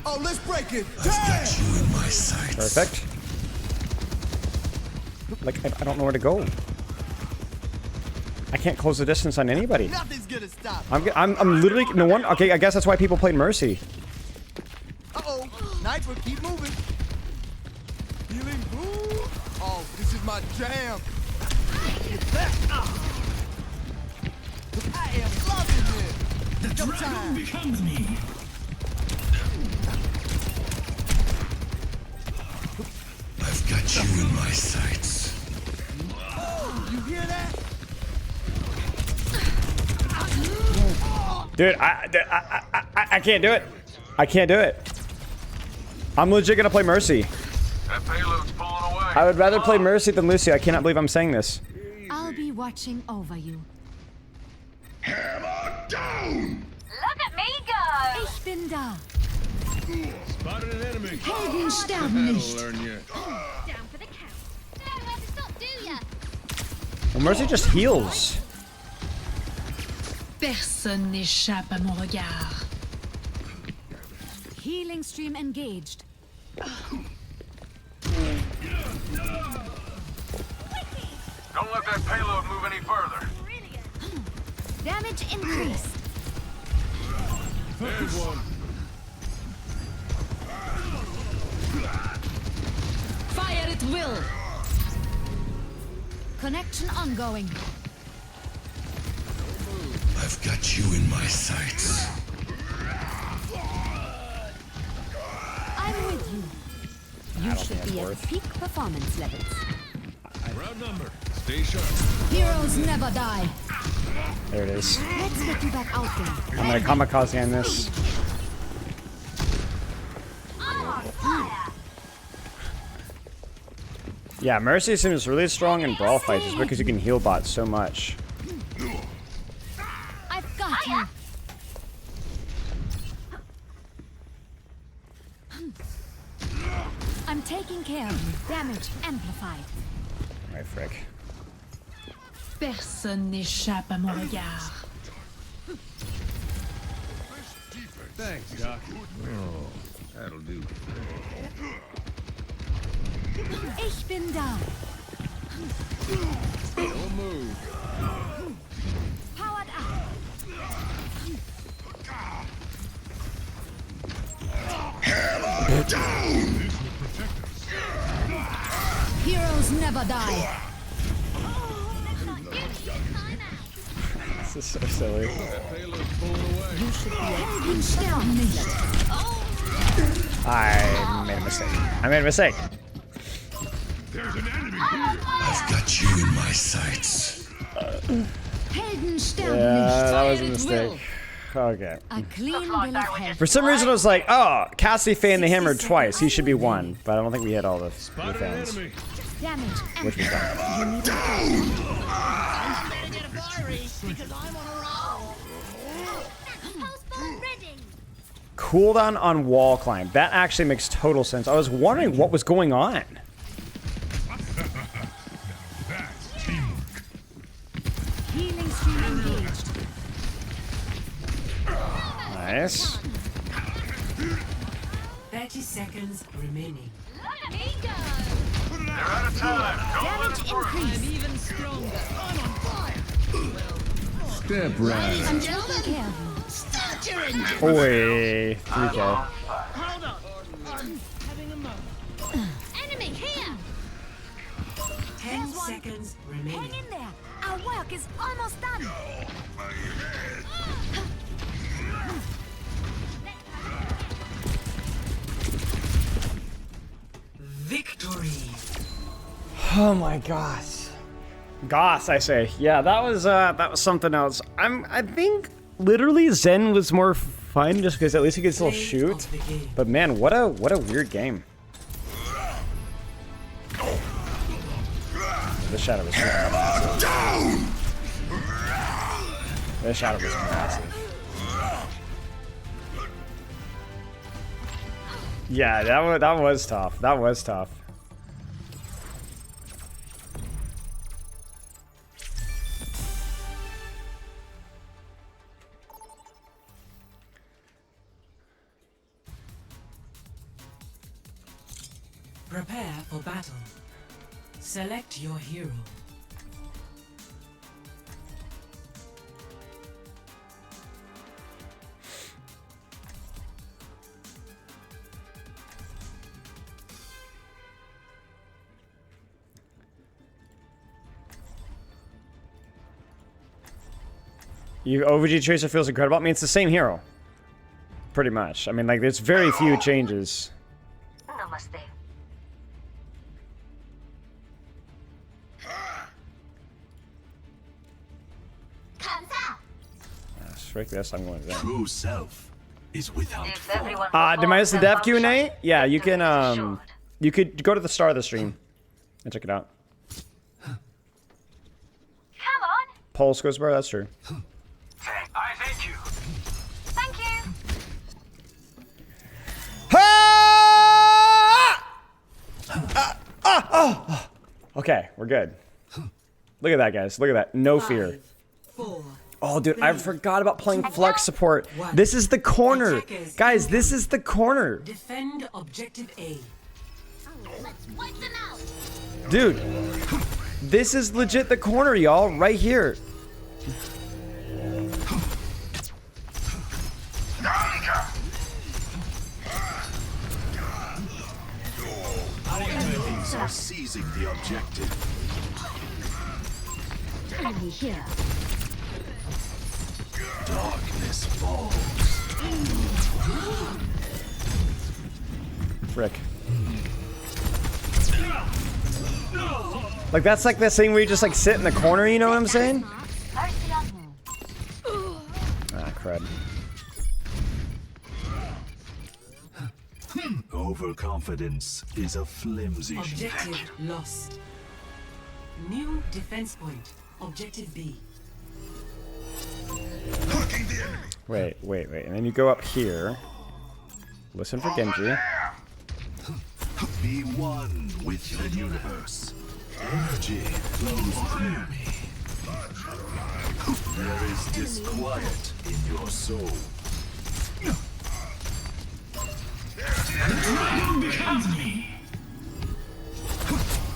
Oh, let's break it. I've got you in my sights. Perfect. Like, I don't know where to go. I can't close the distance on anybody. Nothing's gonna stop. I'm literally no one. Okay, I guess that's why people played Mercy. Uh-oh. Nitro, keep moving. Healing. Ooh. Oh, this is my jam. I am loving this. The dragon becomes me. I've got you in my sights. You hear that? Dude, I can't do it. I can't do it. I'm legit gonna play Mercy. That payload's pulling away. I would rather play Mercy than Lucio. I cannot believe I'm saying this. I'll be watching over you. Hammer down! Look at me go! Ich bin da. Spotted an enemy. Helden sterben nicht. That'll learn you. Down for the count. Don't know where to stop, do ya? Well, Mercy just heals. Personne n'échappe à mon regard. Healing stream engaged. Don't let that payload move any further. Damage increased. There's one. Fire at will. Connection ongoing. I've got you in my sights. I'm with you. You should be at peak performance levels. Round number. Stay sharp. Heroes never die. There it is. Let's get you back out there. I'm gonna kamikaze on this. Yeah, Mercy seems really strong in brawl fights just because you can heal bots so much. I've got you. I'm taking care of you. Damage amplified. Right, frick. Personne n'échappe à mon regard. Thanks, Doc. Oh, that'll do. Ich bin da. Don't move. Powered up. Hammer down! Heroes never die. This is so silly. That payload's pulling away. You should be Helden sterben nicht. I made a mistake. I made a mistake. There's an enemy here. I've got you in my sights. Helden sterben Yeah, nicht. that was a mistake. Okay. A clean bill of health. For some reason, I was like, oh, Cassie fanned the hammer twice. He should be one. But I don't think we hit all the fans. Damage Which was done. I'm better get a fire race because I'm on a roll. Pulse bomb ready. Cooldown on wall climb. That actually makes total sense. I was wondering what was going on. Healing stream engaged. Nice. 30 seconds remaining. They're out of time. Damage increase. I'm even stronger. I'm on fire. Step right. I'm taking care of you. Start your engine. Oi, 3K. Hold on. I'm having a moment. Enemy here. 10 seconds remaining. Hang in there. Our work is almost done. Victory. Oh my gosh. Goss, I say. Yeah, that was something else. I think literally Zen was more fun just because at least he could still shoot. But man, what a weird game. This shadow was massive. This shadow was massive. Yeah, that was tough. That was tough. Prepare for battle. Select your hero. OVG Tracer feels incredible. I mean, it's the same hero. Pretty much. I mean, like, there's very few changes. Namaste. Strike this, I'm going to that. True self is without Did I miss the dev Q&A? Yeah, you can, you could go to the start of the stream and check it out. Come on. Pulse goes bar, that's true. I thank you. Thank you. Okay, we're good. Look at that, guys. Look at that. No fear. 4. Oh, dude, I forgot about playing flex support. This is the corner. Guys, this is the corner. Defend objective A. Let's wipe them out. Dude, this is legit the corner, y'all. Right here. Our enemies are seizing the objective. Enemy here. Darkness falls. Frick. Like, that's like the thing where you just, like, sit in the corner, you know what I'm saying? Ah, crud. Overconfidence is a flimsy Objective lost. New defense point. Objective B. Wait. And then you go up here. Listen for Genji. Be one with the universe. Energy flows through me. There is disquiet in your soul.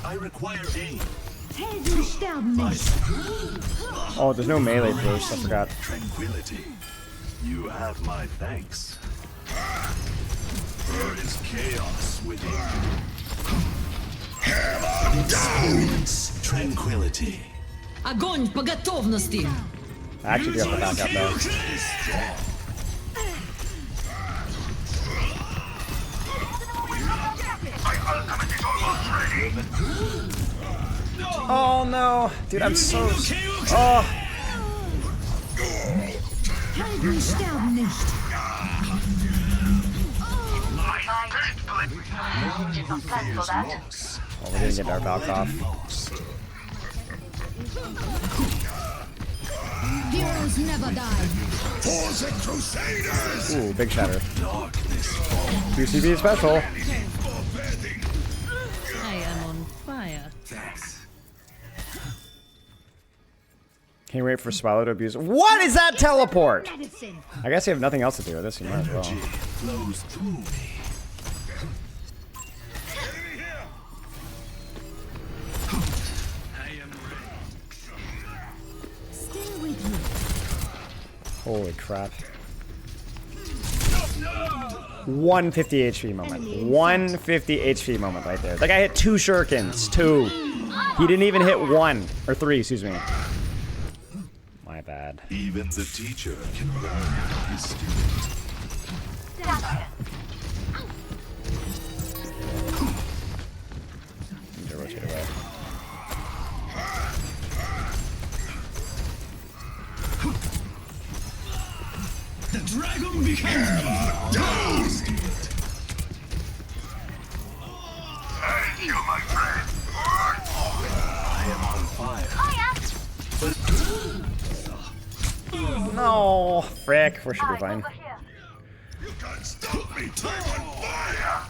I require aid. Helden sterben nicht. Oh, there's no melee first. I forgot. Tranquility. You have my thanks. There is chaos within you. Experience tranquility. Огонь по готовности. I actually do have to back up though. Oh no, dude, I'm so. Oh. Helden sterben nicht. Did not plan for that. Oh, we're gonna get our back off. Heroes never die. For the Crusaders! Ooh, big shatter. 2CB special. I am on fire. Thanks. Can't wait for Swallow to abuse. What is that teleport? Medicine. I guess you have nothing else to do with this. You might as well. Energy flows through me. Stay with me. Holy crap. 150 HP moment. 150 HP moment right there. That guy hit 2 shurikens. 2. He didn't even hit 1. Or 3, excuse me. My bad. Even the teacher can learn from his student. Need to rotate away. The dragon becomes down! Thank you, my friend. I am on fire. No, frick. We should be fine. You can't stop me. I'm on fire.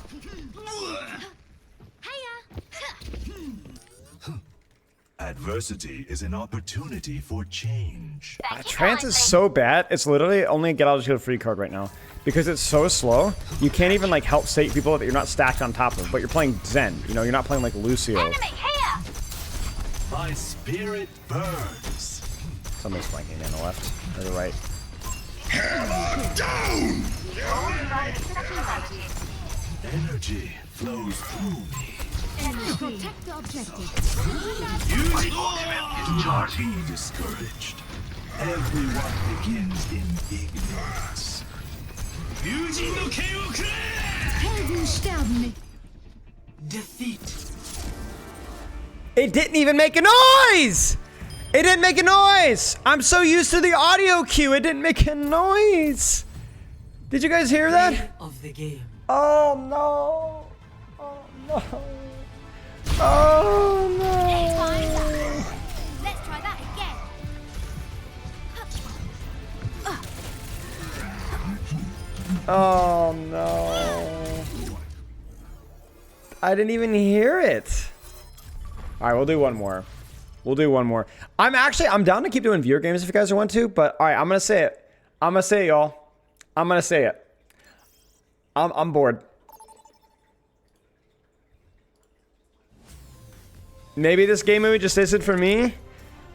Adversity is an opportunity for change. Trance is so bad. It's literally only a get out of jail free card right now because it's so slow. You can't even like help save people that you're not stacked on top of. But you're playing Zen. You know, you're not playing like Lucio. My spirit burns. Somebody's flanking me on the left or the right. Hammer down! Energy flows through me. Protect the objective. My ultimate is charging. Be discouraged. Everyone begins in ignorance. Helden sterben. Defeat. It didn't even make a noise! It didn't make a noise! I'm so used to the audio cue, it didn't make a noise! Did you guys hear that? Of the game. Oh no! Oh no! Oh no! Let's try that again. Oh no! I didn't even hear it. All right, we'll do one more. We'll do one more. I'm down to keep doing viewer games if you guys want to, but all right, I'm gonna say it. I'm gonna say it, y'all. I'm gonna say it. I'm bored. Maybe this game movie just isn't for me.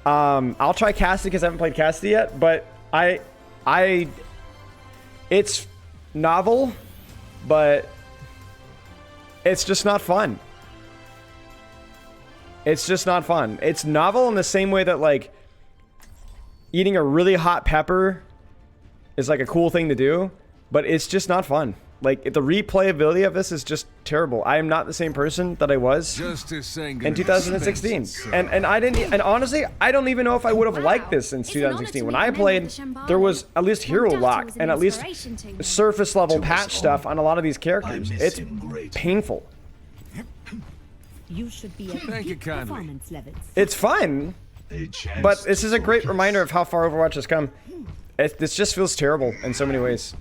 I'll try Cassidy because I haven't played Cassidy yet, but it's novel, but it's just not fun. It's just not fun. It's novel in the same way that like eating a really hot pepper is like a cool thing to do, but it's just not fun. Like the replayability of this is just terrible. I am not the same person that I was in 2016, and honestly, I don't even know if I would have liked this since 2016. When I played, there was at least hero lock and at least surface level patch stuff on a lot of these characters. It's painful. You should be at peak performance levels. It's fun, but this is a great reminder of how far Overwatch has come. This just feels terrible in so many ways.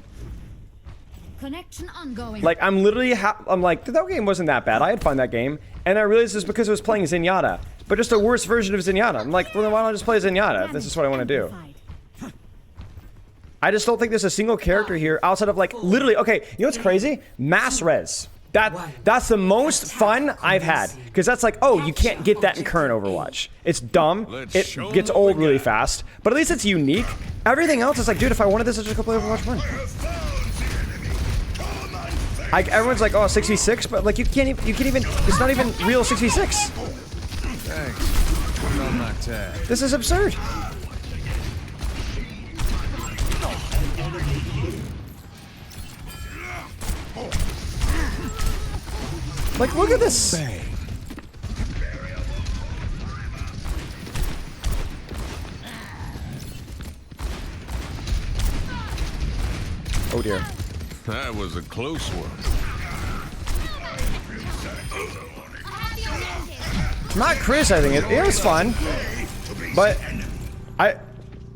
Connection ongoing. Like I'm literally, I'm like, that game wasn't that bad. I had fun that game, and I realized it's because it was playing Zenyatta, but just a worse version of Zenyatta. I'm like, well, then why don't I just play Zenyatta if this is what I want to do? I just don't think there's a single character here outside of like literally. Okay, you know what's crazy? Mass res. That's the most fun I've had because that's like, oh, you can't get that in current Overwatch. It's dumb. It gets old really fast, but at least it's unique. Everything else is like, dude, if I wanted this, I'd just go play Overwatch 1. Like everyone's like, oh, 66, but like you can't even. It's not even real 66. Thanks. Put it on my tab. This is absurd. Like, look at this. Oh dear. That was a close one. Not criticizing it. It was fun, but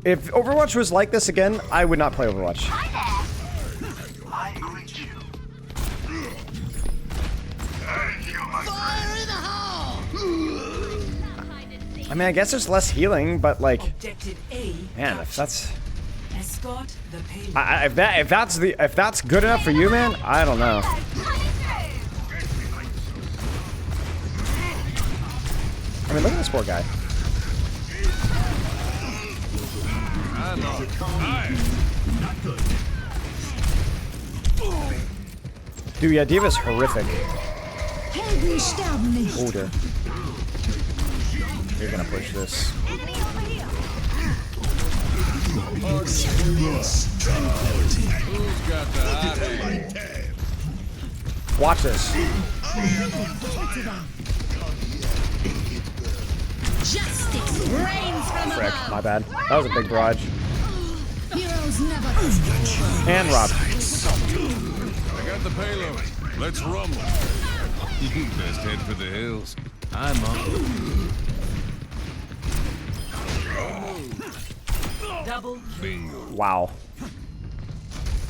If Overwatch was like this again, I would not play Overwatch. I greet you. Fire in the hole! I mean, I guess there's less healing, but like, Objective A. man, if that's Escort the payload. if that's good enough for you, man, I don't know. I mean, look at this poor guy. Dude, yeah, D.Va's horrific. Helden sterben nicht. Oh dear. You're gonna push this. Watch this. Justice reigns from Frick, above. my bad. That was a big barrage. Heroes never. And Rob. I got the payload. Let's rumble. Best head for the hills. I'm up. Double Bingo. Wow.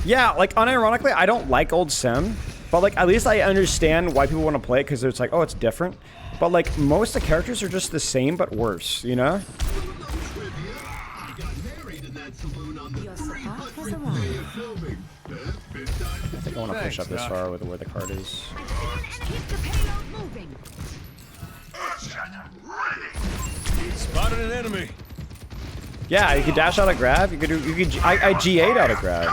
Yeah, like unironically, I don't like old Sim, but like at least I understand why people want to play it because it's like, oh, it's different. But like most of the characters are just the same but worse, you know? I think I want to push up this far with where the card is. Spotted an enemy. Yeah, you could dash out a grab. You could do. You could. I G8 out a grab.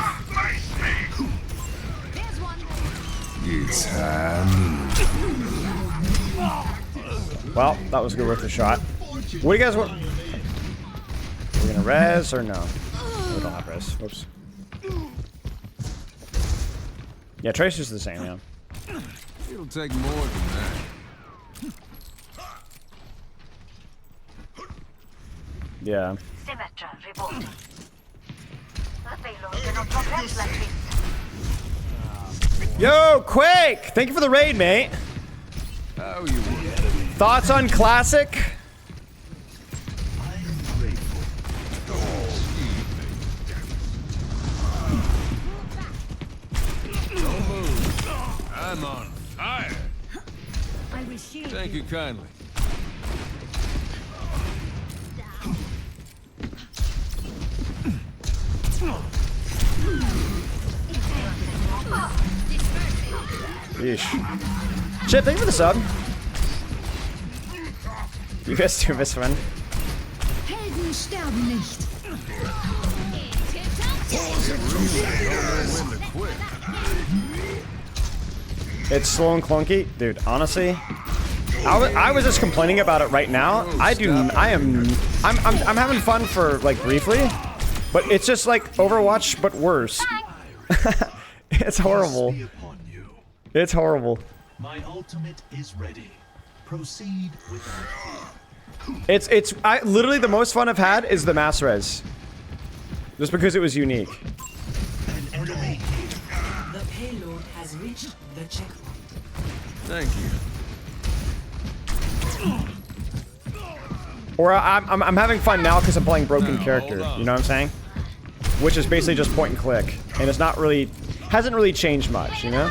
It's Well, that was good worth a shot. What do you guys want? We're gonna res or no? We don't have res. Whoops. Yeah, Tracer's the same, yeah. It'll take more than that. Yeah. Symmetra reporting. The payload cannot progress like this. Yo, Quake! Thank you for the raid, mate. How you Thoughts on Classic? Don't move. I'm on fire. I receive. Thank you kindly. Yeesh. Chip, thank you for the sub. You guys do this one. Helden sterben nicht. It's slow and clunky, dude. Honestly, I was just complaining about it right now. I'm having fun for like briefly, but it's just like Overwatch but worse. It's horrible. It's horrible. My ultimate is ready. Proceed without literally the most fun I've had is the mass res. Just because it was unique. an enemy. The payload has reached the checkpoint. Thank you. Or I'm having fun now because I'm playing broken character. You know what I'm saying? Which is basically just point and click, and it's not really hasn't really changed much, you know?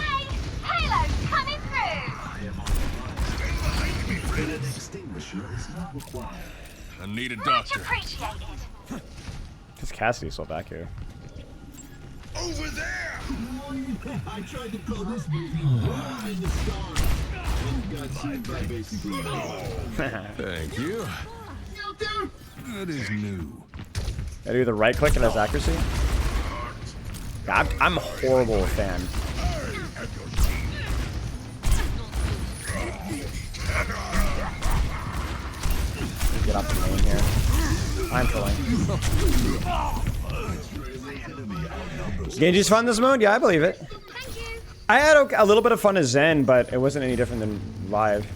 Payload coming through. An extinguisher is not required. I need a Much doctor. appreciated. Because Cassidy's still back here. Over there! I tried to call this movie Born in the Stars and got sued by basically. Thank you. That is new. I do the right click and has accuracy. God, I'm horrible with fan. Get off the main here. I'm trolling. Genji's fun this mode? Yeah, I believe it. I had a little bit of fun as Zen, but it wasn't any different than live.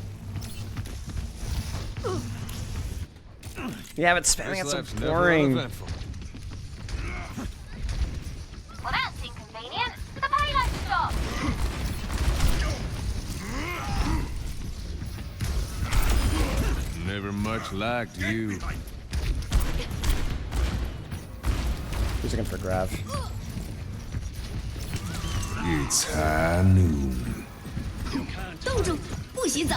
Yeah, but spamming it's so boring. Well, that's inconvenient. The payload stopped. Never much liked you. He's looking for Grav. It's high noon. 冻住，不许走！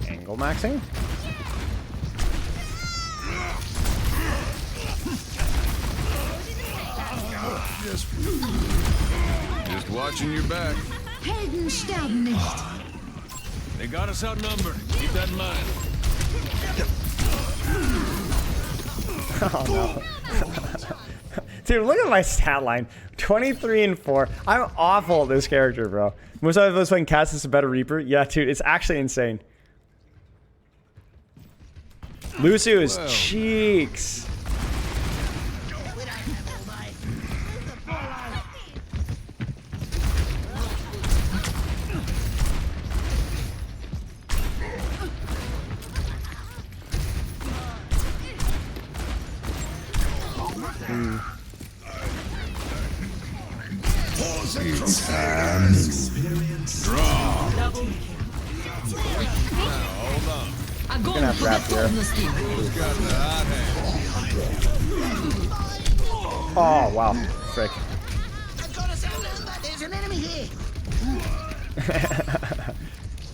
Angle maxing. Just watching your back. Helden sterben nicht. They got us outnumbered. Keep that in mind. Oh no. Dude, look at my stat line. 23 and 4. I'm awful at this character, bro. Most of us playing Cass is a better Reaper. Yeah, dude, it's actually insane. Lucio is cheeks. It's time. Draw. Hold on. I'm gonna have wrap here. Oh wow, frick. There's an enemy here.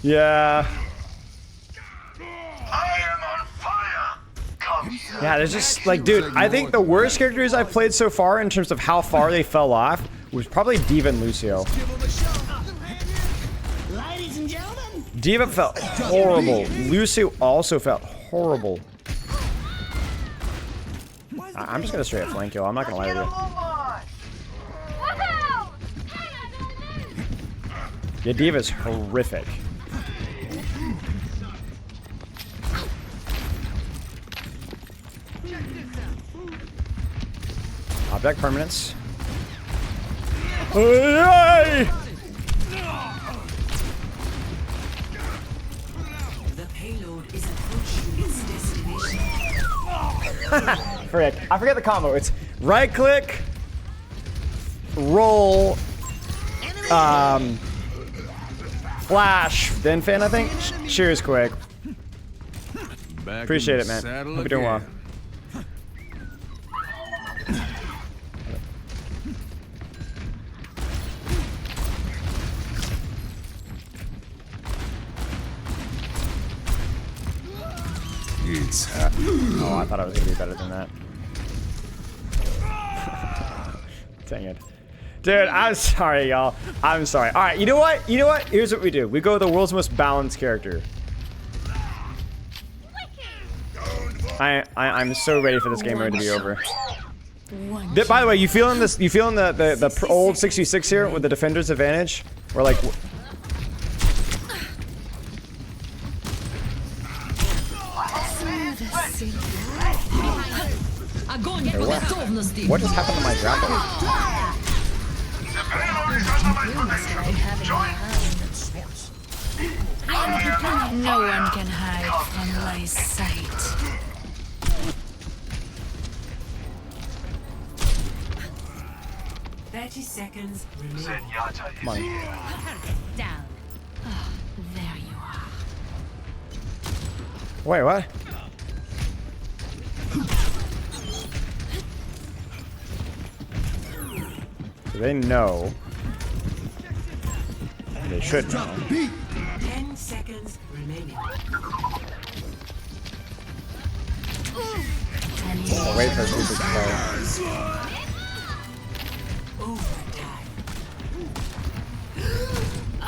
Yeah. I am on fire. Come here. Yeah, there's just like, dude, I think the worst characters I've played so far in terms of how far they fell off was probably D.Va and Lucio. Ladies and gentlemen. D.Va felt horrible. Lucio also felt horrible. I'm just gonna straight up flank kill. I'm not gonna lie with you. Yeah, D.Va's horrific. Object permanence. Hey! The payload is approaching its destination. Frick. I forget the combo. It's right click, roll, flash, then fan, I think. Cheers quick. Back Appreciate in the it, man. saddle Hope you're doing well. again. It's Oh, I thought I was gonna be better than that. Dang it. Dude, I'm sorry, y'all. I'm sorry. Alright, you know what? You know what? Here's what we do. We go with the world's most balanced character. I'm so ready for this game mode to be over. By the way, you feeling this? You feeling the old 66 here with the defender's advantage? We're like, what just happened to my grapple? No one can hide from my sight. Seconds remaining. Come on. Down. Oh, there you are. Wait, what? So they know. They should know. 10 seconds remaining. I'll wait for people to play.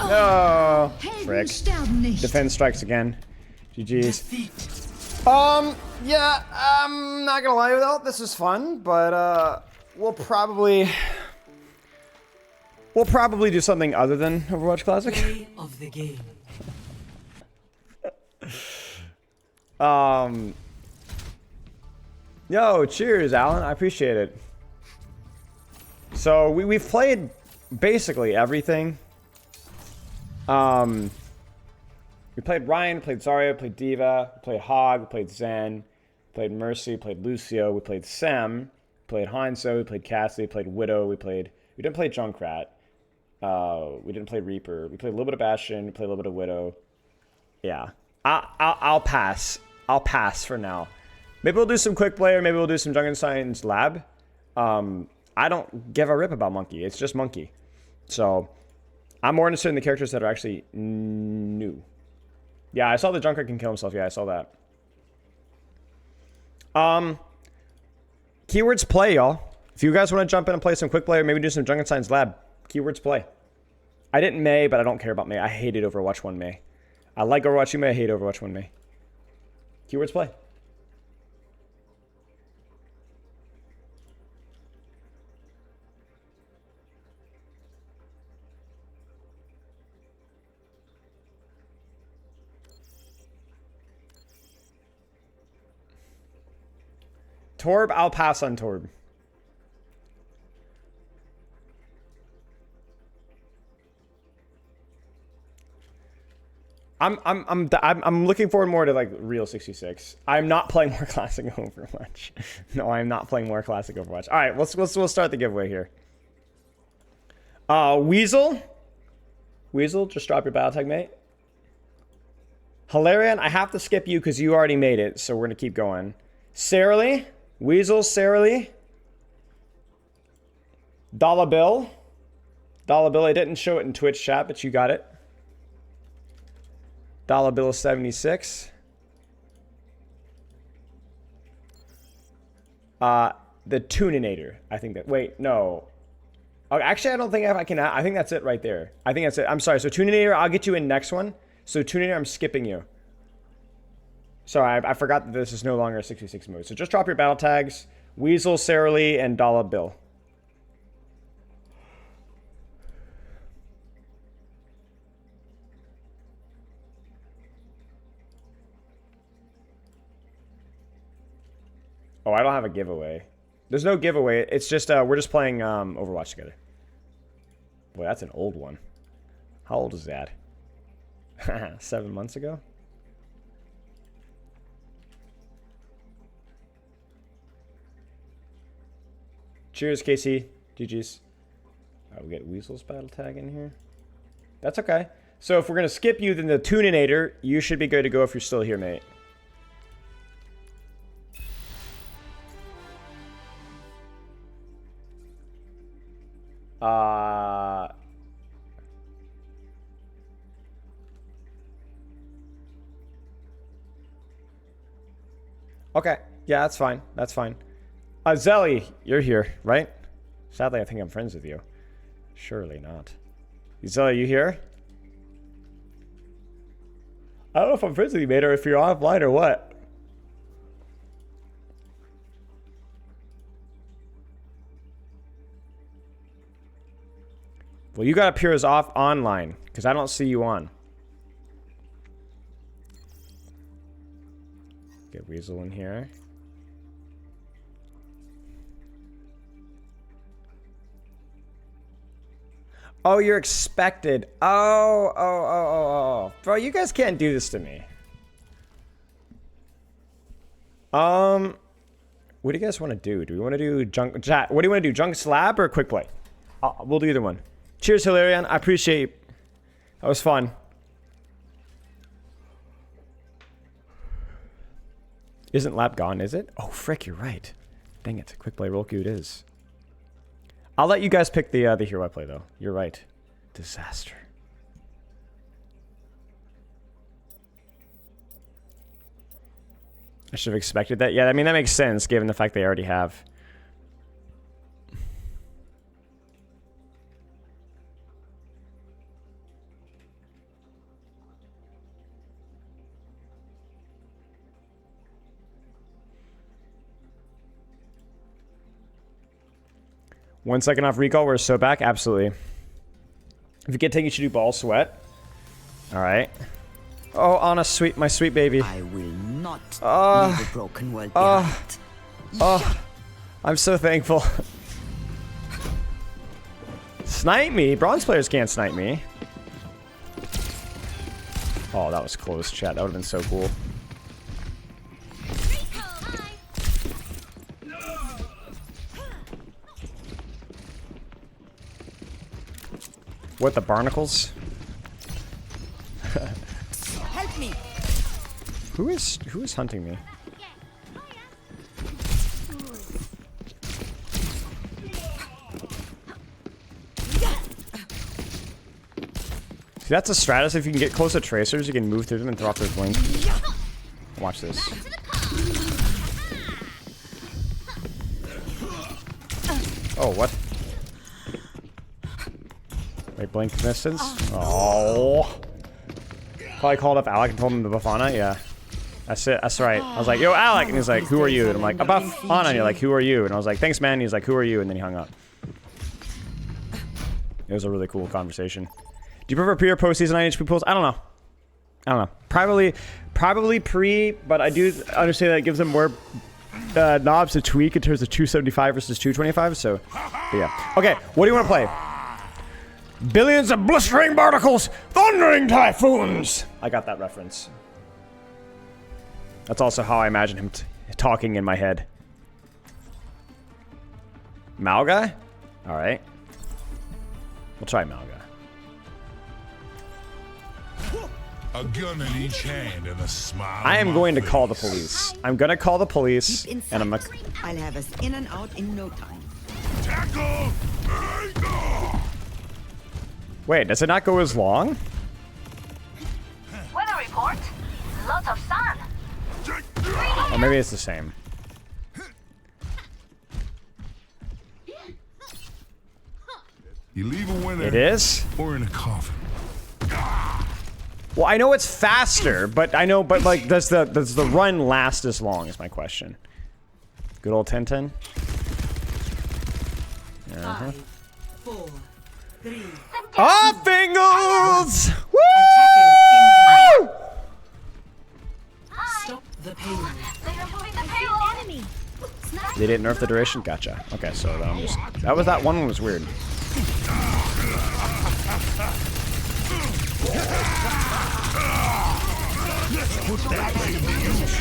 No! Frick. Defense strikes again. GG's. Yeah, I'm not gonna lie with this is fun, but we'll probably do something other than Overwatch Classic. Play of the game. Yo, cheers, Alan. I appreciate it. So we've played basically everything. We played Ryan, we played Zarya, we played D.Va, we played Hog, we played Zen, we played Mercy, we played Lucio, we played Sem, we played Hanzo, we played Cassie, we played Widow, we didn't play Junkrat, we didn't play Reaper, we played a little bit of Bastion, we played a little bit of Widow. Yeah. I'll pass. I'll pass for now. Maybe we'll do some quick play, or maybe we'll do some Junkenstein's lab. I don't give a rip about Monkey. It's just Monkey. So I'm more interested in the characters that are actually new. Yeah, I saw the Junker can kill himself. Yeah, I saw that. Keywords play, y'all. If you guys want to jump in and play some quick play, or maybe do some Junkenstein's lab, keywords play. I didn't May, but I don't care about May. I hated Overwatch 1 May. I like Overwatch 2 May. I hate Overwatch 1 May. Keywords play. Torb, I'll pass on Torb. I'm looking forward more to like real 66. I'm not playing more classic Overwatch. No, I'm not playing more classic Overwatch. All right, we'll start the giveaway here. Weasel, just drop your battle tag, mate. Hilarion, I have to skip you because you already made it, so we're gonna keep going. Sarah Lee, Weasel, Sarah Lee. Dollar Bill, I didn't show it in Twitch chat, but you got it. Dollar Bill 76. The Tuninator. I think that. Wait, no. Oh, actually, I don't think I can. I think that's it right there. I think that's it. I'm sorry. So Tuninator, I'll get you in next one. So Tuninator, I'm skipping you. Sorry, I forgot that this is no longer a 66 mode. So just drop your battle tags. Weasel, Sarah Lee, and Dollar Bill. Oh, I don't have a giveaway. There's no giveaway. It's just, we're just playing Overwatch together. Boy, that's an old one. How old is that? 7 months ago? Cheers, KC. GG's. We get Weasel's battle tag in here. That's okay. So if we're going to skip you, then the Tuninator, you should be good to go if you're still here, mate. Okay. Yeah, that's fine. That's fine. Zelly, you're here, right? Sadly, I think I'm friends with you. Surely not. Zelly, you here? I don't know if I'm friends with you, mate, or if you're offline or what. Well, you gotta appear as off online, because I don't see you on. Get Weasel in here. Oh, you're expected. Oh. Bro, you guys can't do this to me. What do you guys want to do? Do we want to do junk chat? What do you want to do? Junk slab or quick play? We'll do either one. Cheers, Hilarion. I appreciate it. That was fun. Isn't lab gone, is it? Oh, frick, you're right. Dang it. Quick play roll queue it is. I'll let you guys pick the hero I play, though. You're right. Disaster. I should have expected that. Yeah, I mean, that makes sense, given the fact they already have. One second off recall, we're so back. Absolutely. If you get taken, you should do ball sweat. All right. Oh, Anna, sweet, my sweet baby. I will not leave a broken world behind. I'm so thankful. Snipe me? Bronze players can't snipe me. Oh, that was close, chat. That would have been so cool. What, the barnacles? Help me. Who is hunting me? See, that's a stratus. If you can get close to tracers, you can move through them and throw off their blink. Watch this. Oh, what? Wait, blink distance? Oh. Probably called up Alec and told him the Bafana? Yeah. That's it. That's right. I was like, yo, Alec! And he's like, who are you? And I'm like, a Bafana. And you're like, who are you? And I was like, thanks, man. And he's like, who are you? And then he hung up. It was a really cool conversation. Do you prefer pre or post-season 9 HP pools? I don't know. I don't know. Probably pre, but I do understand that it gives them more knobs to tweak in terms of 275 versus 225, so yeah. Okay, what do you want to play? Billions of blistering particles, thundering typhoons! I got that reference. That's also how I imagine him talking in my head. Malga? Alright. We'll try Malga. A gun in each hand and a smile. I am going to call the police. I'm gonna call the police, and I'm gonna... I'll have us in and out in no time. Tackle! Wait, does it not go as long? Weather report. Lots of sun. Or maybe it's the same. You leave a winner. It is? Or in a coffin. Well, I know it's faster, but like, does the run last as long? Is my question. Good old 10-10. 5, 4, 3. Ah, Fingles! Woo! Stop the payload. They're moving the payload. Enemy. They didn't nerf the duration. Gotcha. Okay, so that one was weird. Put that blade to use.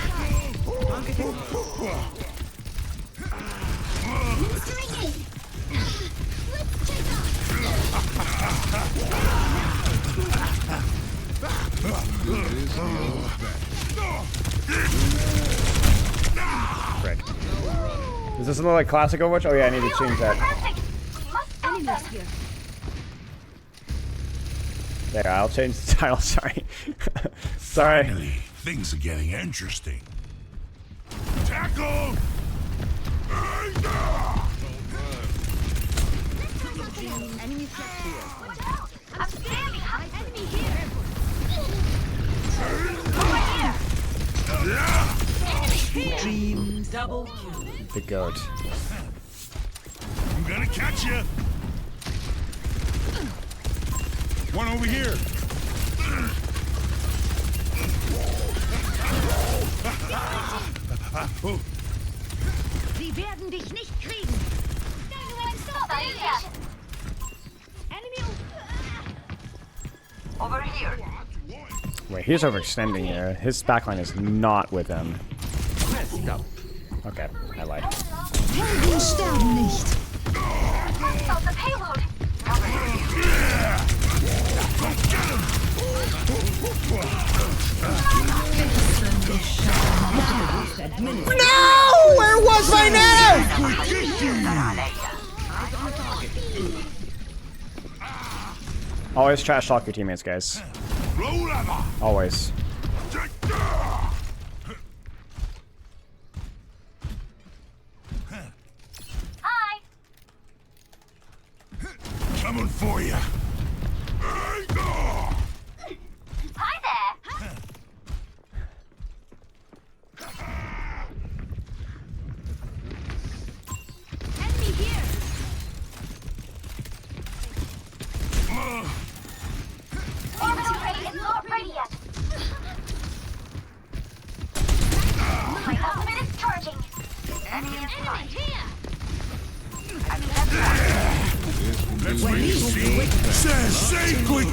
Frick. Is this another like classic Overwatch? Oh yeah, I need to change that. Enemies here. There, I'll change the title. Sorry. Sorry. Finally, things are getting interesting. Tackle! Enemy here. Watch out! I'm standing. Enemy here. Over here. Dream double kill. The goat. I'm gonna catch you. One over here. Sie werden dich nicht kriegen. Enemy over here. Wait, he's overextending here. His backline is not with him. Okay, I lied. Helden sterben nicht. Stop the payload. No! Where was my nano? Always trash talk your teammates, guys. Always. Hi. Coming for you. Hi there. Enemy here. Orbital ray is not ready yet. My ultimate is charging. Enemy here. Let's see. Say quick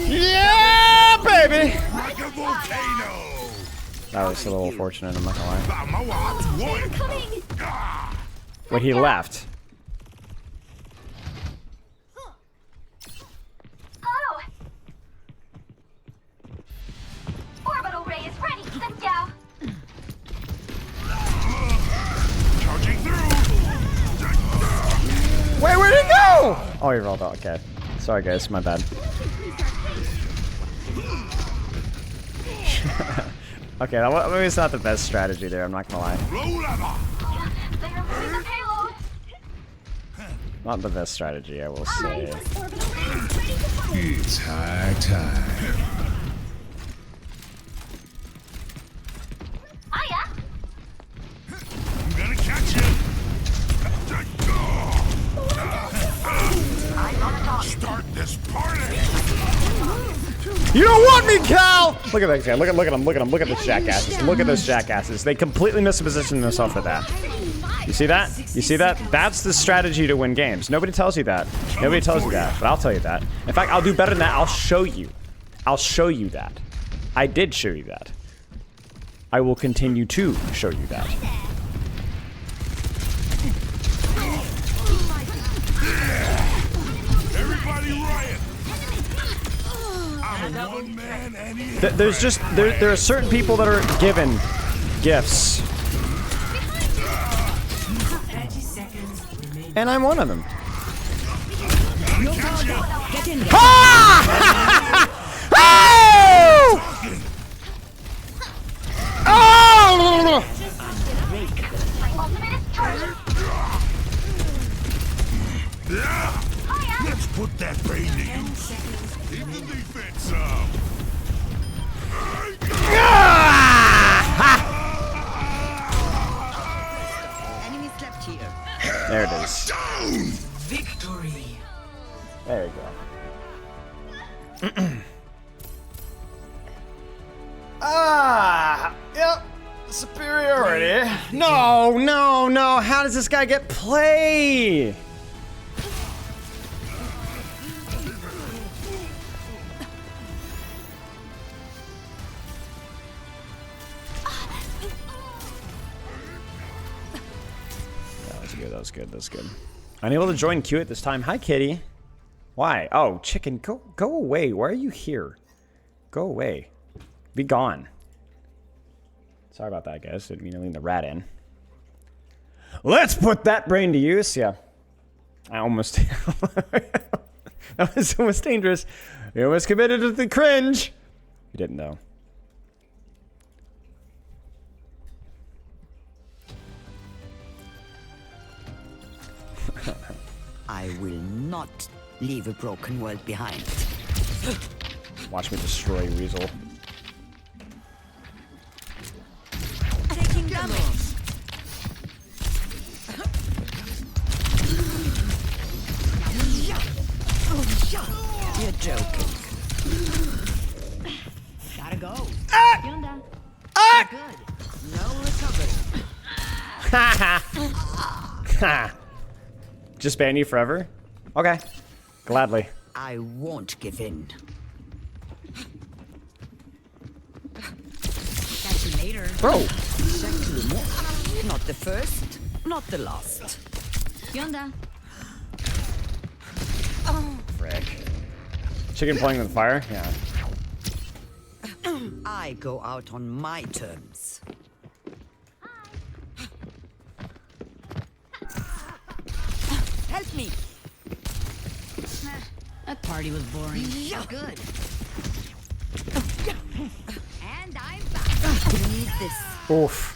Yeah, baby! Like a volcano. That was a little fortunate, I'm not gonna lie. They're coming. Wait, he left. Oh, you rolled out. Okay. Sorry, guys. My bad. Okay, maybe it's not the best strategy there. I'm not gonna lie. Not the best strategy, I will say. It's high time. I'm gonna catch you. Start this party. You don't want me, Cal! Look at that guy. Look at him. Look at him. Look at those jackasses. Look at those jackasses. They completely mispositioned themselves for that. You see that? You see that? That's the strategy to win games. Nobody tells you that. Nobody tells you that, but I'll tell you that. In fact, I'll do better than that. I'll show you. I'll show you that. I did show you that. I will continue to show you that. Everybody riot. I'm a one-man and There's just there are certain people that are given gifts, and I'm one of them. Ah! Oh! Let's put that brain to use. Keep the defense up. Enemy slept here. There it is. Victory. There we go. Yep. Superiority. No, no, no. How does this guy get play? That was good. That's good. Unable to join queue at this time. Hi, kitty. Why? Oh, chicken, go away. Why are you here? Go away. Be gone. Sorry about that, guys. Didn't mean to leave the rat in. Let's put that brain to use. Yeah. I almost... that was almost dangerous. You almost committed to the cringe. You didn't know. I will not leave a broken world behind. Watch me destroy Weasel. Taking damage. You're joking. Gotta go. Good. No recovery. Ha! Just ban you forever? Okay. Gladly. I won't give in. Catch you later. Bro! Not the first, not the last. Yonda. Frick. Chicken playing with fire? Yeah. I go out on my terms. Help me! That party was boring. Yeah. Good. And I'm back. Need this. Oof.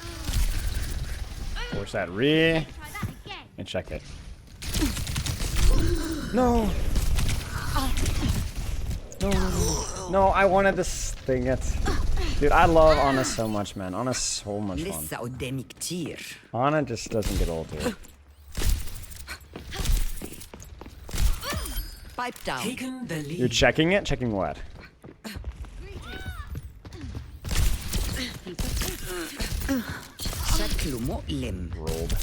Force that re. And check it. No. No, I wanted this thing. Dude, I love Ana so much, man. Ana's so much fun. Ana just doesn't get old, dude. Pipe down. Taken the lead. You're checking it? Checking what? Rolled.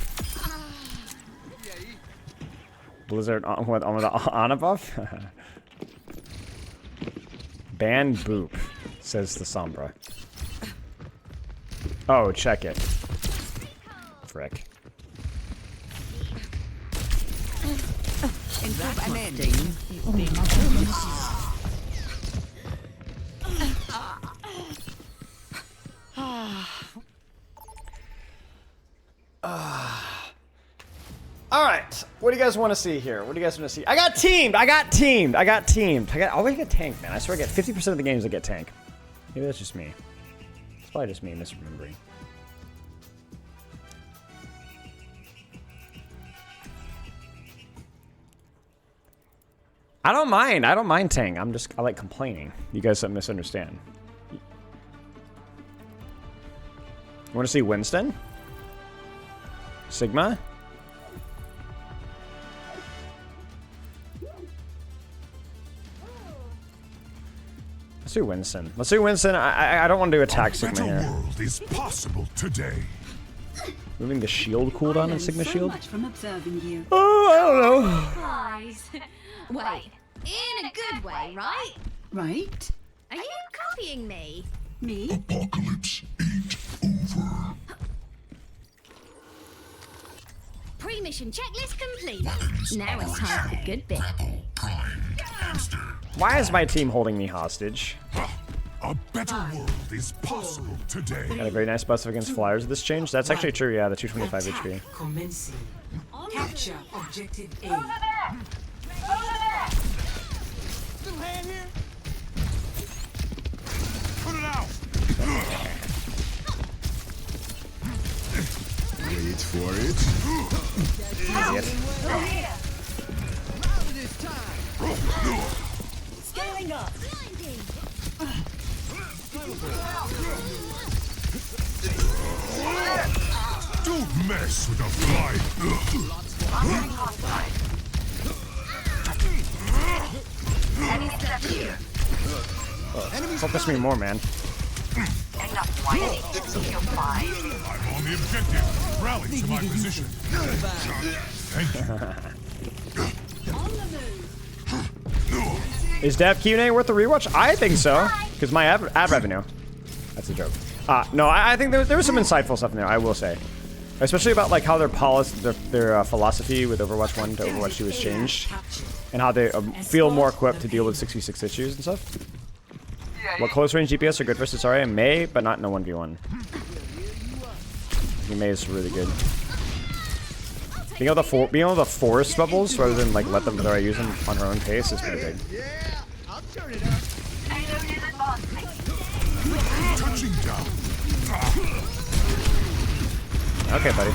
Blizzard on with the Ana buff? Ban boop, says the Sombra. Oh, check it. Frick. All right. What do you guys want to see here? What do you guys want to see? I got teamed. I always get tanked, man. I swear I get 50% of the games that get tanked. Maybe that's just me. It's probably just me misremembering. I don't mind tank. I like complaining. You guys don't misunderstand. You want to see Winston? Sigma? Let's do Winston. Let's do Winston. I don't want to do attack Sigma here. World is possible today. Moving the shield cooldown in Sigma shield? Much from observing you. Oh, I don't know. Guys. Wait, in a good way, right? Right? Are you copying me? Me? Apocalypse ain't over. Pre-mission checklist complete. Now it's time for the good bit. Why is my team holding me hostage? A better world is possible today. Got a very nice buff against flyers with this change. That's actually true, yeah, the 225 HP. Commencing. Capture objective A. Little hand here. Put it out. Wait for it. Idiot. Scaling up. Don't mess with a fly. Focus me more, man. I'm on the objective. Rally to my position. Thank you. Is Dev Q&A worth the rewatch? I think so, because my ad revenue. That's a joke. No, I think there was some insightful stuff in there, I will say. Especially about like how their philosophy with Overwatch 1 to Overwatch 2 has changed. And how they feel more equipped to deal with 6v6 issues and stuff. What close range DPS are good versus Zarya? May, but not in a 1v1. May is really good. Being able to force bubbles rather than like let them Zarya use them on her own pace is pretty big. Touching down. Okay, buddy.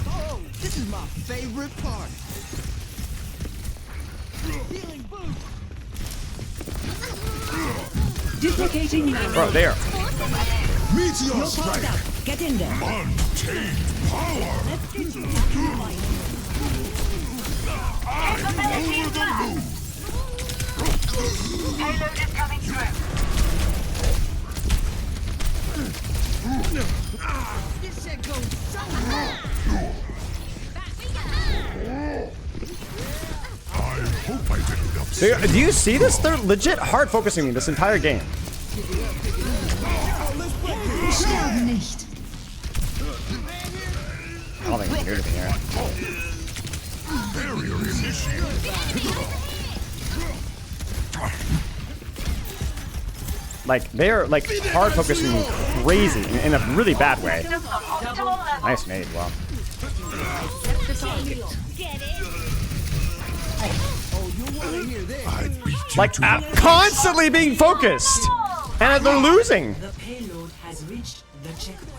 Oh, this is my favorite part. Healing boost. Duplicating Bro, there. Meteor strike. Get in there. Untamed power. Let's get you. I'm over the moon. Payload is coming through. This shit goes so hard. I hope I didn't upset. Do you see this? They're legit hard focusing me this entire game. Nicht. I don't think I can do anything here. Barrier initiated. Like, they're like hard focusing me crazy in a really bad way. Nice nade, wow. Get it? Oh, you want to hear this? I beat you Like, to I'm constantly being focused! And they're losing! The payload has reached the checkpoint.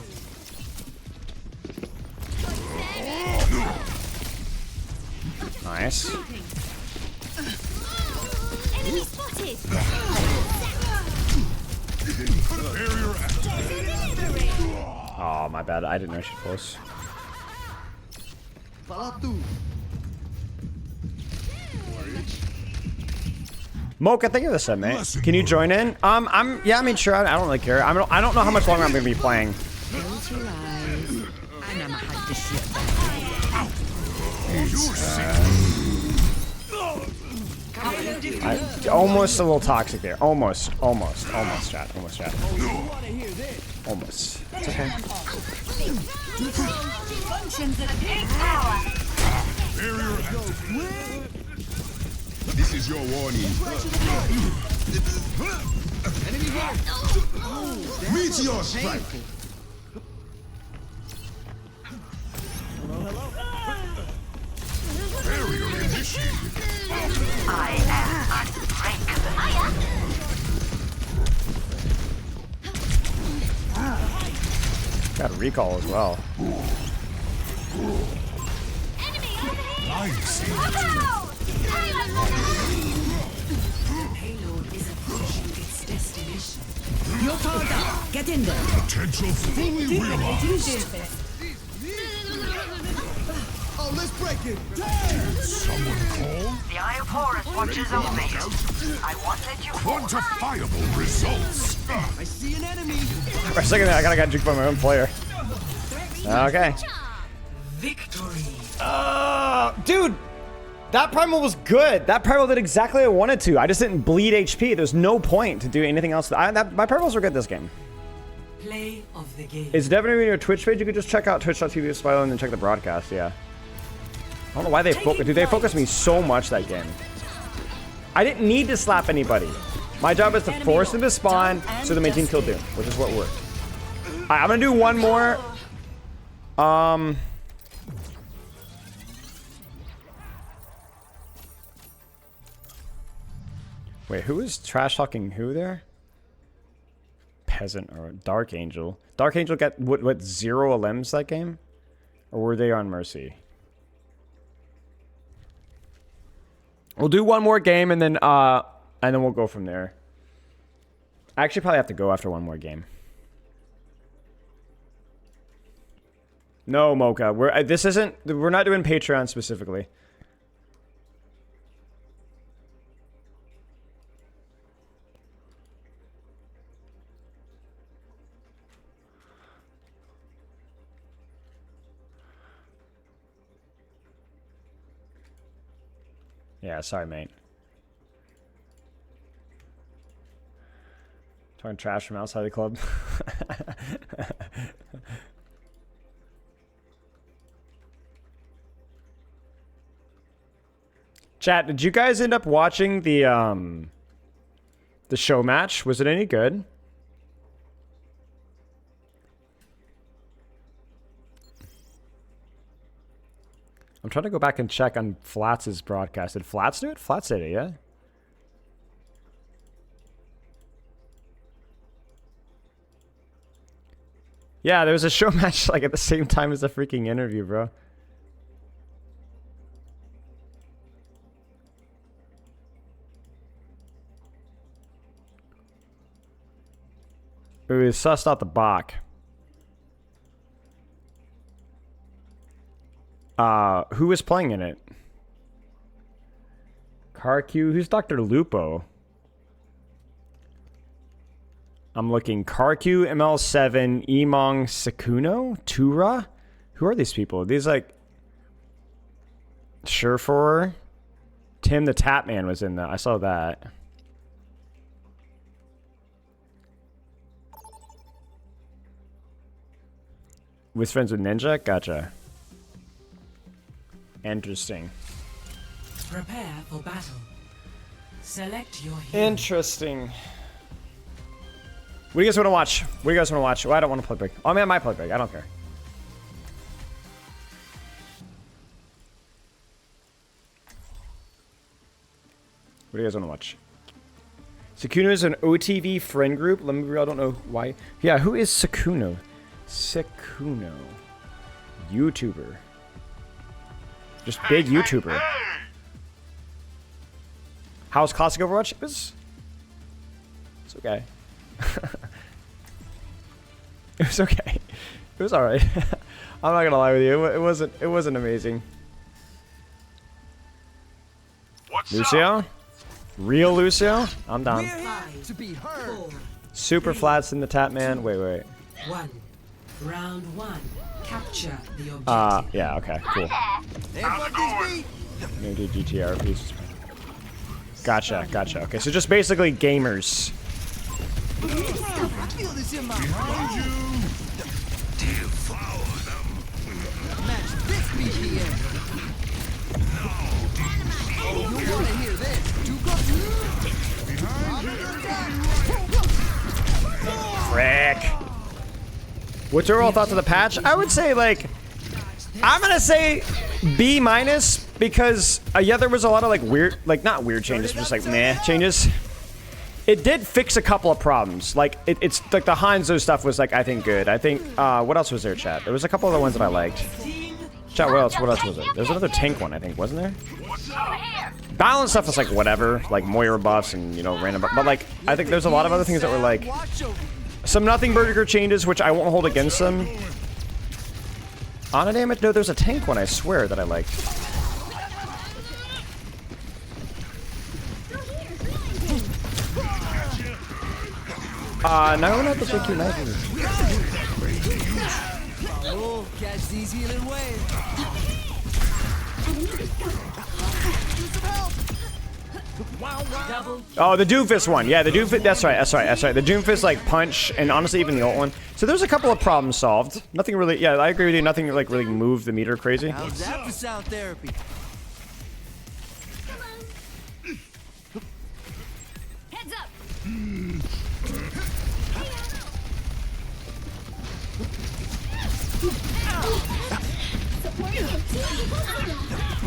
Nice. Enemy spotted. barrier activated. Oh, my bad. I didn't know she close. Follow through. Mocha, thank you for the sub, mate. Can you join in? Yeah, I mean, sure. I don't really care. I don't know how much longer I'm gonna be playing. Close your eyes. I never had this shit. Almost a little toxic there. Almost, chat. Almost, chat. Almost. It's okay. Functions at peak power. Barrier activated. This is your warning. Enemy here. Meteor strike. Barrier initiated. I am unbreakable. Got a recall as well. Nice. Payload is approaching its destination. Your power down. Get in there. Potential fully realized. Oh, let's break it. Someone call? The Eye of Horus watches over you. I won't let you fall. Quantifiable results. I see an enemy. For a second there, I got juked by my own player. Okay. Victory. Dude, that primal was good. That primal did exactly what I wanted to. I just didn't bleed HP. There's no point to do anything else. My primals were good this game. Play of the game. It's definitely your Twitch page. You could just check out twitch.tv/Spilo and then check the broadcast. Yeah. I don't know why they focus. Dude, they focused me so much that game. I didn't need to slap anybody. My job is to force them to spawn so that my team killed Doom, which is what worked. Alright, I'm gonna do one more. Wait, who is trash talking who there? Peasant or Dark Angel? Dark Angel got what 0 LMs that game? Or were they on Mercy? We'll do one more game and then we'll go from there. I actually probably have to go after one more game. No, Mocha. We're not doing Patreon specifically. Yeah, sorry, mate. Talking trash from outside the club. Chat, did you guys end up watching the show match? Was it any good? I'm trying to go back and check on Flats' broadcast. Did Flats do it? Flats did it, yeah? Yeah, there was a show match like at the same time as the freaking interview, bro. We sussed out the Bach. Who was playing in it? Karq. Who's Dr. Lupo? I'm looking. Karq, ML7, Emong, Sekuno, Tura. Who are these people? These like Surefor. Tim the Tapman was in that. I saw that. Was friends with Ninja? Gotcha. Interesting. Prepare for battle. Select your hero. Interesting. What do you guys want to watch? What do you guys want to watch? Well, I don't want to play big. Oh, I mean, I might play big. I don't care. What do you guys want to watch? Sekuno is an OTV friend group. Let me be real, I don't know why. Yeah, who is Sekuno? Sekuno. YouTuber. Just big YouTuber. How's Classic Overwatch? It's okay. It was okay. It was alright. I'm not gonna lie with you. It wasn't amazing. Lucio? Real Lucio? I'm down. To be heard. Super Flats in the Tapman. Wait. 1. Round 1. Capture the objective. Yeah, okay, cool. Maybe GTR piece. Gotcha. Okay, so just basically gamers. I feel this in my Behind you. Devour them. Match this beat here. Oh, you wanna hear this? Behind you. Frick. What's your overall thoughts of the patch? I would say, like, I'm gonna say B minus because yeah, there was a lot of like weird, like not weird changes, but just like meh changes. It did fix a couple of problems. Like it's like the Hanzo stuff was like I think good. I think what else was there, chat? There was a couple of the ones that I liked. Chat, what else? What else was there? There's another tank one, I think, wasn't there? Balance stuff was like whatever, like Moira buffs and you know random buffs. But like I think there's a lot of other things that were like some nothing burger changes, which I won't hold against them. On a damage? No, there's a tank one, I swear, that I liked. Now I'm gonna have to take your knife. Oh, catch these healing waves. Oh, the Doomfist one. Yeah, the Doomfist. That's right. That's right. That's right. The Doomfist like punch, and honestly, even the ult one. So there's a couple of problems solved. Nothing really. Yeah, I agree with you. Nothing like really moved the meter crazy. How's that for sound therapy? Heads up.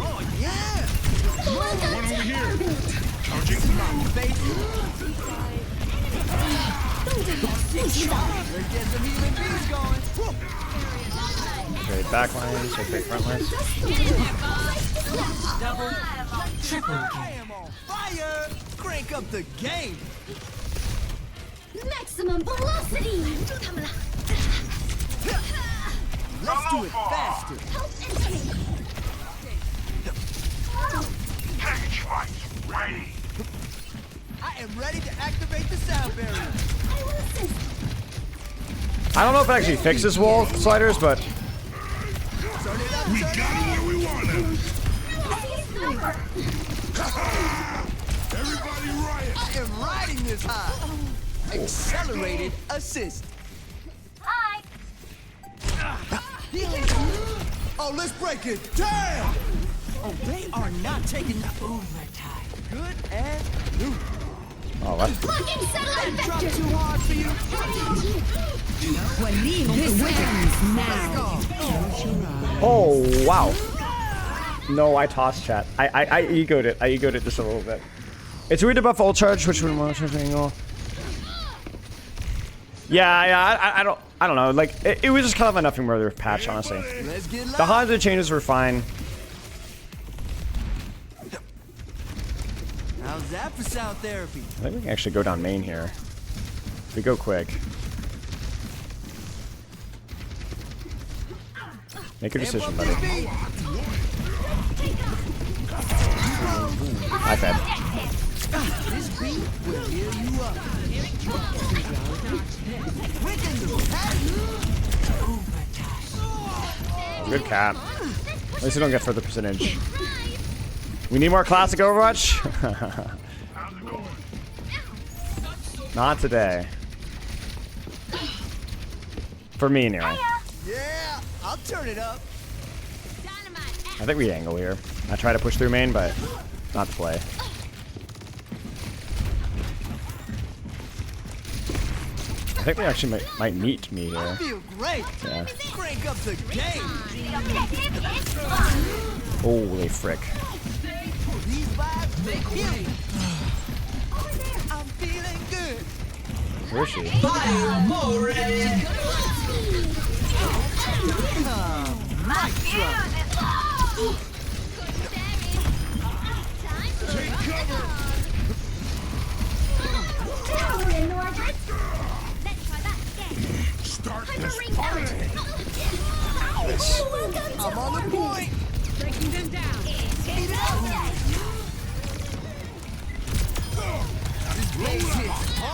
Oh yeah. One over here. Charging. Let's get some healing bees going. Trade back lines, or trade front lines. Double, triple I am on fire. Crank up the game. Maximum velocity. Let's do it faster. Package fight ready. I am ready to activate the sound barrier. I don't know if it actually fixes wall sliders, but Turn it up, We turn got him where we want him. Everybody riot. I am riding this high. Accelerated assist. Hi. Oh, let's break it. Damn! Oh, they are not taking the overtime. Good and new. oh what? Blocking satellite Drop vector. too hard for you. This wins now. Oh wow. No, I tossed chat. I egoed it. I egoed it just a little bit. It's weird to buff ult charge, which would want charge angle. Yeah, I don't know. Like it was just kind of a nothing murder patch, honestly. Let's get The Hanzo changes were fine. How's that for sound therapy? I think we can actually go down main here. If we go quick. Make a decision, buddy. iPad. This beat will heal you up. Good cap. At least we don't get further percentage. We need more classic Overwatch? Not today. For me, anyway. Yeah, I'll turn it up. I think we angle here. I try to push through main, but not the play. I think we actually might meet me I here. feel great. Yeah. Crank up the game. Holy frick. These vibes make healing. I'm feeling good. Where is she? Mic drop. Take cover. Start this party. I'm on the point. Breaking them down.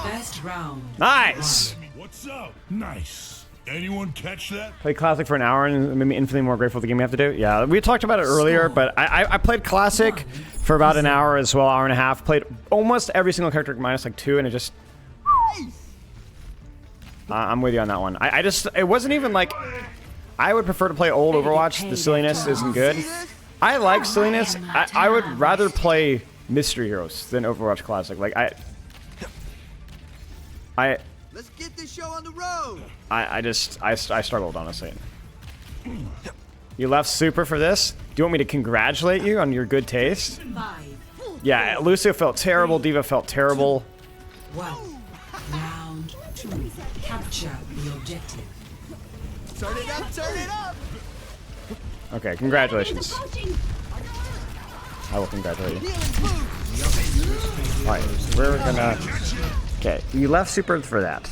Best round. Nice! What's up? Nice. Anyone catch that? Played Classic for an hour and it made me infinitely more grateful for the game we have to do. Yeah, we talked about it earlier, but I played Classic for about an hour as well, hour and a half. Played almost every single character minus like 2, and it just... I'm with you on that one. I just... It wasn't even like... I would prefer to play old Overwatch. The silliness isn't good. I like silliness. I would rather play Mystery Heroes than Overwatch Classic. Like, Let's get this show on the road. I struggled, honestly. You left super for this? Do you want me to congratulate you on your good taste? Yeah, Lucio felt terrible. Diva felt terrible. Round 2. Capture the objective. Turn it up, turn it up. Okay, congratulations. I will congratulate you. Alright, we're gonna... Okay, you left super for that.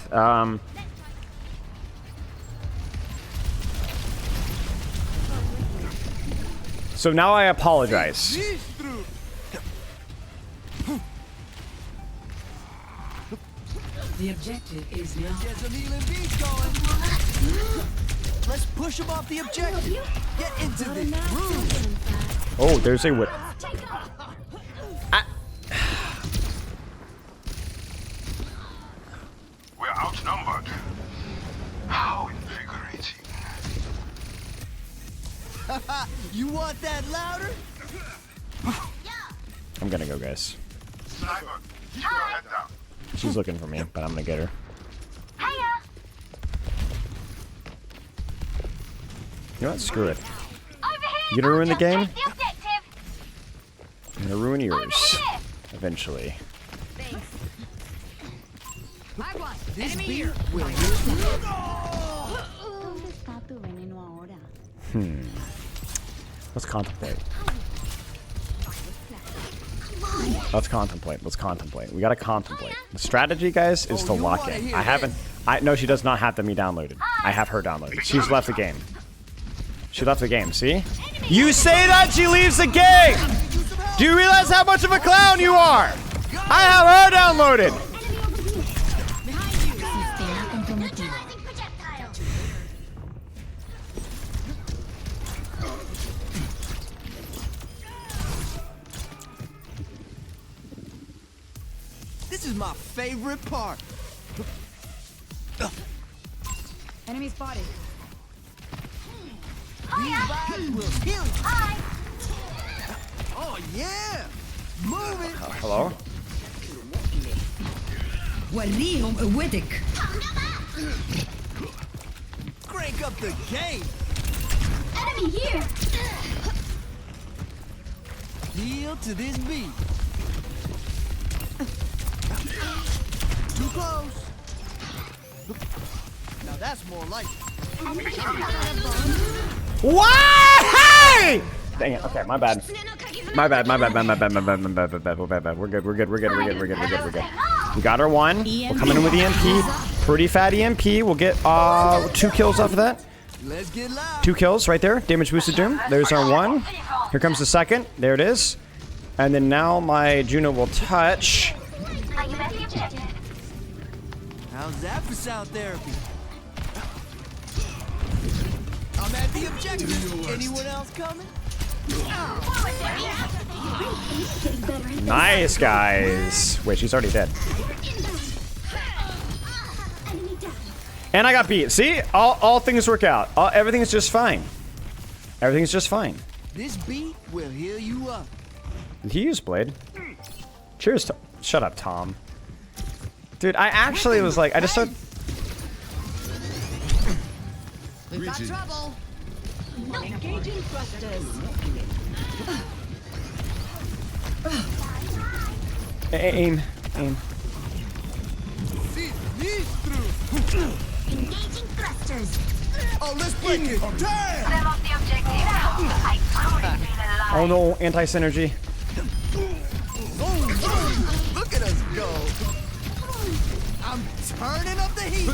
So now I apologize. The objective is now. Get some healing beats going. Let's push him off the objective. Get into the groove. Oh, there's a whip. We're outnumbered. How invigorating. You want that louder? I'm gonna go, guys. Sniper, keep your head down. She's looking for me, but I'm gonna get her. You know what? Screw it. You gonna ruin the game? I'm gonna ruin yours. Eventually. This beat will Let's contemplate. Let's contemplate. Let's contemplate. We gotta contemplate. The strategy, guys, is to lock in. No, she does not have me downloaded. I have her downloaded. She's left the game. She left the game, see? You say that she leaves the game! Do you realize how much of a clown you are? I have her downloaded! This is my favorite part. Enemy spotted. These vibes will heal you. Oh yeah! Move it! Hello? وريهم قوتك. Crank up the game! Enemy here! Heal to this beat. Too close. Now that's more like it. What? Hey! Dang it. Okay, my bad. My bad. We're good. We got our one. We're coming in with EMP. Pretty fat EMP. We'll get 2 kills off of that. Let's get loud. 2 kills right there. Damage boosted Doom. There's our one. Here comes the second. There it is. And then now my Juno will touch. How's that for sound therapy? I'm at the objective. Anyone else coming? Nice, guys. Wait, she's already dead. And I got beat. See? All things work out. Everything's just fine. Everything's just fine. This beat will heal you up. Did he use Blade? Cheers, Tom. Shut up, Tom. Dude, I actually was like, I just started... We've got trouble. Engaging thrusters. Aim. Engaging thrusters. Oh, let's break it. Damn! Them off the objective. I couldn't feel alive. Oh no, anti-synergy. Look at us go. I'm turning up the heat.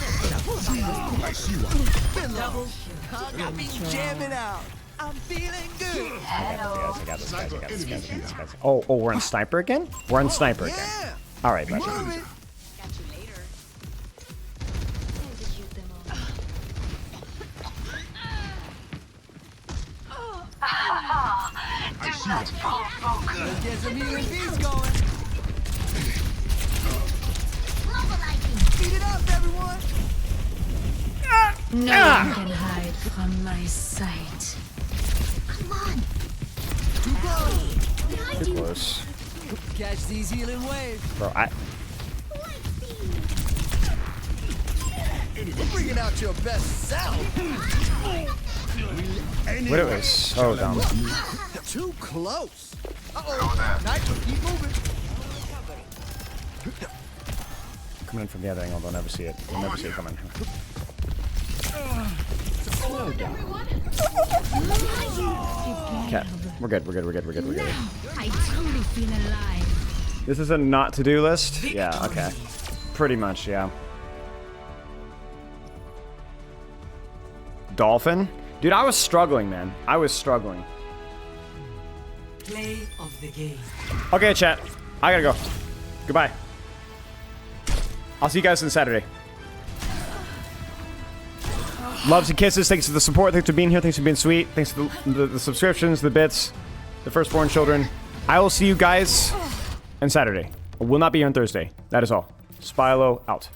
I see one. Double. Got me jamming out. I'm feeling good. I got this, guys. Oh, we're on Sniper again? We're on Sniper again. Yeah. All right, buddy. Move it. I see one. Let's get some healing beats going. Beat it up, everyone. No one can hide from my sight. Come on. Too close. Too close. Catch these healing waves. Bro, You're bringing out your best self. What it was so dumb. Too close. Uh-oh. Nitro, keep moving. Coming in from the other angle, they'll never see it. They'll never see it coming. Okay, we're good. I totally feel alive. This is a not to-do list? Yeah, okay. Pretty much, yeah. Dolphin? Dude, I was struggling, man. I was struggling. Play of the game. Okay, chat. I gotta go. Goodbye. I'll see you guys on Saturday. Loves and kisses. Thanks for the support. Thanks for being here. Thanks for being sweet. Thanks for the subscriptions, the bits, the firstborn children. I will see you guys on Saturday. I will not be here on Thursday. That is all. Spylo out.